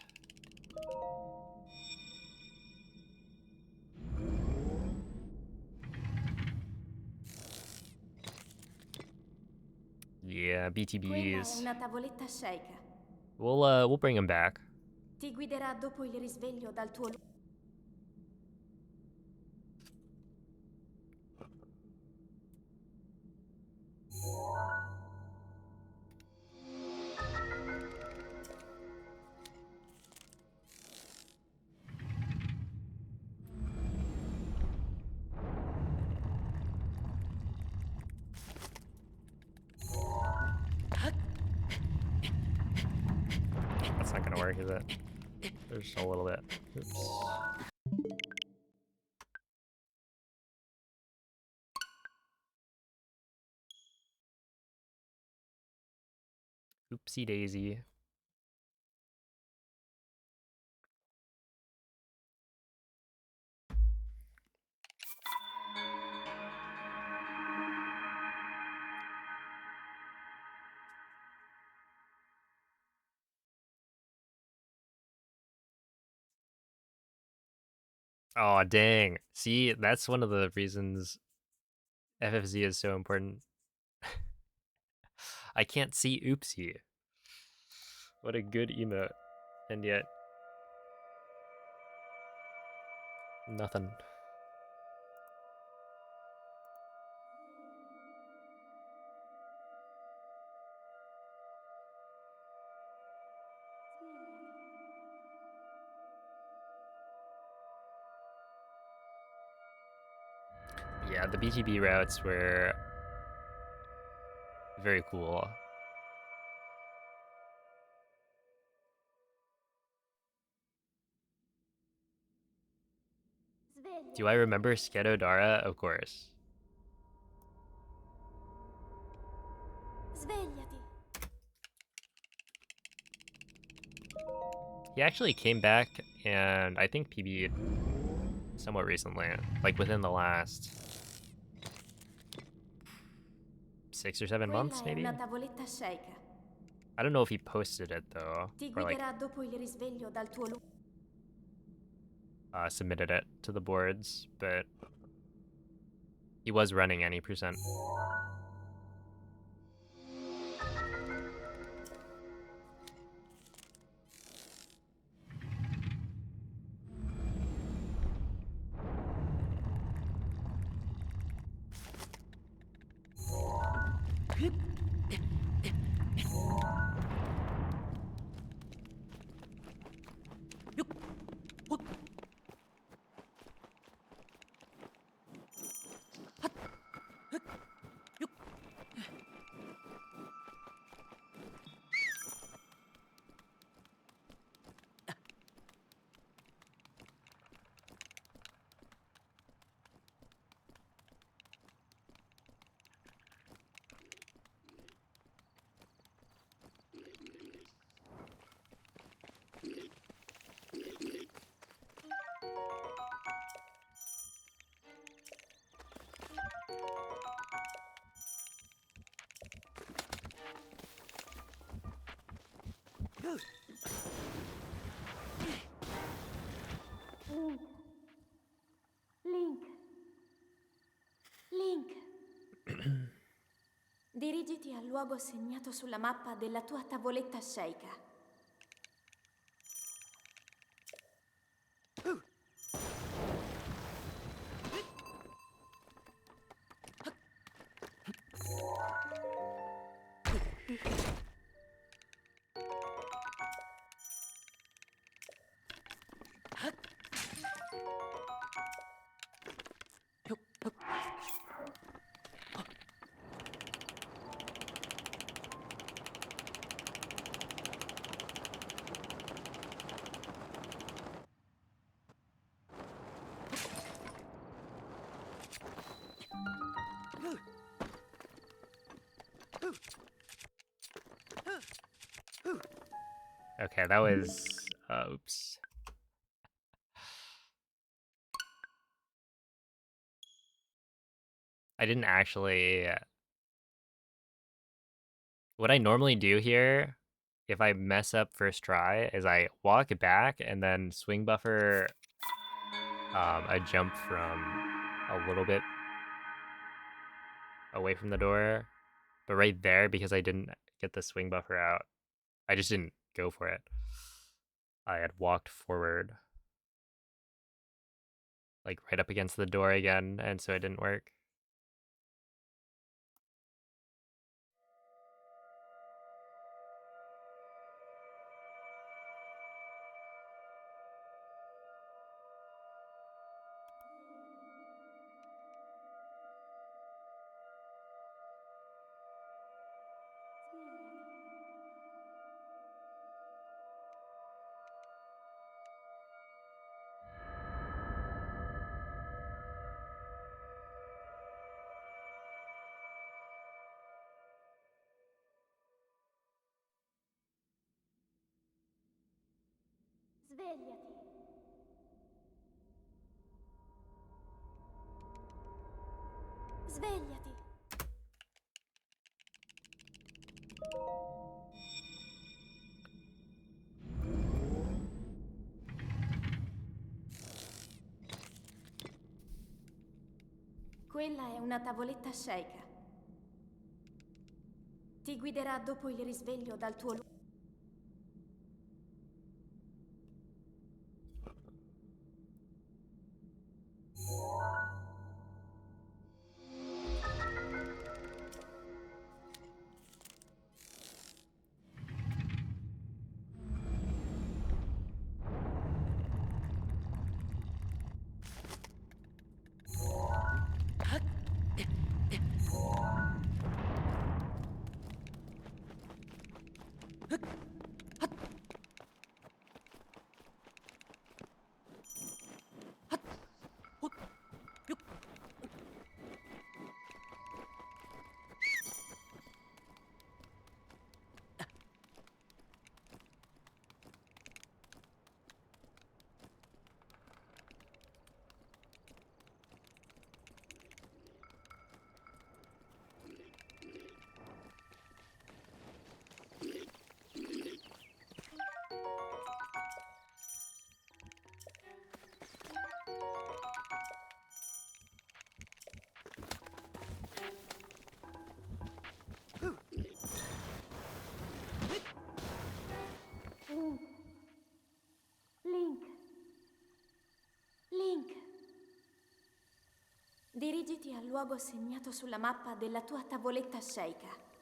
Yeah, Quella è BTBs. una tavoletta sceicca. We'll bring them back. Ti guiderà dopo il risveglio dal tuo That's not gonna work, is it? There's just a little bit. Oops. Oopsie daisy. Oh, dang. See, that's one of the reasons FFZ is so important. I can't see oopsie. What a good emote. And yet, nothing. Yeah, Yeah, the BTB routes were very cool. Do I Svegliati. remember Skedodara? Of course. Svegliati. He actually came back and I think PB'd somewhat recently, like within the last 6 or 7 Quella months, è maybe? una tavoletta Sheikah. I don't know if he posted it though, Ti or like guiderà dopo il risveglio dal tuo submitted it to the boards, but he was running any percent. Link. Link. Link. Dirigiti al luogo segnato sulla mappa della tua tavoletta Sheikah. Okay, that was oops. I didn't actually what I normally do here if I mess up first try is I walk back and then swing buffer a jump from a little bit away from the door. But right there, because I didn't get the swing buffer out, I just didn't go for it. I had walked forward, like right up against the door again, and so it didn't work. Svegliati. Svegliati. Quella è una tavoletta Sheikah. Ti guiderà dopo il risveglio dal tuo luogo. Dirigiti al luogo segnato sulla mappa della tua tavoletta sceicca.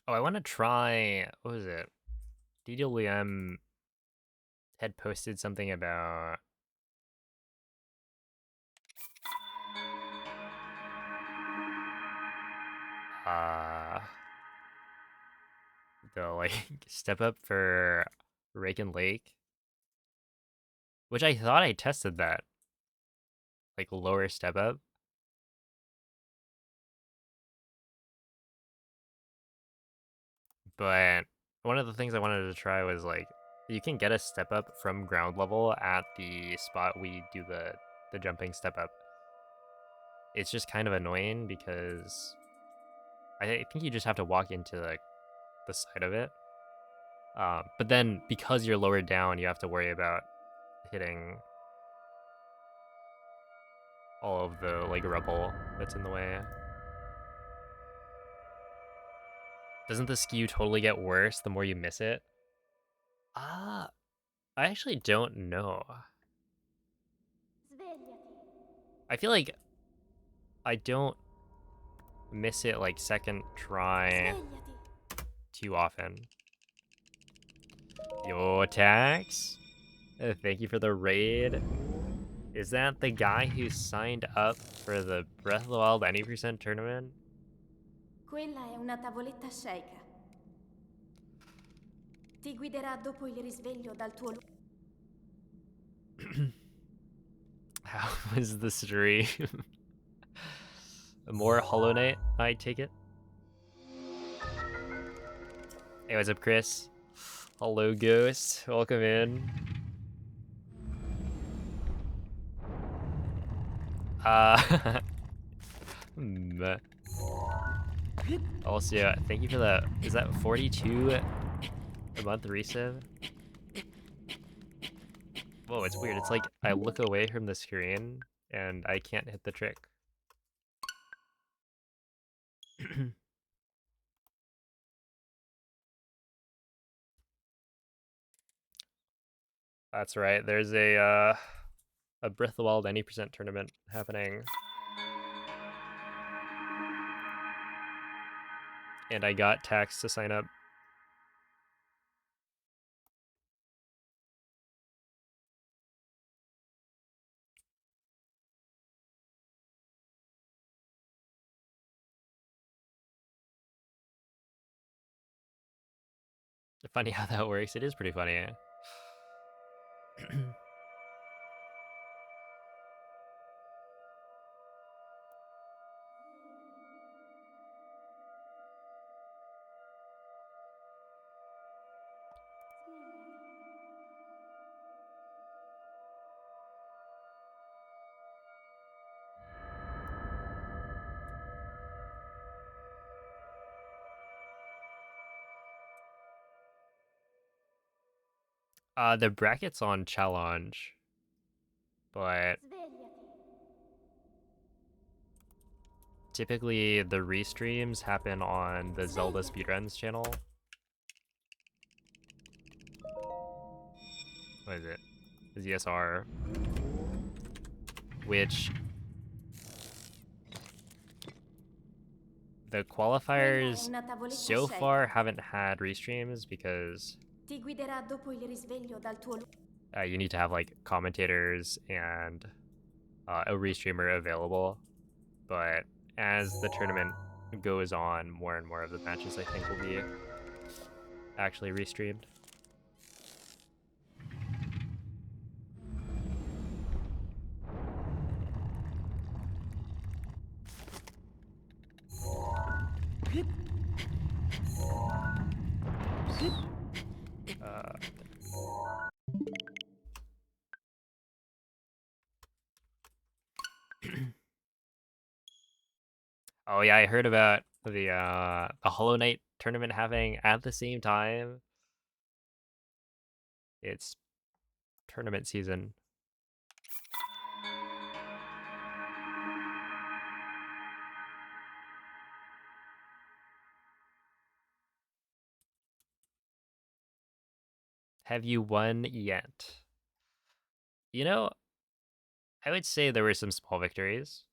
Oh, I want to try. What was it? DWM had posted something about uh the like step up for Raken Lake, which I thought I tested that like lower step up, but one of the things I wanted to try was like you can get a step up from ground level at the spot we do the jumping step up. It's just kind of annoying because I think you just have to walk into like the side of it. But then because you're lowered down, you have to worry about hitting all of the like rubble that's in the way. Doesn't the skew totally get worse the more you miss it? I actually don't know. Svegliati. I feel like I don't miss it like second try Svegliati. too often. Yo, Tax. Thank you for the raid. Is that the guy who signed up for the Breath of the Wild any percent tournament? Quella è una tavoletta sceicca. Ti guiderà dopo il risveglio dal tuo luogo. How was the stream? More Hollow Knight, I take it. Hey, what's up, Chris? Hello, Ghost. Welcome in. Hmm. Also, thank you for that. Is that 42 a month resub? Whoa, it's weird. It's like I look away from the screen and I can't hit the trick. That's right. There's a Breath of the Wild any percent tournament happening. And I got Tax to sign up. Funny how that works. It is pretty funny. The bracket's on challenge, but Svegliati. typically the restreams happen on the Zelda Svegliati. Speedruns channel. What is it? ZSR, which the Quella è qualifiers una tavoletta so far sceicca. haven't had restreams because Ti guiderà dopo il risveglio dal tuo luogo. you need to have like commentators and a restreamer available. But as the tournament goes on, more and more of the matches I think will be actually restreamed. Uh, oh yeah, I heard about the Hollow Knight tournament happening at the same time. It's tournament season. Have you won yet? You know, I would say there were some small victories.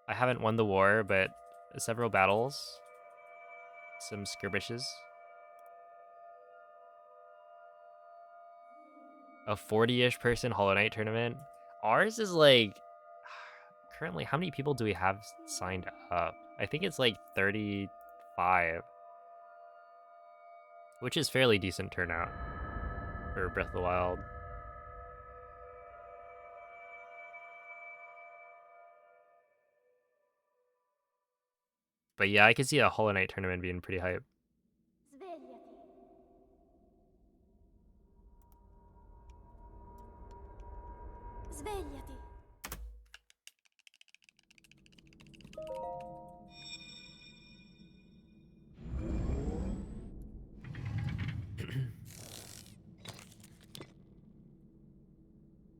I haven't won the war, but several battles, some skirmishes. A 40-ish person Hollow Knight tournament. Ours is like currently, how many people do we have signed up? I think it's like 35, which is fairly decent turnout for Breath of the Wild. But yeah, I could see a Hollow Knight tournament being pretty hype. Svegliati. Svegliati.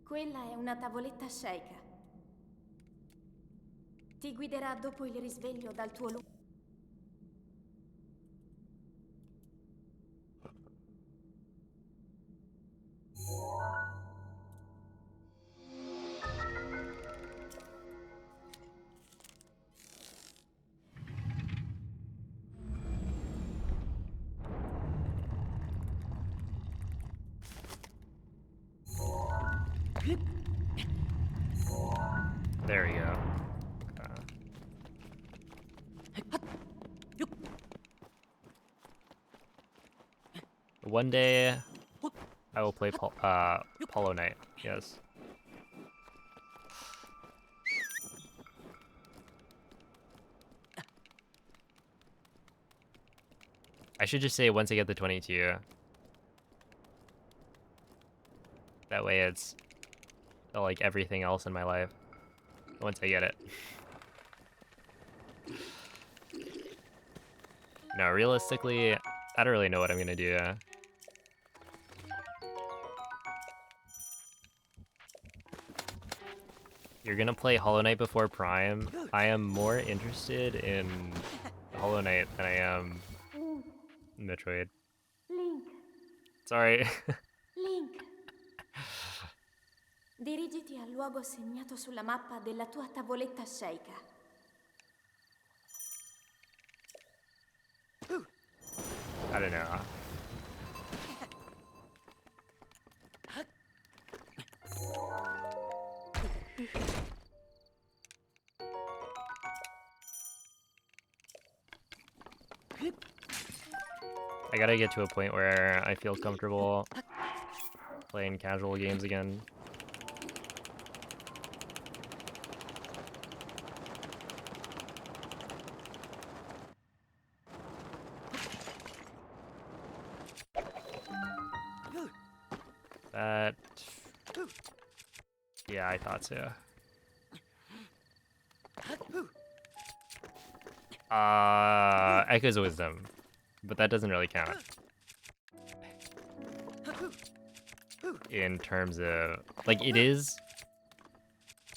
Quella è una tavoletta sceika. Ti guiderà dopo il risveglio dal tuo luogo. There we go. One day, I will play Hollow Knight. Yes. I should just say once I get the 22. That way it's like everything else in my life. Once I get it. No, realistically, I don't really know what I'm gonna do. You're gonna play Hollow Knight before Prime. I am more interested in Hollow Knight than I am Link, Metroid. Link, Sorry. Link. Dirigiti al luogo segnato sulla mappa della tua tavoletta sceika. I don't know. I gotta get to a point where I feel comfortable playing casual games again. That... Yeah, I thought so. Echoes of Wisdom. But that doesn't really count. In terms of... Like, it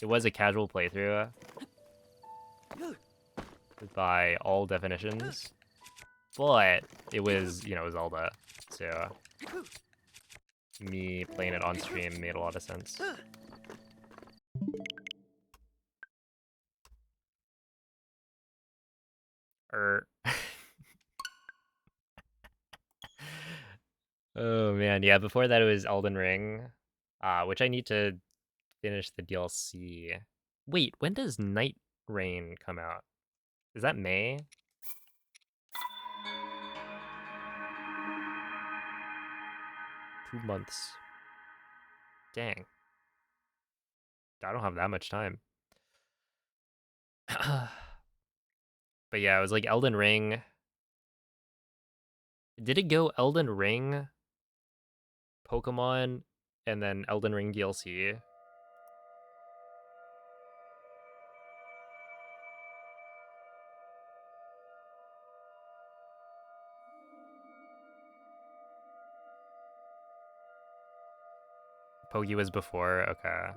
was a casual playthrough. By all definitions. But it was, you know, Zelda. So... me playing it on stream made a lot of sense. Oh man, yeah, before that it was Elden Ring. Which I need to finish the DLC. Wait, when does Night Rain come out? Is that May? $2 months. Dang. I don't have that much time. But yeah, it was like Elden Ring. Did it go Elden Ring, Pokemon, and then Elden Ring DLC? Pogi was before? Okay.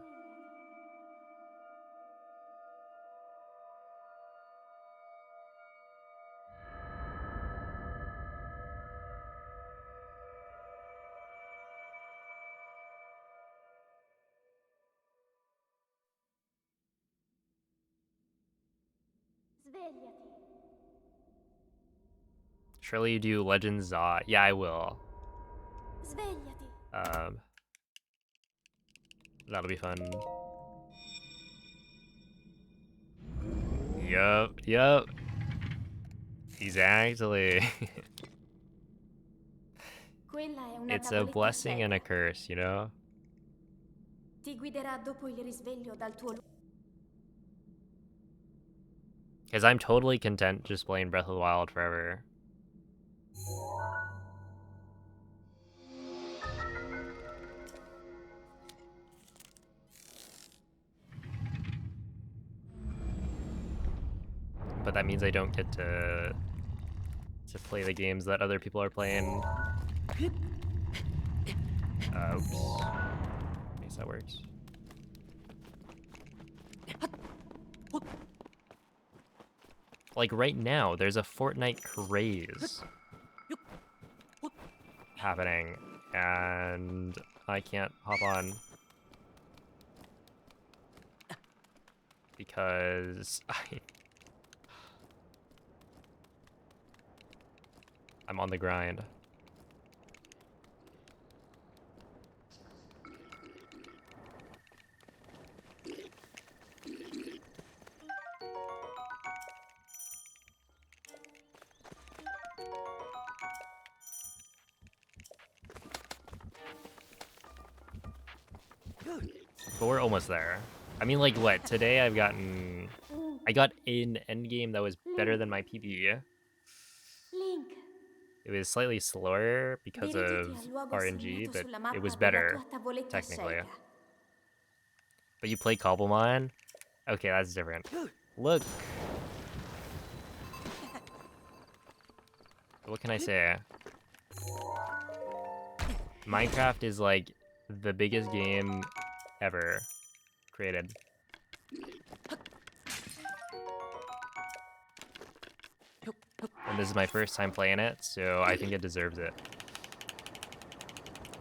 Svegliati. Surely you do Legends Yeah, I will. Svegliati. Um, that'll be fun. Yup. Exactly. Quella è una It's a tavoletta blessing and a cieca. curse, you know? Ti guiderà dopo il risveglio dal tuo Because I'm totally content just playing Breath of the Wild forever. But that means I don't get to play the games that other people are playing. Oops. I guess that works. Like right now, there's a Fortnite craze happening, and I can't hop on because I'm on the grind. But we're almost there. I mean, like, what? Today I got an endgame that was better Link. than my PB. Link. It was slightly slower because Dirigiti al of luogo RNG, segnato but sulla it mappa was della better, tua tavoletta technically. cieca. But you play Cobblemon? Okay, that's different. Look! What can I say? Minecraft is like the biggest game ever created. And this is my first time playing it, so I think it deserves it.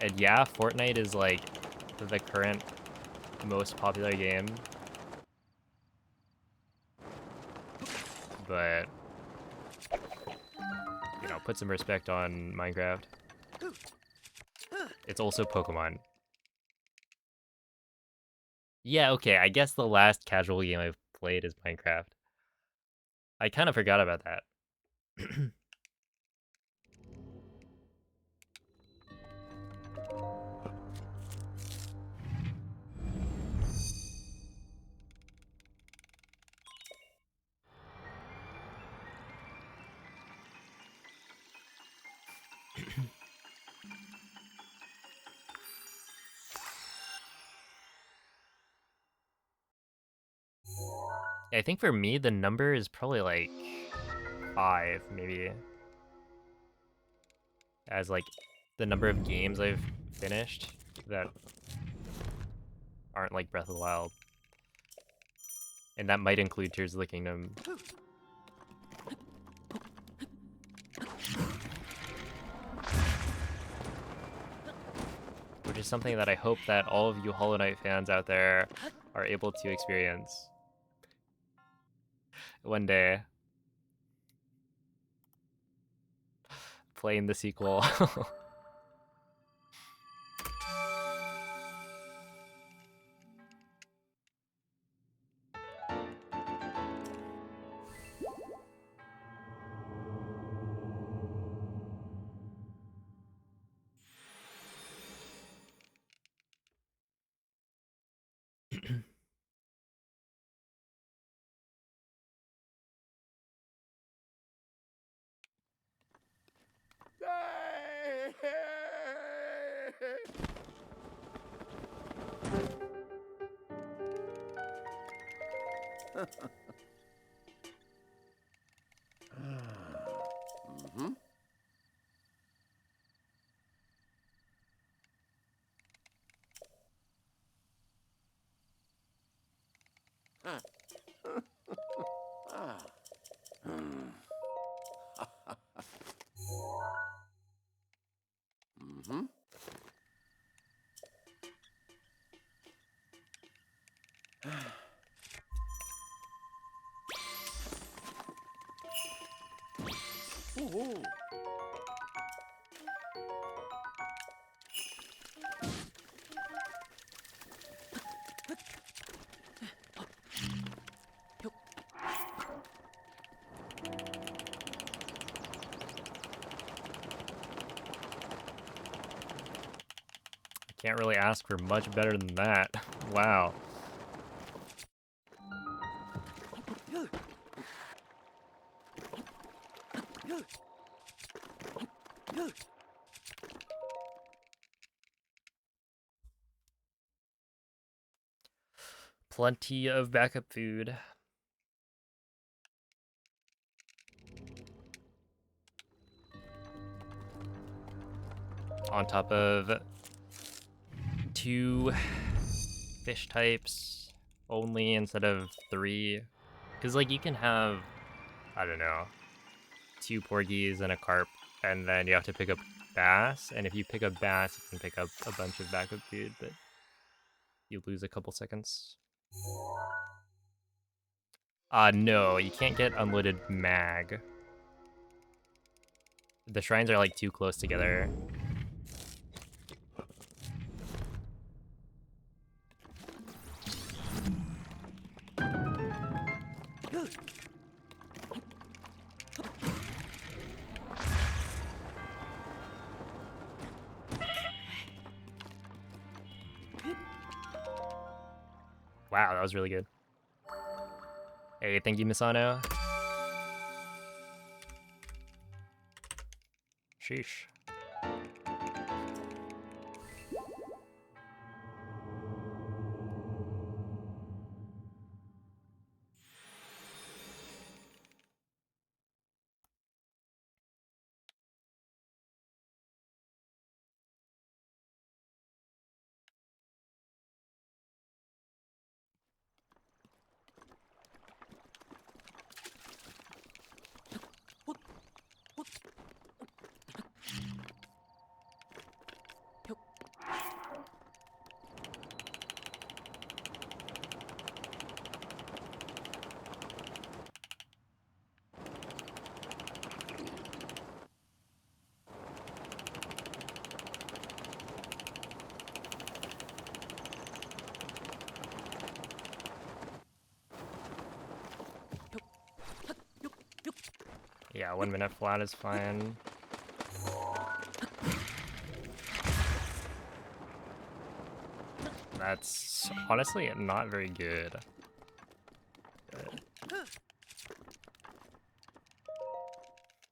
And yeah, Fortnite is like the current most popular game. But, you know, put some respect on Minecraft. It's also Pokemon. Yeah, okay, I guess the last casual game I've played is Minecraft. I kind of forgot about that. I think for me, the number is probably like 5, maybe. As like the number of games I've finished that aren't like Breath of the Wild. And that might include Tears of the Kingdom. Which is something that I hope that all of you Hollow Knight fans out there are able to experience one day. Playing the sequel. Mhm. Huh. Ah. Hmm. Mhm. Ooh. Can't really ask for much better than that. Wow. Plenty of backup food. On top of 2 fish types only instead of 3. Because, like, you can have, I don't know, 2 porgies and a carp, and then you have to pick up bass. And if you pick up bass, you can pick up a bunch of backup food, but you lose a couple seconds. No, you can't get unloaded mag. The shrines are, like, too close together. Wow, that was really good. Hey, thank you, Misano. Sheesh. Yeah, 1 minute flat is fine. That's honestly not very good.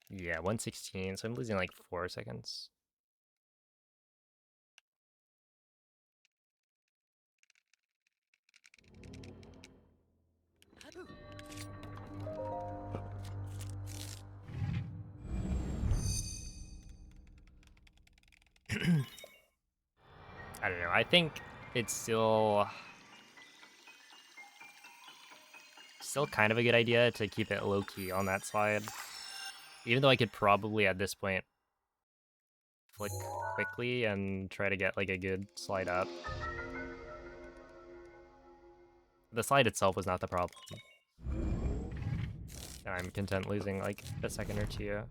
Yeah, 116, so I'm losing like 4 seconds. I don't know, I think it's still kind of a good idea to keep it low-key on that slide. Even though I could probably, at this point, flick quickly and try to get like a good slide up. The slide itself was not the problem. I'm content losing like a second or two.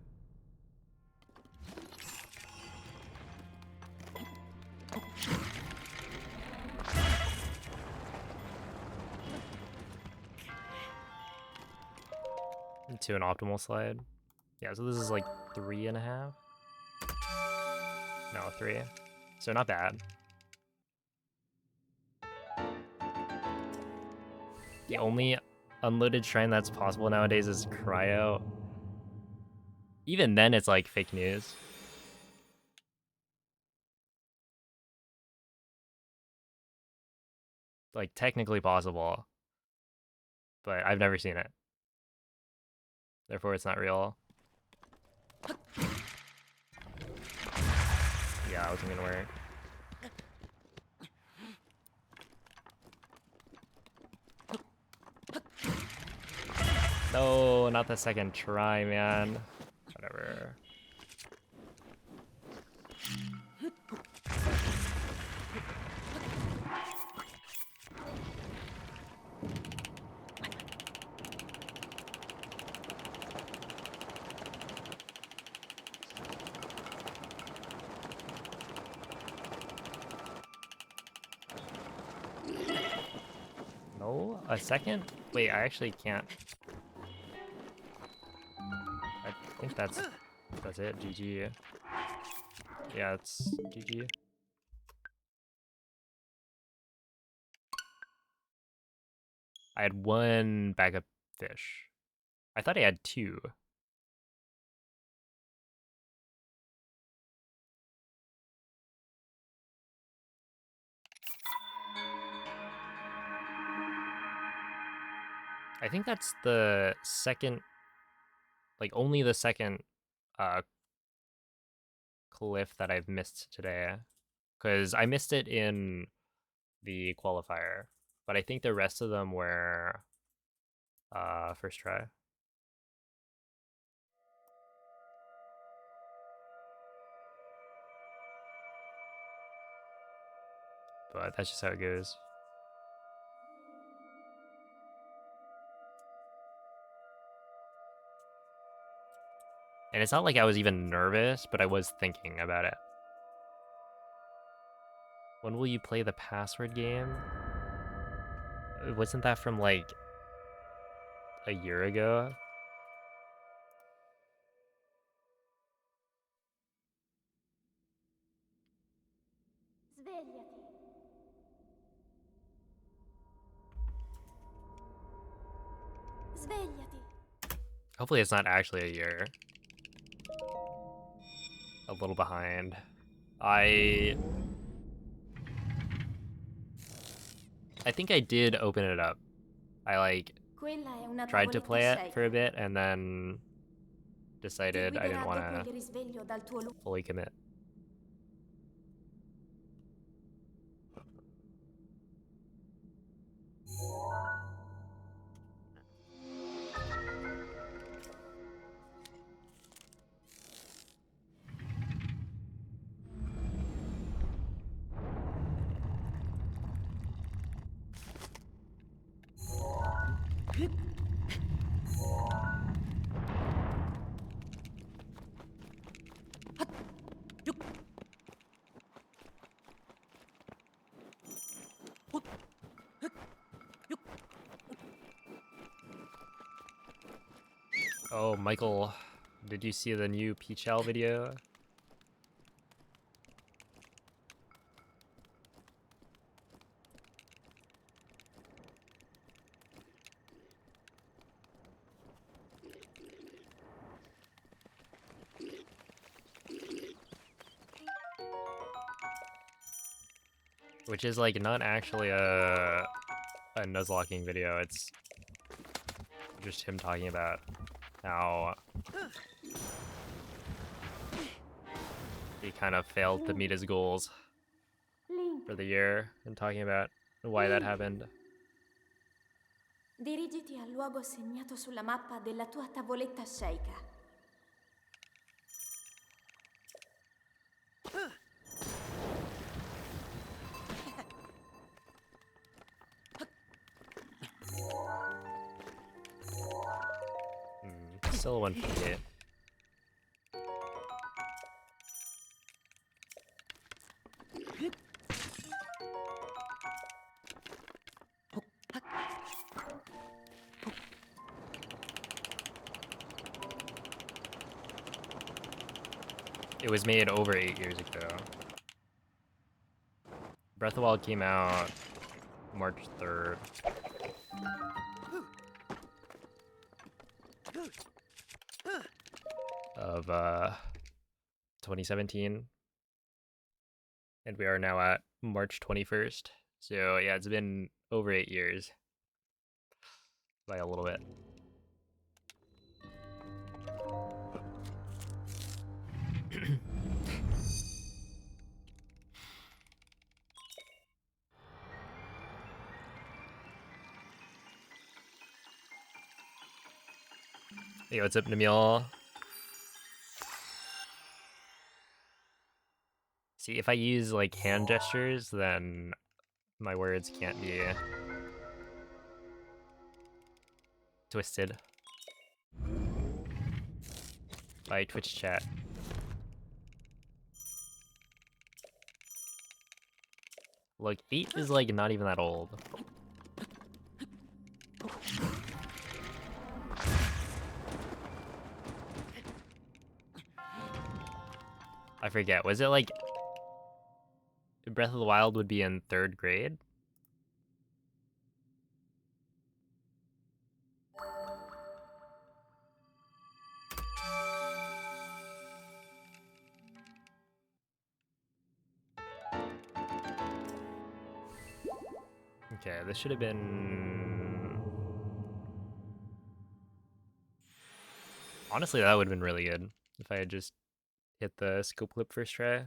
To an optimal slide. Yeah, so this is like 3.5. No, 3. So not bad. The only unloaded shrine that's possible nowadays is Cryo. Even then, it's like fake news. like technically possible, but I've never seen it. Therefore, it's not real. Yeah, it wasn't gonna work. No, not the second try, man. Whatever. No? A second? Wait, I actually can't. I think that's it. GG. Yeah, it's GG. I had one backup fish. I thought I had two. I think that's the second, like only the second uh cliff that I've missed today. Because I missed it in the qualifier, but I think the rest of them were first try. But that's just how it goes. And it's not like I was even nervous, but I was thinking about it. When will you play the password game? Wasn't that from like a year ago? Svegliati. Svegliati. Hopefully it's not actually a year. A little behind. I think I did open it up. I like Quella è una tried to tavoletta play it for a shake. bit and then Ti decided I didn't guiderà want dopo to il risveglio dal tuo fully commit. Oh, Michael, did you see the new Peach Owl video? Which is like not actually a nuzlocking video. It's just him talking about how he kind of failed to meet his goals Link. for the year and talking about why that happened. Dirigiti al luogo segnato sulla mappa della tua tavoletta shake. Still 158. It was made over 8 years ago. Breath of the Wild came out March 3rd. Of 2017. And we are now at March 21st, So yeah, it's been over 8 years by a little bit. Hey, what's up, Namil? See, if I use like hand gestures, then my words can't be twisted by Twitch chat. Look, 8 is like not even that old. I forget, was it like Breath of the Wild would be in 3rd grade? Okay, this should have been... Honestly, that would have been really good if I had just hit the scope clip first try.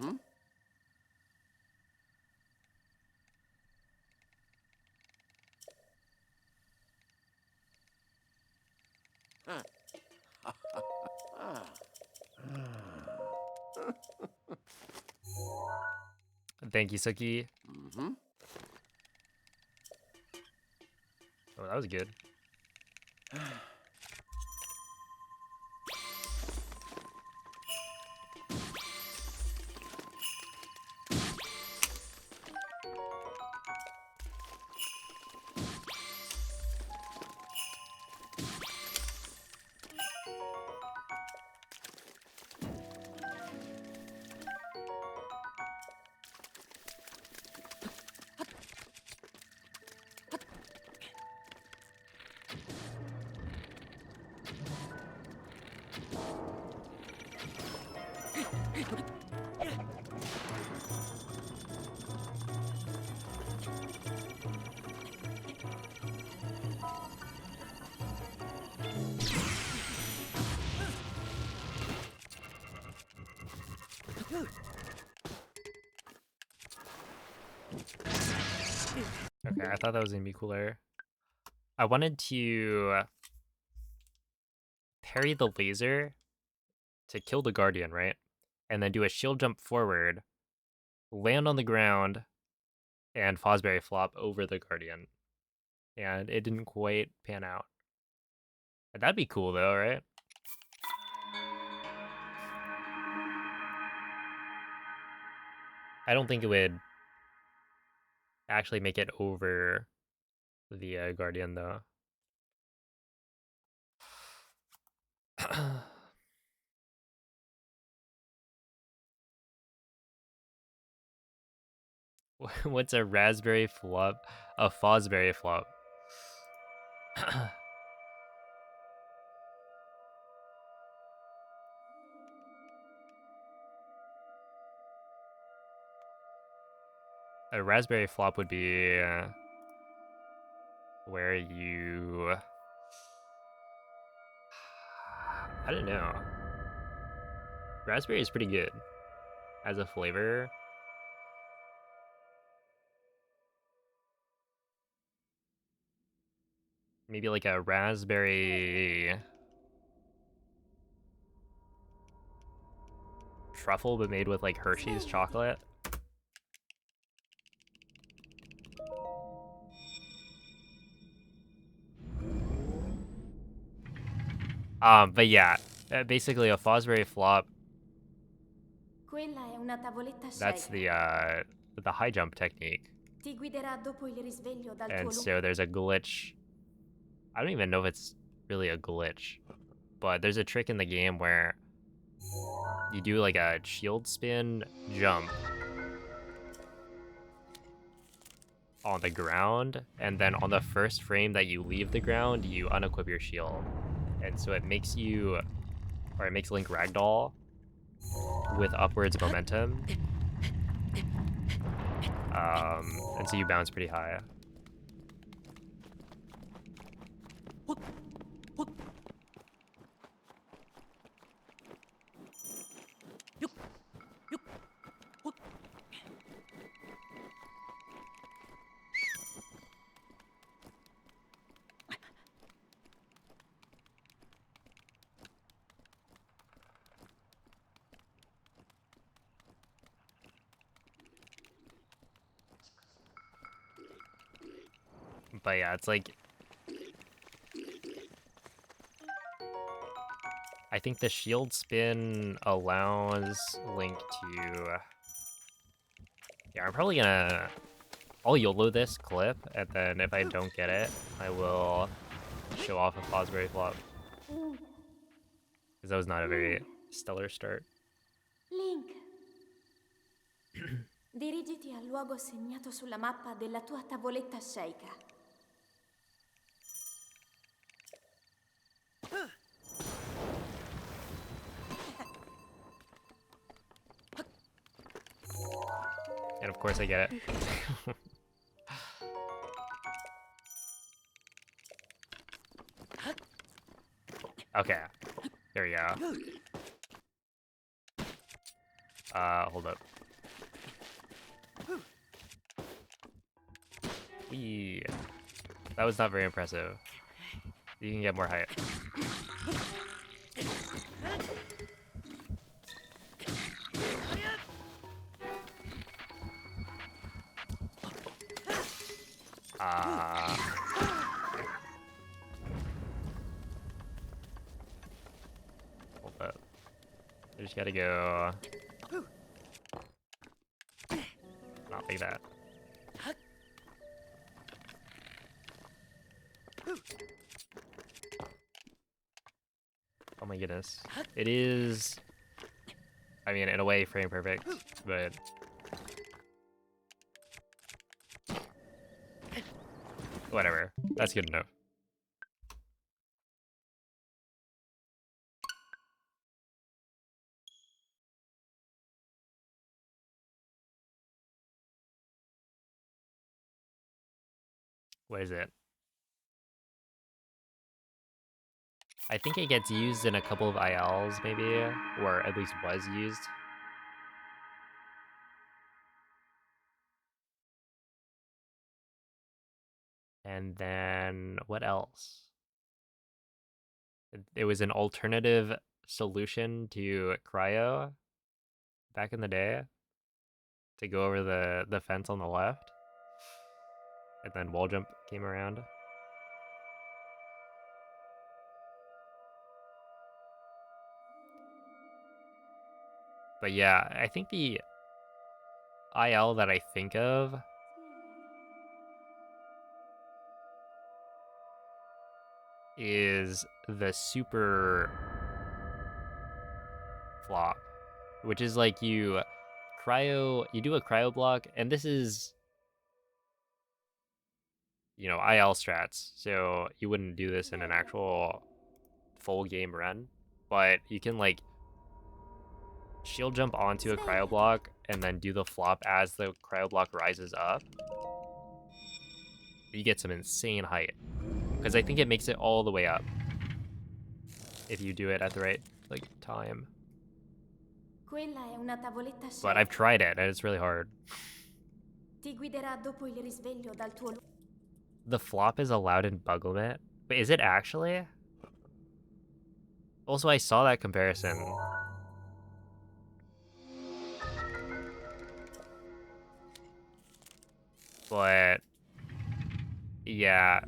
Mm-hmm. Thank you, Suki. Mm-hmm. Oh, that was good. Okay, I thought that was gonna be cooler. I wanted to parry the laser to kill the Guardian, right? And then do a shield jump forward, land on the ground, and Fosberry flop over the Guardian. And it didn't quite pan out. That'd be cool though, right? I don't think it would actually make it over the Guardian though. What's a raspberry flop? A Fosberry flop. A raspberry flop would be where you... I don't know. Raspberry is pretty good as a flavor. Maybe like a raspberry truffle, but made with like Hershey's chocolate. But yeah, basically a Fosberry flop. Quella è una tavoletta a That's scegliere. the high jump technique. Ti guiderà dopo il risveglio dal tuo And lungo... so there's a glitch. I don't even know if it's really a glitch, but there's a trick in the game where you do like a shield spin jump on the ground, and then on the first frame that you leave the ground, you unequip your shield. And so it makes you, or it makes Link ragdoll with upwards momentum. And so you bounce pretty high. But yeah, it's like, I think the shield spin allows Link to, yeah, I'm probably gonna, I'll YOLO this clip, and then if I don't get it, I will show off a Fosbury flop. Because that was not a very stellar start. Link, dirigiti al luogo segnato sulla mappa della tua tavoletta sceicca. And of course I get it. Okay, there we go. Hold up. Wee. That was not very impressive. You can get more height. Hold up. I just gotta go. Not like that. Oh my goodness. It is, I mean, in a way, frame perfect, but whatever. That's good enough. What is it? I think it gets used in a couple of ILs, maybe, or at least was used. And then what else? It was an alternative solution to cryo back in the day to go over the fence on the left. And then wall jump came around. But yeah, I think the IL that I think of is the super flop, which is like you do a cryo block, and this is, you know, IL strats, so you wouldn't do this in an actual full game run, but you can like shield jump onto a cryo block and then do the flop as the cryo block rises up. You get some insane height, because I think it makes it all the way up if you do it at the right like time. Quella è una tavoletta But I've sceicca. tried it, and it's really hard. Ti guiderà dopo il risveglio dal tuo luogo. The flop is allowed in Bug Limit, but is it actually? Also, I saw that comparison. But yeah,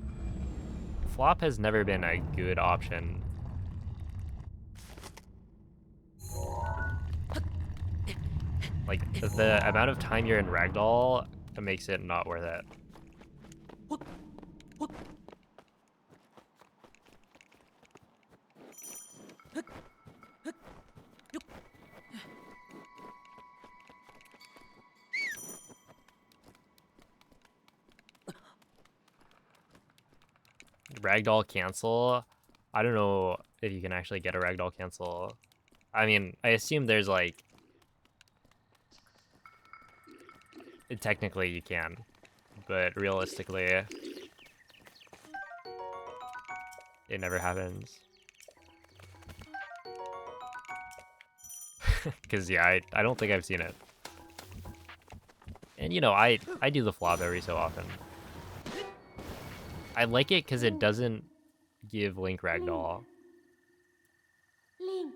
flop has never been a good option. Like, the amount of time you're in Ragdoll makes it not worth it. Ragdoll cancel. I don't know if you can actually get a ragdoll cancel. I mean, I assume there's like technically you can, but realistically, it never happens. Cause yeah, I don't think I've seen it. And you know, I do the flop every so often. I like it because it Link, doesn't give Link Link, ragdoll. Link.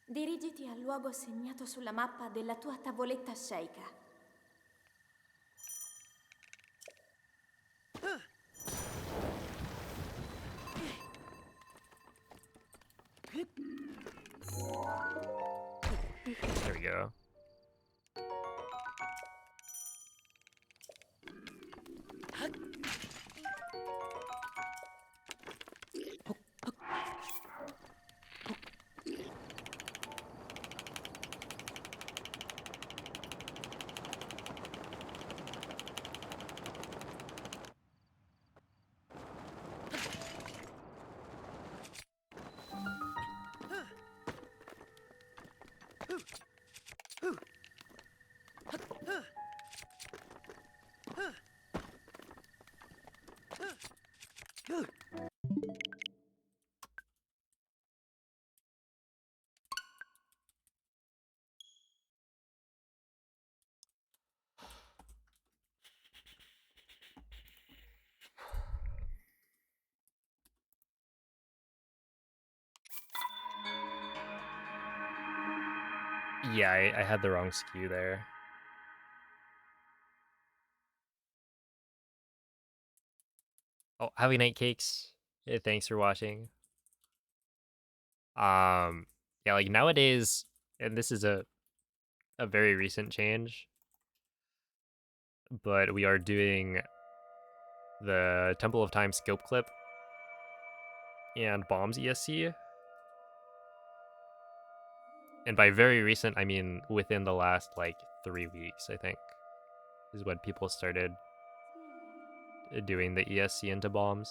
Dirigiti al luogo segnato sulla mappa della tua tavoletta sceicca. There we go. Yeah, I had the wrong skew there. Oh, Happy Night Cakes. Thanks for watching. Yeah, like nowadays, and this is a very recent change, but we are doing the Temple of Time scope clip and Bombs ESC. And by very recent, I mean within the last like 3 weeks, I think, is when people started doing the ESC into bombs.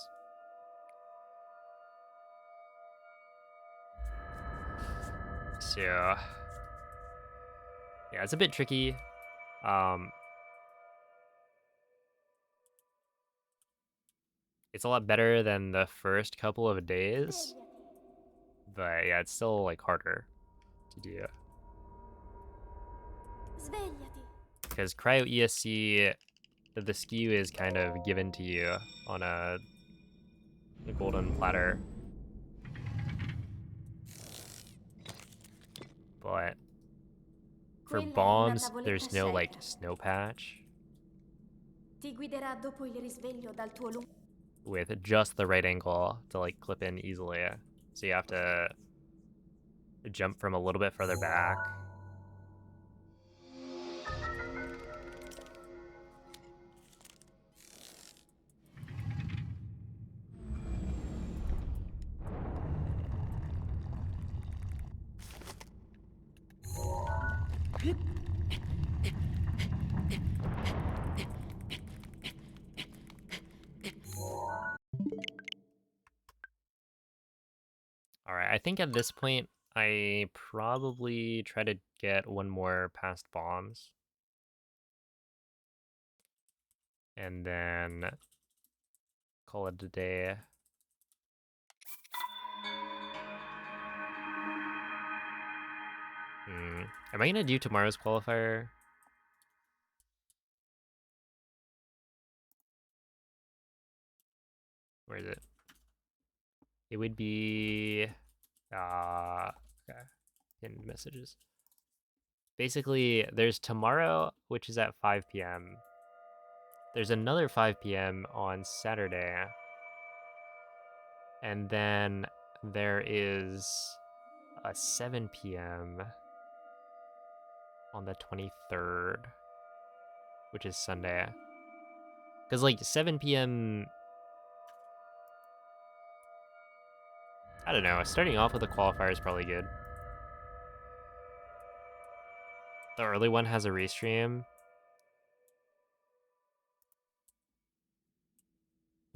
So yeah, it's a bit tricky. Um, it's a lot better than the first couple of days, Svegliati. but yeah, it's still like harder to do Svegliati. because cryo ESC, the skew is kind of given to you on a golden platter, but for Quella è una bombs, tavoletta there's no like sceicca. snow patch Ti guiderà dopo il risveglio dal tuo lungo. with just the right angle to like clip in easily. So you have to jump from a little bit further back. All right, I think at this point, I probably try to get one more past bombs. And then call it a day. Am I gonna do tomorrow's qualifier? Where is it? It would be okay. In messages. Basically, there's tomorrow, which is at 5 p.m. There's another 5 p.m. on Saturday. And then there is a 7 p.m. on the 23rd, which is Sunday. Because, like, 7 p.m. I don't know. Starting off with a qualifier is probably good. The early one has a restream,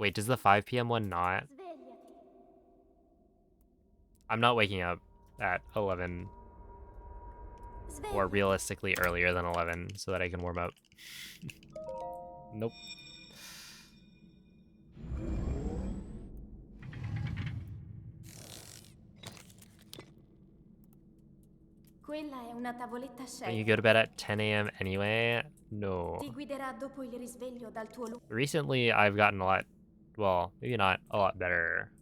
Wait, does the 5 p.m. one not? Svegliati. I'm not waking up at 11, or Svegliati. realistically earlier than 11, so that I can warm up. Nope. Quella è una tavoletta Don't you shaker. go to bed at 10 a.m. anyway? No. Ti guiderà dopo il risveglio dal tuo lungo. Recently, I've gotten a lot, well, maybe not a lot better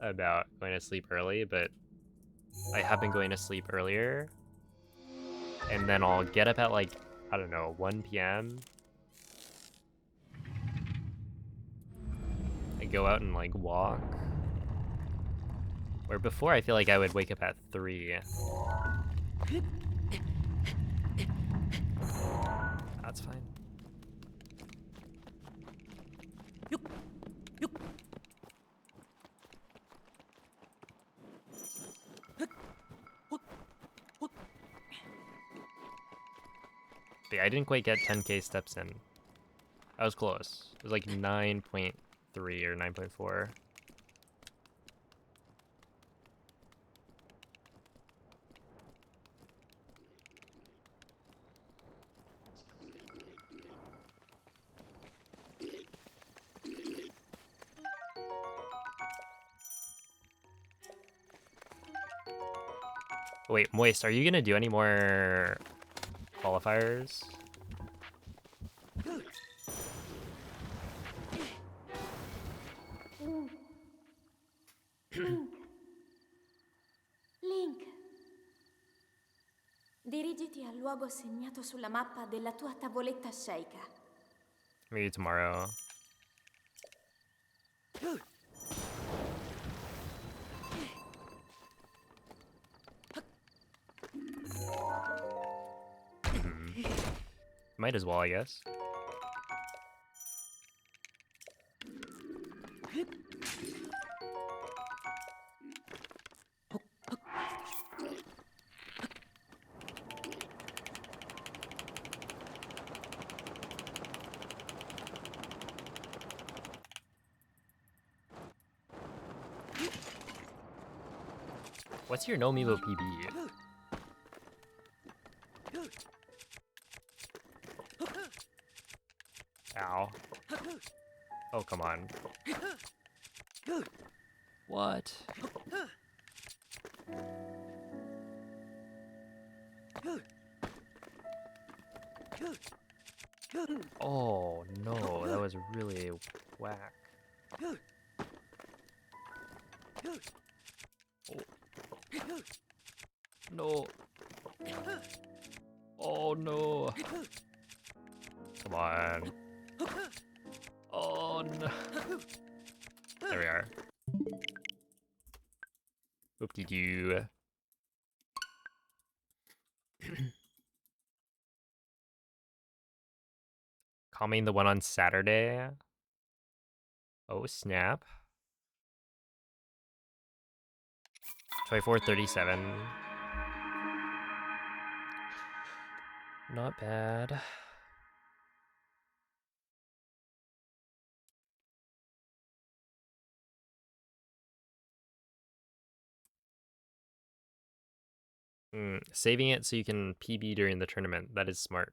about going to sleep early, but I have been going to sleep earlier. And then I'll get up at like, I don't know, 1 p.m. and go out and like walk. Where before I feel like I would wake up at 3. That's fine. But yeah, I didn't quite get 10k steps in. I was close. It was like 9.3 or 9.4. Wait, Moist, are you gonna do any more qualifiers? Link. Dirigiti al luogo segnato sulla mappa della tua tavoletta shaker. Maybe tomorrow. Might as well, I guess. What's your No Amiibo PB? Ow. Oh, come on. What? Oh, no, that was really whack. Oh. No. Oh, no. Come on. Oh, no. There we are. Whoop-de-doo. Calming the one on Saturday. Oh, snap. 24:37. Not bad. Saving it so you can PB during the tournament. That is smart.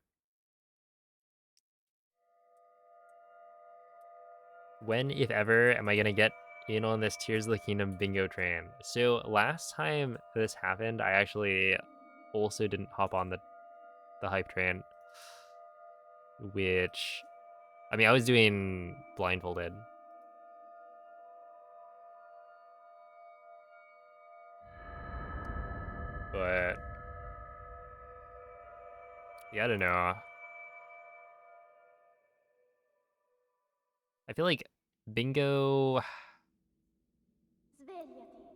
When, if ever, am I gonna get in on this Tears of the Kingdom bingo train? So last time this happened, I actually also didn't hop on the hype train, which, I mean, I was doing blindfolded. But yeah, I don't know. I feel like bingo, Svegliati.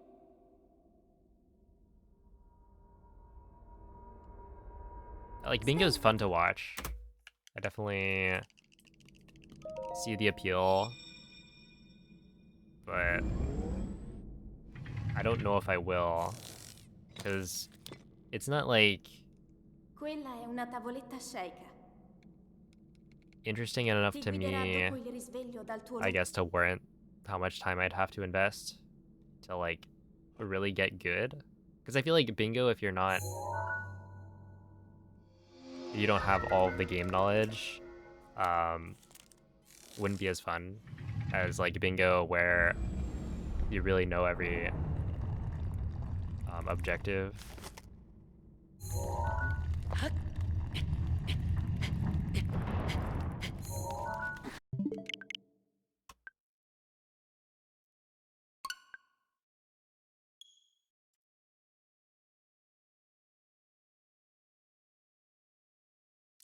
like bingo's fun to watch. I definitely see the appeal, but I don't know if I will, because it's not like, Quella è una tavoletta shaker. interesting enough Ti to guiderà me, dopo il risveglio dal tuo I guess, to warrant how much time I'd have to invest to like really get good. Because I feel like bingo, if you don't have all of the game knowledge, um, wouldn't be as fun as like bingo, where you really know every objective.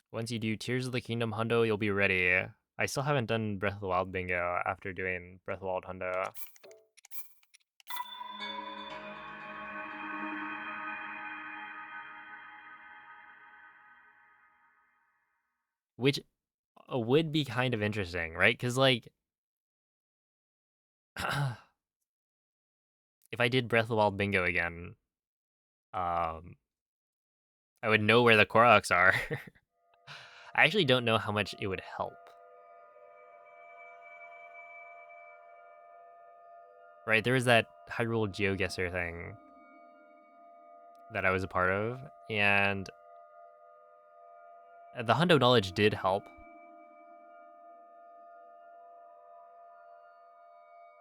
Once you do Tears of the Kingdom Hundo, you'll be ready. I still haven't done Breath of the Wild bingo after doing Breath of the Wild Hundo. Which would be kind of interesting, right? Because, like, if I did Breath of the Wild bingo again, um, I would know where the Koroks are. I actually don't know how much it would help. Right, there was that Hyrule GeoGuessr thing that I was a part of, and the Hundo knowledge did help.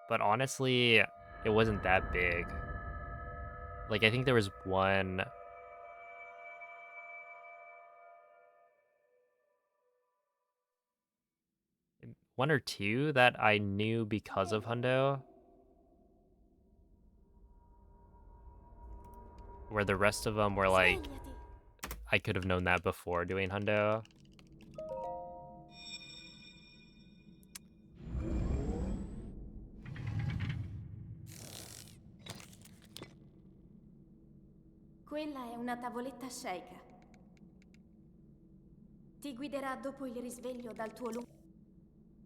But honestly, it wasn't that big. Like, I think there was one or two that I knew because of Hundo, where the rest of them were like, Svegliati. I could have known that before doing Hundo. Quella è una tavoletta Sheikah. Ti guiderà dopo il risveglio dal tuo lungo.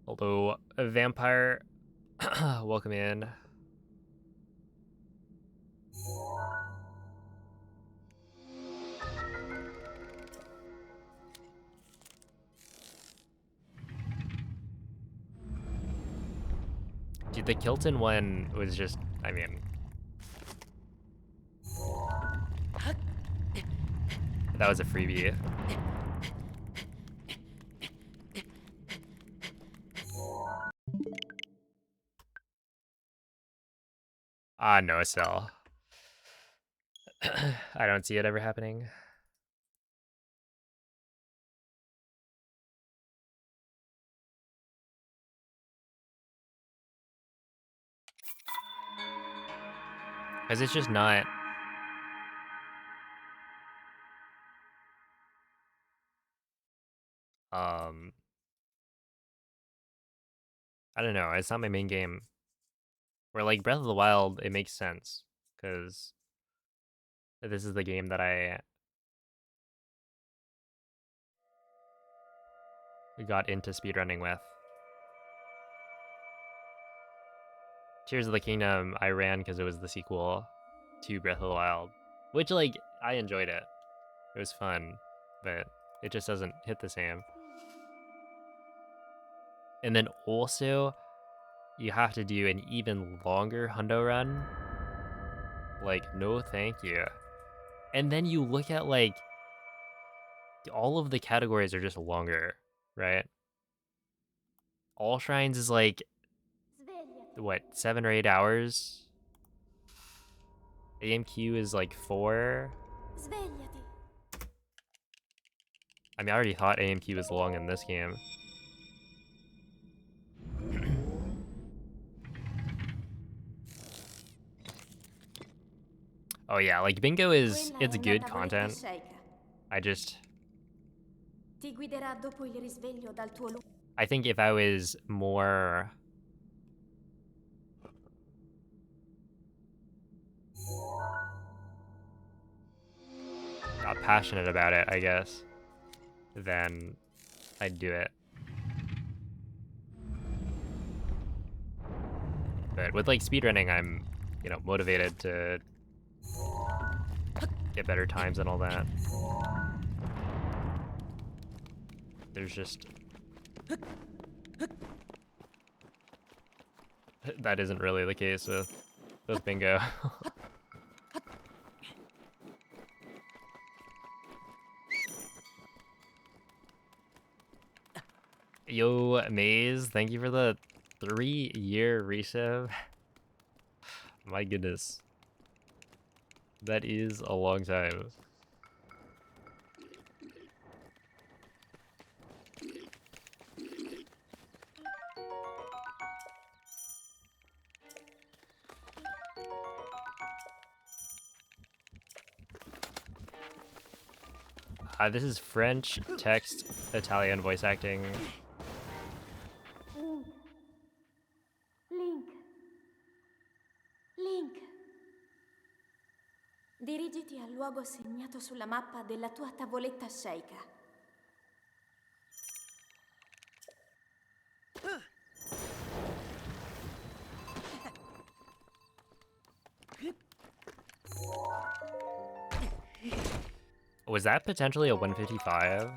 Although, a vampire, welcome in. Dude, the Kilton one was just, I mean, that was a freebie. Ah, no sell. I don't see it ever happening. Because it's just not. I don't know. It's not my main game. Where like Breath of the Wild, it makes sense because this is the game that I got into speedrunning with. Tears of the Kingdom, I ran because it was the sequel to Breath of the Wild, which like I enjoyed it. It was fun, but it just doesn't hit the same. And then also, you have to do an even longer hundo run. Like, no thank you. And then you look at like all of the categories are just longer, right? All shrines is like Svegliati. what, 7 or 8 hours? AMQ is like 4. Svegliati. I mean, I already thought AMQ was long in this game. Oh yeah, like bingo is, Quella it's è una good tavoletta content. Sheikah. I just, Ti guiderà dopo il risveglio dal tuo lungo. I think if I was more passionate about it, I guess, then I'd do it. But with like speedrunning, I'm, motivated to get better times and all that. There's just That isn't really the case with bingo. Yo, Maze, thank you for the 3-year resub. My goodness. That is a long time. This is French text, Italian voice acting. Link. Link. Dirigiti al luogo segnato sulla mappa della tua tavoletta sceicca. Was that potentially a 155? I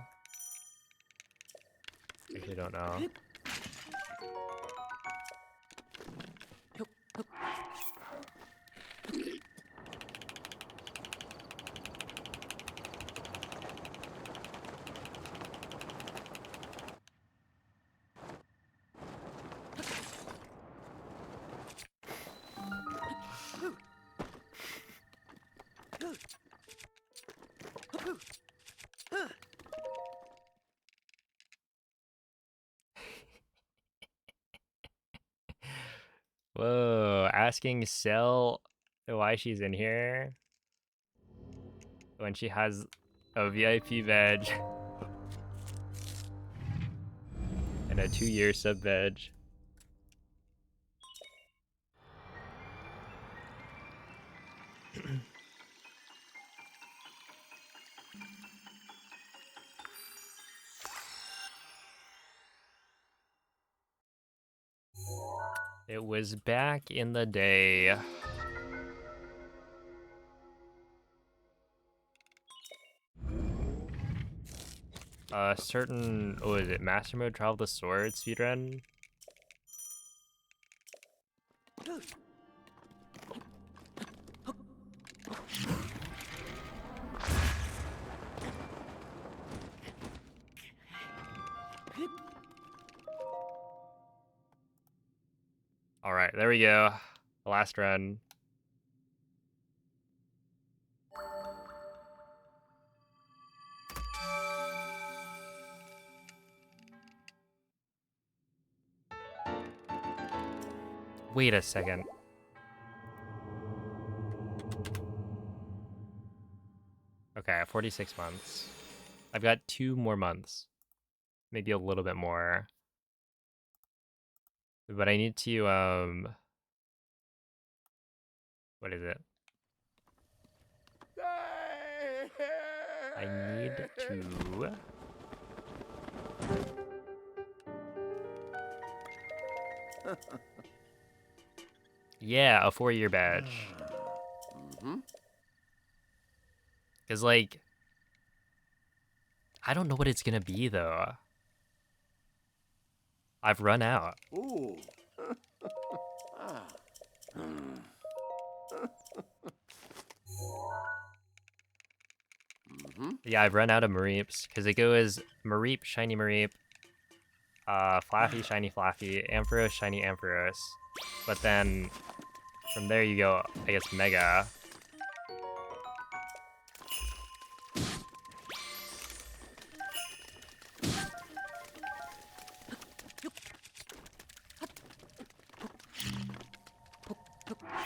actually don't know. Whoa, asking Cell why she's in here when she has a VIP badge and a 2-year sub badge. It was back in the day. Certain, what is it, Master Mode Travel the Sword speedrun? Alright, there we go. Last run. Wait a second. Okay, 46 months. I've got 2 more months. Maybe a little bit more. But I need to, what is it? I need to... Yeah, a 4-year badge. Because, like, I don't know what it's gonna be, though. I've run out. Ooh. Yeah, I've run out of Mareeps, because it goes Mareep, Shiny Mareep, Flaffy, Shiny Flaffy, Ampharos, Shiny Ampharos. But then, from there you go, I guess, Mega.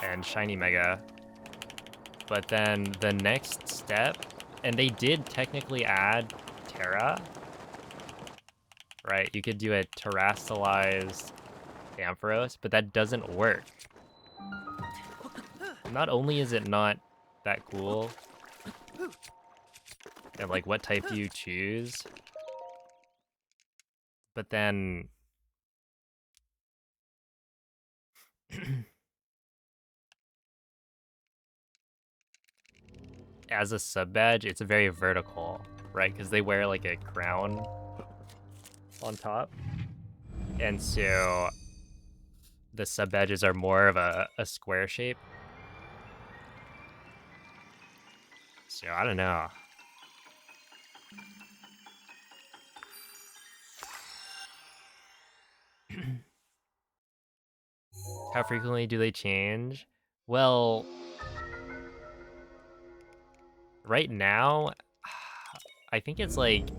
And Shiny Mega. But then the next step, and they did technically add Terra, right? You could do a terrestrialized Ampharos, but that doesn't work. Not only is it not that cool, and like what type do you choose, but then as a sub badge, it's very vertical, right? Because they wear like a crown on top. And so the sub edges are more of a square shape. So I don't know. How frequently do they change? Well, right now, I think it's like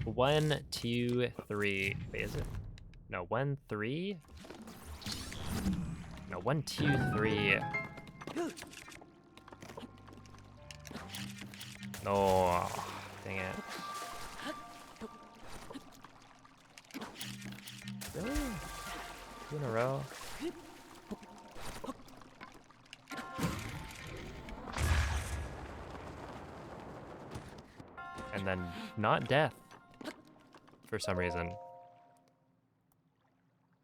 1, 2, 3. Wait, is it? No, 1, 3? No, 1, 2, 3. No, dang it. Really? 2 in a row? And then not death for some reason.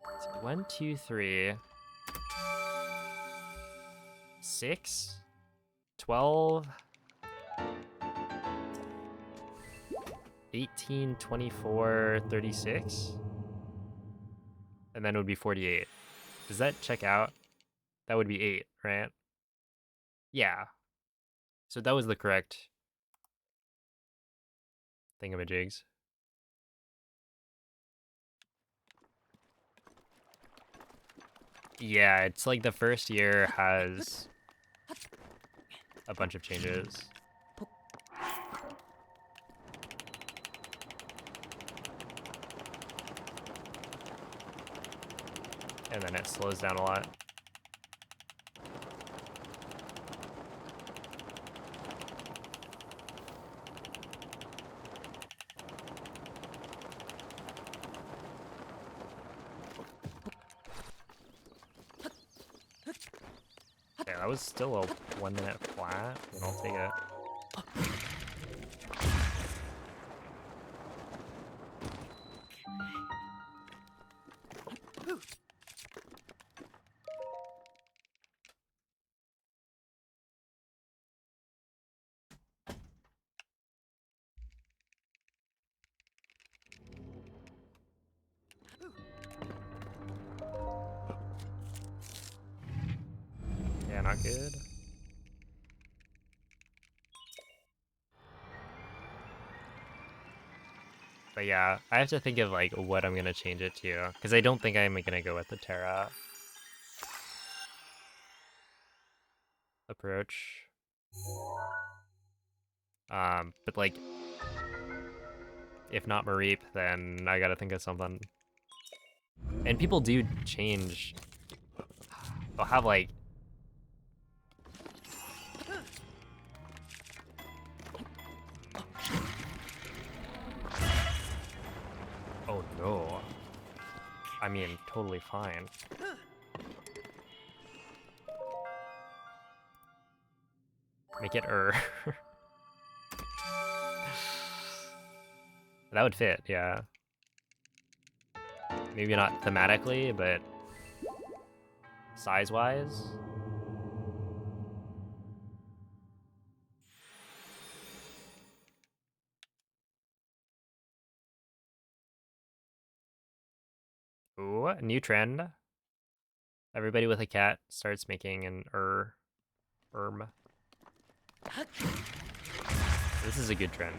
So 1, 2, 3. 6, 12, 18, 24, 36. And then it would be 48. Does that check out? That would be 8, right? Yeah. So that was the correct thingamajigs. Yeah, it's like the first year has a bunch of changes. And then it slows down a lot. Okay, that was still a 1 minute flat, and I'll take it. Yeah, not good. But yeah, I have to think of like what I'm gonna change it to, because I don't think I'm gonna go with the Terra approach. But like, if not Mareep, then I gotta think of something. And people do change. They'll have like, oh no. I mean, totally fine. Make it That would fit, yeah. Maybe not thematically, but size-wise. Ooh, new trend. Everybody with a cat starts making an erm. This is a good trend.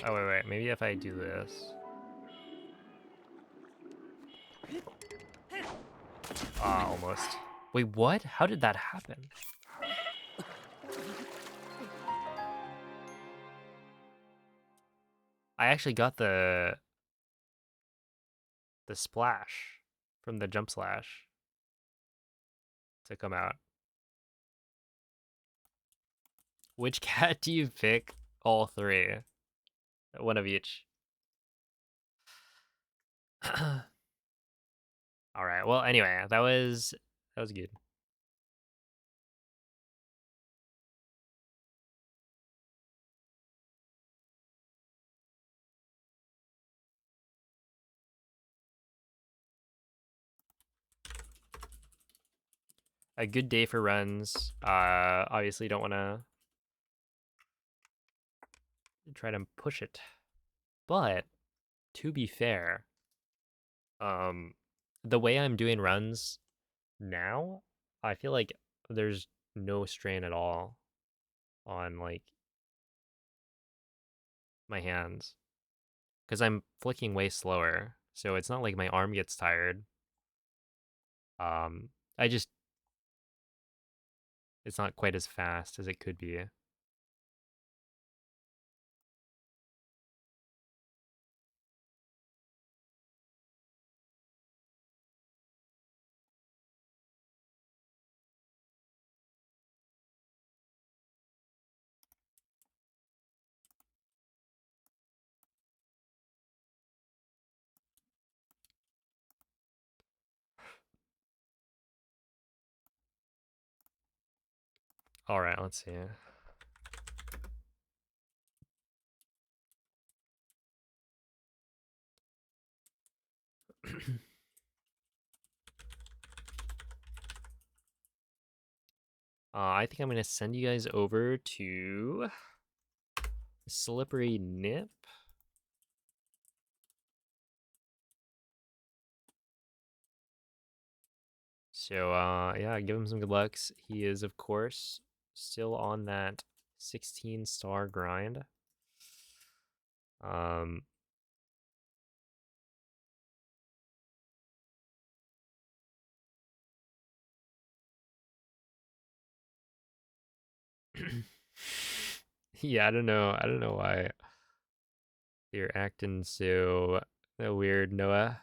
Oh, wait. Maybe if I do this. Ah, almost. Wait, what? How did that happen? I actually got the splash from the jump slash to come out. Which cat do you pick? All three. One of each. All right. Well, anyway, that was good. A good day for runs. Obviously don't want to try to push it, but to be fair, um, the way I'm doing runs now, I feel like there's no strain at all on like my hands because I'm flicking way slower. So it's not like my arm gets tired. Um, I just it's not quite as fast as it could be. All right, let's see. I think I'm gonna send you guys over to Slippery Nip. So yeah, give him some good lucks. He is, of course, still on that 16-star grind. Um yeah, I don't know. I don't know why you're acting so weird, Noah.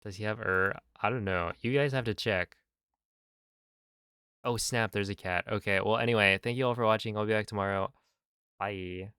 Does he have I don't know. You guys have to check. Oh, snap, there's a cat. Okay, well, anyway, thank you all for watching. I'll be back tomorrow. Bye.